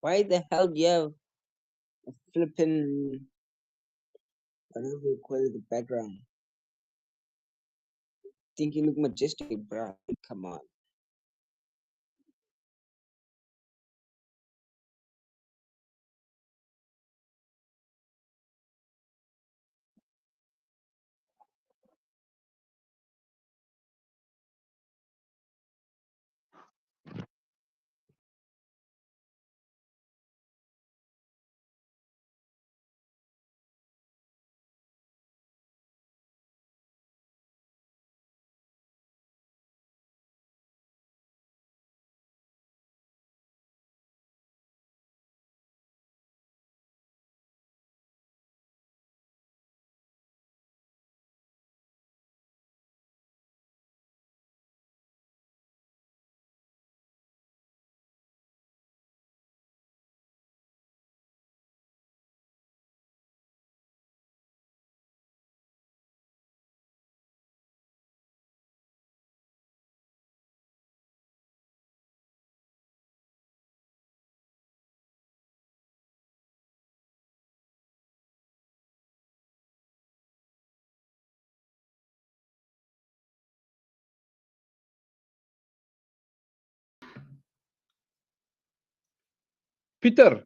Why the hell do you have a flipping, whatever you call it, the background? Think you look majestic, bro. Come on. Peter,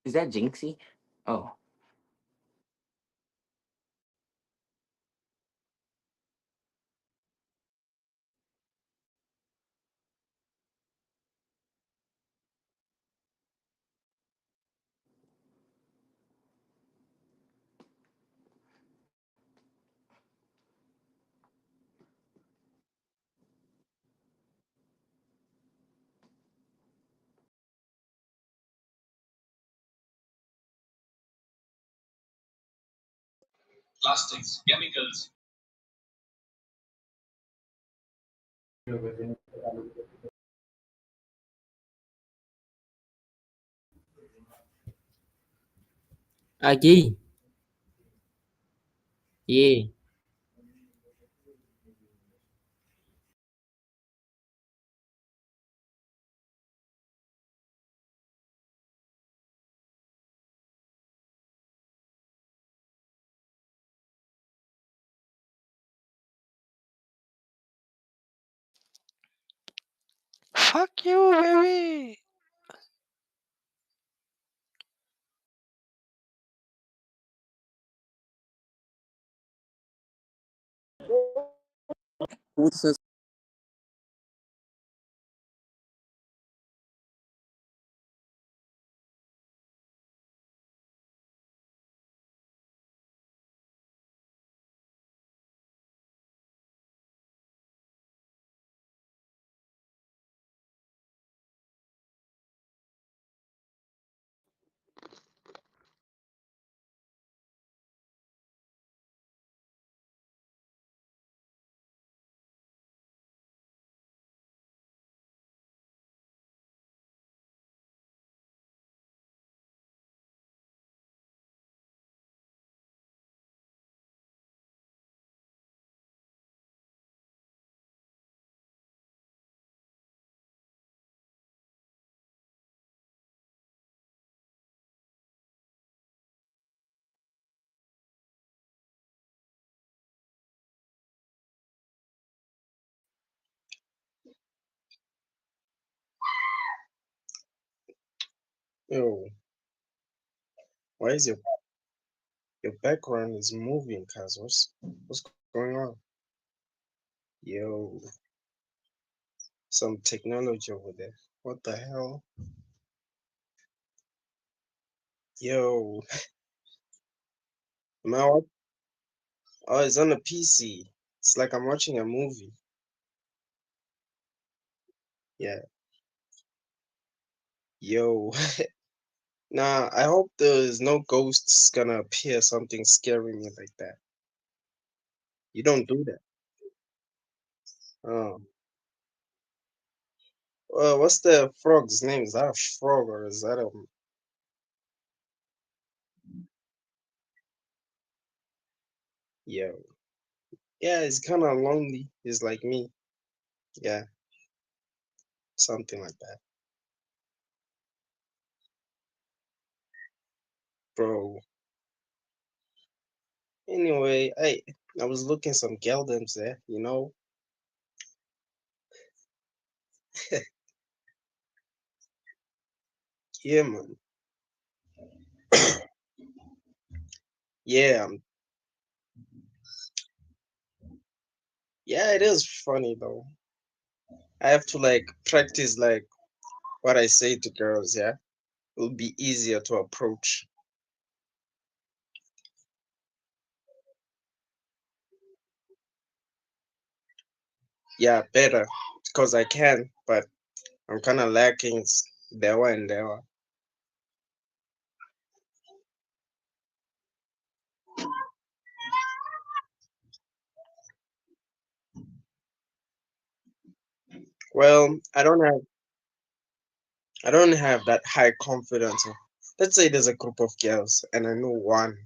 Is that Jinxie? Oh. Plastics, chemicals. À Chi, yeah. Fuck you, baby. Who's this? Yo, why is your background is moving, cuz what's going on? Yo, some technology over there. What the hell? Yo, am I oh, it's on a PC. It's like I'm watching a movie. Yeah. Yo. Nah, I hope there's no ghosts gonna appear something scaring me like that. You don't do that. Oh. Well, what's the frog's name? Is that a frog or is that a yo? Yeah, it's kind of lonely. It's like me. Yeah, something like that, bro. Anyway, I was looking some Geldams there, you know. Yeah, man. Yeah, yeah, it is funny though. I have to like practice like what I say to girls, yeah. It'll be easier to approach. Yeah, better because I can, but I'm kind of lacking there and there. Well, I don't have that high confidence. Let's say there's a group of girls and I know one,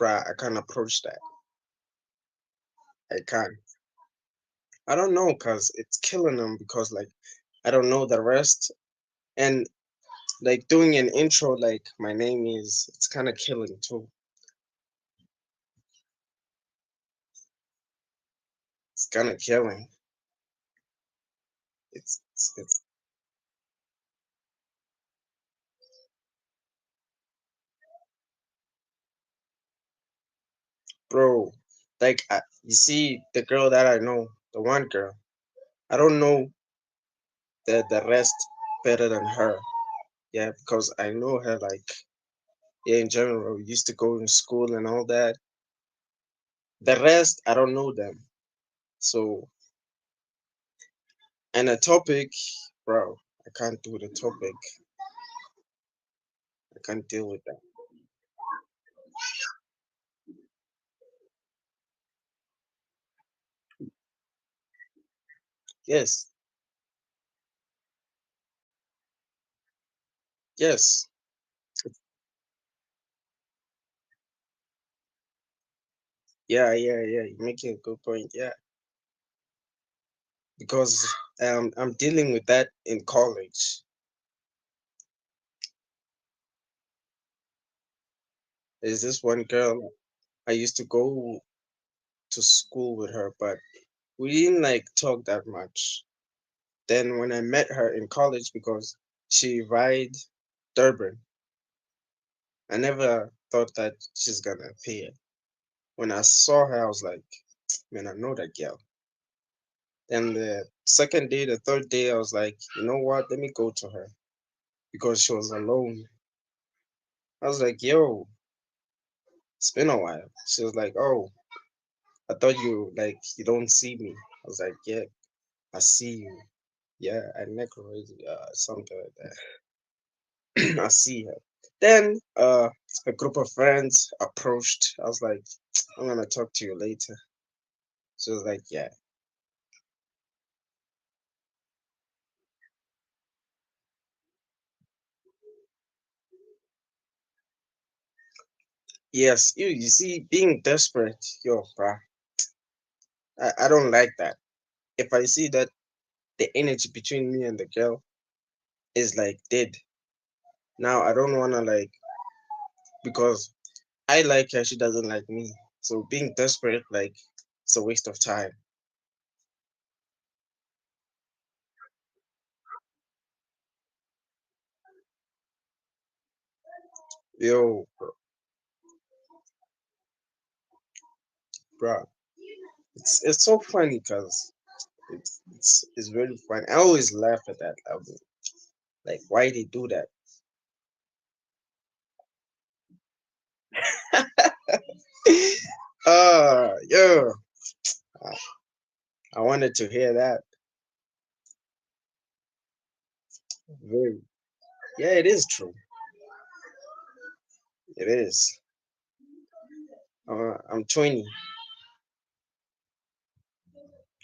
bruh, I can't approach that. I can't. I don't know, cause it's killing them because like I don't know the rest and like doing an intro like my name is it's kind of killing too. It's kind of killing. It's bro. Like you see the girl that I know, the one girl. I don't know the rest better than her. Yeah, because I know her like yeah in general. We used to go in school and all that. The rest I don't know them. So and a topic, bro. I can't do the topic. I can't deal with that. Yes, yes. Yeah, yeah, yeah. You're making a good point. Yeah, because I'm dealing with that in college. There's this one girl I used to go to school with her, but we didn't like talk that much. Then when I met her in college, because she ride Durban, I never thought that she's gonna appear. When I saw her, I was like, man, I know that girl. Then the second day, the third day, I was like, you know what? Let me go to her because she was alone. I was like, yo, it's been a while. She was like, oh, I thought you don't see me. I was like, yeah, I see you. Yeah, I never really something like that. I see her. Then a group of friends approached. I was like, I'm gonna talk to you later. She was like, yeah. Yes, you see, being desperate, yo, bruh, I don't like that. If I see that the energy between me and the girl is like dead, now I don't wanna like because I like her, she doesn't like me. So being desperate, like, it's a waste of time. Yo, bro, it's so funny because it's really funny. I always laugh at that album. Like, why they do that? Yeah, I wanted to hear that. Very, yeah, it is true. It is. I'm 20.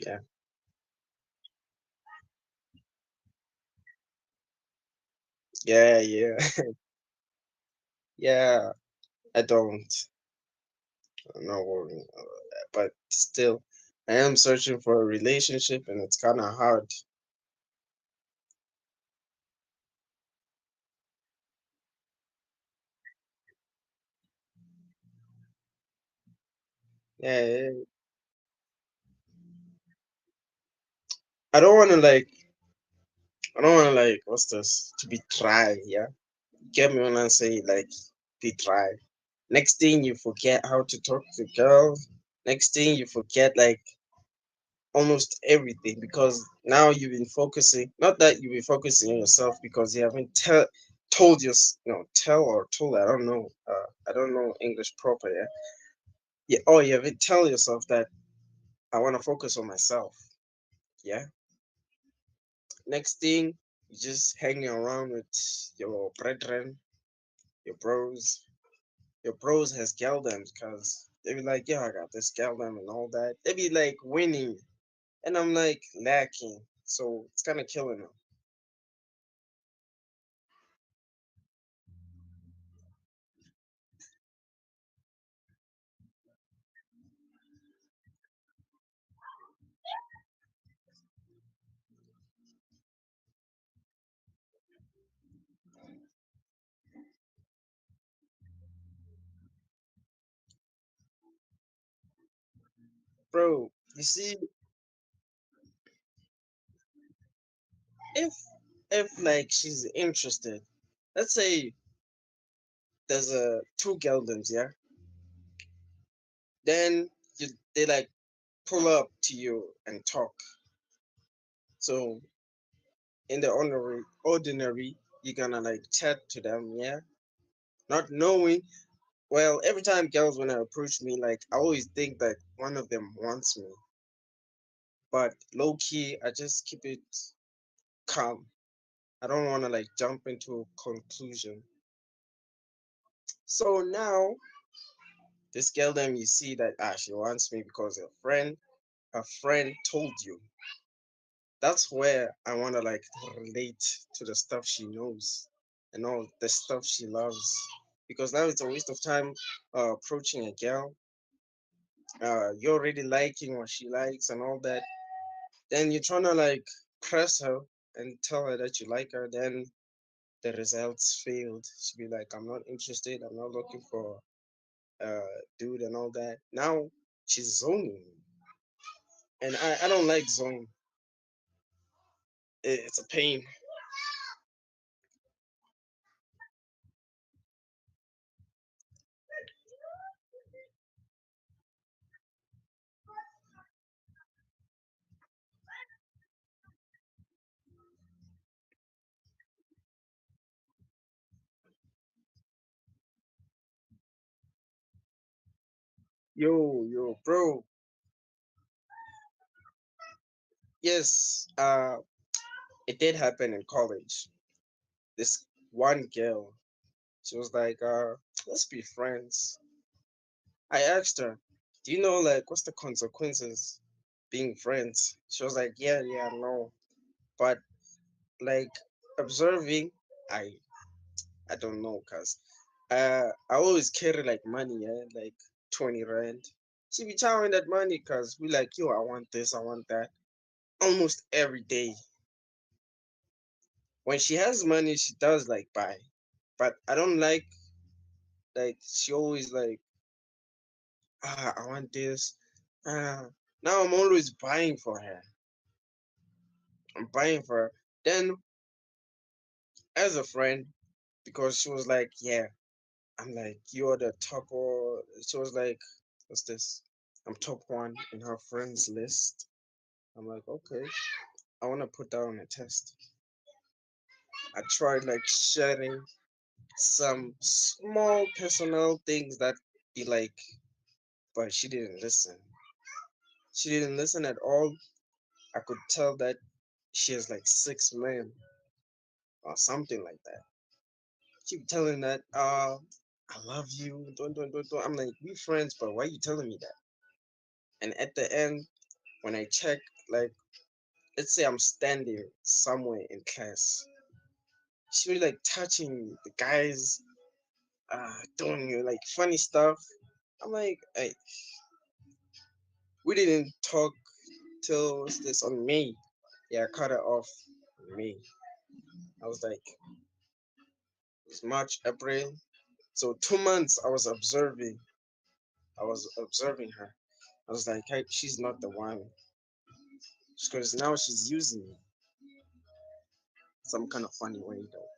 Yeah, yeah, yeah, yeah. I don't. I'm not worrying about that, but still, I am searching for a relationship, and it's kind of hard. Yeah, yeah. I don't want to like. I don't want to like. What's this? To be dry. Yeah, get me when I say like be dry. Next thing you forget how to talk to girls. Next thing you forget like almost everything because now you've been focusing. Not that you've been focusing on yourself because you haven't told your no tell or told. I don't know. I don't know English proper. Yeah. Yeah. Oh, you haven't tell yourself that I want to focus on myself. Yeah. Next thing you just hanging around with your brethren, your bros. Your bros has gal them because they be like, yeah, I got this gal them and all that. They be like winning, and I'm like lacking. So it's kind of killing her. Bro, you see, if like she's interested, let's say there's a two Geldens, yeah, then they like pull up to you and talk. So in the ordinary, you're gonna like chat to them, yeah, not knowing. Well, every time girls when I approach me, like I always think that one of them wants me, but low key, I just keep it calm. I don't want to like jump into a conclusion. So now this girl, then you see that she wants me because a friend told you. That's where I want to like relate to the stuff she knows and all the stuff she loves. Because now it's a waste of time approaching a girl. You're already liking what she likes and all that. Then you're trying to like press her and tell her that you like her. Then the results failed. She'll be like, I'm not interested. I'm not looking for dude and all that. Now she's zoning. And I don't like zoning. It's a pain. Yo, bro. Yes, it did happen in college. This one girl, she was like, let's be friends. I asked her, do you know like what's the consequences being friends? She was like, yeah, no. But like observing, I I don't know, cause I always carry like money, yeah, like 20 rand. She be chowing that money, cause we like, yo, I want this, I want that, almost every day. When she has money, she does like buy, but I don't like she always like, I want this. Now I'm always buying for her. I'm buying for her. Then as a friend, because she was like, yeah, I'm like, you're the top, or she was like, what's this? I'm top one in her friends list. I'm like, okay, I want to put that on a test. I tried like sharing some small personal things that be like, but she didn't listen. She didn't listen at all. I could tell that she has like 6 men or something like that. She be telling that, I love you. Don't. I'm like, we friends, but why are you telling me that? And at the end, when I check, like, let's say I'm standing somewhere in class, she be like touching the guys, doing like funny stuff. I'm like, hey, we didn't talk till what's this on May. Yeah, I cut her off on May. I was like, it's March, April. So 2 months I was observing her. I was like, hey, she's not the one. Because now she's using me some kind of funny way though.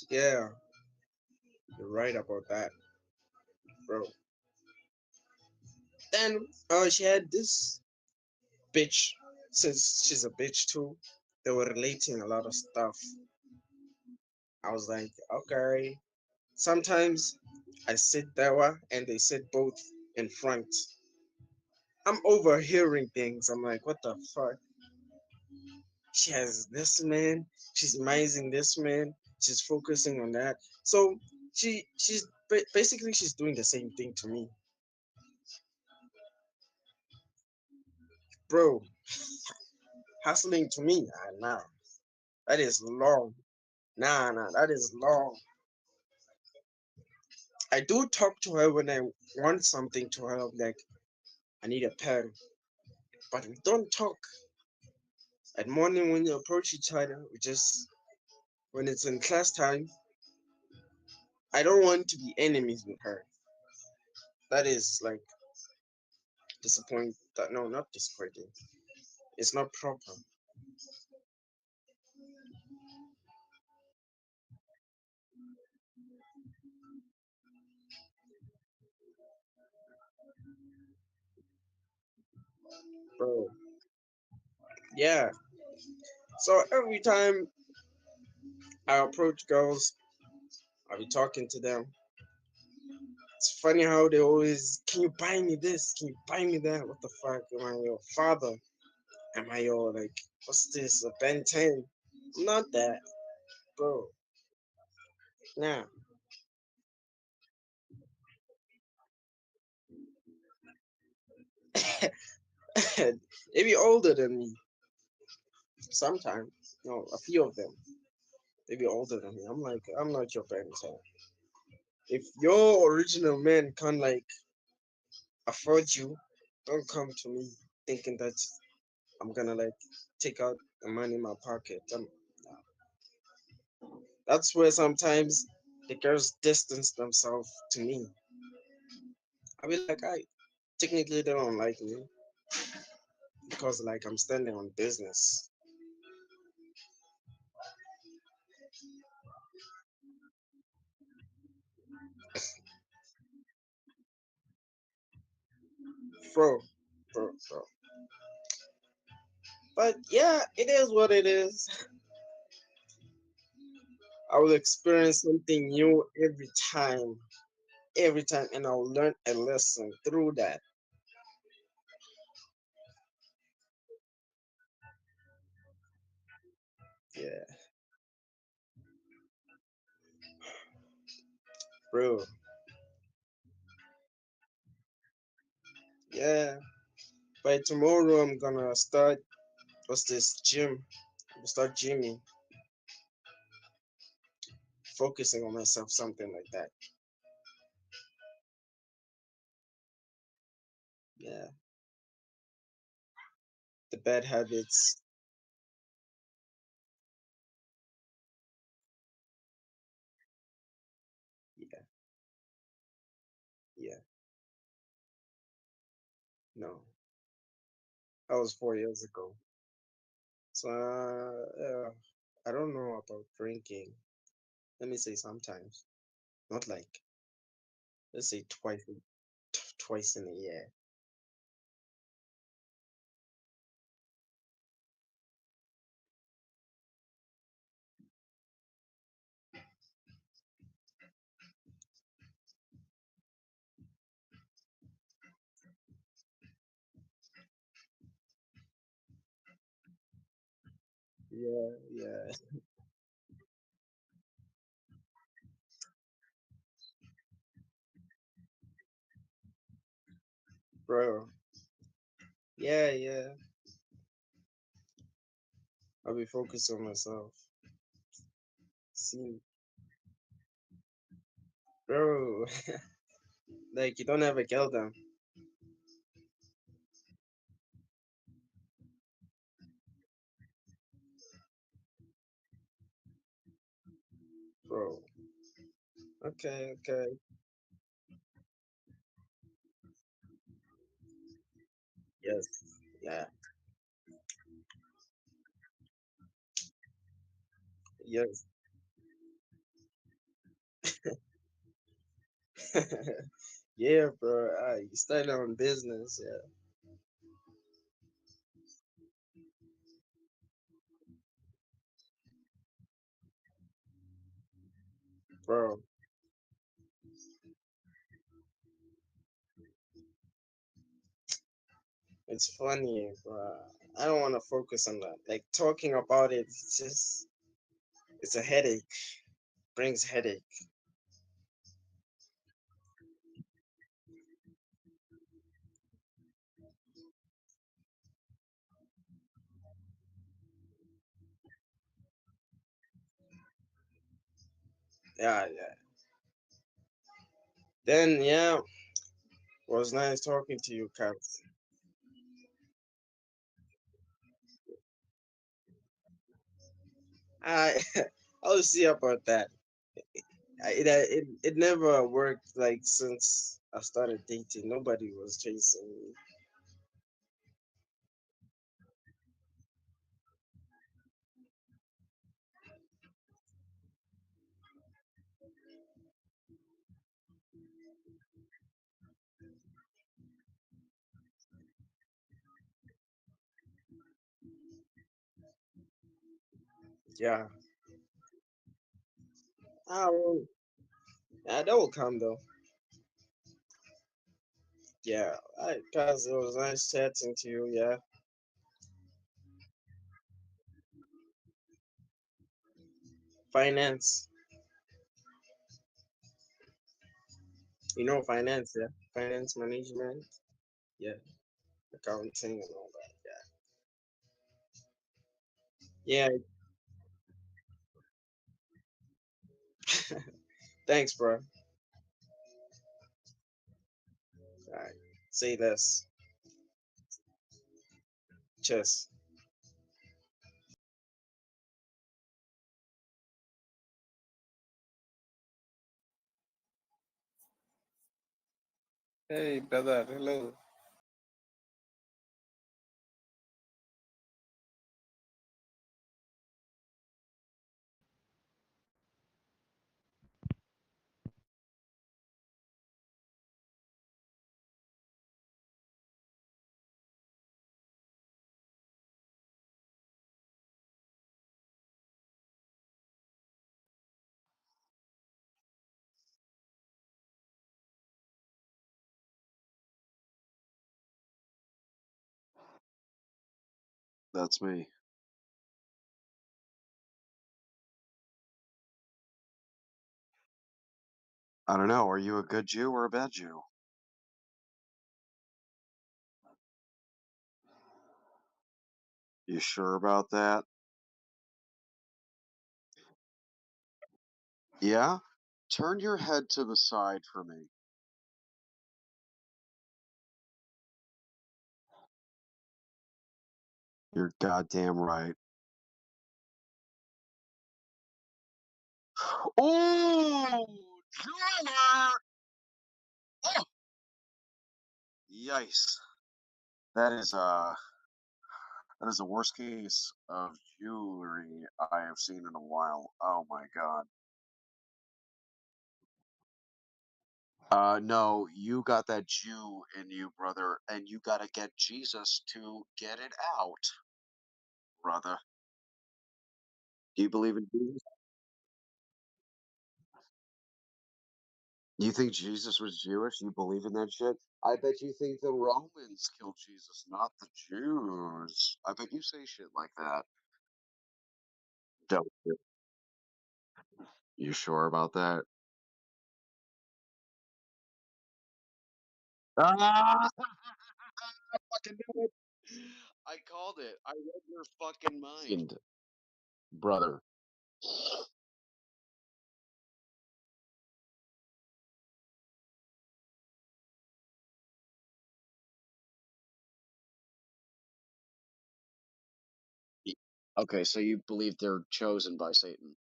Yeah, you're right about that, bro. Then she had this bitch, since she's a bitch too, they were relating a lot of stuff. I was like, okay. Sometimes I sit there and they sit both in front. I'm overhearing things. I'm like, what the fuck? She has this man. She's mising this man. She's focusing on that. So basically she's doing the same thing to me, bro. Hustling to me, nah. That is long. Nah, that is long. I do talk to her when I want something to her, like I need a pen. But we don't talk. At morning when you approach each other, we just when it's in class time, I don't want to be enemies with her. That is like disappoint that no, not disappointing. It's not proper. Bro. Yeah. So every time I approach girls, I'll be talking to them. It's funny how they always, can you buy me this? Can you buy me that? What the fuck? Am I your father? Am I your, like, what's this? A Ben 10? I'm not that, bro. Nah. They be older than me. Sometimes. No, a few of them. They be older than me. I'm like, I'm not your Ben 10. If your original man can't, like, afford you, don't come to me thinking that I'm gonna, like, take out the money in my pocket. That's where sometimes the girls distance themselves to me. I be like, I technically they don't like me because like I'm standing on business. Bro, bro. But yeah, it is what it is. I will experience something new every time, and I'll learn a lesson through that. Yeah, bro. Yeah, by tomorrow I'm gonna start. What's this gym? I'm start gymming, focusing on myself, something like that. Yeah, the bad habits. Yeah, yeah. No, that was 4 years ago. So I don't know about drinking. Let me say sometimes, not like let's say twice in a year. Yeah, yeah, bro. Yeah, yeah. I'll be focused on myself. See, bro, like you don't ever kill them, bro. Okay, okay. Yes, yeah, yes. Yeah, bro. You started on business, yeah, bro. It's funny, but I don't want to focus on that. Like talking about it, it's a headache. Brings headache. Yeah, yeah. Then yeah, was nice talking to you, Kat. I I'll see about that. It never worked like since I started dating. Nobody was chasing me. Yeah. Well, yeah, that will come though. Yeah, cause it was nice chatting to you. Yeah, finance. You know finance, yeah, finance management. Yeah, accounting and all that. Yeah. Yeah. Thanks, bro. All right. Say less. Cheers. Hey, brother. Hello. That's me. I don't know. Are you a good Jew or a bad Jew? You sure about that? Yeah? Turn your head to the side for me. You're goddamn right. Oh, drummer! Oh, yikes. That is that is the worst case of jewelry I have seen in a while. Oh my god. No, you got that Jew in you, brother, and you gotta get Jesus to get it out, brother. Do you believe in Jesus? You think Jesus was Jewish? You believe in that shit? I bet you think the Romans killed Jesus, not the Jews. I bet you say shit like that. Don't you? You sure about that? Ah! I fucking knew it. I called it. I read your fucking mind, brother. Y- Okay, so you believe they're chosen by Satan.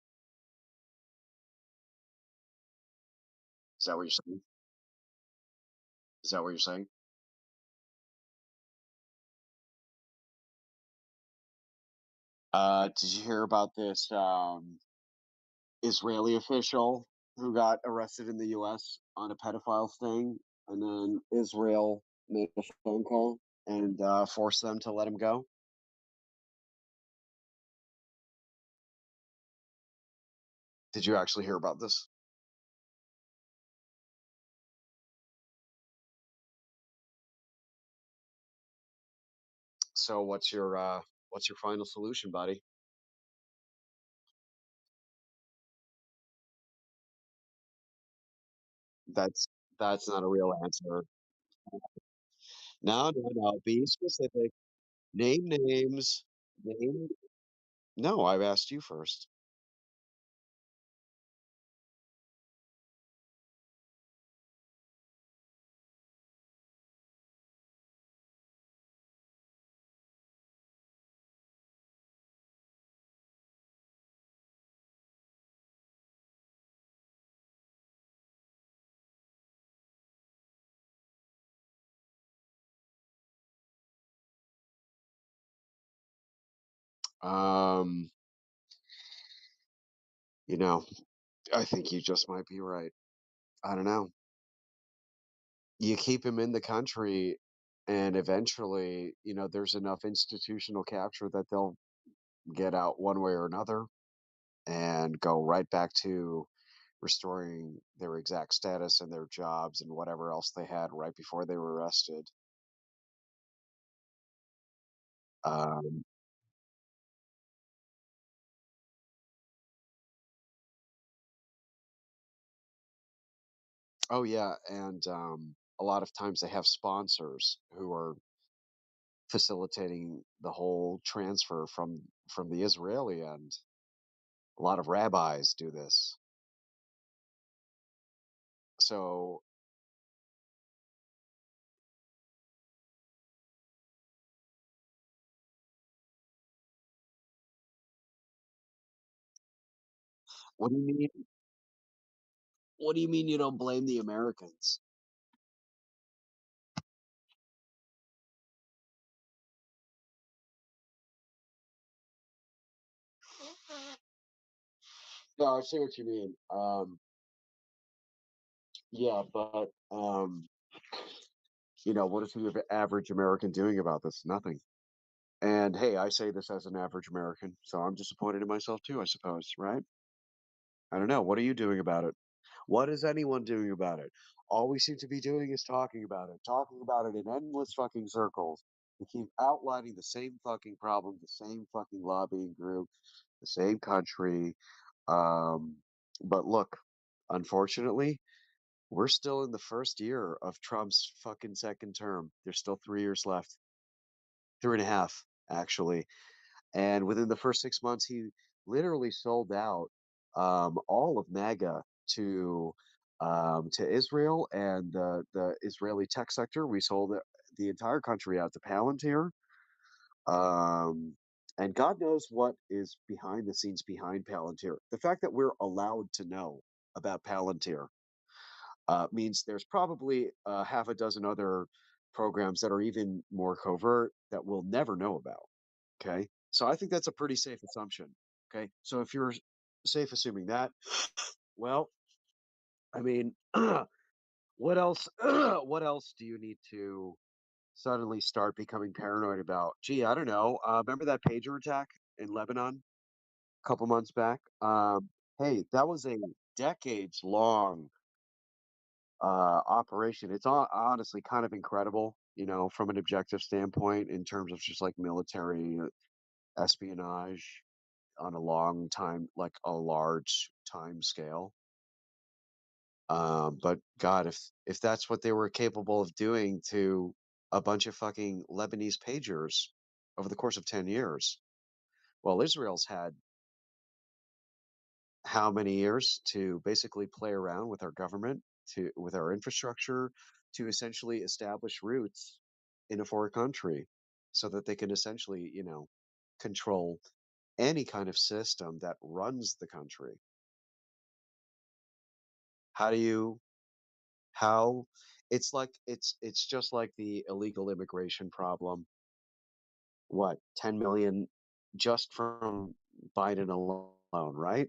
Is that what you're saying? Is that what you're saying? Did you hear about this Israeli official who got arrested in the US on a pedophile sting, and then Israel made a phone call and forced them to let him go? Did you actually hear about this? So what's your final solution, buddy? That's that's not a real answer. No, no, no. Be specific. Name names. Name. No, I've asked you first. Um, you know, I think you just might be right. I don't know. You keep him in the country, and eventually, there's enough institutional capture that they'll get out one way or another and go right back to restoring their exact status and their jobs and whatever else they had right before they were arrested. Um, oh yeah, and a lot of times they have sponsors who are facilitating the whole transfer from the Israeli end. A lot of rabbis do this. So what do you mean? What do you mean you don't blame the Americans? No, I see what you mean. Yeah, but what is the average American doing about this? Nothing. And hey, I say this as an average American, so I'm disappointed in myself too, I suppose, right? I don't know. What are you doing about it? What is anyone doing about it? All we seem to be doing is talking about it in endless fucking circles. We keep outlining the same fucking problem, the same fucking lobbying group, the same country. Um, but look, unfortunately, we're still in the first year of Trump's fucking second term. There's still 3 years left, 3.5, actually. And within the first 6 months, he literally sold out all of MAGA to Israel and the Israeli tech sector. We sold the entire country out to Palantir. Um, and God knows what is behind the scenes behind Palantir. The fact that we're allowed to know about Palantir means there's probably half a dozen other programs that are even more covert that we'll never know about. Okay. So I think that's a pretty safe assumption. Okay. So if you're safe assuming that, well, I mean, what else? What else do you need to suddenly start becoming paranoid about? Gee, I don't know. Remember that pager attack in Lebanon a couple months back? Hey, that was a decades long operation. It's honestly kind of incredible, from an objective standpoint in terms of just like military espionage on a long time, like a large time scale. But God, if that's what they were capable of doing to a bunch of fucking Lebanese pagers over the course of 10 years, well, Israel's had how many years to basically play around with our government, with our infrastructure, to essentially establish roots in a foreign country so that they can essentially, control any kind of system that runs the country. How do you how it's just like the illegal immigration problem. What, 10 million just from Biden alone, right?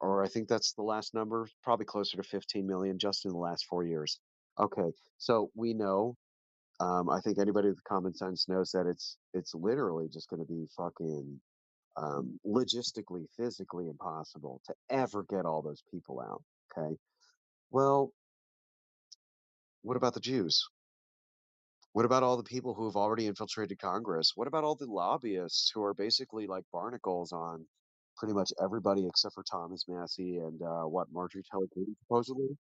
Or I think that's the last number, probably closer to 15 million just in the last 4 years. Okay, so we know, I think anybody with common sense knows that it's literally just going to be fucking logistically, physically impossible to ever get all those people out. Okay, well, what about the Jews? What about all the people who have already infiltrated Congress? What about all the lobbyists who are basically like barnacles on pretty much everybody except for Thomas Massey and Marjorie Taylor Greene supposedly?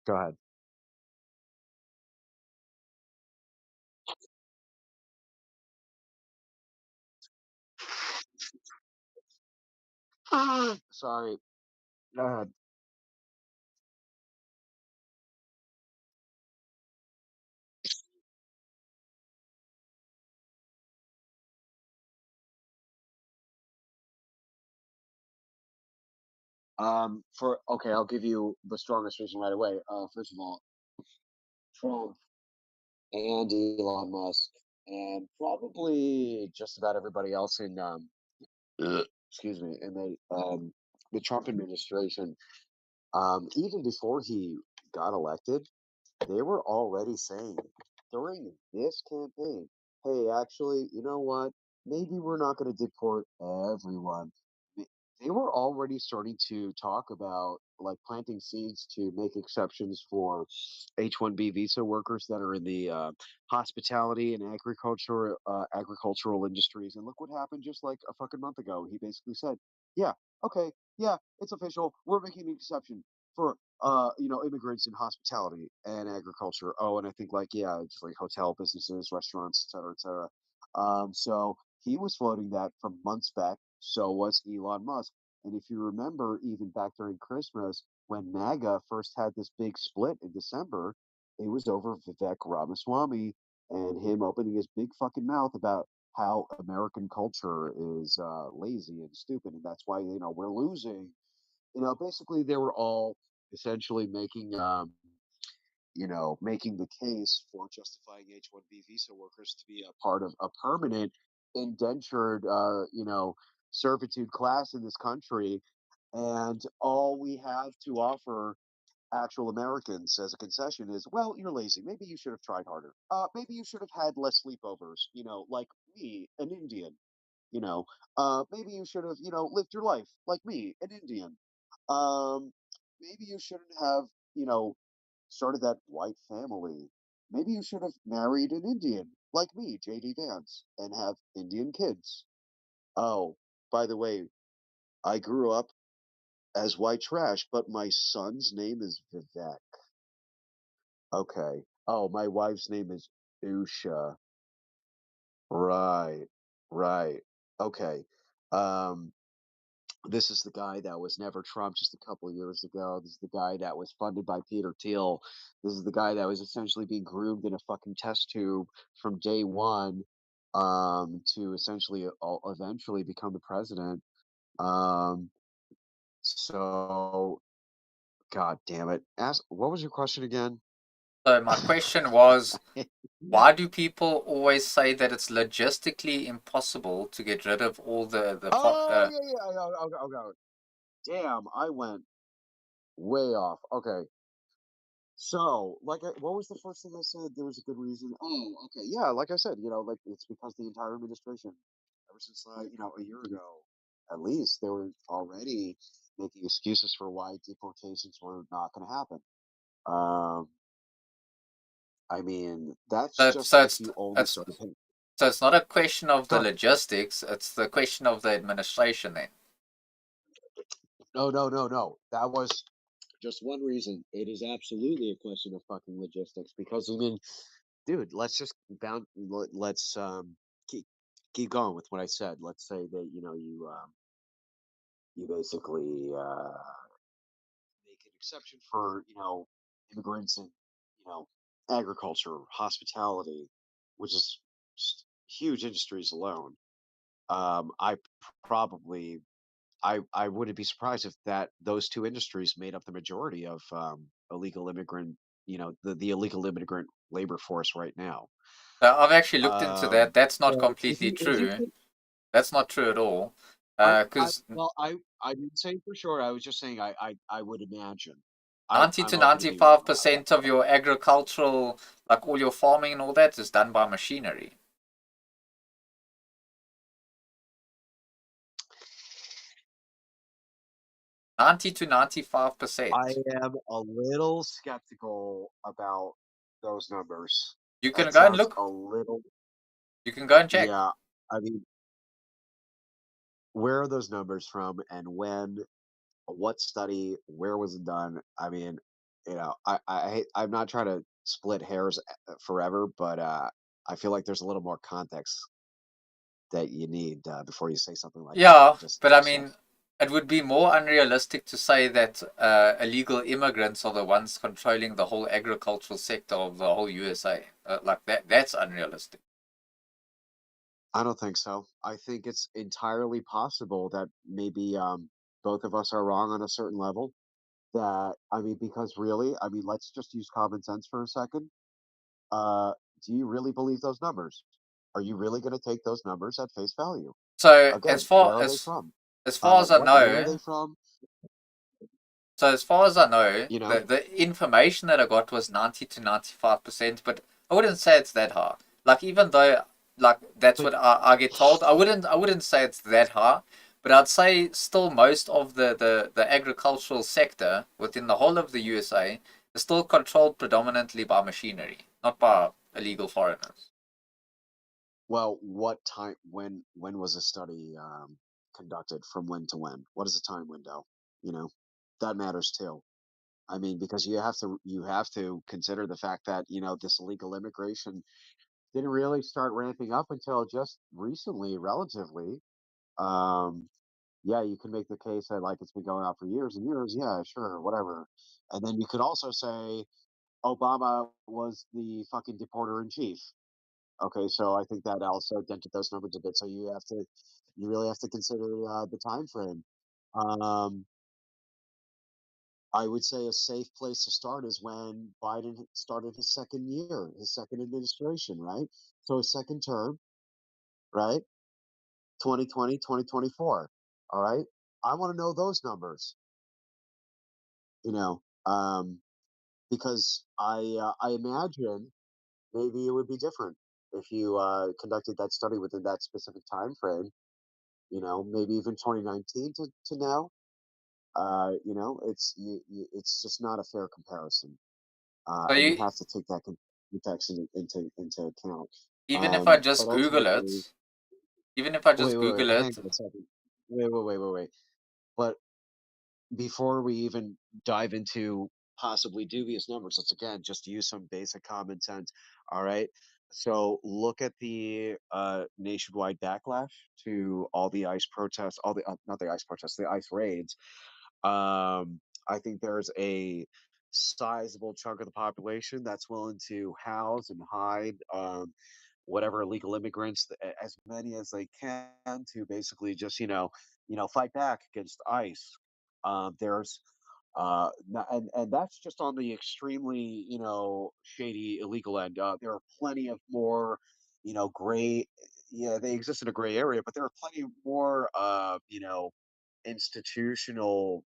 Go ahead. Sorry. Go ahead. Okay, I'll give you the strongest reason right away. First of all, Trump and Elon Musk and probably just about everybody else in excuse me, in the Trump administration, even before he got elected, they were already saying during this campaign, hey, actually, you know what? Maybe we're not going to deport everyone. They they were already starting to talk about like planting seeds to make exceptions for H-1B visa workers that are in the hospitality and agricultural industries. And look what happened just like a fucking month ago. He basically said, yeah, okay, yeah, it's official. We're making an exception for immigrants in hospitality and agriculture. Oh, and I think like yeah, just like hotel businesses, restaurants, et cetera, et cetera. So he was floating that from months back. So was Elon Musk. And if you remember, even back during Christmas, when MAGA first had this big split in December, it was over Vivek Ramaswamy and him opening his big fucking mouth about how American culture is lazy and stupid, and that's why we're losing. Basically they were all essentially making the case for justifying H-1B visa workers to be a part of a permanent indentured, servitude class in this country. And all we have to offer actual Americans as a concession is, well, you're lazy. Maybe you should have tried harder. Maybe you should have had less sleepovers, like me, an Indian. Maybe you should have, lived your life like me, an Indian. Um, Maybe you shouldn't have, you know, started that white family. Maybe you should have married an Indian like me, JD Vance, and have Indian kids. Oh, by the way, I grew up as white trash, but my son's name is Vivek. Okay. Oh, my wife's name is Usha. Right. Right. Okay. Um, This is the guy that was never Trump just a couple of years ago. This is the guy that was funded by Peter Thiel. This is the guy that was essentially being groomed in a fucking test tube from day one, to essentially eventually become the president. Um, so, God damn it. What was your question again? So my question was, why do people always say that it's logistically impossible to get rid of all Oh, yeah. Okay. Damn, I went way off. Okay. So, what was the first thing I said? There was a good reason. Oh, okay, yeah. Like I said, like it's because the entire administration, ever since a year ago, at least, they were already making excuses for why deportations were not going to happen. Um, I mean, that's so just so if it's you only it's started paying. so it's not a question of Go the ahead. logistics, it's the question of the administration then. No, no, no, no. That was just one reason. It is absolutely a question of fucking logistics because I mean, dude, let's just let's keep going with what I said. Let's say that you basically make an exception for immigrants in you know agriculture, hospitality, which is just huge industries alone. I probably I wouldn't be surprised if those two industries made up the majority of illegal immigrant the illegal immigrant labor force right now. I've actually looked into that. That's not So if completely you true. That's not true at all. I Because well I didn't say for sure. I was just saying I would imagine. 90 I'm to open to be wrong about that. 95% of your agricultural, like all your farming and all that, is done by machinery. 90 to 95%. I am a little skeptical about those numbers. You can That go and sounds look. a little. You can go and check. Yeah, I mean, where are those numbers from, and when? What study? Where was it done? I mean, I'm not trying to split hairs forever, but I feel like there's a little more context that you need before you say something like that. Yeah, Just but I so. mean, it would be more unrealistic to say that illegal immigrants are the ones controlling the whole agricultural sector of the whole USA. Like that's unrealistic. I don't think so. I think it's entirely possible that maybe both of us are wrong on a certain level. That I mean, because really, I mean, let's just use common sense for a second. Uh, do you really believe those numbers? Are you really going to take those numbers at face value? So Again, where are they from? as far as I Where are they know, from? so as far as I know, You know, the information that I got was 90 to 95%, but I wouldn't say it's that high. Like even though like that's but what I get told, I wouldn't say it's that high, but I'd say still most of the agricultural sector within the whole of the USA is still controlled predominantly by machinery, not by illegal foreigners. well, what time? When was a study conducted? From when to when? What is the time window? You know, that matters too. I mean, because you have to consider the fact that this illegal immigration didn't really start ramping up until just recently, relatively. Um, yeah, you can make the case that like it's been going on for years and years. Yeah, sure, whatever. And then you could also say Obama was the fucking deporter in chief. Okay, so I think that also dented those numbers a bit. So you really have to consider the time frame. Um, I would say a safe place to start is when Biden started his second year, his second administration, right? So his second term, right? 2020, 2024. All right. I want to know those numbers, you know, because I imagine maybe it would be different if you conducted that study within that specific time frame, maybe even 2019 to now. It's just not a fair comparison. So And you you have to take that context into account. even if I But just Google it, ultimately, even if I wait, just wait, wait, Google hang it, on a second. Wait. But before we even dive into possibly dubious numbers, let's again just use some basic common sense. All right. So look at the nationwide backlash to all the ICE protests, all the not the ICE protests, the ICE raids. I think there's a sizable chunk of the population that's willing to house and hide whatever illegal immigrants, as many as they can, to basically just fight back against ICE. There's and that's just on the extremely shady illegal end. There are plenty of more gray. Yeah, they exist in a gray area, but there are plenty more institutional,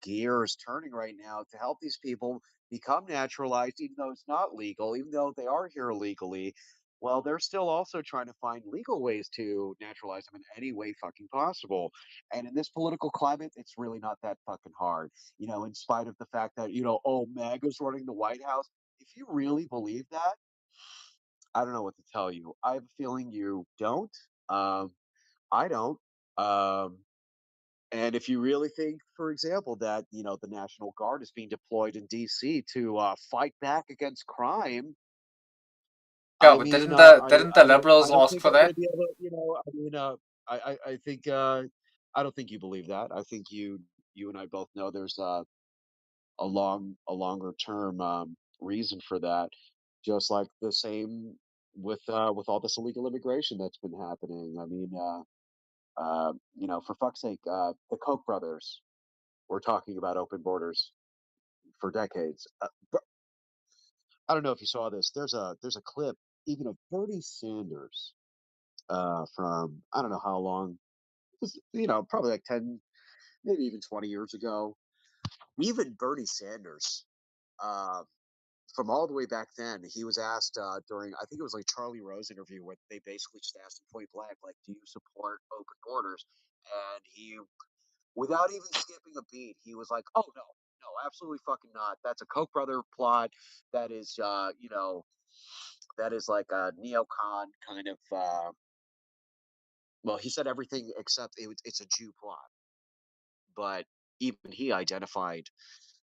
gears turning right now to help these people become naturalized, even though it's not legal, even though they are here illegally. Well, they're still also trying to find legal ways to naturalize them in any way fucking possible. And in this political climate, it's really not that fucking hard. In spite of the fact that, oh, MAGA's running the White House. If you really believe that, I don't know what to tell you. I have a feeling you don't. Um, I don't. Um, and if you really think, for example, that the National Guard is being deployed in D.C. to fight back against crime, yeah, I but mean, didn't the I liberals don't ask think for I'm going that? to be able to, I think I don't think you believe that. I think you and I both know there's a longer term reason for that. Just like the same with all this illegal immigration that's been happening. I mean, for fuck's sake, the Koch brothers were talking about open borders for decades. I don't know if you saw this. There's a clip even of Bernie Sanders from I don't know how long. Probably like 10, maybe even 20 years ago. Even Bernie Sanders, uh, from all the way back then, he was asked during I think it was like Charlie Rose interview where they basically just asked him point blank, like, "Do you support open borders?" And he without even skipping a beat, he was like, "Oh no, no, absolutely fucking not. That's a Koch brother plot. That is, that is like a neocon kind of." Well, he said everything except it's a Jew plot, but even he identified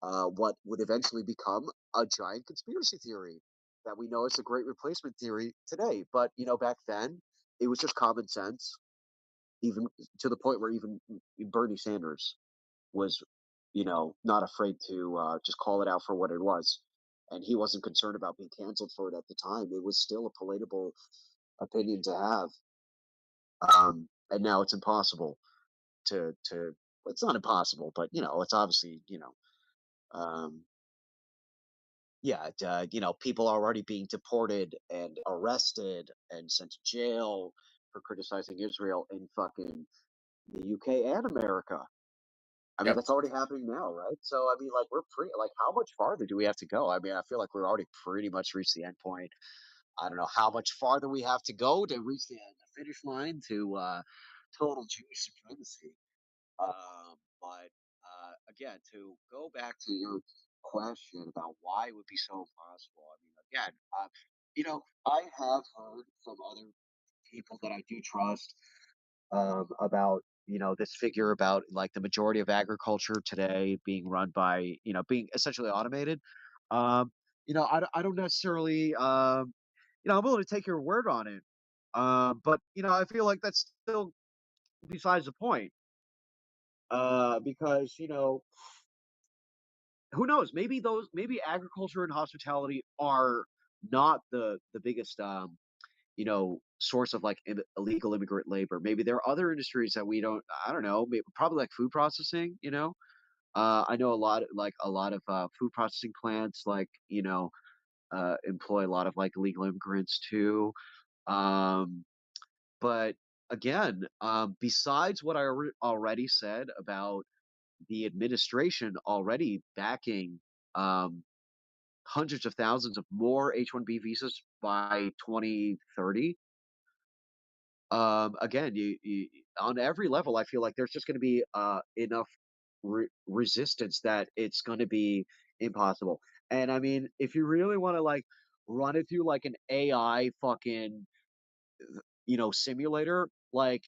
what would eventually become a giant conspiracy theory that we know is a great replacement theory today. But back then it was just common sense, even to the point where even Bernie Sanders was, not afraid to just call it out for what it was. And he wasn't concerned about being canceled for it at the time. It was still a palatable opinion to have. And now it's impossible to it's not impossible, but it's obviously, um, yeah, people are already being deported and arrested and sent to jail for criticizing Israel in fucking the UK and America. I mean, Yep. that's already happening now, right? So, I mean, like, we're pretty, like, how much farther do we have to go? I mean, I feel like we're already pretty much reached the end point. I don't know how much farther we have to go to reach the finish line to total Jewish supremacy. But again, to go back to your question about why it would be so impossible, I mean, again, I have heard from other people that I do trust about this figure about like the majority of agriculture today being run by being essentially automated. um I don't necessarily I'm willing to take your word on it, but I feel like that's still besides the point, because who knows, maybe agriculture and hospitality are not the biggest source of like illegal immigrant labor. Maybe there are other industries that we don't. I don't know. Maybe, probably like food processing. I know a lot of food processing plants employ a lot of like illegal immigrants too. Um, but again, besides what I already said about the administration already backing um, hundreds of thousands of more H-1B visas by 2030. Again, you on every level, I feel like there's just going to be enough resistance that it's going to be impossible. And I mean, if you really want to like run it through like an AI fucking simulator, like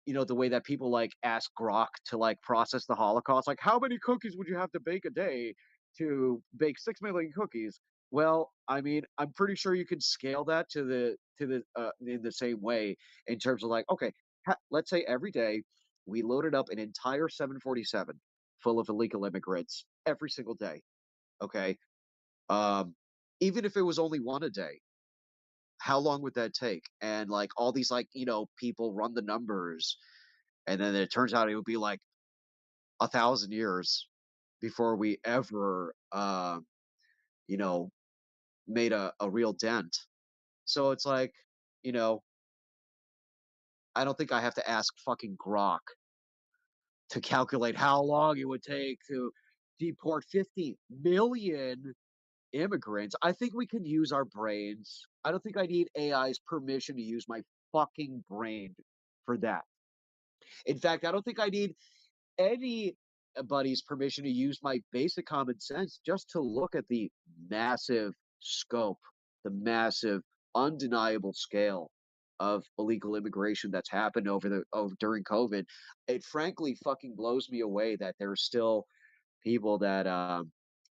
the way that people like ask Grok to like process the Holocaust, like how many cookies would you have to bake a day to bake 6 million cookies? Well, I mean, I'm pretty sure you can scale that to the in the same way, in terms of like, okay, let's say every day we loaded up an entire 747 full of illegal immigrants every single day. Okay, um, even if it was only one a day, how long would that take? And like all these like people run the numbers, and then it turns out it would be like 1,000 years before we ever you know made a real dent. So it's like, you know I don't think I have to ask fucking Grok to calculate how long it would take to deport 50 million immigrants. I think we can use our brains. I don't think I need AI's permission to use my fucking brain for that. In fact, I don't think I need anybody's permission to use my basic common sense just to look at the massive scope, the massive, undeniable scale of illegal immigration that's happened during COVID. It frankly fucking blows me away that there's still people that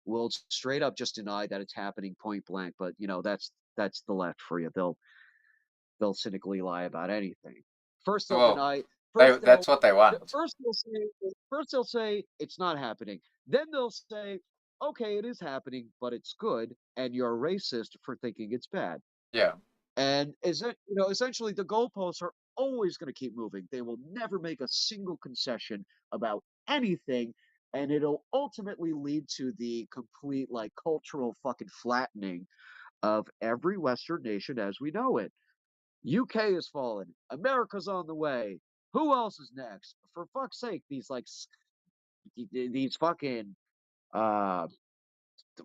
will straight up just deny that it's happening point blank. But that's the left for you. They'll cynically lie about anything. First they'll Well, deny. First that's they'll what they want. first they'll say it's not happening. Then they'll say, okay, it is happening, but it's good, and you're racist for thinking it's bad. Yeah. And essentially the goalposts are always going to keep moving. They will never make a single concession about anything, and it'll ultimately lead to the complete like cultural fucking flattening of every Western nation as we know it. UK is falling. America's on the way. Who else is next? For fuck's sake, these fucking uh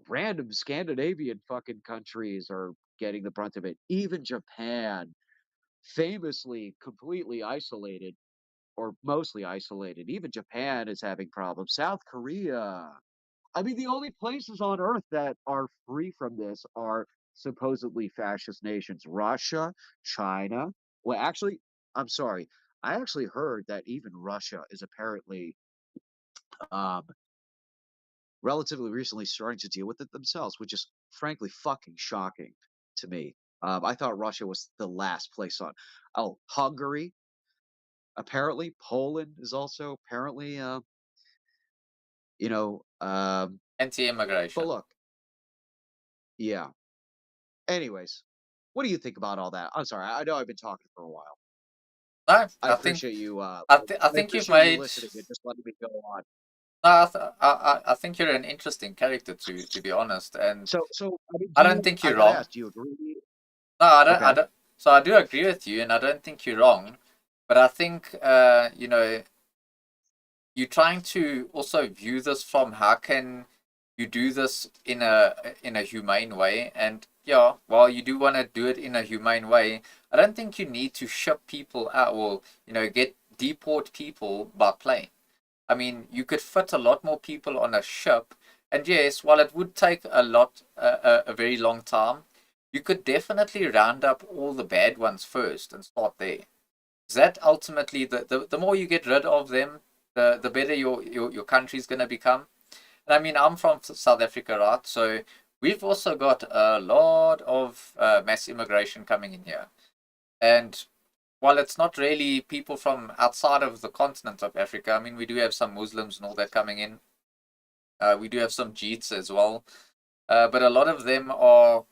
random Scandinavian fucking countries are getting the brunt of it. Even Japan, famously completely isolated, or mostly isolated. Even Japan is having problems. South Korea. I mean, the only places on earth that are free from this are supposedly fascist nations. Russia, China. Well, actually, I'm sorry. I actually heard that even Russia is apparently um, relatively recently starting to deal with it themselves, which is frankly fucking shocking to me. I thought Russia was the last place on. Oh, Hungary, apparently. Poland is also apparently, you know, but Anti-immigration. look, yeah. Anyways, what do you think about all that? I'm sorry, I know I've been talking for a while. No, I appreciate you. I I think you've appreciate you made. listening and just letting me go on. No, I think you're an interesting character to be honest, and So I mean, I don't think I you're gotta wrong. ask, do you agree? No, I don't. I Okay. don't. So I do agree with you, and I don't think you're wrong. But I think you're trying to also view this from how can you do this in a humane way, and yeah, while you do want to do it in a humane way, I don't think you need to ship people out or get deport people by plane. I mean, you could fit a lot more people on a ship, and yes, while it would take a very long time, you could definitely round up all the bad ones first and start there. That ultimately, the more you get rid of them, the better your country's going to become. And I mean, I'm from South Africa, right? So we've also got a lot of mass immigration coming in here. And while it's not really people from outside of the continent of Africa, I mean, we do have some Muslims and all that coming in. We do have some Jeets as well. But a lot of them are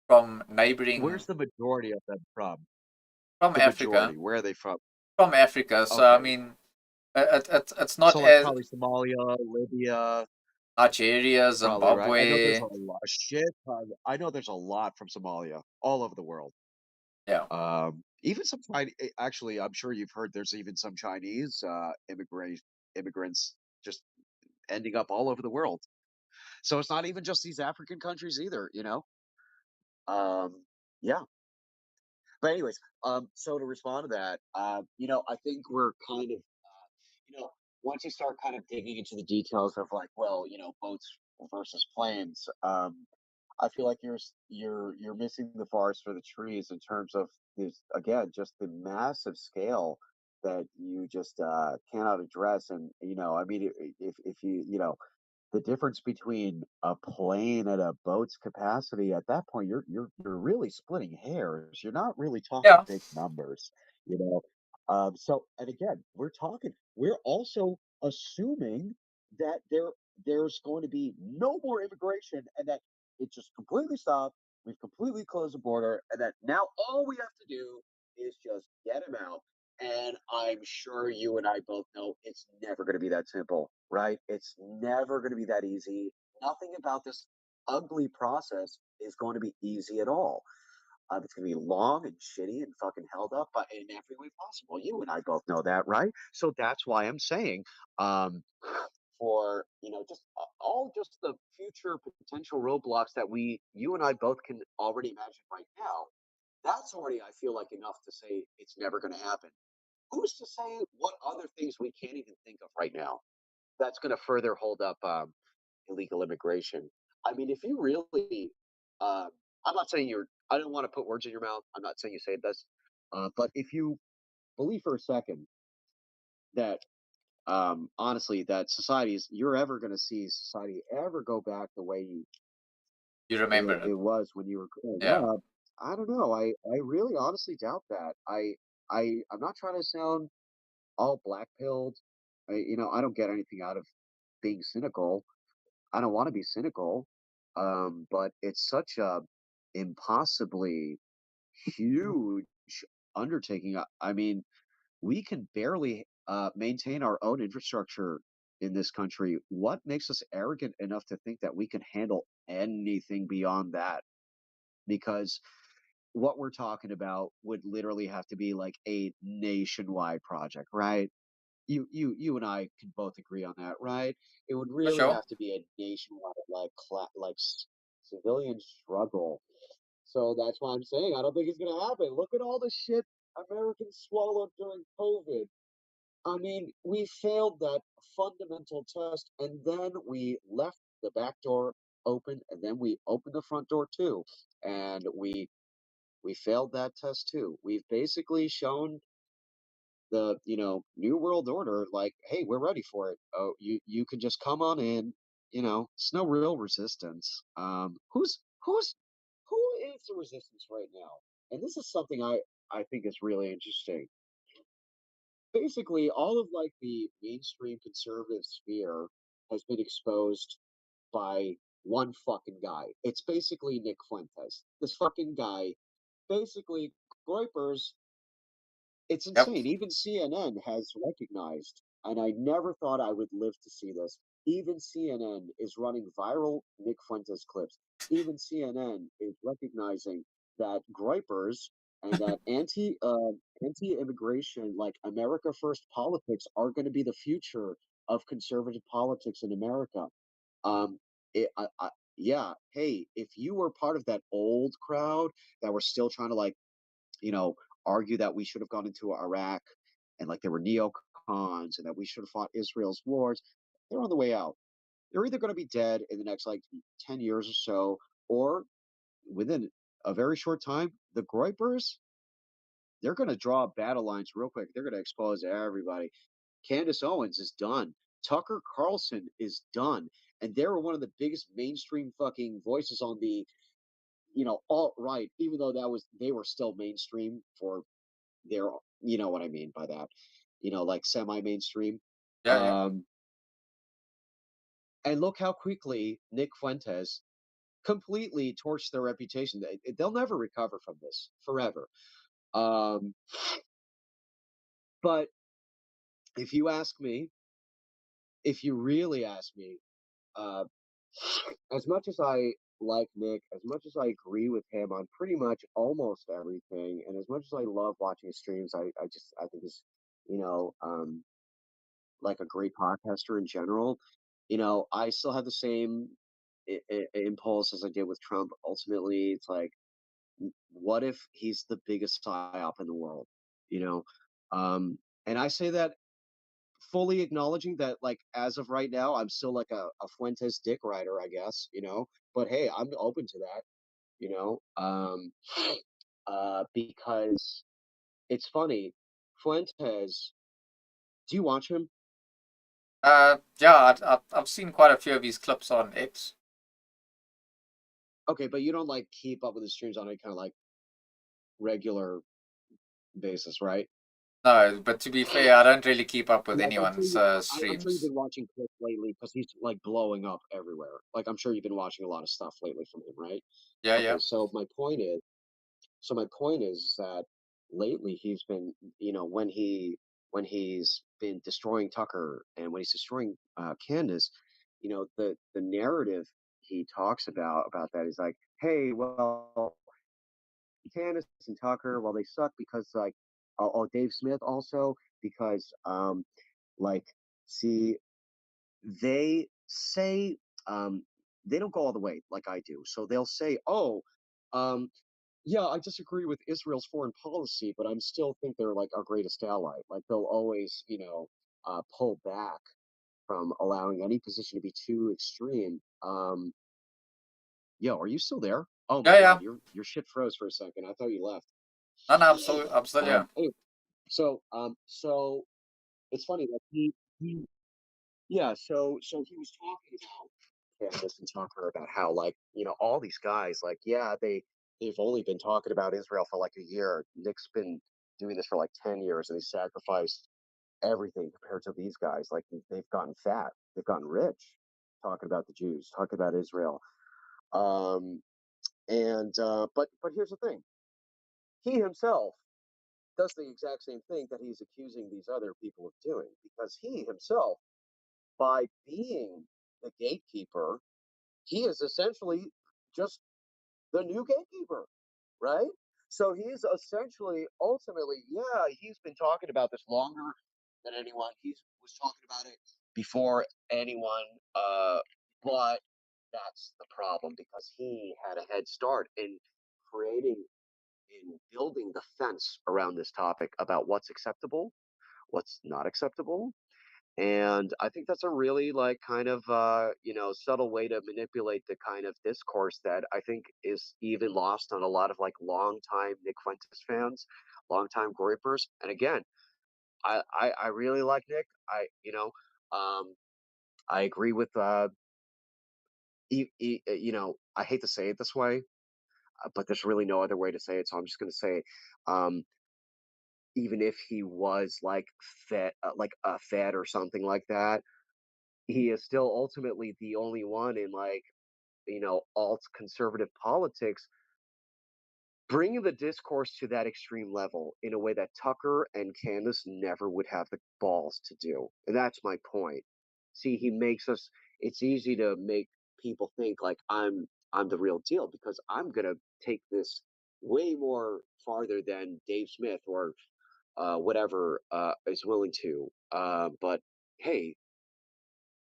from Where's neighboring, the majority of them from? from The Africa. majority, where are they from? From Africa. So, I Okay. mean, it's not So like as probably Somalia, Libya, Nigeria, probably, right? I know there's Zimbabwe. a lot of shit. I know there's a lot from Somalia all over the world. Yeah. Even some actually, I'm sure you've heard there's even some Chinese immigrants just ending up all over the world. So it's not even just these African countries either, you know? Yeah. But anyways, so to respond to that, I think we're kind of, once you start kind of digging into the details of like, well, boats versus planes, I feel like you're missing the forest for the trees in terms of this again, just the massive scale that you just cannot address. And I mean, if the difference between a plane and a boat's capacity at that point, you're really splitting hairs. You're not really talking Yeah. big numbers, you know. So, and again, we're also assuming that there's going to be no more immigration and that it just completely stopped. We've completely closed the border, and that now all we have to do is just get them out. And I'm sure you and I both know it's never going to be that simple, right? It's never going to be that easy. Nothing about this ugly process is going to be easy at all. It's going to be long and shitty and fucking held up but in every way possible. You and I both know that, right? So that's why I'm saying, um, for just all just the future potential roadblocks that you and I both can already imagine right now. That's already, I feel like, enough to say it's never going to happen. Who's to say what other things we can't even think of right now that's going to further hold up illegal immigration? I mean, if you really, um, I'm not saying I don't want to put words in your mouth. I'm not saying you say this, but if you believe for a second that, honestly, that you're ever going to see society ever go back the way You remember it it. was when you were growing Yeah. up, I don't know. I really honestly doubt that. I'm not trying to sound all black pilled. I don't get anything out of being cynical. I don't want to be cynical. But it's such a impossibly huge undertaking. I mean, we can barely maintain our own infrastructure in this country. What makes us arrogant enough to think that we can handle anything beyond that? Because what we're talking about would literally have to be like a nationwide project, right? You and I can both agree on that, right? It would For really sure. have to be a nationwide civilian struggle. So that's why I'm saying I don't think it's gonna happen. Look at all the shit Americans swallowed during COVID. I mean, we failed that fundamental test, and then we left the back door open, and then we opened the front door too, and we failed that test too. We've basically shown the new world order like, hey, we're ready for it. Oh, you can just come on in. It's no real resistance. Who is the resistance right now? And this is something I think is really interesting. Basically, all of like the mainstream conservative sphere has been exposed by one fucking guy. It's basically Nick Fuentes. This fucking guy basically groypers. It's Yep. insane. Even CNN has recognized, and I never thought I would live to see this. Even CNN is running viral Nick Fuentes clips. Even CNN is recognizing that groypers and that anti-immigration, like America First politics, are going to be the future of conservative politics in America. Um, yeah. Hey, if you were part of that old crowd that were still trying to like you know, argue that we should have gone into Iraq and like there were neocons and that we should have fought Israel's wars, they're on the way out. They're either going to be dead in the next like 10 years or so, or within a very short time, the Groypers, they're going to draw battle lines real quick. They're going to expose everybody. Candace Owens is done. Tucker Carlson is done. And they were one of the biggest mainstream fucking voices on the, alt right, even though they were still mainstream for they're you know what I mean by that, like semi-mainstream. Yeah, yeah. Um, and look how quickly Nick Fuentes completely torched their reputation. They'll never recover from this forever. Um, but if you ask me, if you really ask me, uh, as much as I like Nick, as much as I agree with him on pretty much almost everything, and as much as I love watching his streams, I think he's, you know, um, like a great podcaster in general, I still have the same impulse as I did with Trump. Ultimately, it's like, what if he's the biggest psyop in the world? You know, and I say that fully acknowledging that, like, as of right now, I'm still like a Fuentes dick rider, I guess. But hey, I'm open to that. You know, because it's funny, Fuentes. Do you watch him? Yeah, I've seen quite a few of his clips on X. Okay, but you don't like keep up with the streams on a kind of like regular basis, right? No, but to be fair, I don't really keep up with Like anyone's I'm sure you've streams. been watching clips lately because he's like blowing up everywhere. Like I'm sure you've been watching a lot of stuff lately from him, right? Yeah, Okay, yeah. so my point is that lately he's been, when he's been destroying Tucker and when he's destroying Candace, the narrative he talks about that is like, hey, well, Candace and Tucker, well, they suck because like, Dave Smith also because like, see, they say they don't go all the way like I do. So they'll say, oh, um, yeah, I disagree with Israel's foreign policy, but I'm still think they're like our greatest ally. Like they'll always, pull back from allowing any position to be too extreme. Yo, are you still there? Oh my Yeah, yeah. God, your shit froze for a second. I thought you left. No, no, I'm still here. Anyway, so it's funny that he yeah, so he was talking about Candace and Tucker about how like, all these guys, like, yeah, they've only been talking about Israel for like a year. Nick's been doing this for like 10 years and he sacrificed everything compared to these guys. Like they've gotten fat, they've gotten rich talking about the Jews, talking about Israel. Um but here's the thing. He himself does the exact same thing that he's accusing these other people of doing because he himself, by being the gatekeeper, he is essentially just the new gatekeeper, right? So he's essentially, ultimately, yeah, he's been talking about this longer than anyone. He was talking about it before anyone, but that's the problem because he had a head start in creating, in building the fence around this topic about what's acceptable, what's not acceptable. And I think that's a really like kind of subtle way to manipulate the kind of discourse that I think is even lost on a lot of like longtime Nick Fuentes fans, longtime Groypers. And again, I really like Nick. I agree with I hate to say it this way, but there's really no other way to say it. So I'm just going to say, um, even if he was like like a Fed or something like that, he is still ultimately the only one in like alt conservative politics bringing the discourse to that extreme level in a way that Tucker and Candace never would have the balls to do. And that's my point. See, he makes us it's easy to make people think like I'm the real deal because I'm going to take this way more farther than Dave Smith or whatever is willing to. But hey,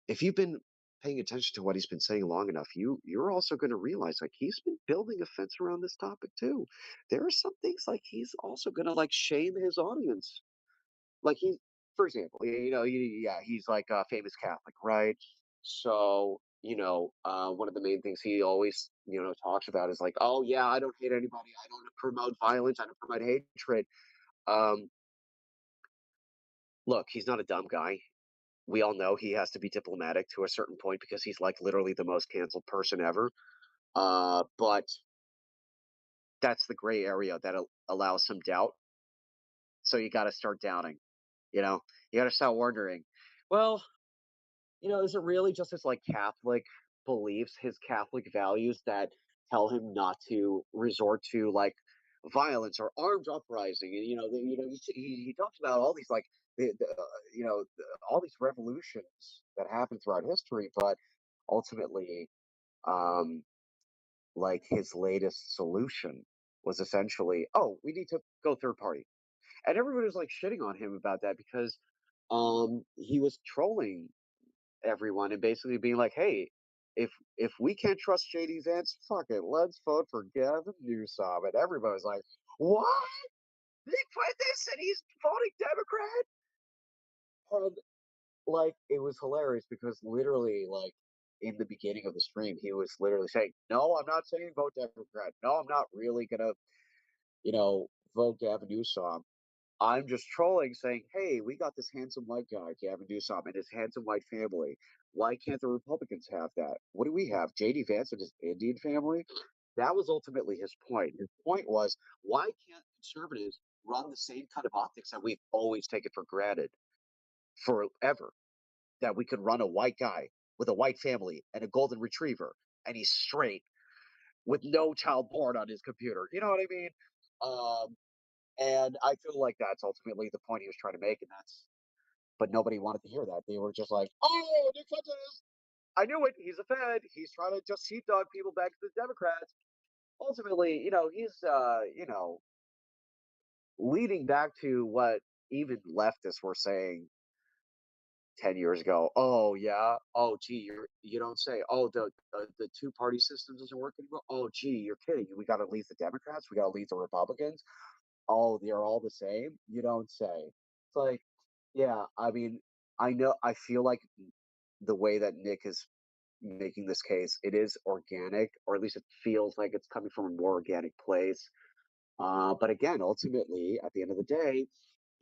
if you've been paying attention to what he's been saying long enough, you're also going to realize like he's been building a fence around this topic too. There are some things like he's also going to like shame his audience. Like for example, he's like a famous Catholic, right? So one of the main things he always talks about is like, oh yeah, I don't hate anybody, I don't promote violence, I don't promote hatred. Um, Look, he's not a dumb guy. We all know he has to be diplomatic to a certain point because he's like literally the most canceled person ever. But that's the gray area that allows some doubt. So you got to start doubting. You got to start wondering. Well, is it really just his like Catholic beliefs, his Catholic values that tell him not to resort to like violence or armed uprising? And he talks about all these like all these revolutions that happened throughout history, but ultimately, um, like his latest solution was essentially, oh, we need to go third party, and everybody was like shitting on him about that because he was trolling everyone and basically being like, "Hey, if we can't trust JD Vance, fuck it, let's vote for Gavin Newsom." And everybody was like, "What? They put this and he's voting Democrat?" And like it was hilarious because literally, like in the beginning of the stream, he was literally saying, "No, I'm not saying vote Democrat. No, I'm not really gonna, vote Gavin Newsom. I'm just trolling, saying, hey, we got this handsome white guy, Gavin Newsom, and his handsome white family. Why can't the Republicans have that? What do we have? JD Vance and his Indian family?" That was ultimately his point. His point was, why can't conservatives run the same kind of optics that we've always taken for granted forever? That we could run a white guy with a white family and a golden retriever, and he's straight with no child porn on his computer. You know what I mean? Um, and I feel like that's ultimately the point he was trying to make, and but nobody wanted to hear that. They were just like, "Oh, Nick Fuentes, I knew it. He's a Fed. He's trying to just sheepdog people back to the Democrats." Ultimately, he's leading back to what even leftists were saying 10 years ago. Oh yeah. Oh gee, you don't say. Oh, the two party system doesn't work anymore. Oh gee, you're kidding. We got to leave the Democrats. We got to leave the Republicans. Oh, they're all the same. You don't say. It's like, yeah. I mean, I know. I feel like the way that Nick is making this case, it is organic, or at least it feels like it's coming from a more organic place. But again, ultimately, at the end of the day,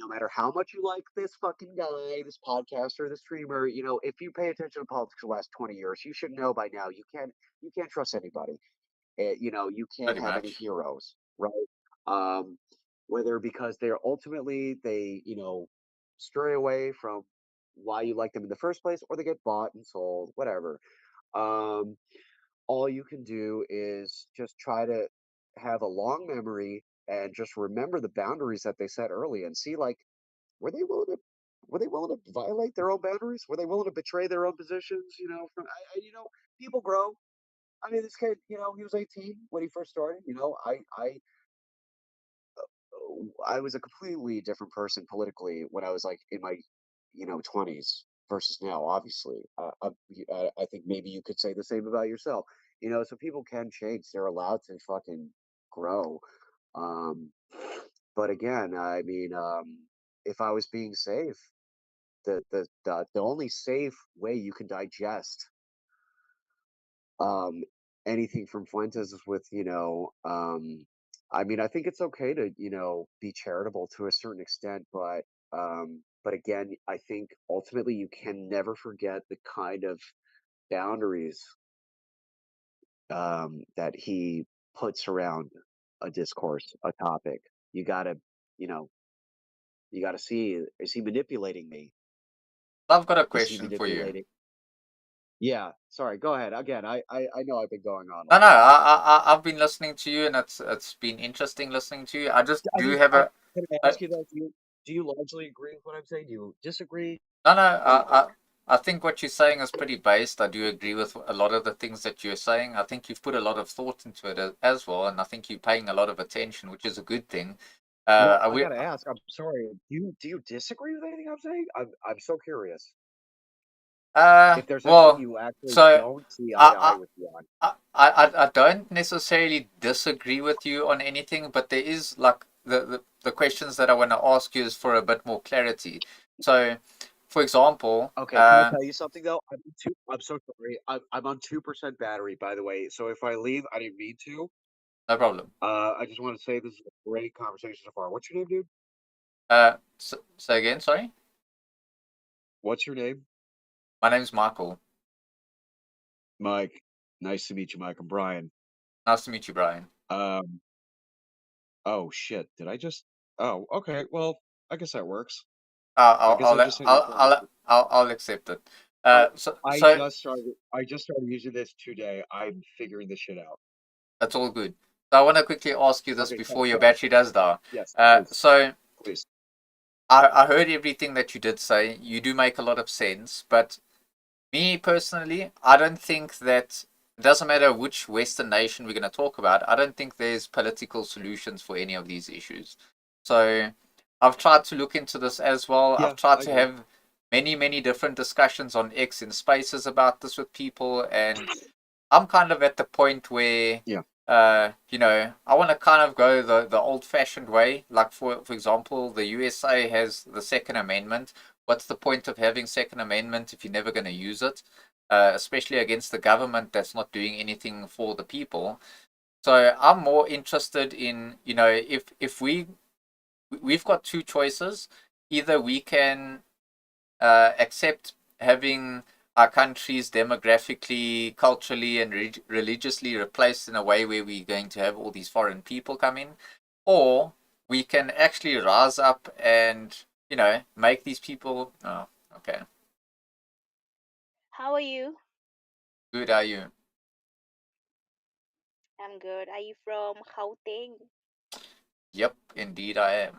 no matter how much you like this fucking guy, this podcaster, this streamer, if you pay attention to politics the last 20 years, you should know by now you can't trust anybody. You can't Pretty have any much. heroes, right? Um, whether because they're ultimately they, stray away from why you like them in the first place, or they get bought and sold, whatever. Um, all you can do is just try to have a long memory and just remember the boundaries that they set early and see like were they willing to were they willing to violate their own boundaries? Were they willing to betray their own positions? People grow. I mean, this kid, he was 18 when he first started. I was a completely different person politically when I was like in my, 20s versus now. Obviously, I think maybe you could say the same about yourself. So people can change. They're allowed to fucking grow. Um, but again, I mean, if I was being safe, the only safe way you can digest um anything from Fuentes is with, I mean, I think it's okay to, be charitable to a certain extent, but again, I think ultimately you can never forget the kind of boundaries that he puts around a discourse, a topic. You gotta, you know, you gotta see, is he manipulating me? I've got a Is he question for you. manipulating? Yeah, sorry, go ahead. Again, I know I've been going on a No, lot. I've been listening to you, and it's been interesting listening to you. I just I do mean, have can I a ask you though, do you largely agree with what I'm saying? Do you disagree? no, no. Or I think what you're saying is pretty based. I do agree with a lot of the things that you're saying. I think you've put a lot of thought into it as well, and I think you're paying a lot of attention, which is a good thing. well, I I will. gotta ask, I'm sorry, do you disagree with anything I'm saying? I'm so curious. If there's anything Well, you actually so don't see eye to eye I, with me on. I don't necessarily disagree with you on anything, but there is like the questions that I want to ask you is for a bit more clarity. So, for example, Okay, can I tell you something though? I'm so sorry. I'm on 2% battery, by the way. So if I leave, I didn't mean to. no problem. I just want to say this is a great conversation so far. What's your name, dude? Say again, sorry. What's your name? My name's Michael. Mike. Nice to meet you, Mike. I'm Brian. Nice to meet you, Brian. Oh shit. Did I just? Oh, okay. Well, I guess that works. I'll I I'll guess I just hit record. I'll accept it. Oh, So I so just started. I just started using this today. I'm figuring this shit out. that's all good. So I want to quickly ask you this Okay, before your go ahead. battery does die. Yes, please, So please. I heard everything that you did say. You do make a lot of sense, but me personally, I don't think that it doesn't matter which Western nation we're going to talk about. I don't think there's political solutions for any of these issues. So I've tried to look into this as well. I've Yeah, tried I to agree. have many different discussions on X in spaces about this with people, and I'm kind of at the point where, Yeah. I want to kind of go the old fashioned way. Like for example, the USA has the Second Amendment. What's the point of having Second Amendment if you're never going to use it? Especially against the government that's not doing anything for the people. So I'm more interested in, if we've got two choices. Either we can accept having our countries demographically, culturally, and religiously replaced in a way where we're going to have all these foreign people come in, or we can actually rise up and make these people. Oh, okay. How are you? Good, are you? I'm good. Are you from Gauteng? Yep, indeed I am.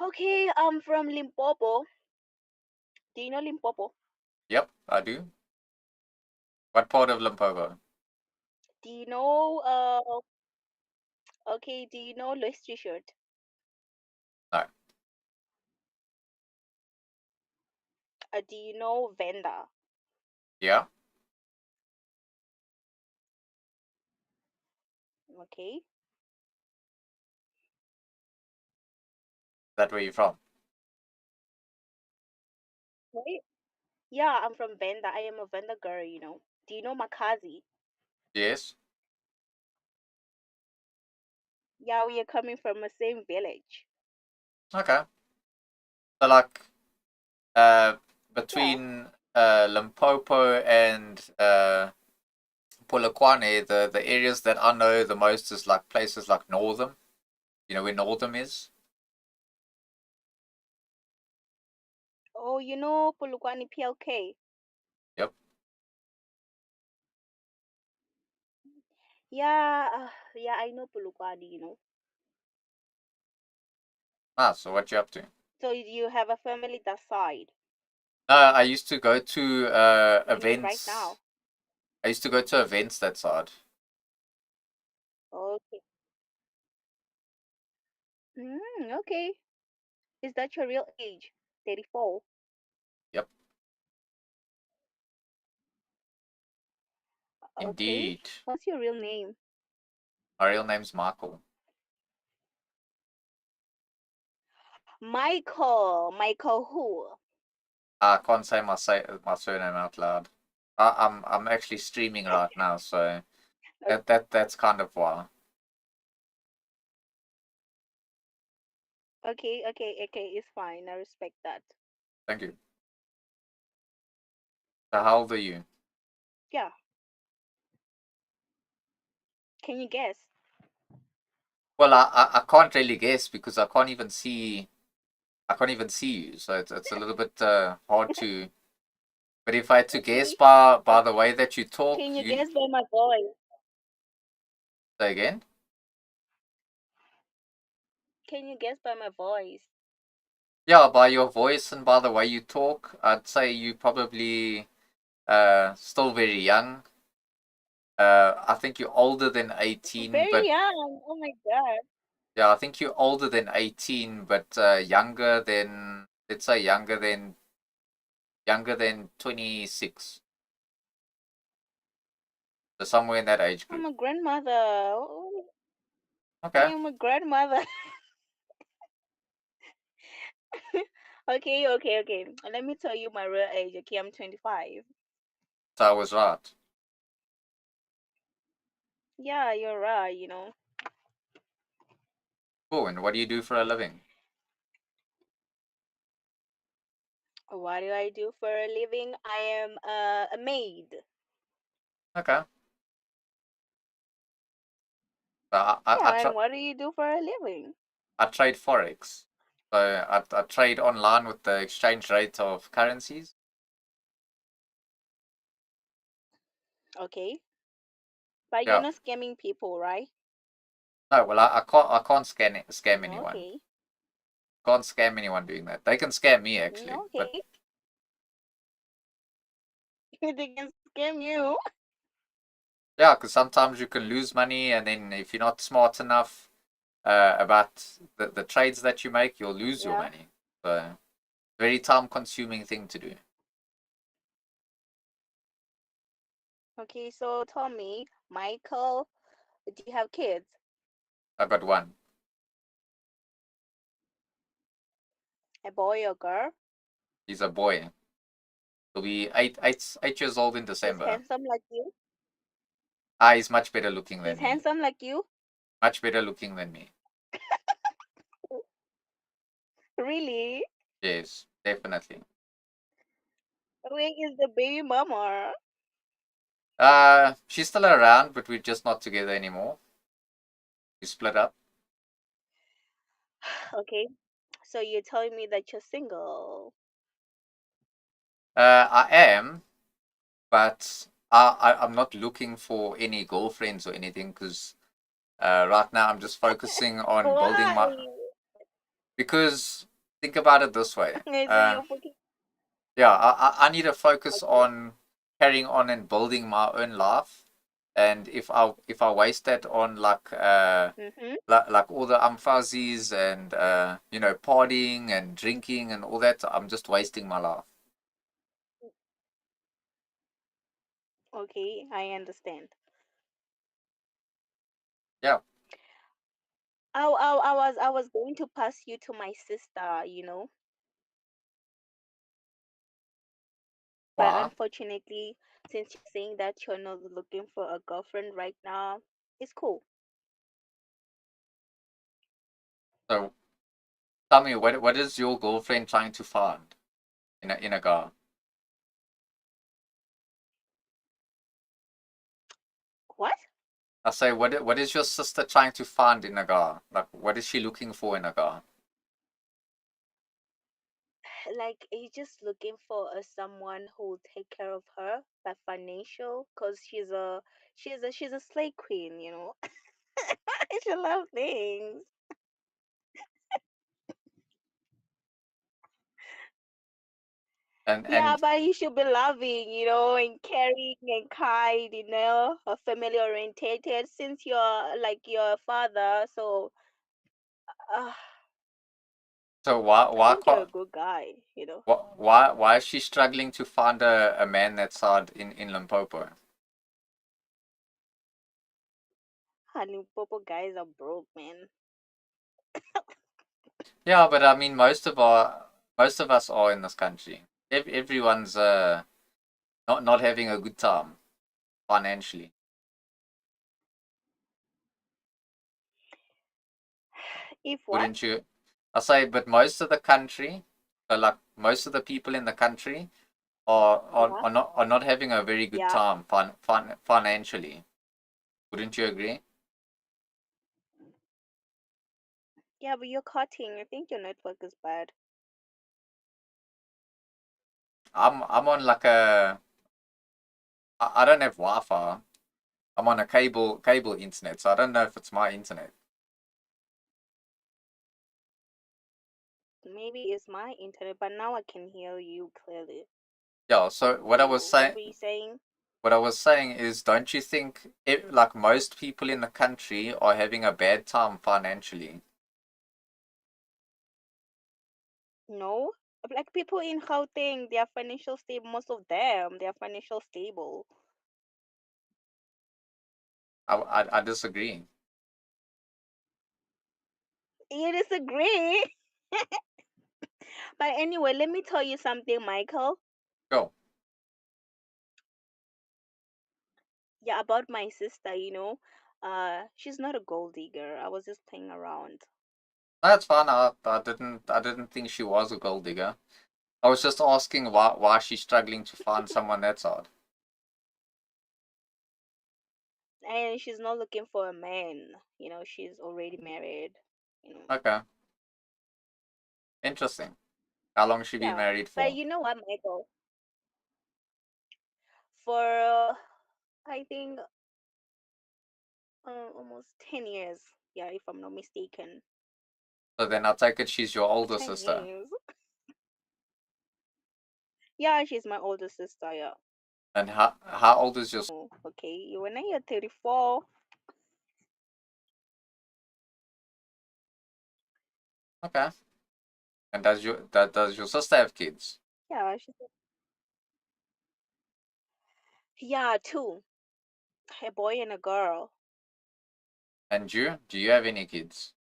Okay, I'm from Limpopo. Do you know Limpopo? Yep, I do. What part of Limpopo? Do you know okay, do you know Louis Shirt? No. Do you know Venda? Yeah. Okay. That where you from? Right? Yeah, I'm from Venda. I am a Venda girl. Do you know Makazi? Yes. Yeah, we are coming from the same village. Okay. So like, uh, Yeah. between Limpopo and Polokwane, the areas that I know the most is like places like Northam. You know where Northam is? Oh, you know Polokwane PLK? Yep. Yeah, yeah, I know Polokwane. Ah, so what you up to? So you have a family that side, I used to go to even right events. now. I used to go to events that side. Okay. Okay. Is that your real age? 34. Yep. Okay. Indeed. What's your real name? My real name's Michael. Michael who? I can't say my surname out loud. I'm actually streaming right now, so that's kind of why. Okay, it's fine. I respect that. Thank you. So how old are you? Yeah. Can you guess? Well, I can't really guess because I can't even see you, so it's a little bit hard to. But if I had to guess Okay. by the way that you talk, Can you you guess by my voice? say again. Can you guess by my voice? Yeah, by your voice and by the way you talk, I'd say you probably still very young. I think you're older than 18, Very but young. Oh my god. yeah, I think you're older than 18, but younger than, let's say younger than 26. So somewhere in that age I'm group. a grandmother. Oh, I Okay. am a grandmother. Okay. Let me tell you my real age. Okay, I'm 25. So I was right. Yeah, you're right. Cool. And what do you do for a living? What do I do for a living? I am a maid. Okay. So Yeah, and what do you do for a living? I trade forex. So I trade online with the exchange rate of currencies. Okay. But you're Yeah. not scamming people, right? No, well I can't scam anyone. Okay. Can't scam anyone doing that. They can scam me actually, but Okay. They can scam you. yeah, because sometimes you can lose money, and then if you're not smart enough about the trades that you make, you'll lose your Yeah. money. So very time consuming thing to do. Okay, so tell me, Michael, do you have kids? I got one. A boy or girl? He's a boy. He'll be 8 years old in He's December. handsome like you? He's much better looking He's than me. handsome like you? Much better looking than me. Really? Yes, definitely. Where is the baby mama? She's still around, but we're just not together anymore. We split up. Okay, so you're telling me that you're single. I am, but I'm not looking for any girlfriends or anything because right now I'm just focusing on building Why? my. Because think about it this way. Okay, so you're fucking. Yeah, I need to focus Okay. on carrying on and building my own life. And if I waste that on Mm-hmm. like all the umfuzzies and partying and drinking and all that, I'm just wasting my life. Okay, I understand. Yeah. I was going to pass you to my sister. But Wow. unfortunately, since you're saying that you're not looking for a girlfriend right now, it's cool. So tell me, what is your girlfriend trying to find in a guy? What? I say, what is your sister trying to find in a guy? Like, what is she looking for in a guy? Like, he's just looking for someone who will take care of her, like financial, cause she's a slay queen. She loves things. And Yeah, and but he should be loving, and caring and kind, family orientated. Since you're like your father, so uh, so why I why think you're a can't good guy. why is she struggling to find a man that's hard in Limpopo? Limpopo guys are broke, man. Yeah, but I mean, most of us are in this country. Everyone's not having a good time financially. If what? Wouldn't you? I say, but most of the country, like most of the people in the country, Yeah. are not having a very good Yeah. time financially. Wouldn't you agree? Yeah, but you're cutting. I think your network is bad. I'm on like I don't have Wi-Fi. I'm on a cable internet, so I don't know if it's my internet. Maybe it's my internet, but now I can hear you clearly. Yeah. So what I was So what saying, were you saying? what I was saying is, don't you think like most people in the country are having a bad time financially? No. Like people in Gauteng, they are financial stable. Most of them, they are financial stable. I disagree. You disagree? But anyway, let me tell you something, Michael. Go. Yeah, about my sister, she's not a gold digger. I was just playing around. That's fine. I didn't think she was a gold digger. I was just asking why she's struggling to find someone that's hard. And she's not looking for a man. She's already married. Okay. Interesting. How long she been Yeah. married But for? you know what, Michael? For I think almost 10 years. Yeah, if I'm not mistaken. So then I take it she's your older 10 sister. years. Yeah, she's my older sister. Yeah. And how old is your? Oh, okay. You and I are 34. Okay. And does your sister have kids? Yeah, yeah, two. A boy and a girl. And you? Do you have any kids?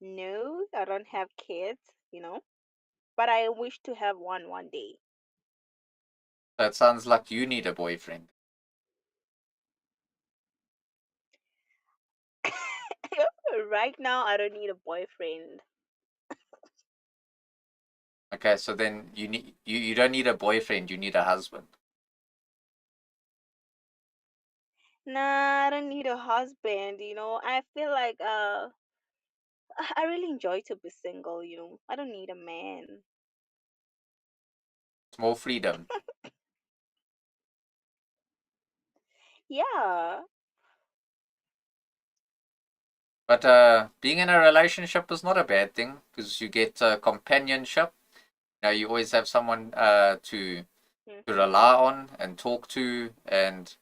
No, I don't have kids. But I wish to have one day. That sounds like you need a boyfriend. Right now, I don't need a boyfriend. Okay, so then you don't need a boyfriend, you need a husband. Nah, I don't need a husband. I feel like I really enjoy to be single. I don't need a man. It's more freedom. Yeah. But being in a relationship is not a bad thing because you get companionship. You always have someone to rely on and talk to, and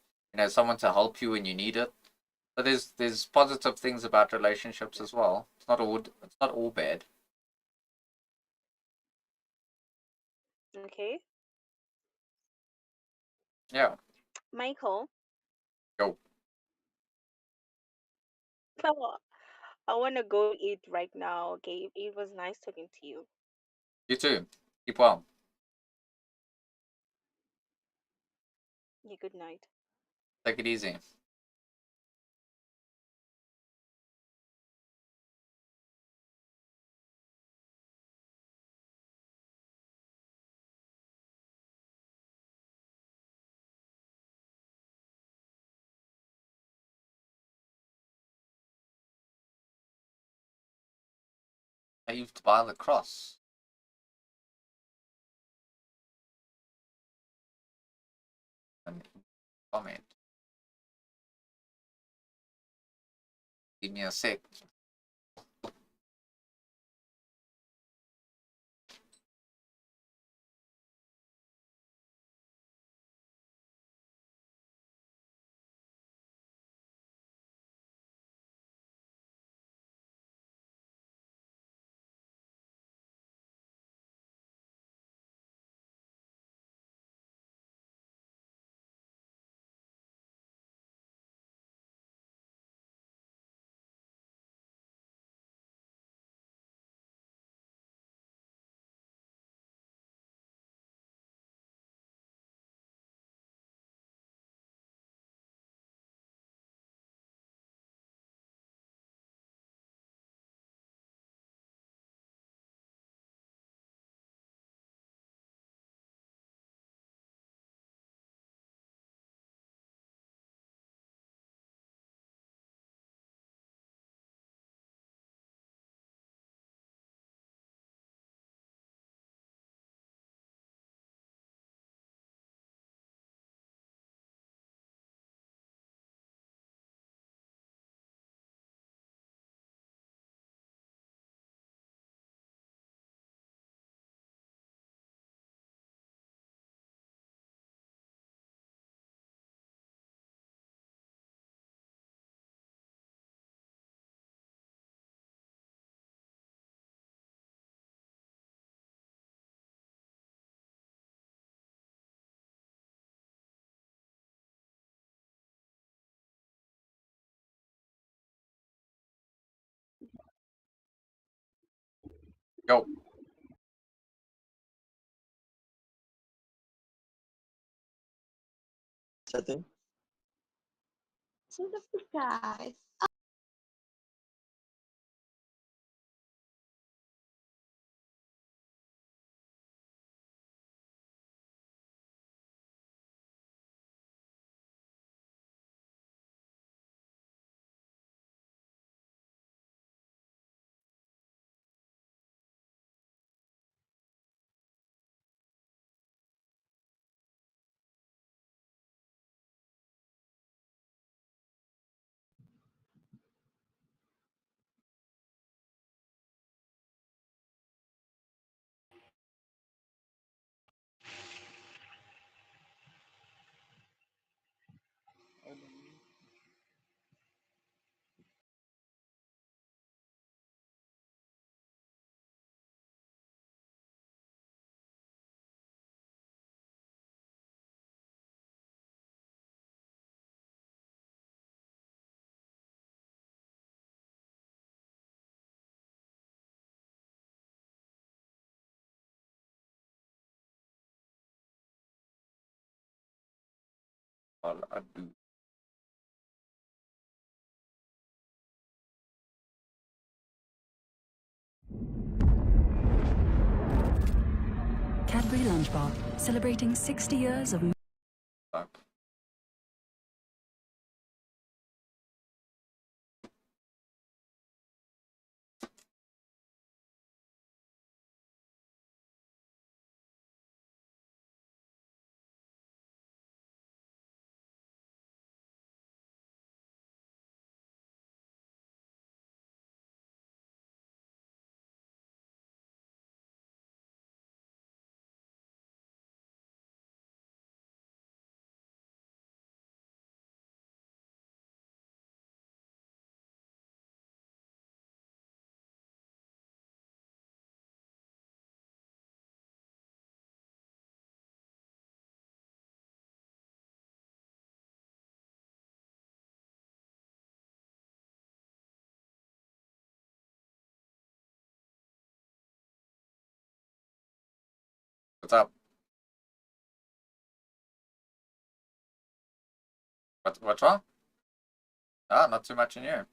someone to help you when you need it. So there's positive things about relationships as well. It's not all bad. Okay. Yeah. Michael, Go. I want to go eat right now. Okay. It was nice talking to you. You too. Keep well. Yeah, good night. Take it easy. Saved by the cross. And comment. Give me a sec. Go. Setting. So the guys. All I do. Cadbury Lunch Bar, celebrating 60 years of Fuck. What's up? What's wrong? Ah, not too much in here.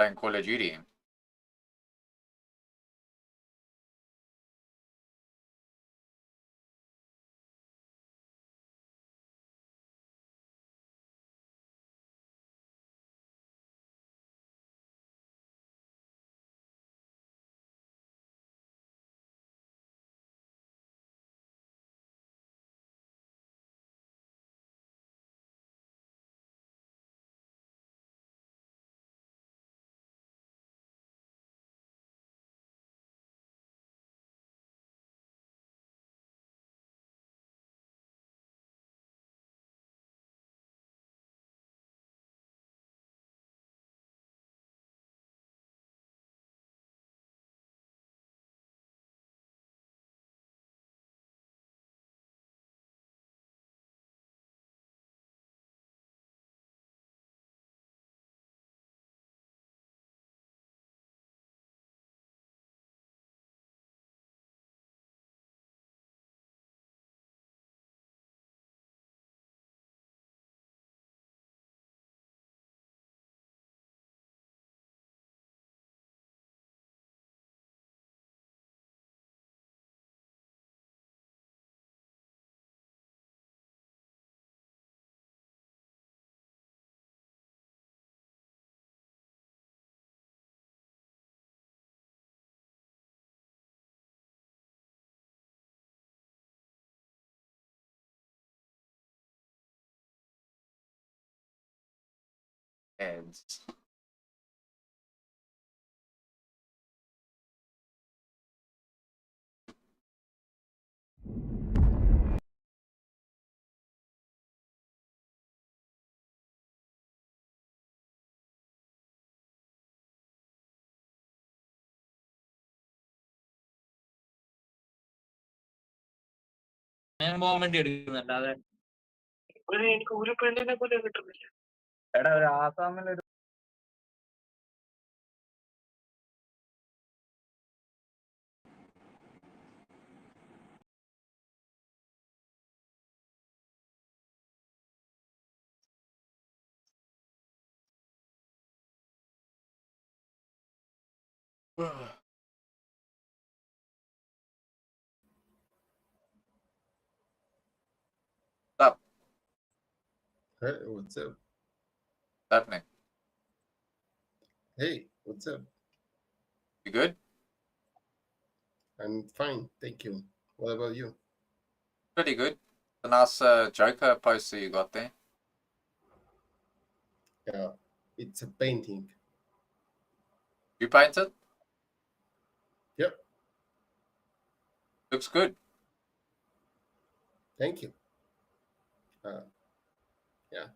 Playing Call of Duty. Heads. Movement എടുക്കുന്നുണ്ട് അതെ. എനിക്ക് ഒരു പെണ്ണിനെ പോലെ കിട്ടുന്നില്ല. എടാ ഒരു ആസാമിലൊരു Up. Hey, what's up? Happening. Hey, what's up? You good? I'm fine, thank you. What about you? Pretty good. The nice Joker poster you got there. Yeah, it's a painting. You painted? Yep, Looks good. thank you. Yeah,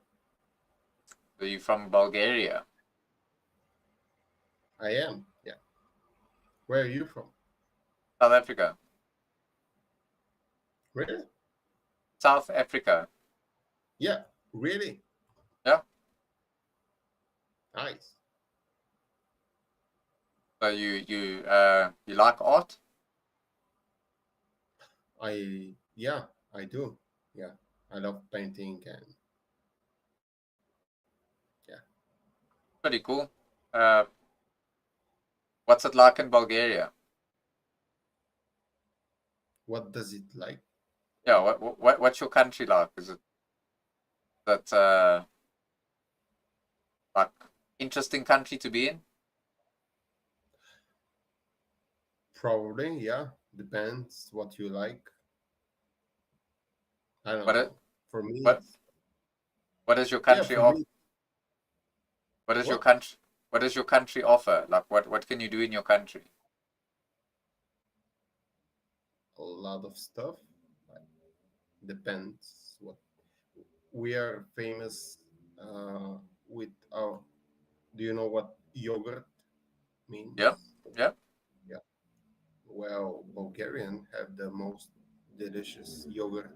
Are you from Bulgaria? I am. Yeah. Where are you from? South Africa. Really? South Africa. Yeah, really? Yeah. Nice. So you like art? Yeah, I do. Yeah, I love painting and yeah. Pretty cool. What's it like in Bulgaria? What does it like? Yeah, what's your country like? Is it that like interesting country to be in? Probably, yeah. Depends what you like. I don't What know. it, For me, what what does your yeah, country for off? me, What does your what? country What does your country offer? Like what can you do in your country? A lot of stuff. Like, depends what we are famous with our. Do you know what yogurt means? Yeah, yeah. Yeah. Well, Bulgarian have the most delicious yogurt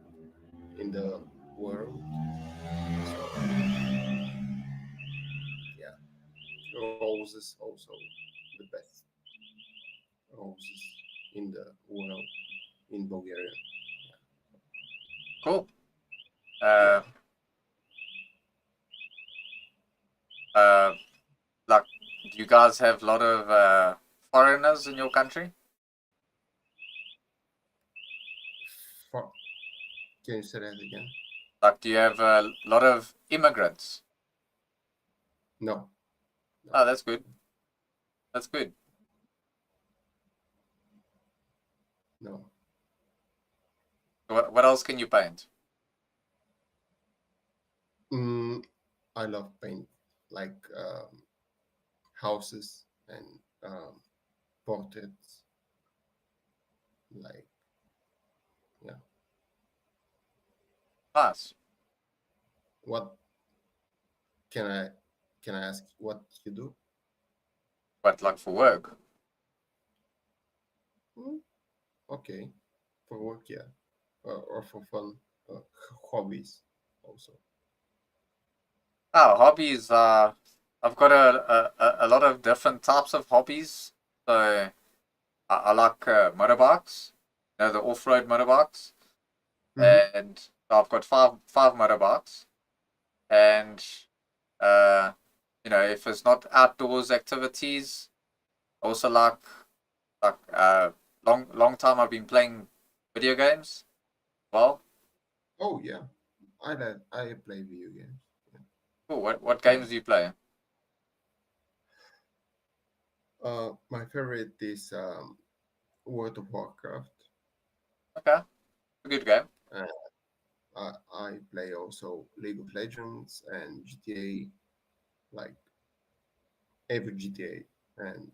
in the world. So yeah, roses also the best roses in the world in Bulgaria. Cool. Yeah. Like do you guys have a lot of foreigners in your country? Can you say that again? Like, do you have a lot of immigrants? No. Oh, that's good. That's good. No. What else can you paint? I love paint, like houses and portraits. Like, yeah. Nice. What can I ask what you do? But like for work? Okay, for work, yeah, or for fun, hobbies also. Oh, hobbies. I've got a lot of different types of hobbies. So I like motorbikes, the off-road motorbikes, and I've got five motorbikes, and uh, if it's not outdoors activities, I also like long time I've been playing video games. Well, Oh yeah, I play video games. cool. What games do you play? My favorite is World of Warcraft. Okay, a good game. I play also League of Legends and GTA, like every GTA, and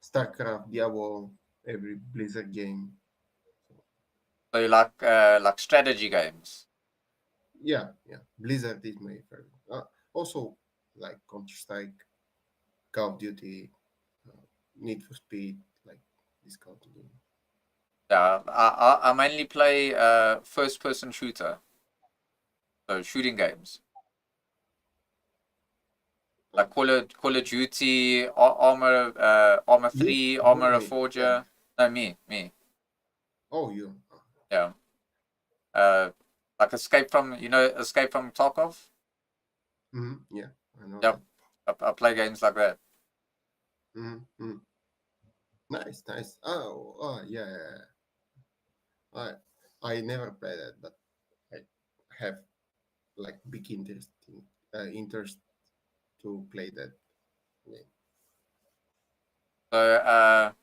StarCraft, Diablo, every Blizzard game. So you like strategy games? Yeah, Blizzard is my favorite. Also, like Counter Strike, Call of Duty, Need for Speed, like this kind of game. Yeah, I mainly play first person shooter, so shooting games. Like Call of Duty, Armor You, 3, you Armor mean, yeah. Forger. No, me. Oh, you. Yeah. Like Escape from Tarkov. Yeah, I know Yep. I play games like that. that. Nice, nice. Oh, yeah, yeah, yeah. I never play that, but I have like big interest to play that game. So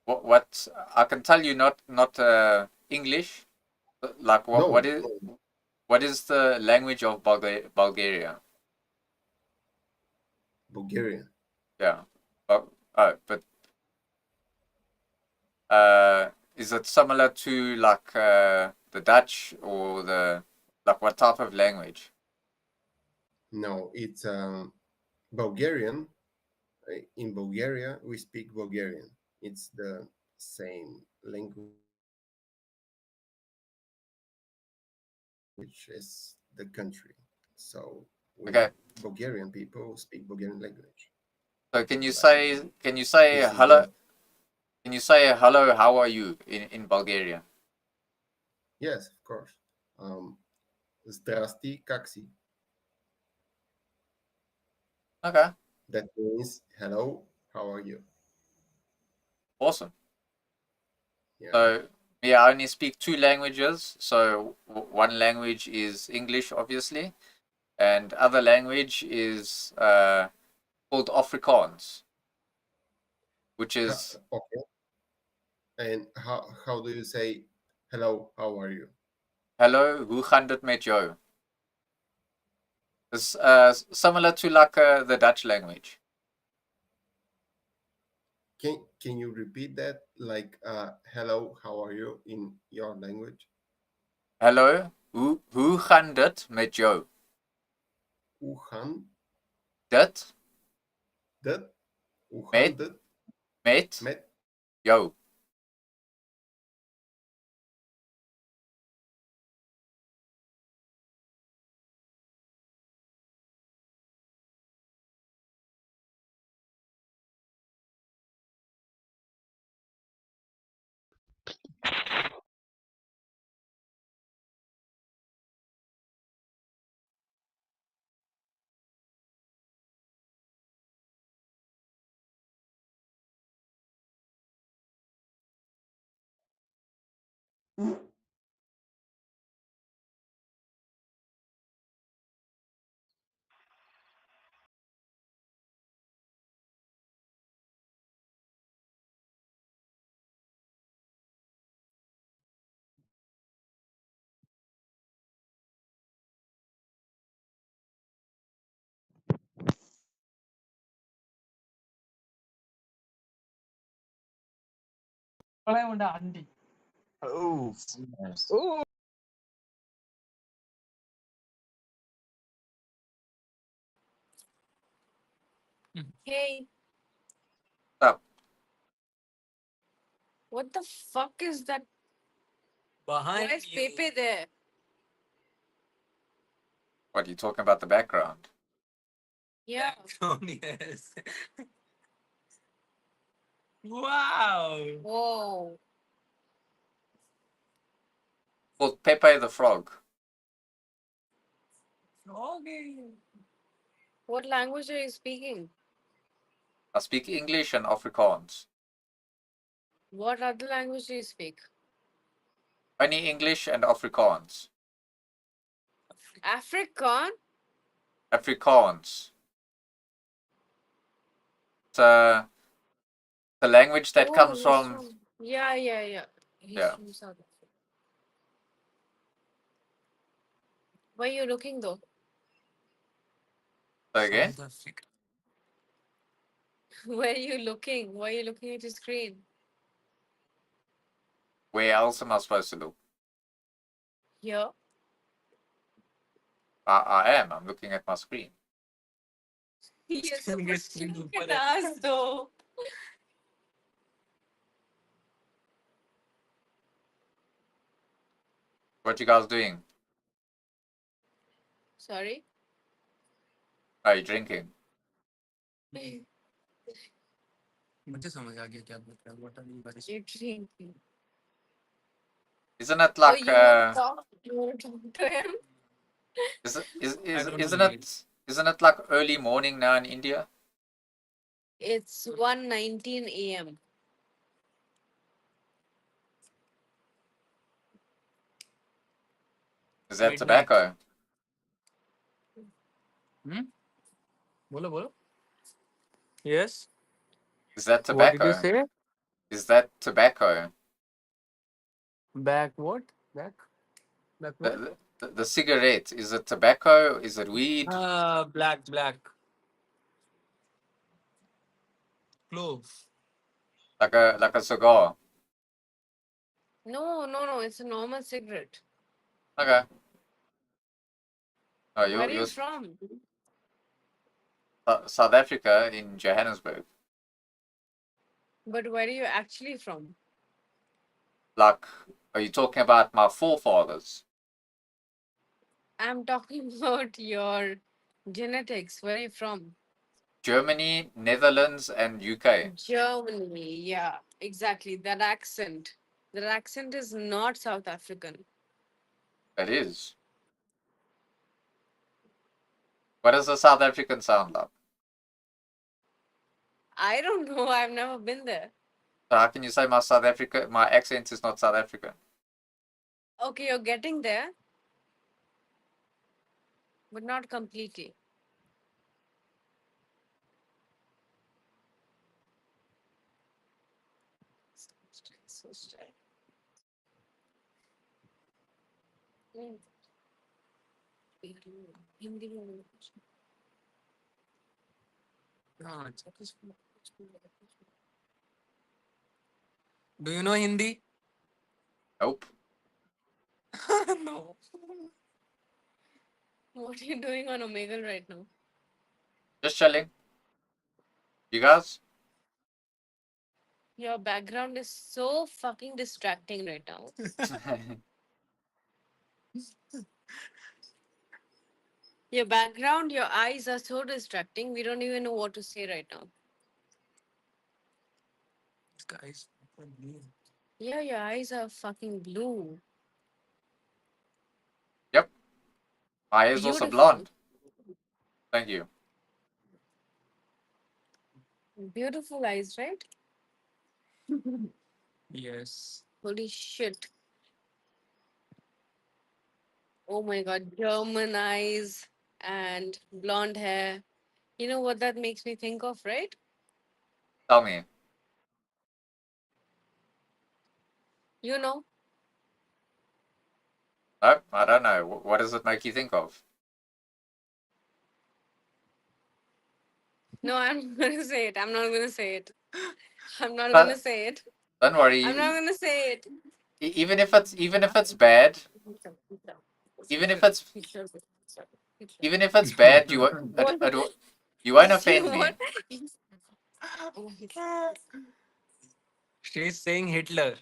what I can tell you, not English. Like No, what is the language of Bulgaria? Bulgarian. Yeah. Oh, but is it similar to like the Dutch or the like what type of language? No, it's Bulgarian. In Bulgaria, we speak Bulgarian. It's the same language as the country. So we Okay. Bulgarian people speak Bulgarian language. So Like can you say this is hello? the Can you say hello? How are you in Bulgaria? yes, of course. Zdrasti, как си? Okay. That means hello, how are you? Awesome. Yeah. So yeah, I only speak two languages. So one language is English, obviously, and other language is called Afrikaans, which is Okay. And how do you say hello, how are you? hello, hoe gaan dit met jou? It's similar to like the Dutch language. Can you repeat that like hello, how are you in your language? Hello, hoe gaan dit met jou? Hoe gaan Dit dit? Hoe gaan met dit met met jou? Oh, Oh, Hey, Stop. what the fuck is that? behind Why is you. Pepe there? What are you talking about the background? Yeah. Yes. Wow. Whoa. Well, Pepe the Frog. Okay. What language are you speaking? I speak English and Afrikaans. What other language do you speak? Only English and Afrikaans. Afrikaan? Afrikaans. It's the language that Oh, comes he's from. from. Yeah. He's Yeah. from South Africa. Where are you looking though? So again, South Africa. Where are you looking? Why are you looking at your screen? where else am I supposed to look? Here. I am. I'm looking at my screen. You're supposed to look at us though. What you guys doing? Sorry? Are you drinking? मुझे समझ आ गया क्या बोल रहा है. What are you guys? You're drinking. Isn't it Oh, like you want to talk? You want to talk to him? I don't isn't know. isn't it like early morning now in India? It's 1:19 a.m. Is that Midnight. tobacco? बोलो बोलो. Yes. Is that What did you tobacco? say? Is that tobacco? Back what? Back? Back what? The cigarette, is it tobacco? Is it weed? Black. Clove. Like a cigar? No. It's a normal cigarette. Okay. Oh, Where are you're you from? South Africa in Johannesburg. But where are you actually from? Like, are you talking about my forefathers? I'm talking about your genetics. Where are you from? Germany, Netherlands, and UK. Germany. Yeah, exactly. That accent. That accent is not South African. It is. What does a South African sound like? I don't know. I've never been there. So how can you say my accent is not South African? Okay, you're getting there, but not completely. So strange. Hindi में बोलो कुछ. हाँ, do you know Hindi? Nope. No. What are you doing on Omegle right now? Just chilling. You guys? Your background is so fucking distracting right now. Your background, your eyes are so distracting. We don't even know what to say right now. Guys. Yeah, your eyes are fucking blue. Yep. My hair is also Beautiful. blonde. Thank you. Beautiful eyes, right? Yes. Holy shit. Oh my god, German eyes and blonde hair. You know what that makes me think of, right? Tell me. You know, No, I don't know. What does it make you think of? no, I'm not gonna say it. I'm not gonna say it. I'm not But gonna say it. don't worry. I'm not gonna say it. Even if it's bad, even if it's even if it's bad, What? you won't See offend what? me. She's saying Hitler.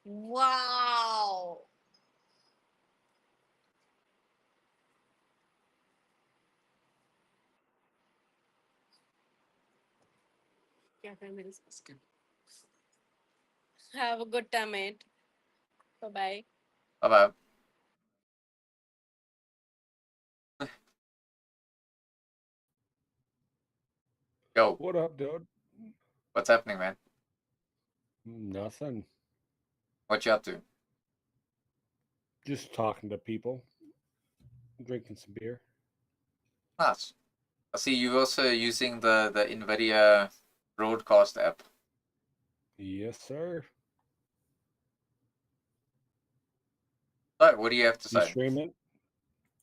Wow. Have a good time, mate. Bye bye. Bye bye. Yo, What up, dude? what's happening, man? Nothing. What you up to? Just talking to people, drinking some beer. Nice. I see you also using the NVIDIA broadcast app. Yes, sir. So, what do you have to You say? streaming?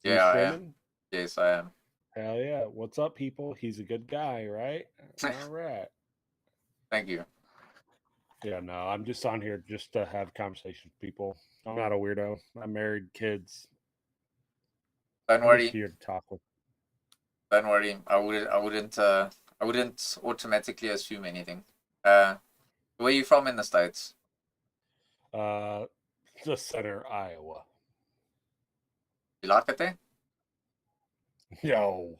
You Yeah, I am. streaming? Yes, I am. Hell yeah. What's up, people? He's a good guy, right? All right. Thank you. Yeah, no, I'm just on here just to have conversations with people. I'm not a weirdo. I'm married, kids. Don't I'm just worry. here to talk with. Don't worry. I wouldn't automatically assume anything. Where are you from in the States? Uh, the center, Iowa. You like it there? Yo,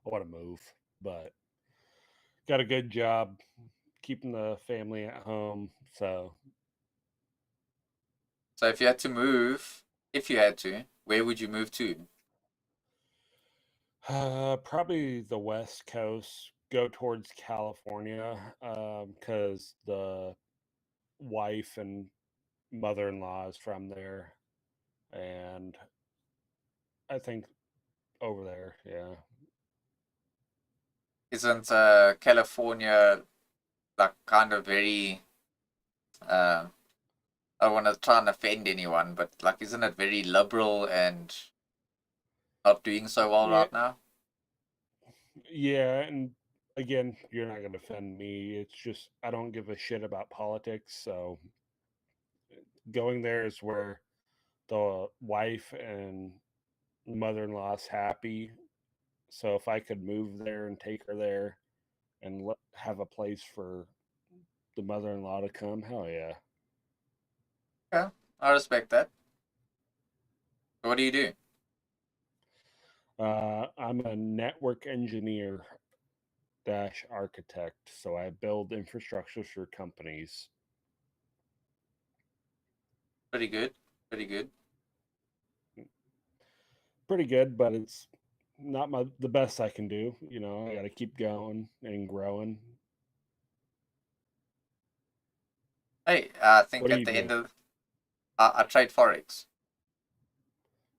I want to move, but got a good job keeping the family at home. So So if you had to move, if you had to, where would you move to? probably the West Coast, go towards California, because the wife and mother-in-law is from there, and I think over there, yeah. Isn't California like kind of very uh, I don't want to try and offend anyone, but like isn't it very liberal and not doing so well Yeah, right now? yeah, and again, you're not gonna offend me. It's just I don't give a shit about politics, so going there is where the wife and mother-in-law is happy. So if I could move there and take her there and have a place for the mother-in-law to come, hell yeah. Yeah, I respect that. So what do you do? I'm a network engineer dash architect, so I build infrastructure for companies. Pretty good. Pretty good. Pretty good, but it's not the best I can do. I got to keep going and growing. Hey, I What think do at you the end do? of I trade forex.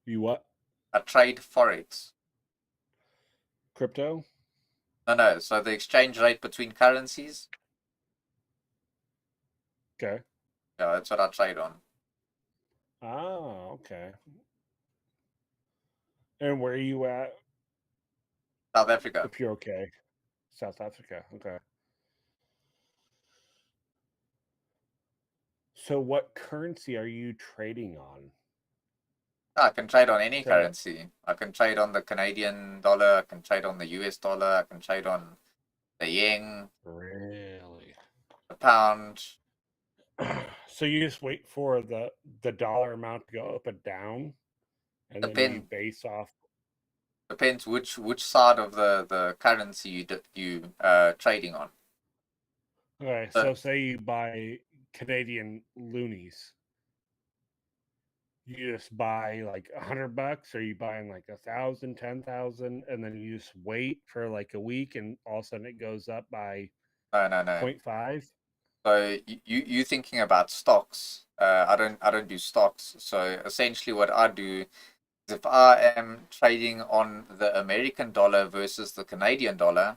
You what? I trade forex. Crypto? No, no. So the exchange rate between currencies. Okay. Yeah, that's what I trade on. Ah, okay. And where are you at? South Africa. If you're okay. South Africa. Okay. So what currency are you trading on? I can trade on any To currency. I can trade on the Canadian dollar. I can trade on the US dollar. I can trade on the yen, really? the pound. So you just wait for the dollar amount to go up and down, and then you Depend base off. Depends which side of the currency you trading on. Okay, So so say you buy Canadian loonies, you just buy like $100, or you buying like 1,000, 10,000, and then you just wait for like a week, and all of a sudden it goes up by No. 0.5? So you thinking about stocks? I don't do stocks. So essentially, what I do is if I am trading on the American dollar versus the Canadian dollar,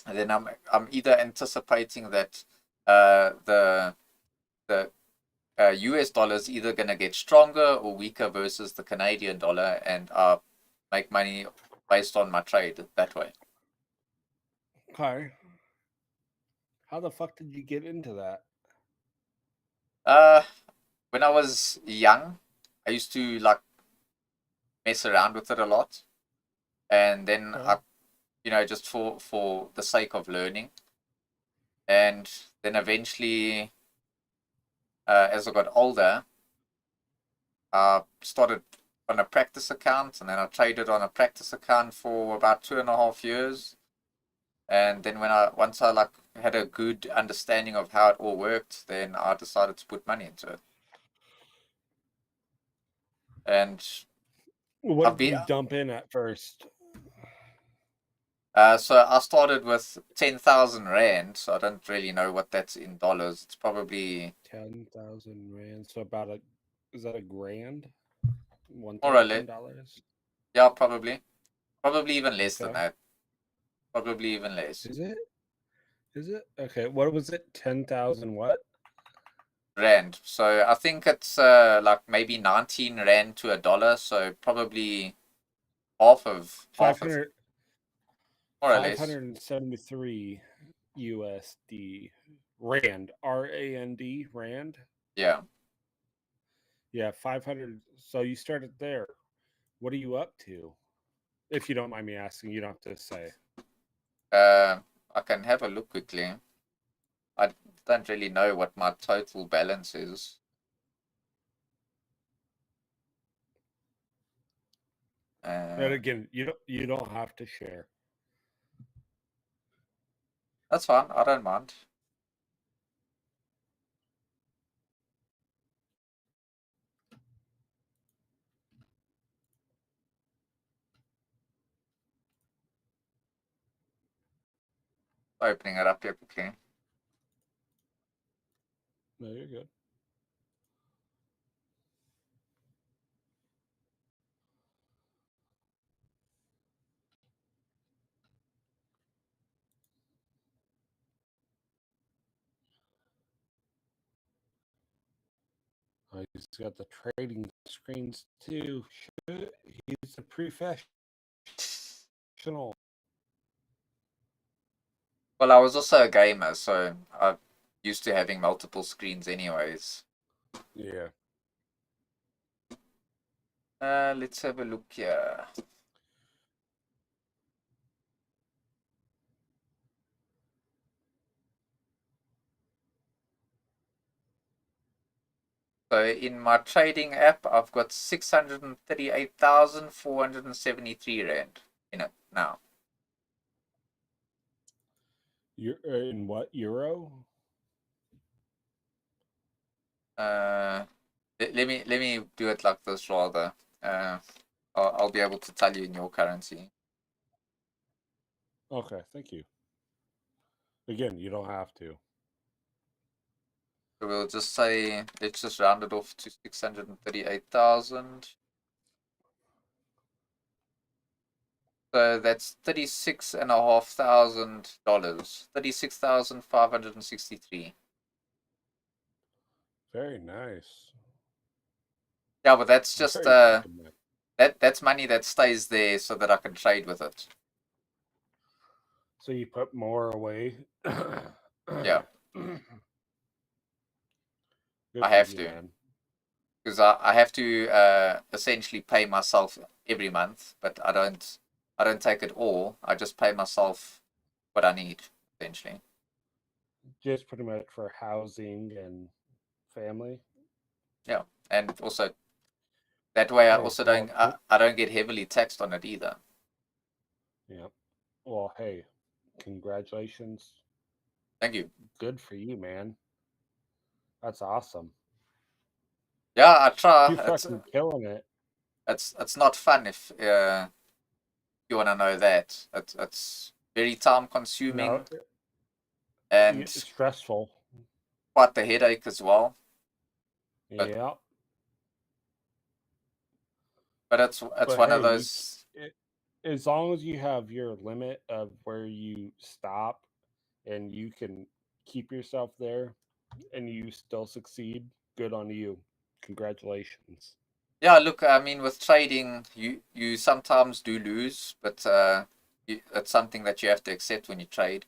then I'm either anticipating that the US dollar is either going to get stronger or weaker versus the Canadian dollar, and make money based on my trade that way. Okay. How the fuck did you get into that? When I was young, I used to like mess around with it a lot, and then Okay. just for the sake of learning, and then eventually, as I got older, I started on a practice account, and then I traded on a practice account for about 2.5 years. And then once I like had a good understanding of how it all worked, then I decided to put money into it. And What I've did been you dump in at first? so I started with 10,000 rand. So I don't really know what that's in dollars. It's probably 10,000 rand. So is that a grand? more or less. $1,000? Yeah, probably even less than Okay. that. Probably even less. Is it? Is it? Okay. What was it? 10,000 what? Rand. So I think it's like maybe 19 rand to a dollar. So probably half of 500, more or less. 573 USD. Rand. RAND. Rand? Yeah. Yeah, 500. So you started there. What are you up to? If you don't mind me asking, you don't have to say. I can have a look quickly. I don't really know what my total balance is. And again, you don't have to share. That's fine. I don't mind. Opening it up here quickly. No, you're good. Oh, he's got the trading screens too. He's a professional. Well, I was also a gamer, so I'm used to having multiple screens anyways. Yeah. Let's have a look here. So in my trading app, I've got 638,473 rand in it now. You're in what, euro? Let me do it like this rather. I'll be able to tell you in your currency. Okay, thank you. Again, you don't have to. So we'll just say, let's just round it off to 638,000. So that's $36,500. $36,563. Very nice. Yeah, but that's just Very fucking nice. that's money that stays there so that I can trade with it. So you put more away. Yeah. Good I for have you, to. man. Because I have to essentially pay myself every month, but I don't take it all. I just pay myself what I need, essentially. Just pretty much for housing and family. Yeah, and also that way I Hey, also well, I don't get heavily taxed on it either. Yeah. Well, hey, congratulations. Thank you. Good for you, man. That's awesome. Yeah, I try. You're fucking killing it. It's not fun if you want to know that. It's very time consuming. No, and stressful. quite the headache as well. Yeah. But it's But one of hey, those. as long as you have your limit of where you stop and you can keep yourself there and you still succeed, good on you. Congratulations. Yeah, look, I mean, with trading, you sometimes do lose, but it's something that you have to accept when you trade.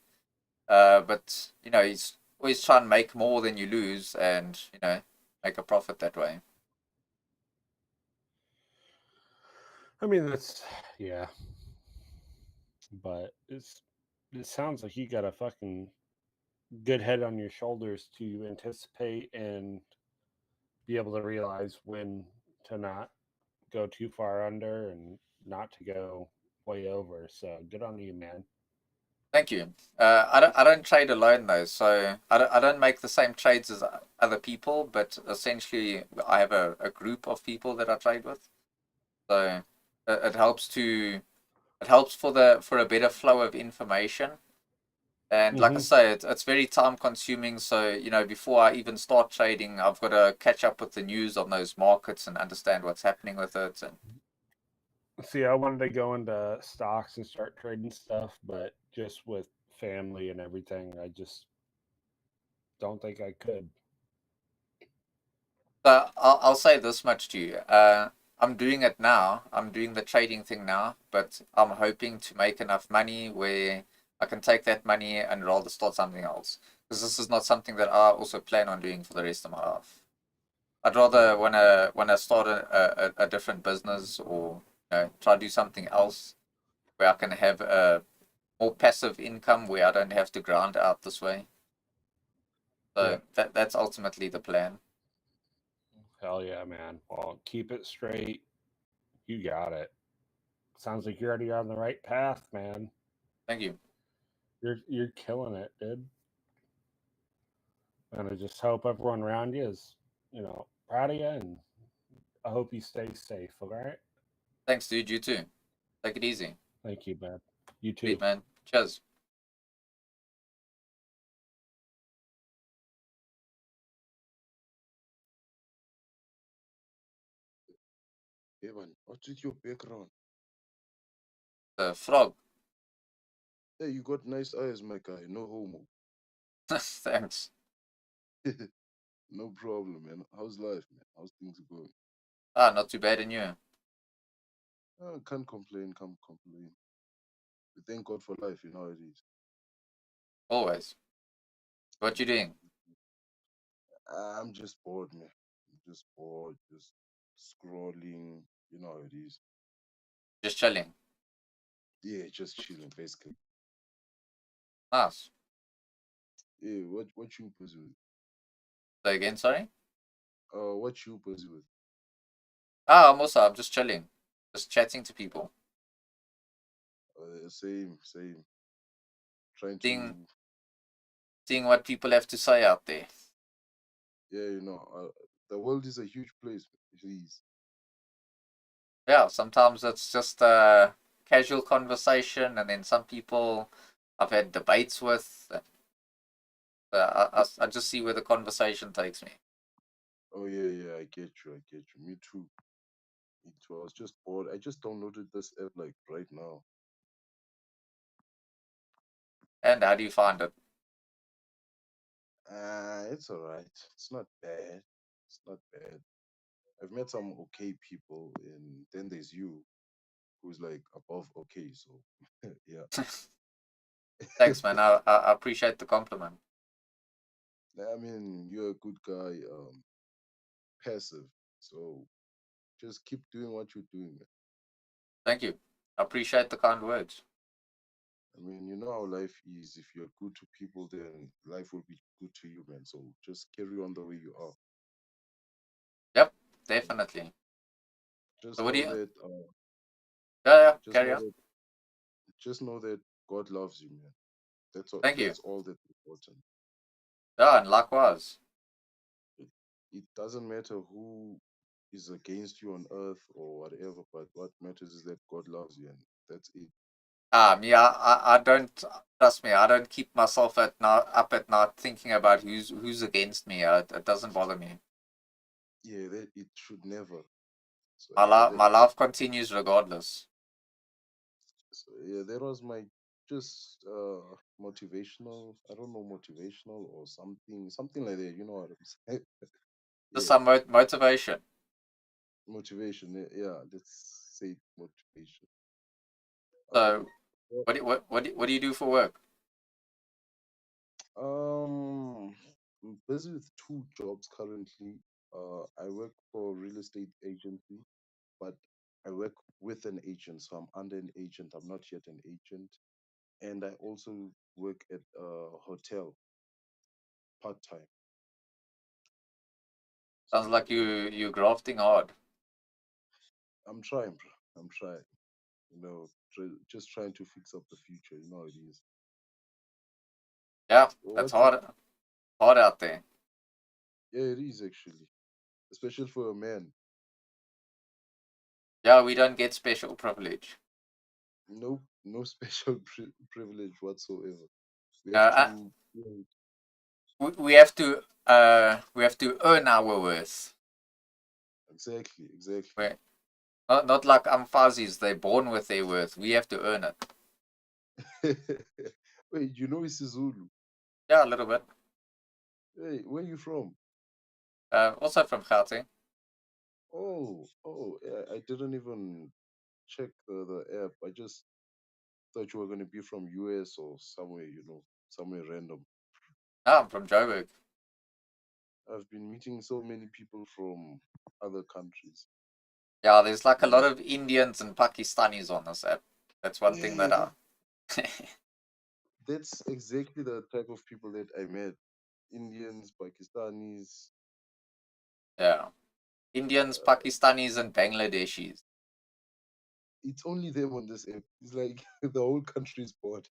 But you know, he's always try and make more than you lose, and you know, make a profit that way. I mean, that's yeah, but it sounds like you got a fucking good head on your shoulders to anticipate and be able to realize when to not go too far under and not to go way over. So good on you, man. Thank you. I don't trade alone though, so I don't make the same trades as other people, but essentially I have a group of people that I trade with. So it helps to it helps for a better flow of information. And like I say, it's very time consuming. So you know, before I even start trading, I've got to catch up with the news on those markets and understand what's happening with it. And See, I wanted to go into stocks and start trading stuff, but just with family and everything, I just don't think I could. so I'll say this much to you. I'm doing it now. I'm doing the trading thing now, but I'm hoping to make enough money where I can take that money and rather start something else. Because this is not something that I also plan on doing for the rest of my life. I'd rather when I start a different business or you know, try to do something else where I can have a more passive income where I don't have to grind out this way. So Yep. that's ultimately the plan. Hell yeah, man. Well, keep it straight. You got it. Sounds like you're already on the right path, man. Thank you. You're killing it, dude. And I just hope everyone around you is, proud of you, and I hope you stay safe. All right. Thanks, dude. You too. Take it easy. Thank you, man. You too. Sweet, man. Cheers. Evan, what's with your background? The frog. Hey, you got nice eyes, my guy. No homo. Thanks. No problem, man. How's life, man? How's things going? Ah, not too bad in you. Can't complain, can't complain. We thank God for life, you know how it is. Always. What you doing? I'm just bored, man. I'm just bored, just scrolling, you know how it is. Just chilling. Yeah, just chilling, basically. Nice. Yeah, what you busy with? Say again, sorry? What you busy with? Ah, I'm just chilling. Just chatting to people. Same. Trying Seeing to, seeing what people have to say out there. yeah, the world is a huge place, please. Yeah, sometimes it's just a casual conversation, and then some people I've had debates with. I just see where the conversation takes me. Oh yeah, I get you, I get you. Me too. Me too. I was just bored. I just downloaded this app like right now. And how do you find it? It's alright. It's not bad. It's not bad. I've met some okay people, and then there's you, who's like above okay. So, yeah. Thanks, man. I appreciate the compliment. I mean, you're a good guy. Passive. So just keep doing what you're doing, man. Thank you. I appreciate the kind words. I mean, you know how life is. If you're good to people, then life will be good to you, man. So just carry on the way you are. Yep, definitely. Just So what do know you? that. Yeah, Just carry know on. that. Just know that God loves you, man. That's all. Thank you. That's all that's important. Yeah, and likewise. It doesn't matter who is against you on earth or whatever, but what matters is that God loves you, and that's it. Me, I don't trust me. I don't keep myself up at night thinking about who's against me. It doesn't bother me. Yeah, that it should never. So My yeah, life my life continues regardless. that was my just motivational. I don't know, motivational or something like that. You know what I'm saying? Just Yeah, some motivation. motivation. Yeah, let's say motivation. So, Well, what do you do for work? I'm busy with two jobs currently. I work for a real estate agency, but I work with an agent, so I'm under an agent. I'm not yet an agent, and I also work at a hotel part time. Sounds So like you grafting hard. I'm trying, bro. I'm trying. You know, just trying to fix up the future. You know how it is. Yeah, that's What's hard out there. Yeah, it is actually, especially for a man. Yeah, we don't get special privilege. Nope, no special privilege whatsoever. We Uh, have uh, to. Yeah, we have to earn our worth. exactly. We not like Amfazis, they're born with their worth. We have to earn it. Wait, you know it's Zulu. Yeah, a little bit. Hey, where you from? Also from Gauteng. Oh, yeah, I didn't even check the app. I just thought you were going to be from US or somewhere, somewhere random. No, I'm from Joburg. I've been meeting so many people from other countries. Yeah, there's like a You know, lot of Indians and Pakistanis on this app. That's one thing yeah, that I. that's exactly the type of people that I met. Indians, Pakistanis. Yeah, Indians, Pakistanis, and Bangladeshis. It's only them on this app. It's like the whole country is bored.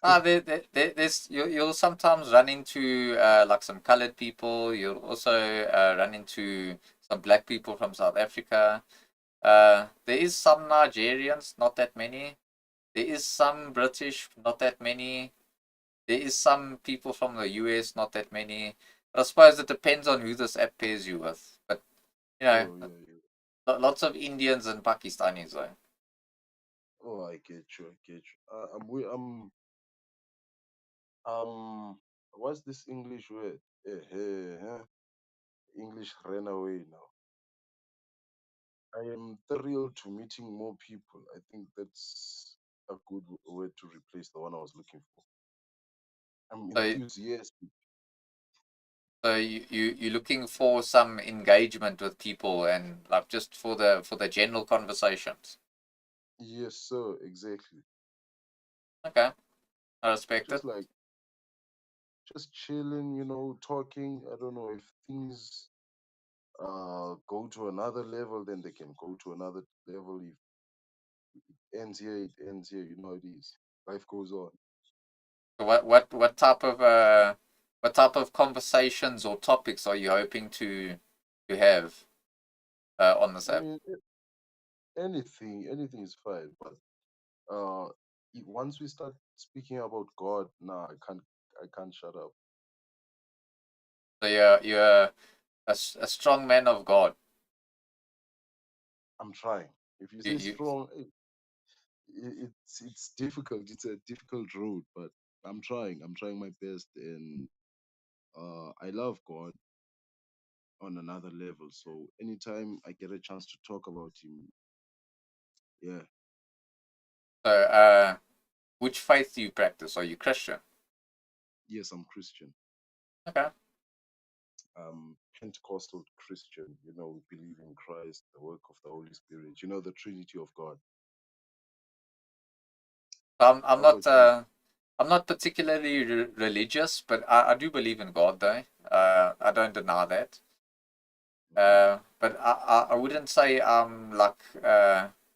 There's you'll sometimes run into like some colored people. You'll also run into some black people from South Africa. There is some Nigerians, not that many. There is some British, not that many. There is some people from the US, not that many. But I suppose it depends on who this app pairs you with. But you know, Oh yeah. lots of Indians and Pakistanis though. Oh, I get you. I get you. What's this English word? Huh? English ran away now. I am thrilled to meeting more people. I think that's a good word to replace the one I was looking for. I'm So enthusiastic. so you're looking for some engagement with people and like just for the general conversations. Yes, sir. Exactly. Okay, I respect it. Just like just chilling, talking. I don't know if things go to another level, then they can go to another level. If it ends here, it ends here. You know how it is. Life goes on. So what type of conversations or topics are you hoping to have on this I app? mean, anything is fine. But once we start speaking about God, nah, I can't shut up. So you're a strong man of God. I'm trying. If you say You strong, it's difficult. It's a difficult road, but I'm trying. I'm trying my best, and I love God on another level. So anytime I get a chance to talk about Him, yeah, so which faith do you practice? Are you Christian? yes, I'm Christian. Okay. Pentecostal Christian. We believe in Christ, the work of the Holy Spirit. The Trinity of God. I'm How about you? I'm not particularly religious, but I do believe in God though. I don't deny that. But I wouldn't say I'm like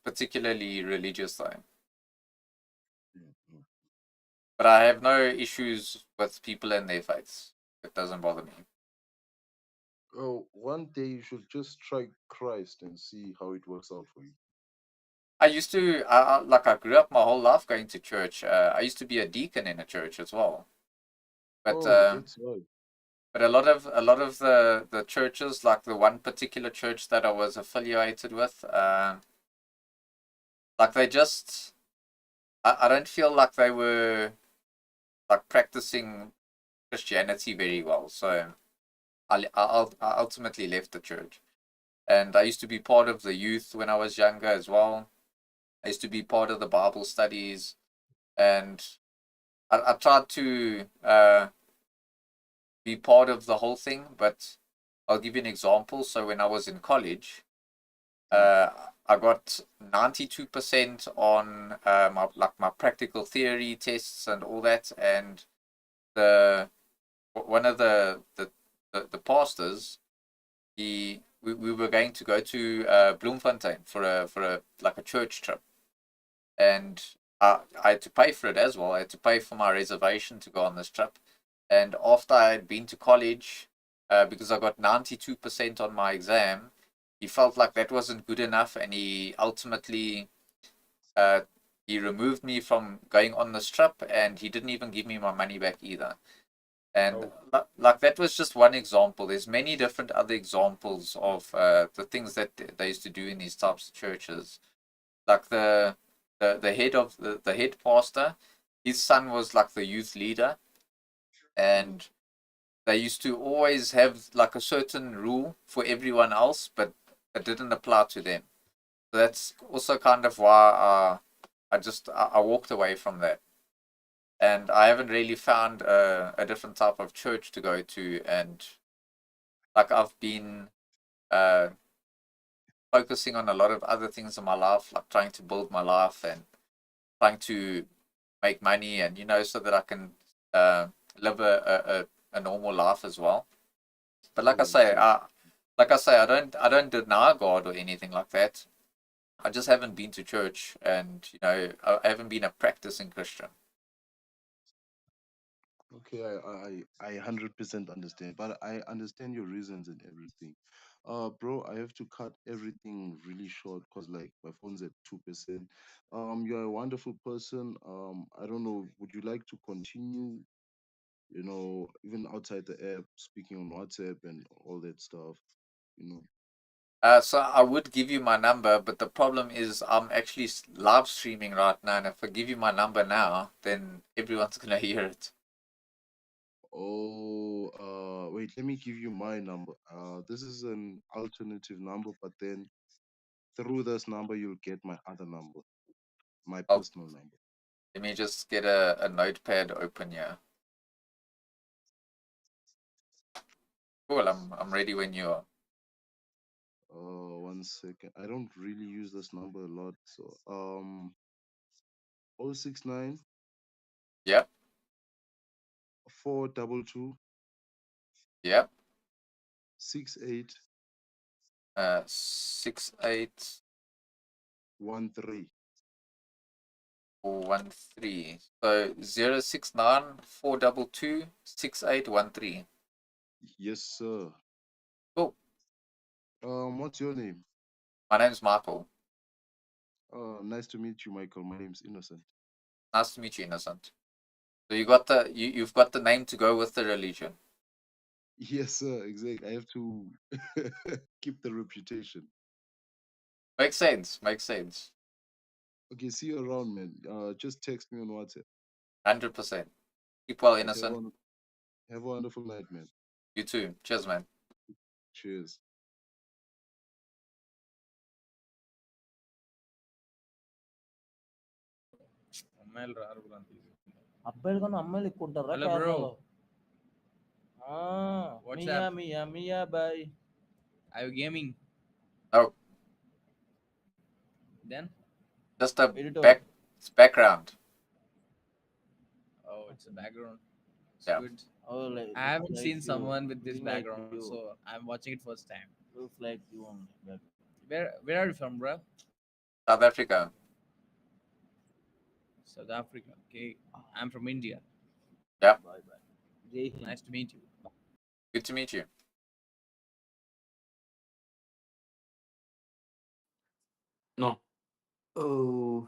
particularly religious though. Mhm. But I have no issues with people and their faiths. It doesn't bother me. Oh, one day you should just try Christ and see how it works out for you. I used to, I grew up my whole life going to church. I used to be a deacon in a church as well. But Oh, that's right. but a lot of the churches, like the one particular church that I was affiliated with, like they just, I don't feel like they were like practicing Christianity very well. So I ultimately left the church. And I used to be part of the youth when I was younger as well. I used to be part of the Bible studies, and I tried to be part of the whole thing. But I'll give you an example. So when I was in college, I got 92% on my practical theory tests and all that, and the one of the pastors, we were going to go to Bloemfontein for a like a church trip, and I had to pay for it as well. I had to pay for my reservation to go on this trip, and after I had been to college, because I got 92% on my exam, he felt like that wasn't good enough, and he ultimately uh, he removed me from going on this trip, and he didn't even give me my money back either. And like that was just one example. There's many different other examples of the things that they used to do in these types of churches. Like the head of the head pastor, his son was like the youth leader, and they used to always have like a certain rule for everyone else, but it didn't apply to them. So that's also kind of why I walked away from that. And I haven't really found a different type of church to go to, and like I've been uh, focusing on a lot of other things in my life, like trying to build my life and trying to make money, and so that I can live a normal life as well. But like I say, I don't deny God or anything like that. I just haven't been to church, and I haven't been a practicing Christian. Okay, I 100% understand, but I understand your reasons and everything. Bro, I have to cut everything really short because like my phone's at 2%. You're a wonderful person. I don't know, would you like to continue, even outside the app, speaking on WhatsApp and all that stuff, you know? So I would give you my number, but the problem is I'm actually live streaming right now, and if I give you my number now, then everyone's gonna hear it. Oh, wait, let me give you my number. This is an alternative number, but then through this number, you'll get my other number, my Oh, personal number. let me just get a notepad open here. Cool, I'm ready when you are. 1 second. I don't really use this number a lot, so 069 Yep, 422 yep. 6813. 68413. So 069 422 6813. Yes, sir. Cool. What's your name? My name's Michael. Nice to meet you, Michael. My name's Innocent. Nice to meet you, Innocent. So you've got the name to go with the religion. Yes, sir. Exactly. I have to keep the reputation. Makes sense. Makes sense. Okay, see you around, man. Just text me on WhatsApp. 100%. Keep well, Right, Innocent. have a wonderful night, man. You too. Cheers, man. Cheers. అబ్బాయిలు కన్నా అమ్మాయిలు ఎక్కువ ఉంటారా Hello, bro. కేరళలో What's మియా up? మియా మియా boy Are you gaming? Oh, Then? just a Editor. background. Oh, it's a background. It's Yeah. good. Oh, like I haven't like seen you, someone with this looking like background, you. so I'm watching it first time. Looks like you only. But Where are you from, bro? South Africa. South Africa. Okay. I'm from India. Yeah. bye bye. Jai Hind. Nice to meet you. Good to meet you. No. Oh,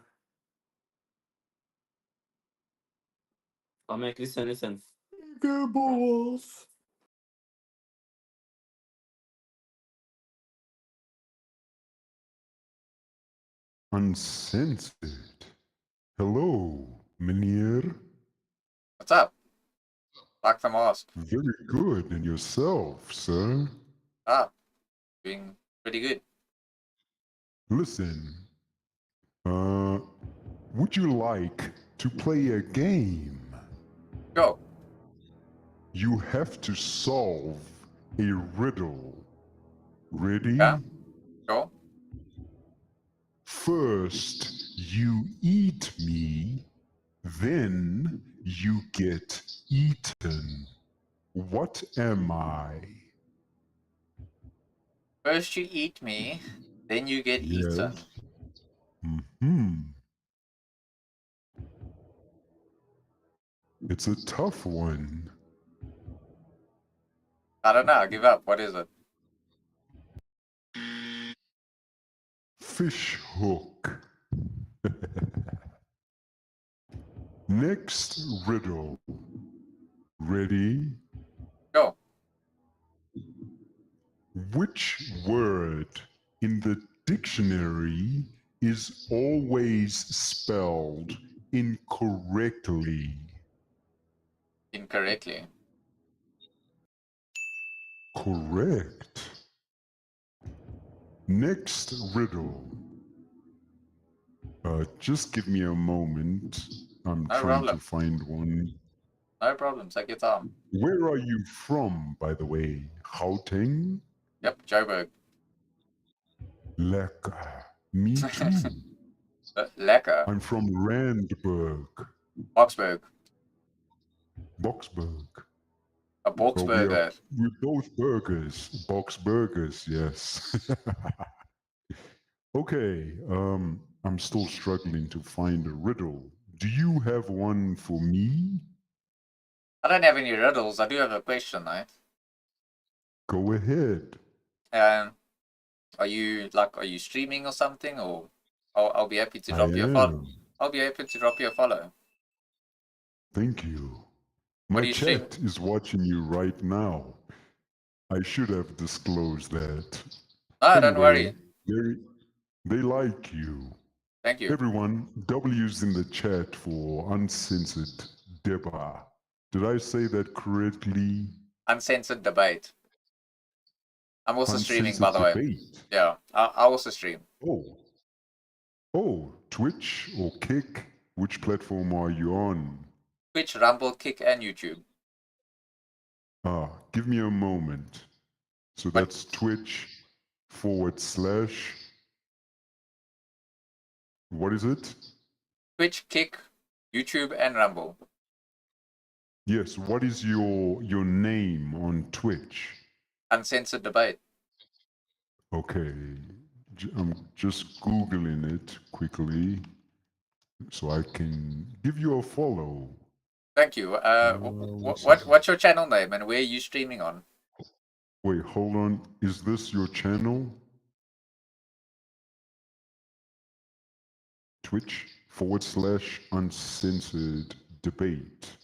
Tomek, listen. Good balls. Uncensored. Hello, meneer. What's up? Back the mask. Very good, and yourself, sir? Ah, doing pretty good. Listen, would you like to play a game? Go. You have to solve a riddle. Ready? Yeah. Go. First, you eat me, then you get eaten. What am I? First you eat me, then you get eaten. Yes. Hmm. It's a tough one. I don't know. I give up. What is it? Fish hook. Next riddle. Ready? Go. Which word in the dictionary is always spelled incorrectly? Incorrectly. Correct. Next riddle. Just give me a moment. I'm No trying to problem. find one. No problem. Take your time. Where are you from, by the way? Gauteng? Yep, Joburg. Lekker. Me too. Lekker. I'm from Randburg. Boxburg. Boxburg. A Oh, Boxburger. we're both burgers. Box burgers, yes. Okay, I'm still struggling to find a riddle. Do you have one for me? I don't have any riddles. I do have a question, though. Go ahead. Are you streaming or something, or I'll be happy to I drop you a follow. am. I'll be happy to drop you a follow. Thank you. What My do you stream? chat is watching you right now. I should have disclosed that. No, don't Anyway, worry. they like you. Thank you. Everyone, W's in the chat for uncensored Deba. Did I say that correctly? Uncensored debate. I'm also streaming, by Uncensored the way. debate. Yeah, I also stream. Oh, Twitch or Kick? Which platform are you on? Twitch, Rumble, Kick, and YouTube. Give me a moment. So that's Twitch / what is it? Twitch, Kick, YouTube, and Rumble. Yes, what is your name on Twitch? Uncensored debate. Okay, I'm just Googling it quickly so I can give you a follow. Thank you. What's your channel name and where are you streaming on? Wait, hold on. Is this your channel? Twitch / uncensored debate.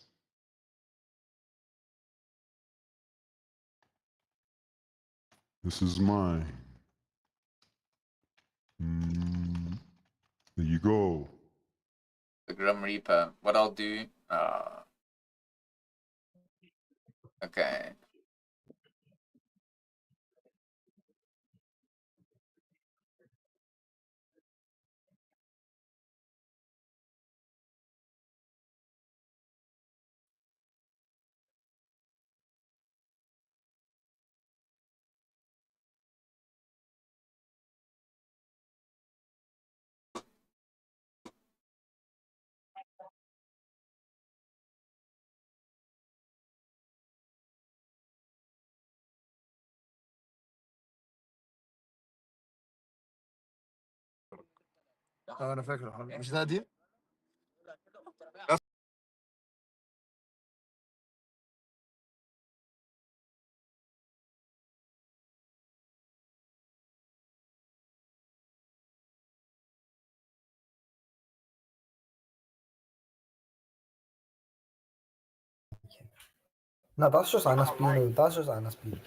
This is mine. There you go. The Grim Reaper. What I'll do. Okay. انا فاكر مش ده دي No, that's just Anna Spino. That's just Anna Spino.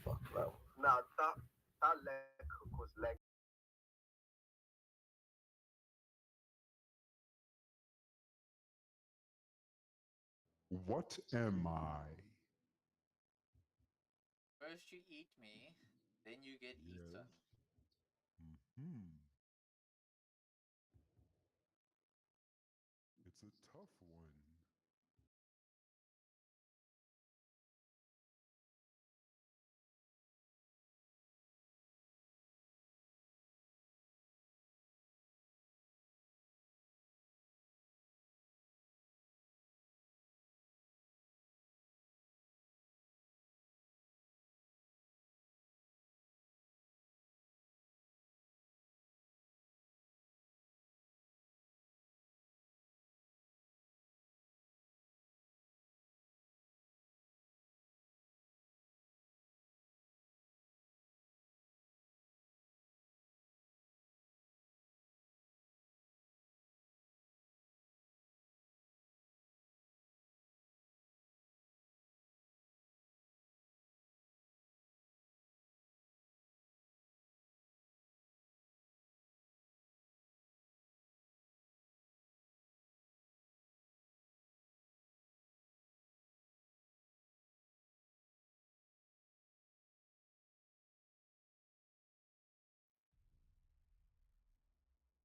Fuck, bro. Now that leg hook was leg. What am I? First you eat me, then you get eaten. Hmm. It's a tough one.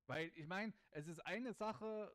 Weil ich meine, es ist eine Sache.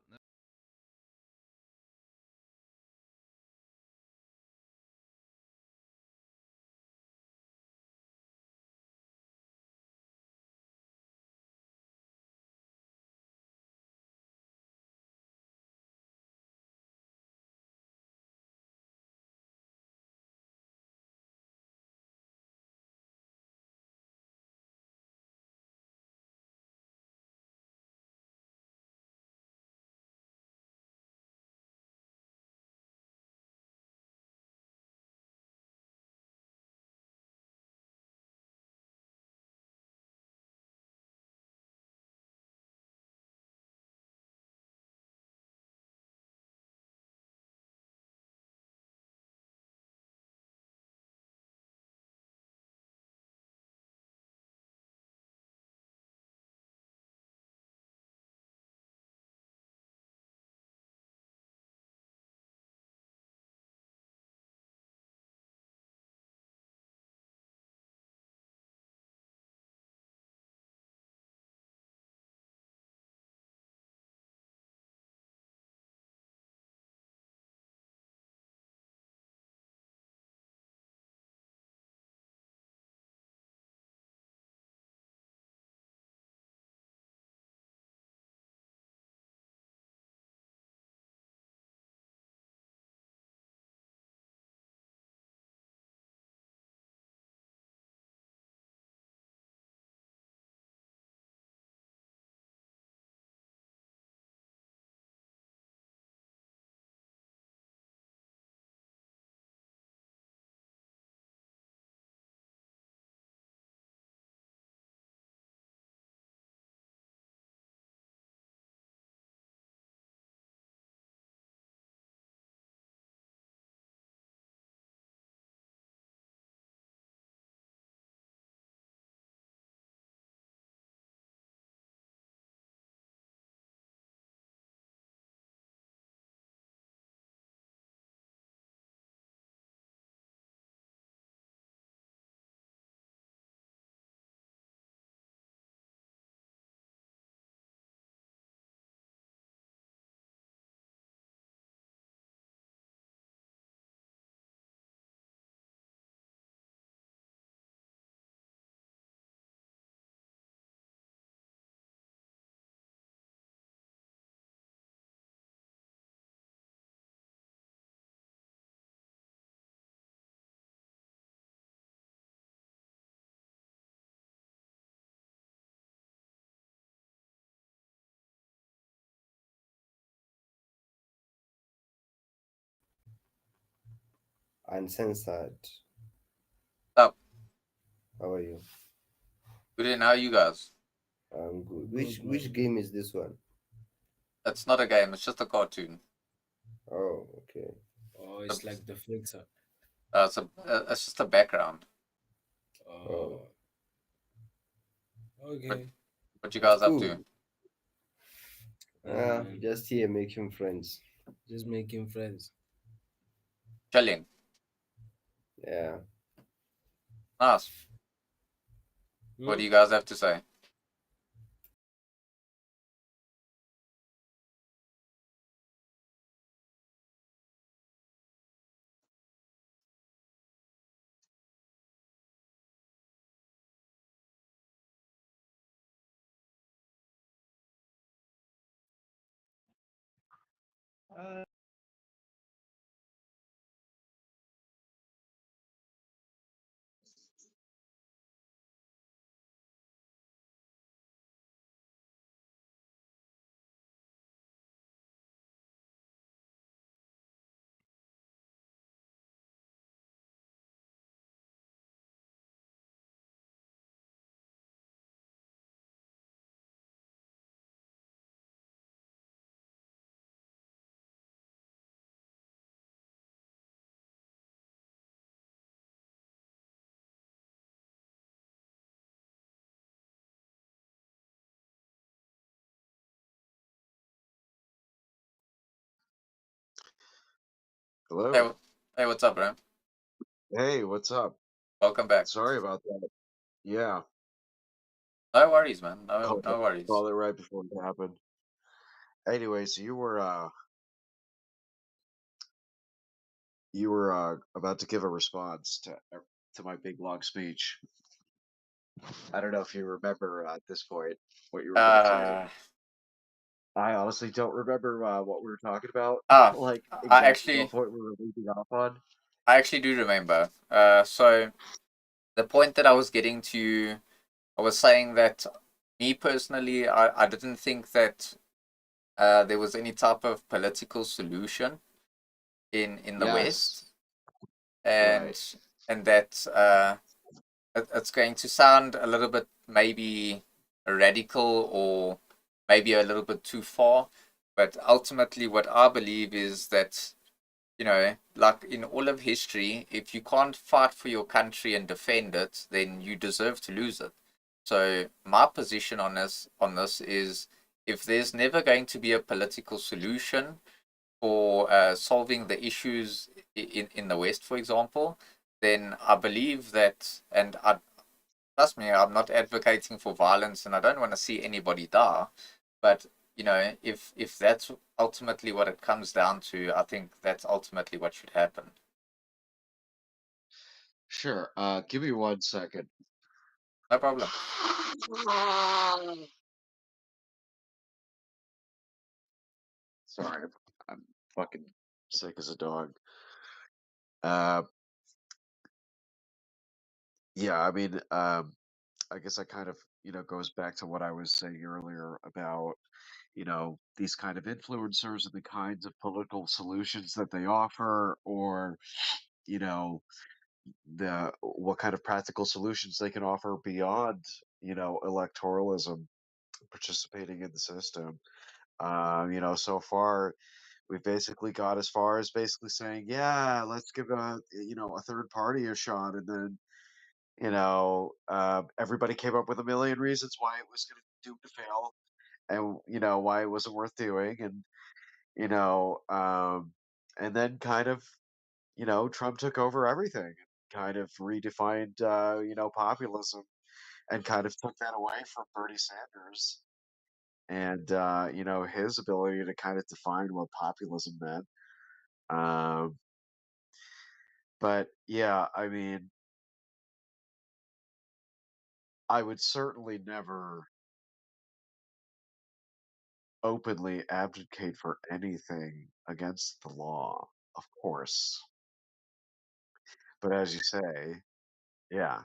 Uncensored. Up. How are you? Good evening, how are you guys? I'm good. Which game is this one? It's not a game, it's just a cartoon. Oh, okay. it's like the filter. It's just a background. Oh, What okay. what you It's guys up cool. to? Just here making friends. Just making friends. Chilling. Yeah. Nice. What do you guys have to say? Hello. Hey, what's up, bro? Hey, what's up? Welcome back. Sorry about that. Yeah. No worries, man. No Called it, worries. called it right before it happened. Anyway, so you were about to give a response to my big long speech. I don't know if you remember at this point what you were gonna say. I honestly don't remember what we were talking about, like I exactly what actually point we were leaving off on. I actually do remember. So the point that I was getting to, I was saying that me personally, I didn't think that there was any type of political solution in the West, Yes. and Right. and that it's going to sound a little bit maybe radical or maybe a little bit too far, but ultimately what I believe is that, you know, like in all of history, if you can't fight for your country and defend it, then you deserve to lose it. So my position on this is, if there's never going to be a political solution for solving the issues in the West, for example, then I believe that, and I trust me, I'm not advocating for violence, and I don't want to see anybody die. But you know, if that's ultimately what it comes down to, I think that's ultimately what should happen. Sure. Give me 1 second. No problem. Sorry, I'm fucking sick as a dog. Uh, yeah, I mean, I guess that kind of, goes back to what I was saying earlier about, these kind of influencers and the kinds of political solutions that they offer, or, you know, the what kind of practical solutions they can offer beyond, electoralism, participating in the system. So far we've basically got as far as basically saying, yeah, let's give a third party a shot, and then everybody came up with a million reasons why it was going to doomed to fail, and why it wasn't worth doing, and you know, and then kind of Trump took over everything, kind of redefined populism, and kind of took that away from Bernie Sanders, and his ability to kind of define what populism meant. Um, but yeah, I mean, I would certainly never openly advocate for anything against the law, of course. But as you say, yeah,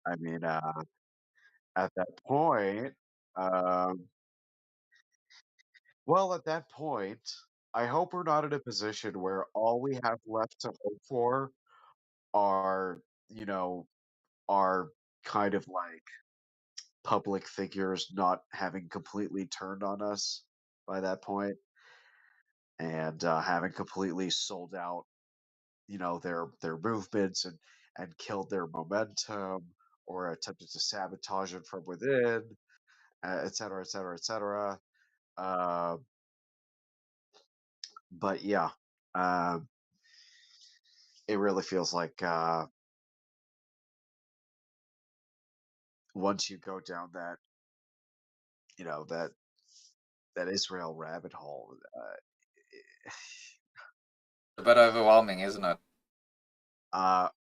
I mean, at that point, um, well, at that point, I hope we're not in a position where all we have left to hope for are, you know, are kind of like public figures not having completely turned on us by that point, and having completely sold out their movements and killed their momentum or attempted to sabotage it from within, et cetera, et cetera, et cetera. Uh, but yeah, um, it really feels like once you go down that you know that that Israel rabbit hole, A bit overwhelming, isn't it?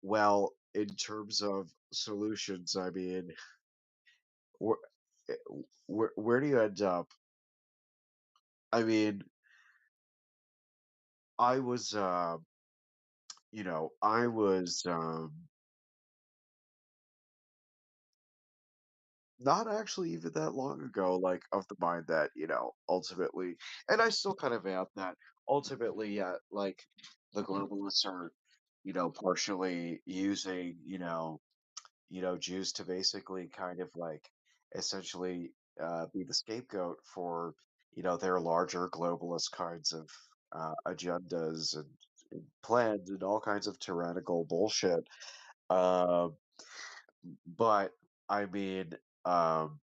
well, in terms of solutions, I mean, where eh, where do you end up? I mean, I was I was not actually even that long ago, like of the mind that, ultimately, and I still kind of am that ultimately, yeah, like the globalists are, partially using, Jews to basically kind of like essentially be the scapegoat for, their larger globalist kinds of agendas and plans and all kinds of tyrannical bullshit. Um, but I mean, um,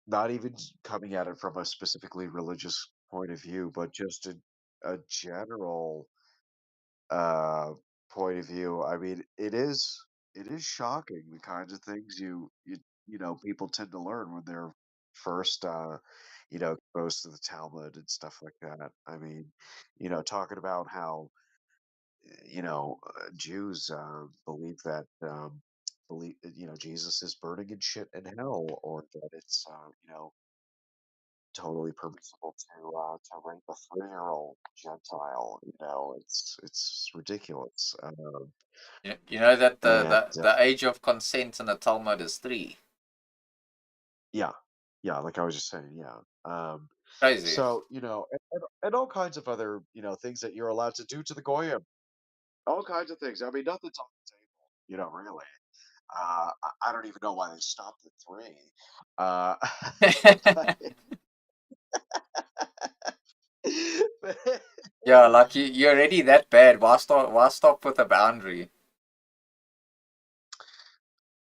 not even coming at it from a specifically religious point of view, but just a general uh, point of view. I mean, it is shocking the kinds of things people tend to learn when they're first exposed to the Talmud and stuff like that. I mean, talking about how Jews believe that Jesus is burning in shit in hell, or that it's totally permissible to rape a 3-year-old Gentile. It's ridiculous. You know that the, And the age of consent in the Talmud is 3. yeah, yeah, like I was just saying, yeah. Crazy. So and all kinds of other things that you're allowed to do to the goyim, all kinds of things. I mean, nothing's on the table, really. I don't even know why they stopped at 3. Uh, but Yeah, like you're already that bad. Why stop with a boundary?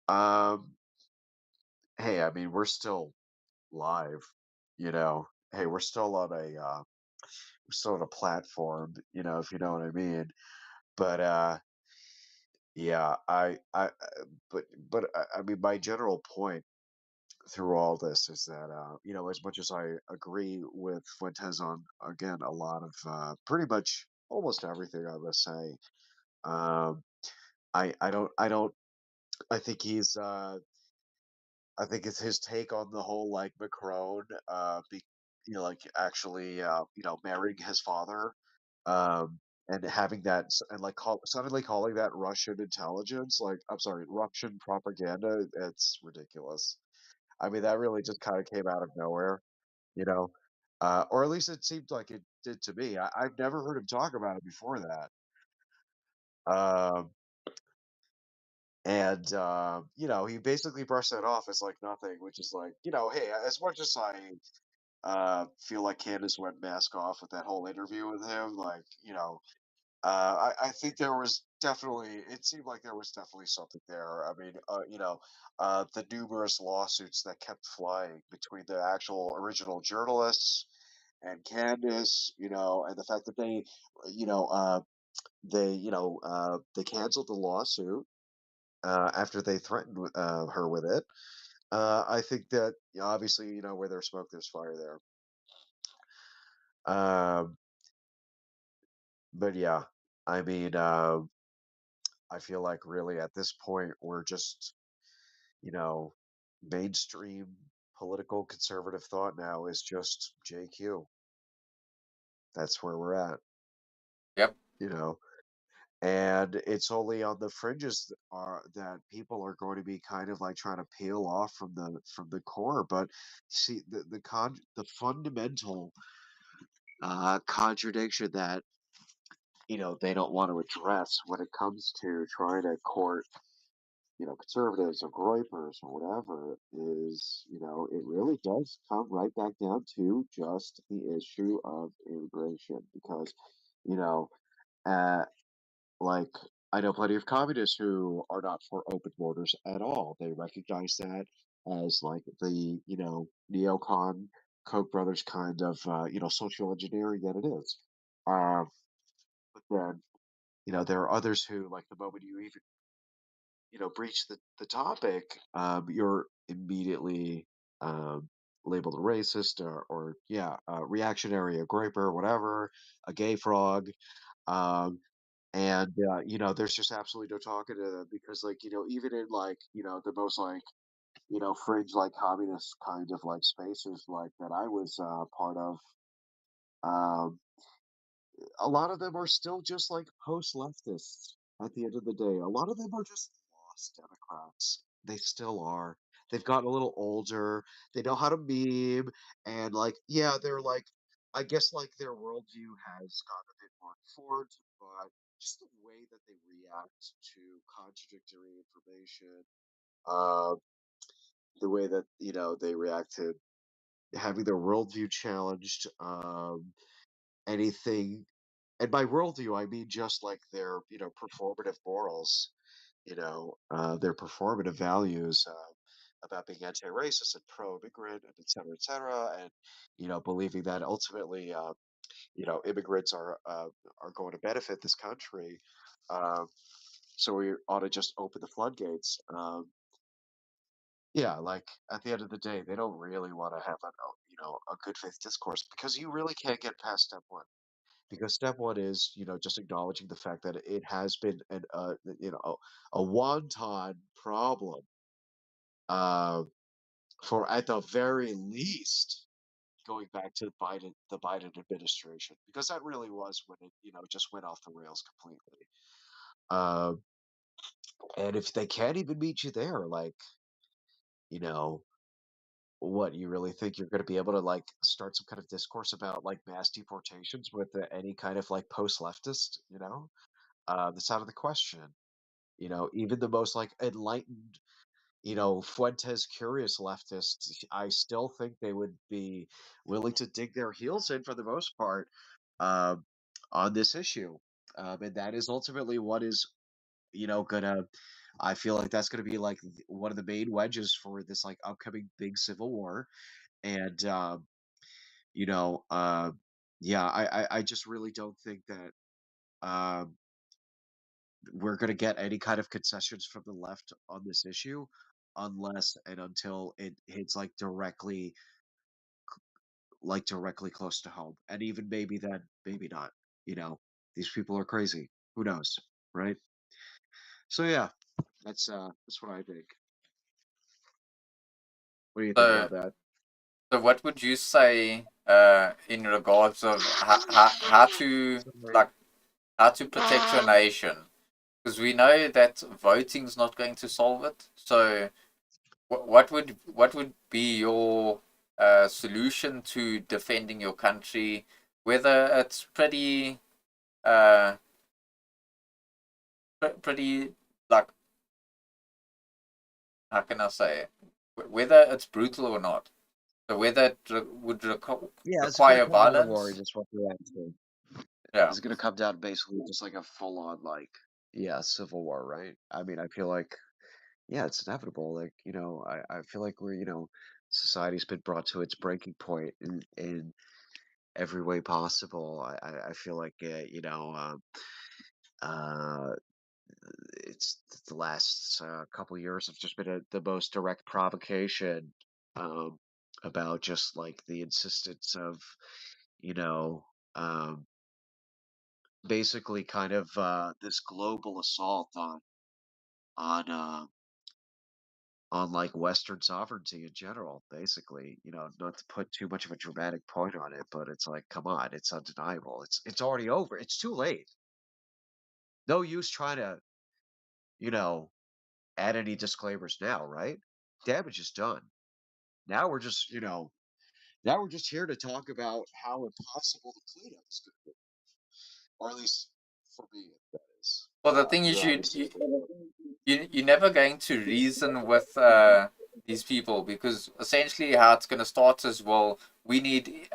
um, hey, I mean, we're still live, you know. Hey, we're still on a platform, if you know what I mean. But yeah, I mean, my general point through all this is that as much as I agree with Fuentes on again a lot of pretty much almost everything I must say, um, I don't I think I think it's his take on the whole like Macron, like actually, marrying his father, and having that and like suddenly calling that Russian intelligence, like I'm sorry, Russian propaganda. It's ridiculous. I mean, that really just kind of came out of nowhere, you know, or at least it seemed like it did to me. I've never heard him talk about it before that. Um, and he basically brushed that off as like nothing, which is like, hey, as much as I feel like Candace went mask off with that whole interview with him, like, I think there was definitely, it seemed like there was definitely something there. I mean, the numerous lawsuits that kept flying between the actual original journalists and Candace, and the fact that they canceled the lawsuit after they threatened her with it. I think that obviously, where there's smoke, there's fire there. Um, but yeah, I mean, I feel like really at this point we're just, you know, mainstream political conservative thought now is just JQ. That's where we're at, Yep. you know. And it's only on the fringes that people are going to be kind of like trying to peel off from the core. But see, the fundamental contradiction that they don't want to address when it comes to trying to court conservatives or groypers or whatever is it really does come right back down to just the issue of immigration because you know uh, like I know plenty of communists who are not for open borders at all. They recognize that as like the, neocon Koch brothers kind of, social engineering that it is. Um, but then, there are others who, like, the moment you even, breach the topic, you're immediately labeled a racist or yeah, reactionary, a graper, whatever, a gay frog. Um, and there's just absolutely no talking to them because, like, even in, like, the most, like, fringe, like, communist kind of, like, spaces like that I was part of, um, a lot of them are still just like post-leftists at the end of the day. A lot of them are just lost Democrats. They still are. They've gotten a little older. They know how to meme, and, like, yeah, they're like, I guess, like, their worldview has gotten a bit more informed, but just the way that they react to contradictory information, uh, the way that they react to having their worldview challenged, anything. And by worldview, I mean just like their, performative morals, their performative values about being anti-racist and pro-immigrant, and et cetera, et cetera, and believing that ultimately, immigrants are going to benefit this country. Um, so we ought to just open the floodgates. Yeah, like, at the end of the day, they don't really want to have a good faith discourse because you really can't get past step one. Because step one is, just acknowledging the fact that it has been a wanton problem, uh, for at the very least going back to the Biden administration, because that really was when it, just went off the rails completely. Uh, and if they can't even meet you there, like, you know, what, you really think you're going to be able to, like, start some kind of discourse about, like, mass deportations with any kind of, like, post-leftist, that's out of the question. Even the most, like, enlightened, Fuentes curious leftists, I still think they would be willing to dig their heels in for the most part, um, on this issue. And that is ultimately what is, gonna, I feel like that's gonna be like one of the main wedges for this, like, upcoming big civil war. And, you know, uh, yeah, I just really don't think that, um, we're going to get any kind of concessions from the left on this issue unless and until it hits, like directly close to home. And even maybe then, maybe not. you know these people are crazy. Who knows, right? So yeah, that's what I think. What do you think So, about that? so what would you say in regards of how to, Sorry. like, how to protect your nation? Because we know that voting's not going to solve it. So what would be your solution to defending your country, whether it's pretty uh pretty, like, how can I say it? Whether it's brutal or not, so whether it would Yeah, it's going to require come down to war, violence. just what we're at. Yeah. It's going to come down basically just like a full on, like, yeah, civil war, right? I mean, I feel like, yeah, it's inevitable. Like, I feel like society's been brought to its breaking point in every way possible. I feel like, uh, it's the last couple years have just been the most direct provocation, um, about just like the insistence of, you know, um, basically kind of this global assault on uh, on like Western sovereignty in general. Basically, not to put too much of a dramatic point on it, but it's like, come on, it's undeniable. It's already over. It's too late. No use trying to, you know, add any disclaimers now, right? Damage is done. Now we're just, now we're just here to talk about how impossible the cleanup is going to be, or at least for me, that is. Well, the thing is, You're obviously. you're never going to reason with these people, because essentially how it's going to start is, well, we need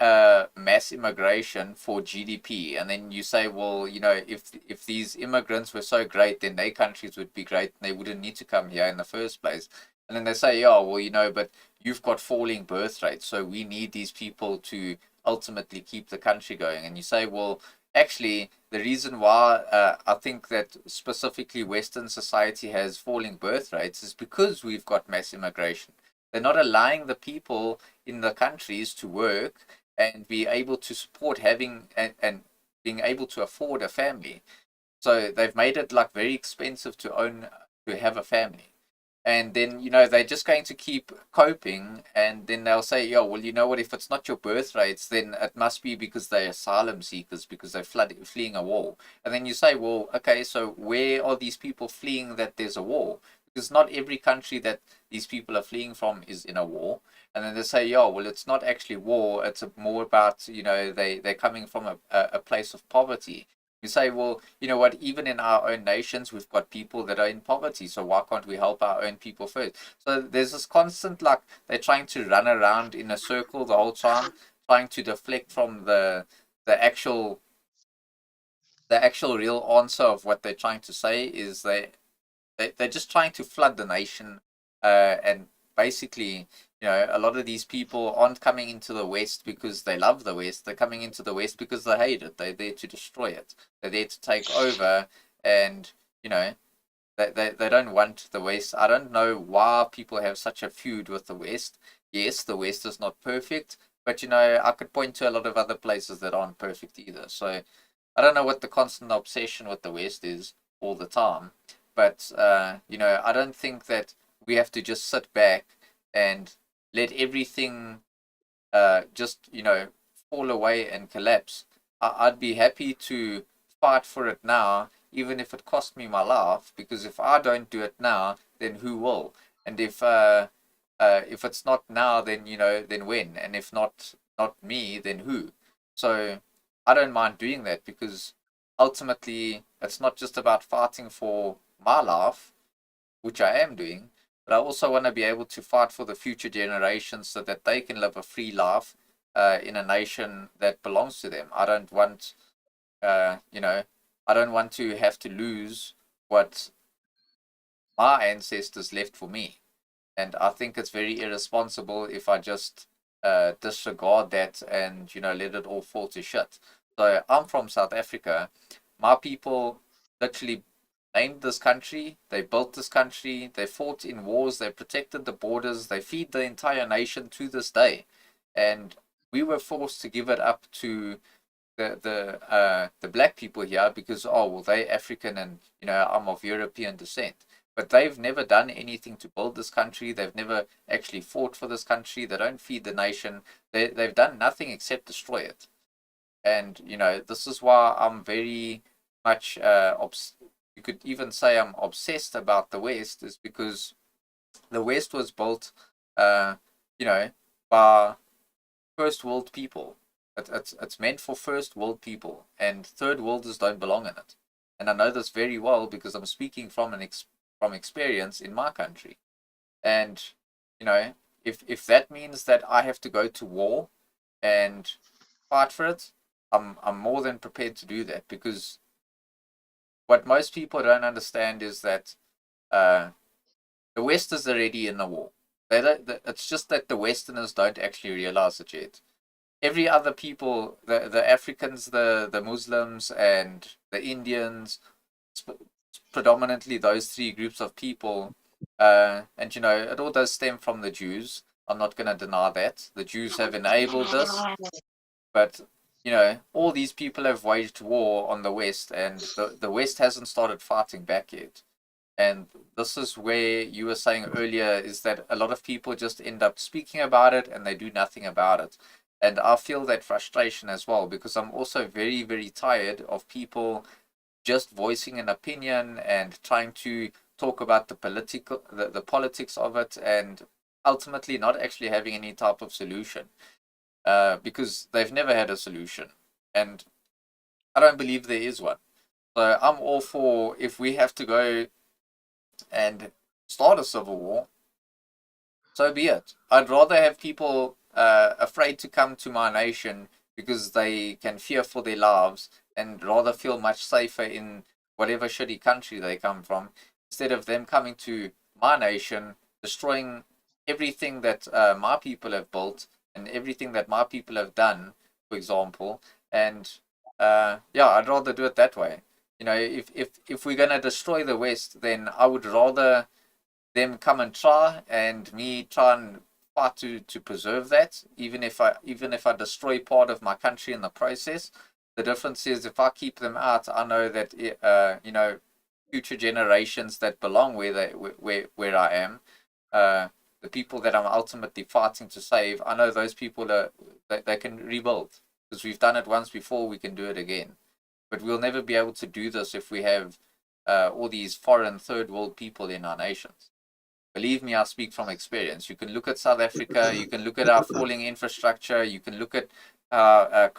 mass immigration for GDP, and then you say, well, if these immigrants were so great, then their countries would be great, and they wouldn't need to come here in the first place. And then they say, yeah, well, but you've got falling birth rates, so we need these people to ultimately keep the country going. And you say, well, actually, the reason why I think that specifically Western society has falling birth rates is because we've got mass immigration. They're not allowing the people in the countries to work and be able to support having and being able to afford a family. So they've made it like very expensive to have a family. And then they're just going to keep coping, and then they'll say, yeah, well, you know what, if it's not your birth rates, then it must be because they're asylum seekers, because they're fleeing a war. And then you say, well, okay, so where are these people fleeing that there's a war? Because not every country that these people are fleeing from is in a war. And then they say, yeah, well, it's not actually war, it's more about they're coming from a place of poverty. You say, well, you know what, even in our own nations, we've got people that are in poverty, so why can't we help our own people first? So there's this constant, like, they're trying to run around in a circle the whole time, trying to deflect from the actual real answer of what they're trying to say is they're just trying to flood the nation, and basically, a lot of these people aren't coming into the West because they love the West. They're coming into the West because they hate it. They're there to destroy it. They're there to take over, and they don't want the West. I don't know why people have such a feud with the West. Yes, the West is not perfect, but I could point to a lot of other places that aren't perfect either. So I don't know what the constant obsession with the West is all the time, but I don't think that we have to just sit back and let everything just fall away and collapse. I'd be happy to fight for it now, even if it cost me my life, because if I don't do it now, then who will? And if it's not now, then then when? And if not me, then who? So I don't mind doing that, because ultimately it's not just about fighting for my life, which I am doing, but I also want to be able to fight for the future generations so that they can live a free life in a nation that belongs to them. I don't want, I don't want to have to lose what my ancestors left for me. And I think it's very irresponsible if I just disregard that and let it all fall to shit. So I'm from South Africa. My people literally named this country. They built this country. They fought in wars. They protected the borders. They feed the entire nation to this day. And we were forced to give it up to the black people here because, oh, well, they're African and I'm of European descent. But they've never done anything to build this country. They've never actually fought for this country. They don't feed the nation. They've done nothing except destroy it. And this is why I'm very much you could even say I'm obsessed about the West, is because the West was built by first world people. It's meant for first world people, and third worlders don't belong in it. And I know this very well because I'm speaking from from experience in my country. And if that means that I have to go to war and fight for it, I'm more than prepared to do that, because what most people don't understand is that the West is already in the war. It's just that the Westerners don't actually realize it yet. Every other people, the Africans, the Muslims, and the Indians, predominantly those three groups of people, and it all does stem from the Jews. I'm not going to deny that the Jews have enabled this, but all these people have waged war on the West, and the West hasn't started fighting back yet. And this is where you were saying earlier, is that a lot of people just end up speaking about it and they do nothing about it. And I feel that frustration as well, because I'm also very, very tired of people just voicing an opinion and trying to talk about the politics of it, and ultimately not actually having any type of solution, because they've never had a solution. And I don't believe there is one. So I'm all for, if we have to go and start a civil war, so be it. I'd rather have people afraid to come to my nation because they can fear for their lives and rather feel much safer in whatever shitty country they come from instead of them coming to my nation, destroying everything that my people have built and everything that my people have done, for example. And yeah, I'd rather do it that way. You know, if we're gonna destroy the West, then I would rather them come and try and me try and fight to preserve that, even if I destroy part of my country in the process. The difference is if I keep them out, I know that future generations that belong where I am, uh, the people that I'm ultimately fighting to save, I know those people they can rebuild because we've done it once before, we can do it again. But we'll never be able to do this if we have all these foreign third world people in our nations. Believe me, I speak from experience. You can look at South Africa, you can look at our falling infrastructure, you can look at how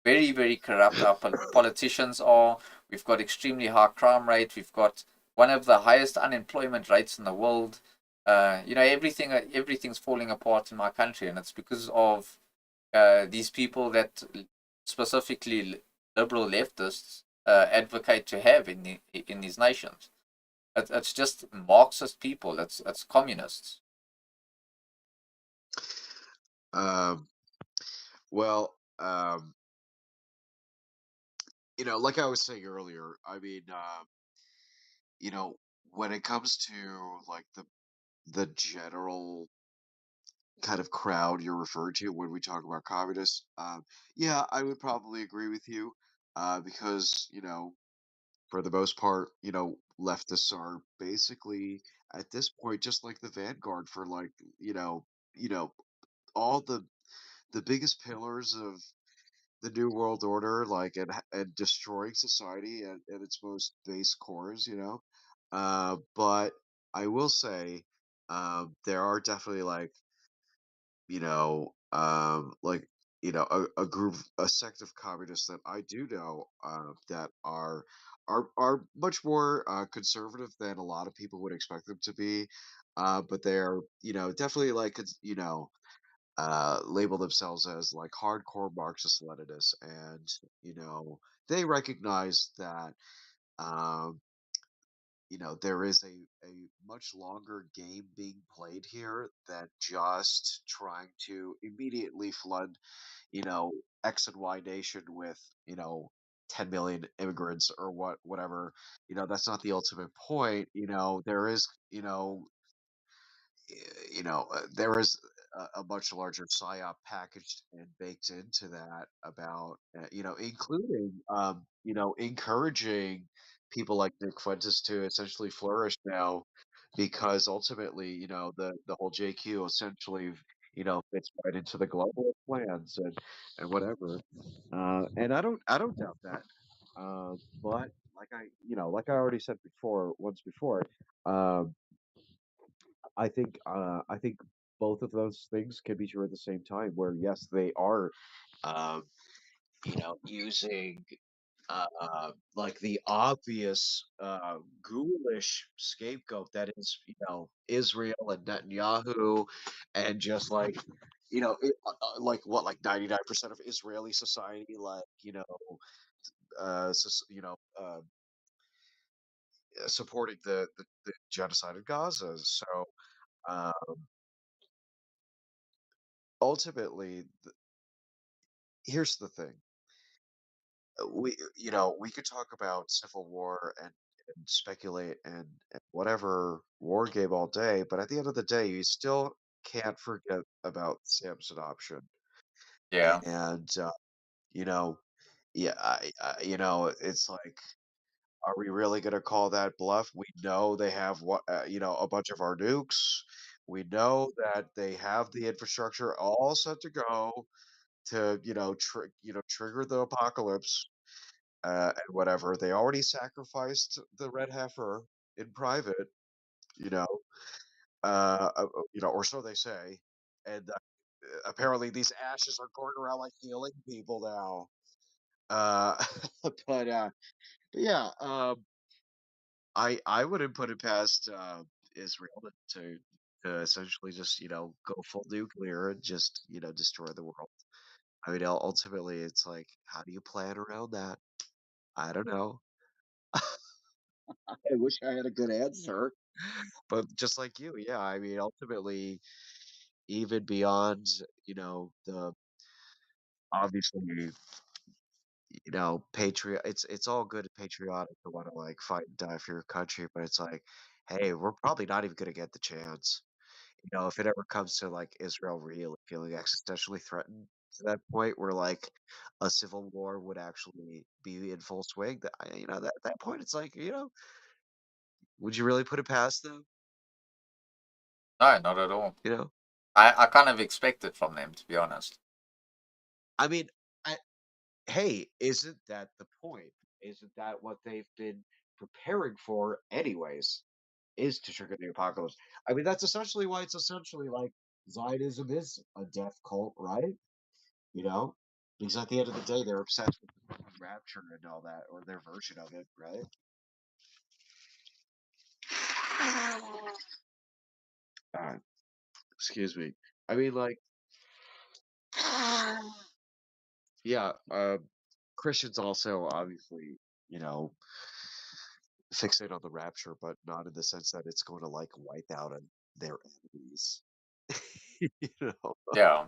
very, very corrupt our politicians are. We've got extremely high crime rate. We've got one of the highest unemployment rates in the world. Everything's falling apart in my country, and it's because of these people that specifically liberal leftists advocate to have in these nations. It's just Marxist people. It's communists. Um, well, like I was saying earlier, I mean, when it comes to like the general kind of crowd you're referring to when we talk about communists, yeah, I would probably agree with you, because for the most part, leftists are basically at this point just like the vanguard for like you know all the biggest pillars of the new world order, like and destroying society at its most base cores, but I will say, there are definitely like like a group, a sect of communists that I do know, that are much more conservative than a lot of people would expect them to be, but they're definitely like label themselves as like hardcore Marxist Leninists, and they recognize that um, there is a much longer game being played here than just trying to immediately flood X and Y nation with 10 million immigrants or whatever. That's not the ultimate point. There is there is a much larger psyop packaged and baked into that about including encouraging people like Nick Fuentes to essentially flourish now, because ultimately the whole JQ essentially fits right into the global plans and whatever, and I don't doubt that, but like I already said before once before, um, I think both of those things can be true at the same time. Where yes, they are, um, using like the obvious ghoulish scapegoat that is Israel and Netanyahu, and just like like what, like 99% of Israeli society, like supporting the genocide of Gaza. So um, ultimately, here's the thing. We could talk about civil war and speculate and whatever war game all day, but at the end of the day, you still can't forget about Sam's adoption. Yeah. And you know, yeah, it's like, are we really gonna call that bluff? We know they have a bunch of our nukes. We know that they have the infrastructure all set to go to trigger the apocalypse, and whatever. They already sacrificed the red heifer in private, you know, or so they say, and apparently these ashes are going around like healing people now. Uh, but yeah, I wouldn't put it past Israel to to essentially just go full nuclear and just destroy the world. I mean, ultimately, it's like, how do you plan around that? I don't know. I wish I had a good answer, but just like you, yeah. I mean, ultimately, even beyond the obviously patriot. It's all good and patriotic to want to like fight and die for your country, but it's like, hey, we're probably not even gonna get the chance. If it ever comes to like Israel really feeling existentially threatened to that point where like a civil war would actually be in full swing, at that point it's like, would you really put it past them? No, not at all. You know? I kind of expect it from them, to be honest. I mean, hey, isn't that the point? Isn't that what they've been preparing for anyways? Is to trigger the apocalypse. I mean, that's essentially why it's essentially like Zionism is a death cult, right? You know? Because at the end of the day, they're obsessed with the rapture and all that, or their version of it, right? Uh, Excuse me. I mean, like, yeah, Christians also obviously, you know, fixate on the rapture, but not in the sense that it's going to like wipe out their enemies. You know, Yeah.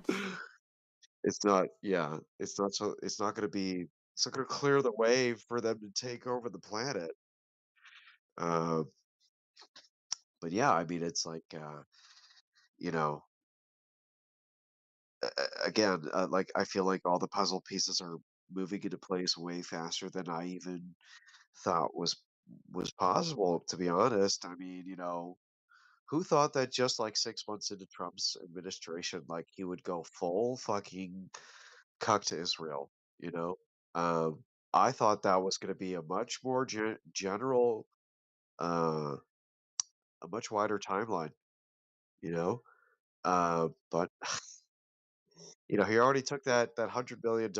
it's not. Yeah, it's not. So it's not going to be. It's not going to clear the way for them to take over the planet. Uh, but yeah, I mean, it's like, you know, again, like I feel like all the puzzle pieces are moving into place way faster than I even thought was possible. To be honest, I mean, who thought that just like 6 months into Trump's administration, like he would go full fucking cuck to Israel? You know, I thought that was going to be a much more general, uh, a much wider timeline. You know, but he already took that $100 million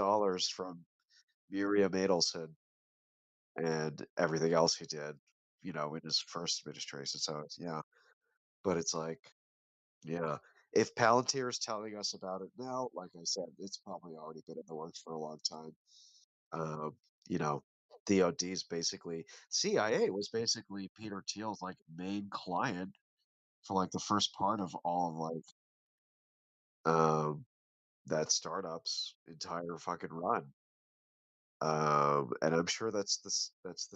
from Miriam Adelson and everything else he did, in his first administration. So yeah, but it's like, yeah, if Palantir is telling us about it now, like I said, it's probably already been in the works for a long time. Um, you know, DoD's basically CIA was basically Peter Thiel's like main client for like the first part of all of like that startup's entire fucking run. And I'm sure that's the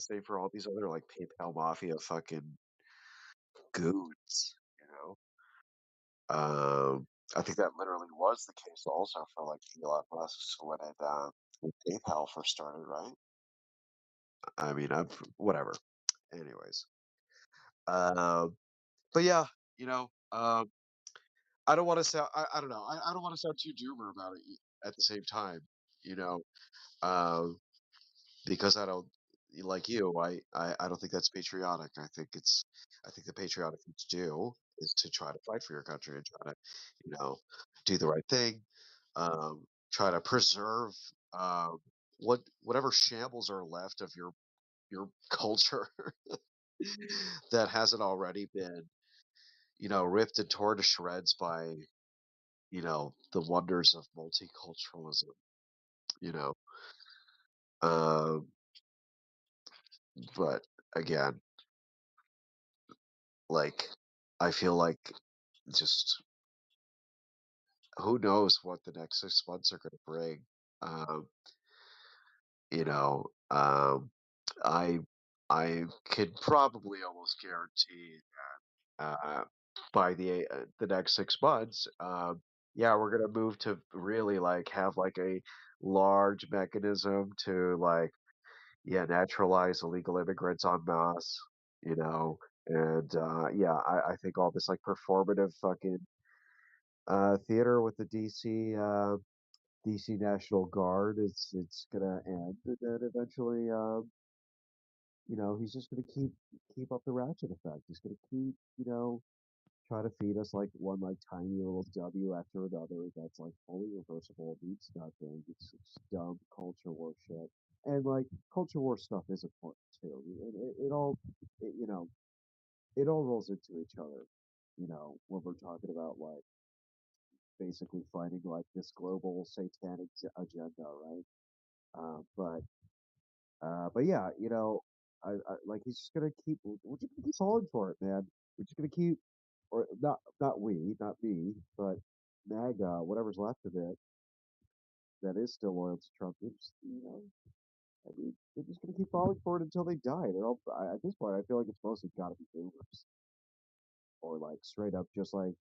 same for all these other like PayPal mafia fucking goons, you know. I think that literally was the case also for like Elon Musk when PayPal first started, right? I mean, I'm whatever. Anyways, but yeah, you know, I don't want to sound. I don't know. I don't want to sound too doomer about it at the same time, you know, um, because I don't like you. I don't think that's patriotic. I think the patriotic thing to do is to try to fight for your country and try to, you know, do the right thing. Try to preserve um, whatever shambles are left of your culture that hasn't already been, ripped and torn to shreds by, the wonders of multiculturalism. You know, um, but again, like I feel like just who knows what the next 6 months are going to bring. Um, you know, I I could probably almost guarantee by the next 6 months, yeah, we're gonna move to really like have like a large mechanism to like, yeah, naturalize illegal immigrants en masse, and yeah, I think all this like performative fucking theater with the DC National Guard, it's gonna end, and then eventually, he's just gonna keep up the ratchet effect. He's gonna keep, try to feed us like one like tiny little W after another that's like fully reversible, means nothing. It's dumb culture war shit. And like culture war stuff is important too. It all, it all rolls into each other. when we're talking about like basically fighting like this global satanic agenda, right? But yeah, like he's just gonna keep. We're just gonna keep falling for it, man. We're just gonna keep, or not we, not me, but MAGA, whatever's left of it, that is still loyal to Trump. I mean, they're just gonna keep falling for it until they die. They're all at this point. I feel like it's mostly got to be boomers, or like straight up, just like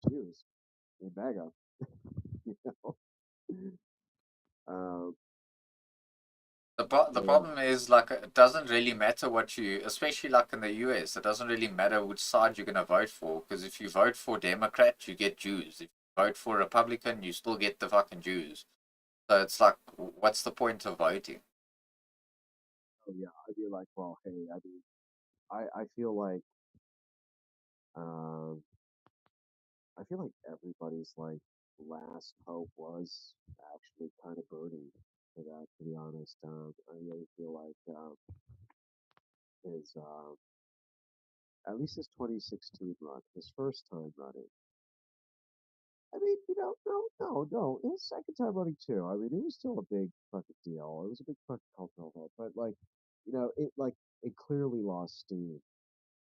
Jews in MAGA. you know. Um, The so yeah. problem is like it doesn't really matter what you, especially like in the US, it doesn't really matter which side you're gonna vote for because if you vote for Democrat, you get Jews. If you vote for Republican, you still get the fucking Jews. So it's like, what's the point of voting? Oh yeah, I'd be like, well, hey, I mean, I feel like, um, I feel like everybody's like last hope was actually kind of Bernie for that. To be honest, I really feel like his at least his 2016 run, his first time running. I mean, no, his second time running too. I mean, it was still a big fucking deal. It was a big fucking cultural event, but like, it clearly lost steam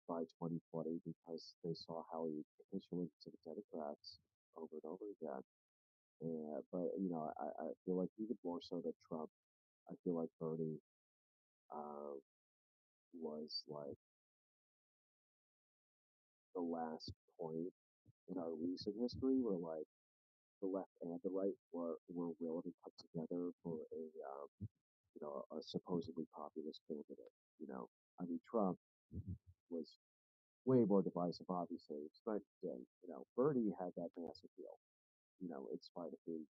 by 2020 because they saw how he capitulated to the Democrats over and over again. Yeah, but I feel like even more so than Trump, I feel like Bernie uh, was like the last point in our recent history where like the left and the right were willing to come together for a supposedly populist candidate. I mean Trump was way more divisive, obviously. It's night and day. Bernie had that mass appeal. In spite of being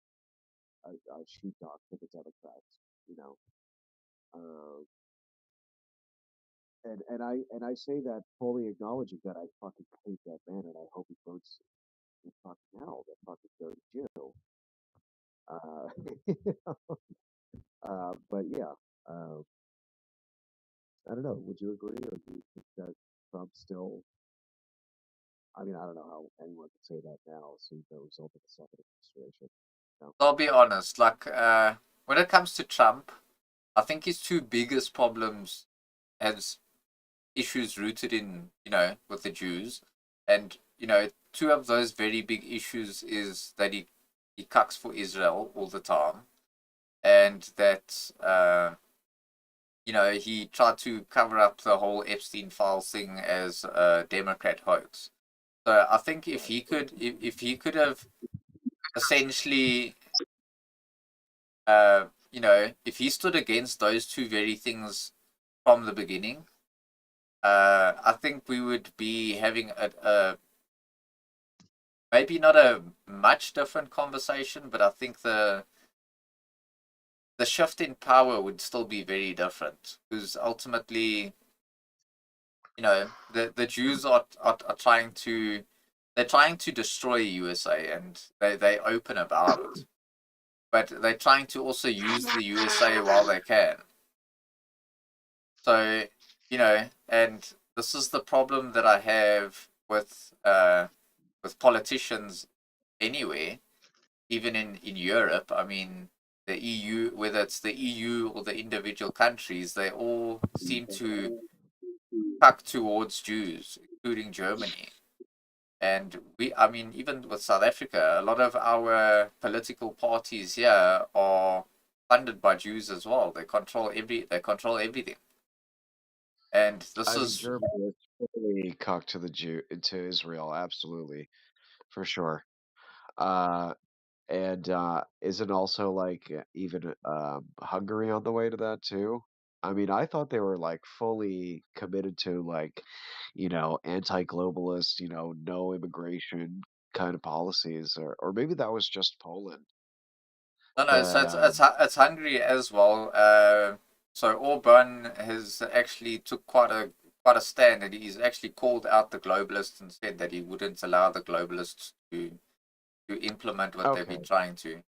a sheepdog for the Democrats. You know, uh, and I say that fully acknowledging that I fucking hate that man and I hope he burns in fucking hell, that fucking dirty Jew. But yeah, uh, I don't know. Would you agree, or do you think that Trump still? I mean, I don't know how anyone could say that now, seeing the result of the second administration. I'll be honest, like when it comes to Trump, I think his two biggest problems as issues rooted in, with the Jews. And, two of those very big issues is that he cucks for Israel all the time. And that, he tried to cover up the whole Epstein files thing as a Democrat hoax. So I think if he could have essentially, if he stood against those two very things from the beginning, I think we would be having a maybe not a much different conversation, but I think the shift in power would still be very different because ultimately, the Jews are trying to destroy USA and they open about it, but they're trying to also use the USA while they can. So, and this is the problem that I have with politicians anywhere, even in Europe. I mean, the EU, whether it's the EU or the individual countries, they all seem to tuck towards Jews, including Germany. And I mean, even with South Africa, a lot of our political parties here are funded by Jews as well. They control everything. And this I think is Germany is totally cocked to the Jew to Israel, absolutely, for sure. Uh, and isn't also like even Hungary on the way to that too? I mean, I thought they were like fully committed to like, anti-globalist, no immigration kind of policies, or maybe that was just Poland. no. So But it's Hungary as well. So Orban has actually took quite a stand, and he's actually called out the globalists and said that he wouldn't allow the globalists to implement what they've been okay, trying to.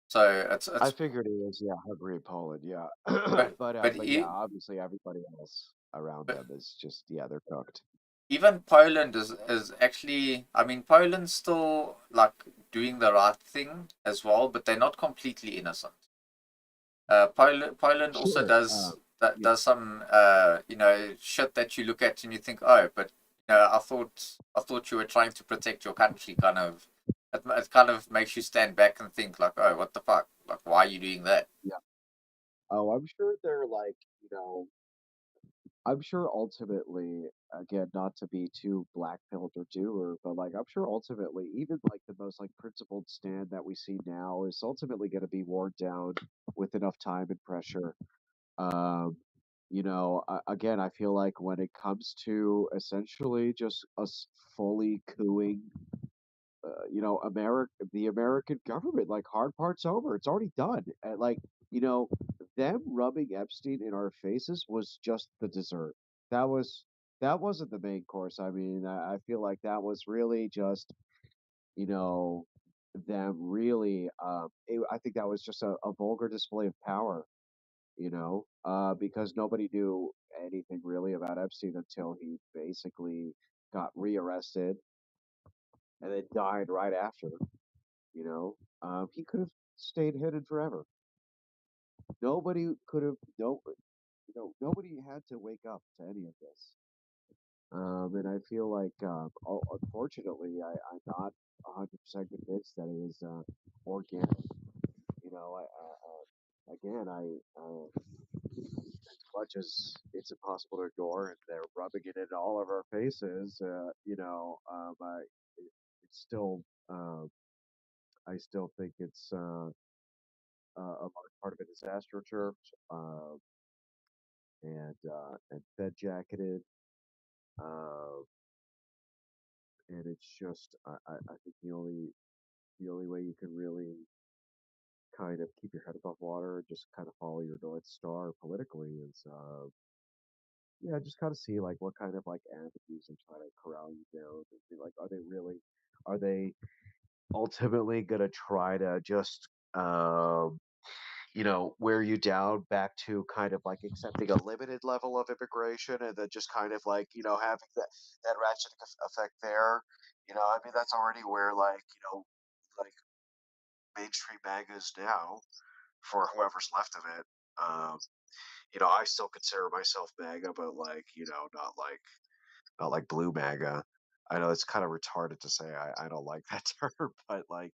So I it's figured it was Hungary and Poland, yeah. but But but yeah, he obviously everybody else around but them is just they're cooked. even Poland is actually, I mean, Poland's still like doing the right thing as well, but they're not completely innocent. Poland also Sure. Yeah. does some shit that you look at and you think, oh, but I thought you were trying to protect your country. Kind of, it kind of makes you stand back and think like, oh, what the fuck? Like, why are you doing that? Yeah. Oh, I'm sure they're like, I'm sure ultimately, again, not to be too black pilled or doer, but like I'm sure ultimately, even like the most like principled stand that we see now is ultimately going to be worn down with enough time and pressure. Um, again, I feel like when it comes to essentially just us fully cooing the American government. Like hard part's over. It's already done. And like, you know, them rubbing Epstein in our faces was just the dessert. That was that wasn't the main course. I mean, I feel like that was really just, you know, them really. I think that was just a vulgar display of power. Because nobody knew anything really about Epstein until he basically got rearrested and then died right after. He could have stayed hidden forever. Nobody could have nobody had to wake up to any of this. And I feel like, unfortunately, I'm not 100% convinced that it is organic. Again, as much as it's impossible to ignore, and they're rubbing it in all of our faces, it's still, I still think it's a large part of it is astroturfed, and Fed jacketed, uh, and it's just I think the only way you can really kind of keep your head above water, just kind of follow your north star politically is yeah, just kind of see like what kind of like avenues they try to corral you down and be like, are they ultimately gonna try to just wear you down back to kind of like accepting a limited level of immigration and then just kind of like, having that ratchet effect there. I mean, that's already where like, like mainstream MAGA is now for whoever's left of it. Um, I still consider myself MAGA, but like, not like blue MAGA. I know it's kind of retarded to say I don't like that term, but like,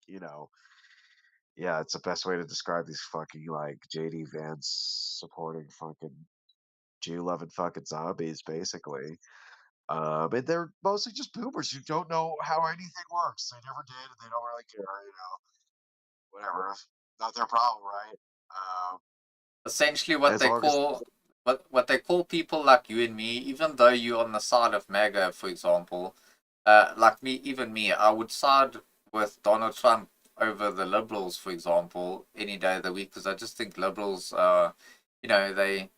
yeah, it's the best way to describe these fucking like JD Vance supporting fucking Jew loving fucking zombies, basically. And they're mostly just boomers who don't know how anything works. They never did, and they don't really care. Whatever. Not their problem, right? Essentially, what As they long as call what they call people like you and me, even though you're on the side of MAGA, for example, like me, even me, I would side with Donald Trump over the liberals, for example, any day of the week, because I just think liberals, they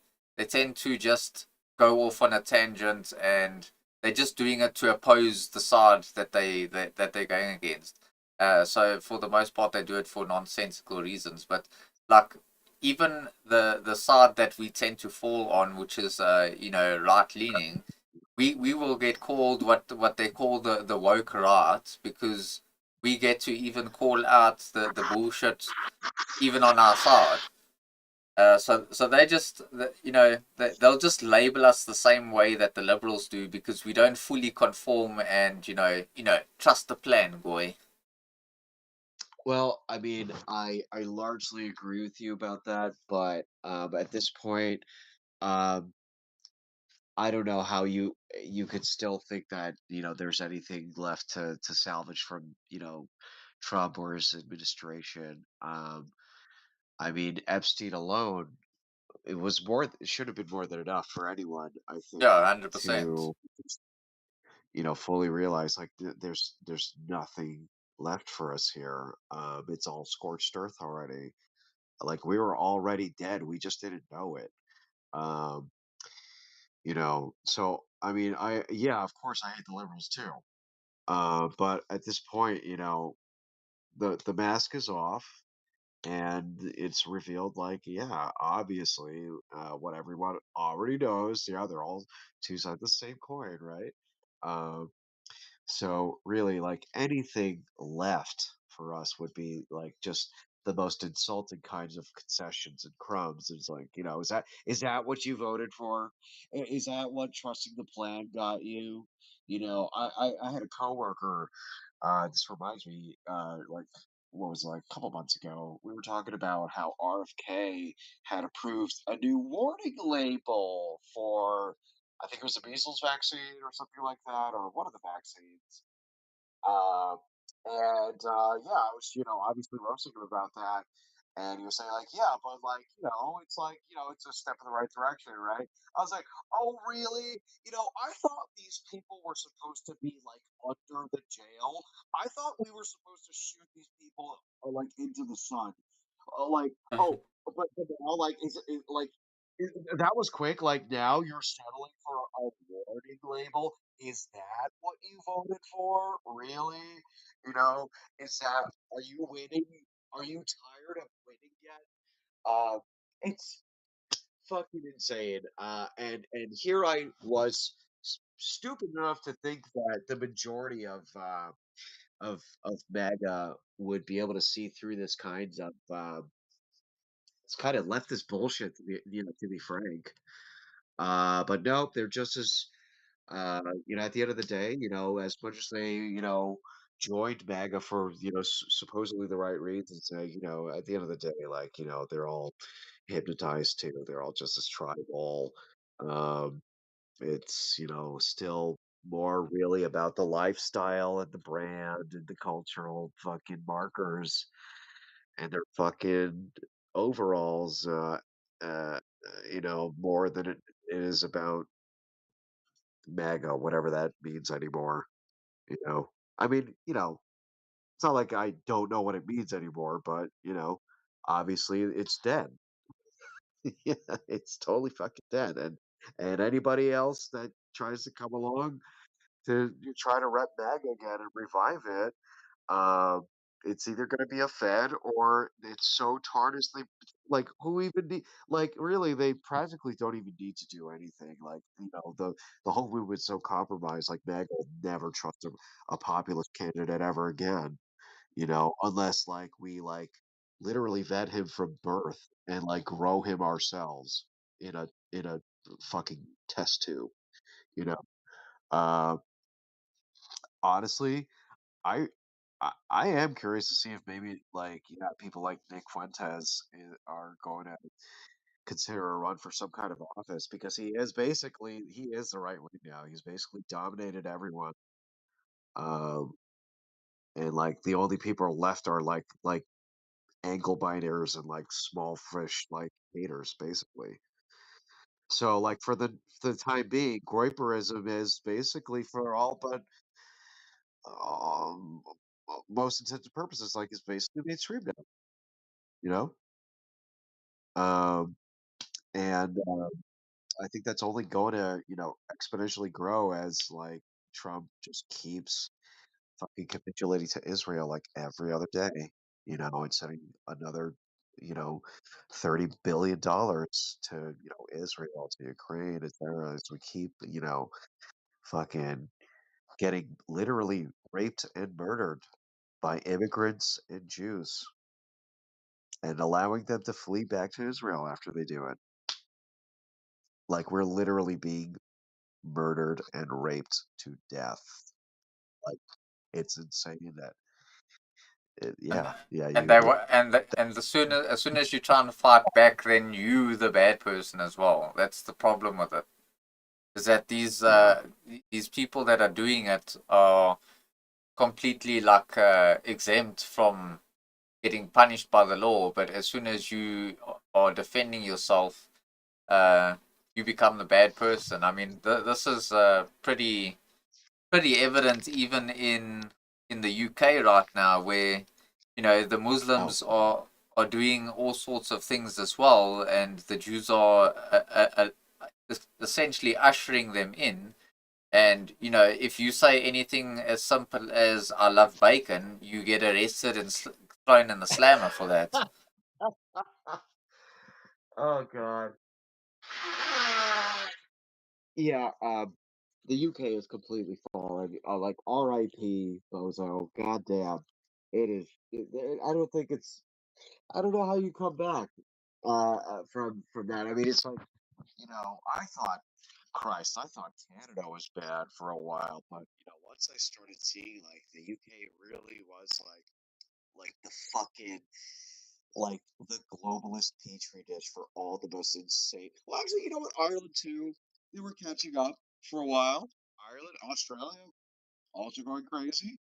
tend to just go off on a tangent, and they're just doing it to oppose the side that they're going against. So for the most part, they do it for nonsensical reasons. But like even the side that we tend to fall on, which is right leaning, we will get called what they call the woke right, because we get to even call out the bullshit even on our side. So they just they'll just label us the same way that the liberals do, because we don't fully conform and trust the plan, boy. Well, I mean, I largely agree with you about that, but at this point, um, I don't know how you could still think that there's anything left to salvage from Trump or his administration. I mean, Epstein alone, it should have been more than enough for anyone, I think, Yeah, 100%. to fully realize like there's nothing left for us here. It's all scorched earth already. Like we were already dead, we just didn't know it. Um, so I mean, yeah, of course I hate the liberals too. But at this point, the mask is off and it's revealed like, yeah, obviously, what everyone already knows. Yeah, they're all two sides of the same coin, right? Um, so really, like anything left for us would be like just the most insulting kinds of concessions and crumbs. It's like, is that what you voted for? Is that what trusting the plan got you? I had a coworker. This reminds me, like what was it, like a couple months ago, we were talking about how RFK had approved a new warning label for, I think it was the measles vaccine or something like that, or one of the vaccines. Um, yeah, I was, obviously roasting him about that. And he was saying, like, yeah, but like, it's like, it's a step in the right direction, right? I was like, oh, really? I thought these people were supposed to be like under the jail. I thought we were supposed to shoot these people like into the sun. Like, oh, but now, like, that was quick. Like, now you're settling for a warning label. Is that what you voted for? Really? You know, are you winning? Are you tired of winning yet? It's fucking insane. And here I was stupid enough to think that the majority of MAGA would be able to see through this kinds of it's kind of leftist bullshit to be frank. But nope, they're just as at the end of the day, as much as they, joined MAGA for, supposedly the right reasons, at the end of the day, like, they're all hypnotized too. They're all just as tribal. Um, it's, still more really about the lifestyle and the brand and the cultural fucking markers and their fucking overalls, more than it is about MAGA, whatever that means anymore. You know, I mean, it's not like I don't know what it means anymore, but obviously it's dead. Yeah, it's totally fucking dead. And anybody else that tries to come along to try to rep MAGA again and revive it, um, it's either going to be a Fed or it's so tarnished. Like, who even need, like, really, they practically don't even need to do anything. Like, the whole movement's so compromised. Like, MAGA will never trust a populist candidate ever again. Unless like we like literally vet him from birth and like grow him ourselves in a fucking test tube. You know, uh, honestly, I I am curious to see if maybe like people like Nick Fuentes are going to consider a run for some kind of office because he is the right wing now. He's basically dominated everyone. Um, and like the only people left are like ankle biters and like small fish like haters basically. So like for the time being, Groiperism is basically for all but um, most intents and purposes like it's basically mainstream now. You know, um, and I think that's only going to exponentially grow as like Trump just keeps fucking capitulating to Israel like every other day, and sending another, you know, $30 billion to, Israel, to Ukraine, etc. As we keep, fucking getting literally raped and murdered by immigrants and Jews and allowing them to flee back to Israel after they do it. Like we're literally being murdered and raped to death. Like it's insane that and yeah, and you they were and the sooner as soon as you try and fight back, then you the bad person as well. That's the problem with it. Is that yeah. these people that are doing it are completely like exempt from getting punished by the law, but as soon as you are defending yourself, uh, you become the bad person. I mean, this is pretty evident even in the UK right now, where the Oh, Muslims are doing all sorts of things as well, and the Jews are essentially ushering them in. And if you say anything as simple as "I love bacon," you get arrested and thrown in the slammer for that. oh God. Yeah. the UK is completely falling. Like R.I.P. Bozo. Goddamn, it is. I don't think it's. I don't know how you come back from that. I mean, it's like I thought, Christ, I thought Canada was bad for a while, but once I started seeing like the UK really was like the fucking like the globalist petri dish for all the most insane. Well, actually, you know what? Ireland too. They were catching up for a while. Ireland, Australia, also going crazy.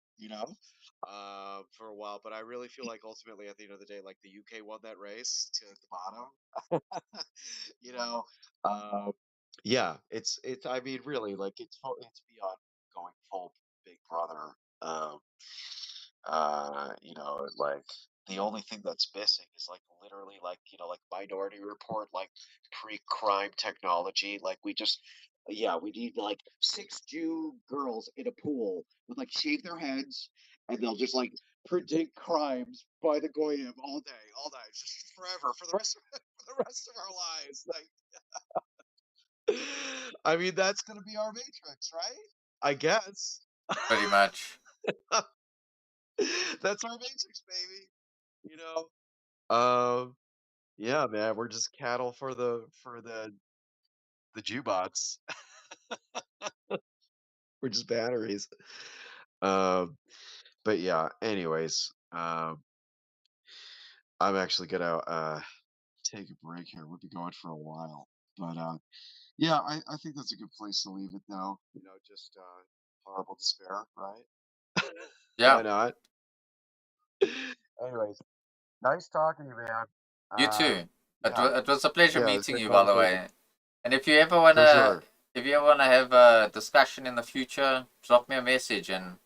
For a while. But I really feel like ultimately, at the end of the day, like the UK won that race to the bottom. you know. Uh, yeah, it's. I mean, really, like it's beyond going full Big Brother. Um, like the only thing that's missing is like literally like like Minority Report, like pre-crime technology. Like we need like 6 Jew girls in a pool with like shave their heads, and they'll just like predict crimes by the goyim all day, just forever for the rest of for the rest of our lives. Like, I mean, that's gonna be our Matrix, right? I guess. Pretty much. That's our Matrix, baby. You know. Yeah, man, we're just cattle for the Jew-bots. We're just batteries. Um, but yeah. Anyways, I'm actually gonna take a break here. We'll be going for a while, but yeah, I think that's a good place to leave it now. Just horrible despair, right? Yeah. Why not? Anyways, nice talking to you, man. You too. Yeah, It was a pleasure yeah, it's a meeting great you, by the conversation way. And if you ever for wanna, sure. if you ever wanna have a discussion in the future, drop me a message, and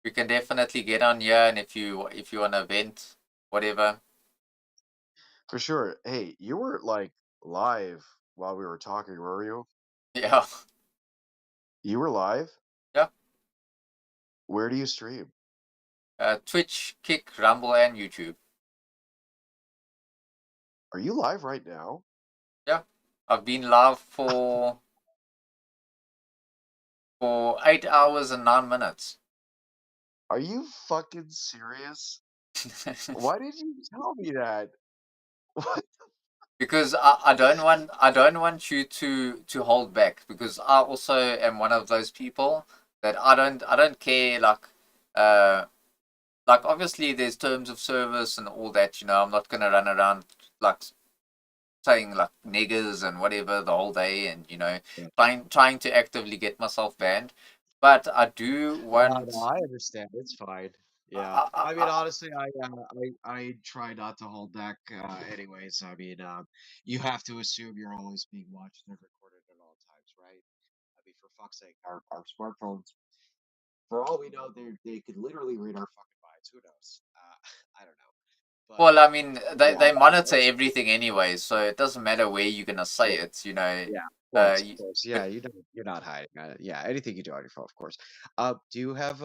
we can definitely get on here. And if you wanna vent, whatever. For sure. Hey, you were like live while we were talking, were you? Yeah. You were live? Yeah. Where do you stream? Twitch, Kick, Rumble, and YouTube. Are you live right now? Yeah. I've been live for 8 hours and 9 minutes. Are you fucking serious? Why did you tell me that? What? Because I don't want you to hold back, because I also am one of those people that I don't care, uh like obviously there's terms of service and all that, I'm not gonna run around like saying like niggers and whatever the whole day, and Yeah. trying to actively get myself banned. But I do No, want I understand. It's fine. Yeah. I mean, I, honestly, I try not to hold back. Anyways, I mean, you have to assume you're always being watched and recorded at all times, right? I mean, for fuck's sake, our smartphones, for all we know, they could literally read our fucking minds. Who knows? I don't know. But well, I mean, yeah, they monitor honestly, everything anyway, so it doesn't matter where you're gonna say yeah, it. yeah, of course, yeah. But You're not hiding. Yeah, anything you do on your phone, of course. Do you have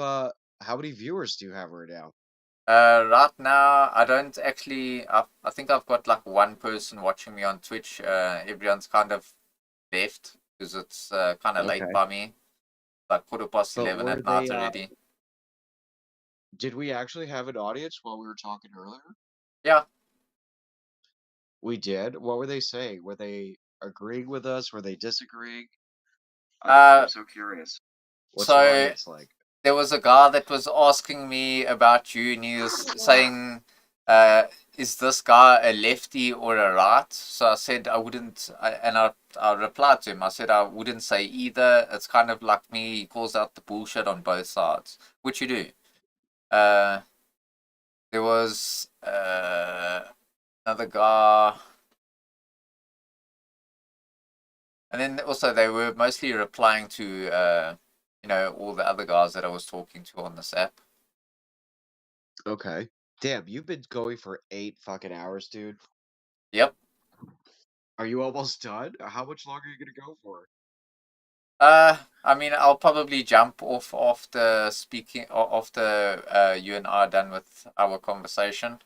how many viewers do you have right now? right now, I don't actually. I think I've got like one person watching me on Twitch. Everyone's kind of left because it's kind of late Okay, by me, like but 11 were at night they? already. Did we actually have an audience while we were talking earlier? Yeah. We did. What were they saying? Were they agreeing with us? Were they disagreeing? I'm Uh, so curious. What's the so audience like? there was a guy that was asking me about you, and he was saying, uh, "Is this guy a lefty or a right?" So I said I wouldn't, I replied to him. I said I wouldn't say either. It's kind of like me. He calls out the bullshit on both sides, which you do. Uh, there was another guy, and then also they were mostly replying to all the other guys that I was talking to on this app. Okay. Damn, you've been going for 8 fucking hours, dude. Yep. Are you almost done? How much longer are you gonna go for? I mean, I'll probably jump off after you and I are done with our conversation.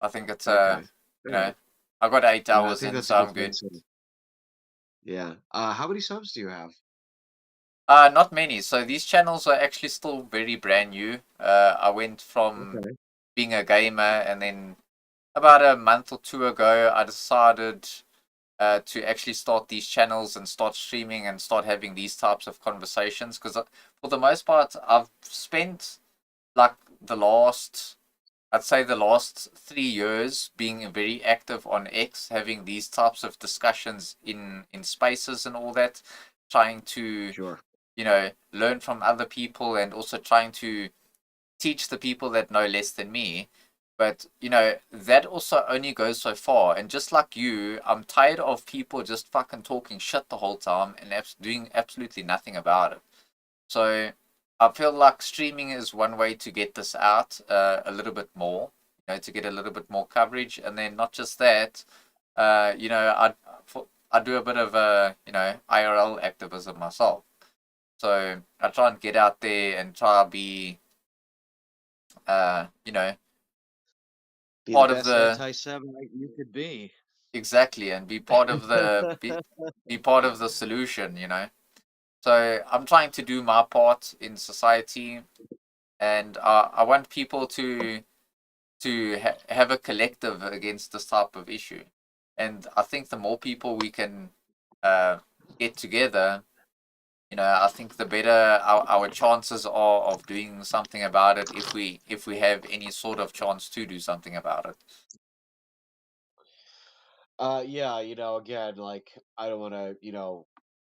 I think it's Okay. you Alright. know, I got 8 Yeah, I hours think in, that's a so good I'm good. place to. Yeah. How many subs do you have? Not many. So these channels are actually still very brand new. I went from Okay. being a gamer, and then about a month or two ago, I decided to actually start these channels and start streaming and start having these types of conversations. Because for the most part, I've spent like the last, I'd say the last 3 years being very active on X, having these types of discussions in spaces and all that, trying to Sure. learn from other people and also trying to teach the people that know less than me. But that also only goes so far. And just like you, I'm tired of people just fucking talking shit the whole time and doing absolutely nothing about it. So I feel like streaming is one way to get this out a little bit more, to get a little bit more coverage. And then not just that, I do a bit of IRL activism myself. So I try and get out there and try to be, uh, you know, Be the part of best the anti-Semite you could be. exactly, and be part of the be part of the solution. So I'm trying to do my part in society, and I want people to have a collective against this type of issue. And I think the more people we can uh, get together, I think the better our chances are of doing something about it, if we have any sort of chance to do something about it. Yeah, again, like I don't want to,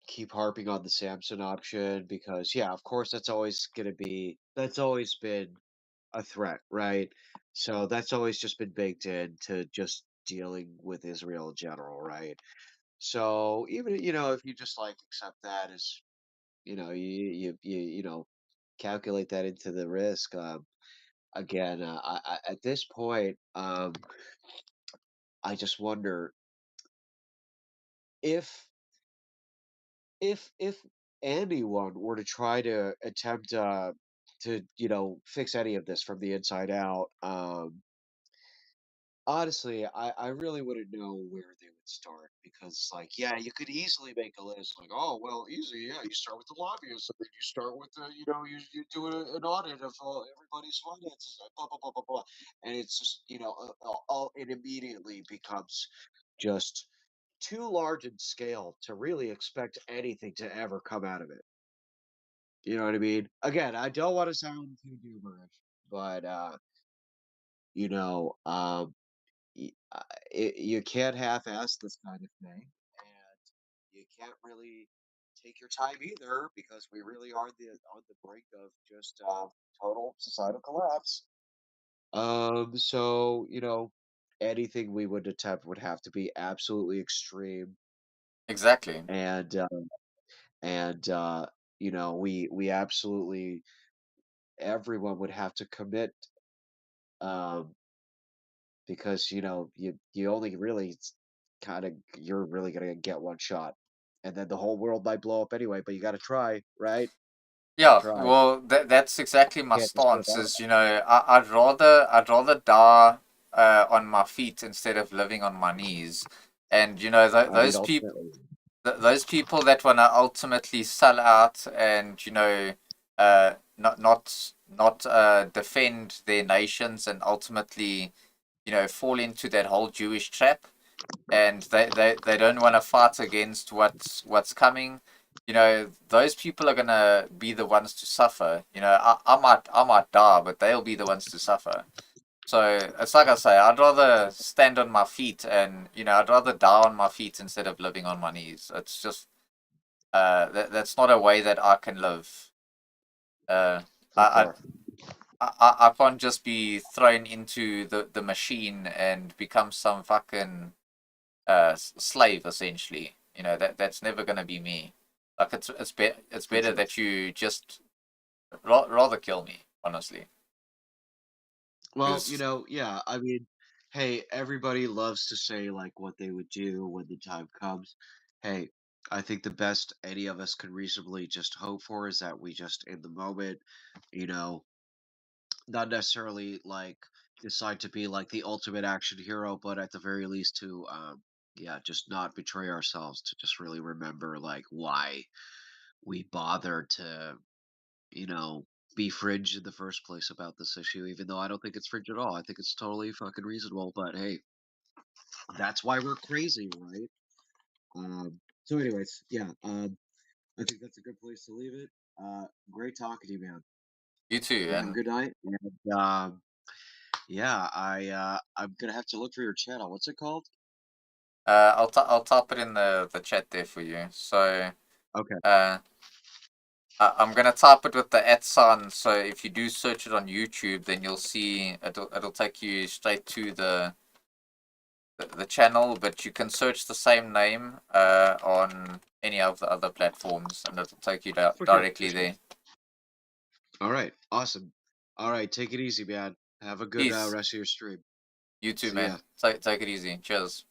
keep harping on the Samson option because yeah, of course that's always been a threat, right? So that's always just been baked in to just dealing with Israel in general, right? So even, if you just like accept that as, you calculate that into the risk, again, at this point, I just wonder if if anyone were to try to attempt to fix any of this from the inside out, honestly, I really wouldn't know where they would start because, like, yeah, you could easily make a list like, oh, well, easy, yeah, you start with the lobbyists, and then you start with the, you do an audit of everybody's finances, blah blah blah blah blah, and it's just, all it immediately becomes just too large in scale to really expect anything to ever come out of it. You know what I mean? Again, I don't want to sound too doomerish, but you know, um, you can't half-ass this kind of thing, and you can't really take your time either because we really are on the brink of just total societal collapse. So anything we would attempt would have to be absolutely extreme, Exactly. and and we absolutely everyone would have to commit, um, because you only really kind of you're really gonna get one shot, and then the whole world might blow up anyway. But you got to try, right? Got to Yeah, try. well, that's exactly my Can't just give stance. up. Is I'd rather die on my feet instead of living on my knees. And I mean, ultimately, those people that want to ultimately sell out and not defend their nations and ultimately fall into that whole Jewish trap, and they don't want to fight against what's coming. Those people are gonna be the ones to suffer. I might die, but they'll be the ones to suffer. So it's like I say, I'd rather stand on my feet, and I'd rather die on my feet instead of living on my knees. It's just that's not a way that I can live. Uh, for I, sure. I can't just be thrown into the machine and become some fucking slave, essentially. That's never gonna be me. Like it's For better sure. that you just rather kill me, honestly. Well, Because yeah. I mean, hey, everybody loves to say like what they would do when the time comes. Hey, I think the best any of us could reasonably just hope for is that we just in the moment, you know, not necessarily like decide to be like the ultimate action hero, but at the very least to yeah, just not betray ourselves, to just really remember like we bother to, you know, be fringe in the first place about this issue, even though I don't think it's fringe at all. I think it's totally fucking reasonable, but hey, that's why we're crazy, right? So anyways, yeah, I think that's a good place to leave it. Great talking to you, man. You too, Have a and good night. And yeah, I'm gonna have to look for your channel. What's it called? I'll type it in the chat there for you. So Okay. I'm gonna type it with the @ sign. So if you do search it on YouTube, then you'll see it'll take you straight to the channel. But you can search the same name on any of the other platforms, and it'll take you For sure, directly for sure. there. All right, awesome. All right, take it easy, man. Have a good Peace. rest of your stream. You too, See man. ya. Take it easy. Cheers.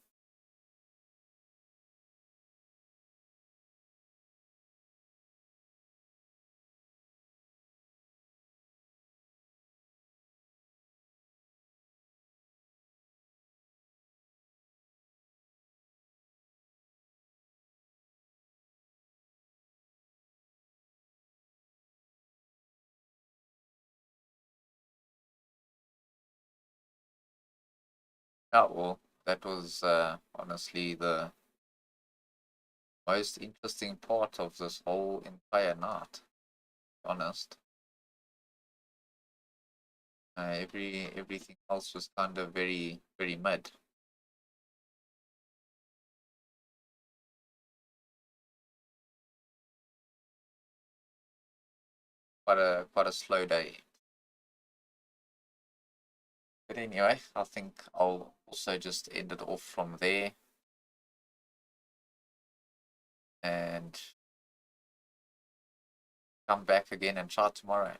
Oh well, that was honestly the most interesting part of this whole entire night. To be honest, everything else was kind of very mid. Quite a slow day. But anyway, I think I'll also just end it off from there. And come back again and try tomorrow.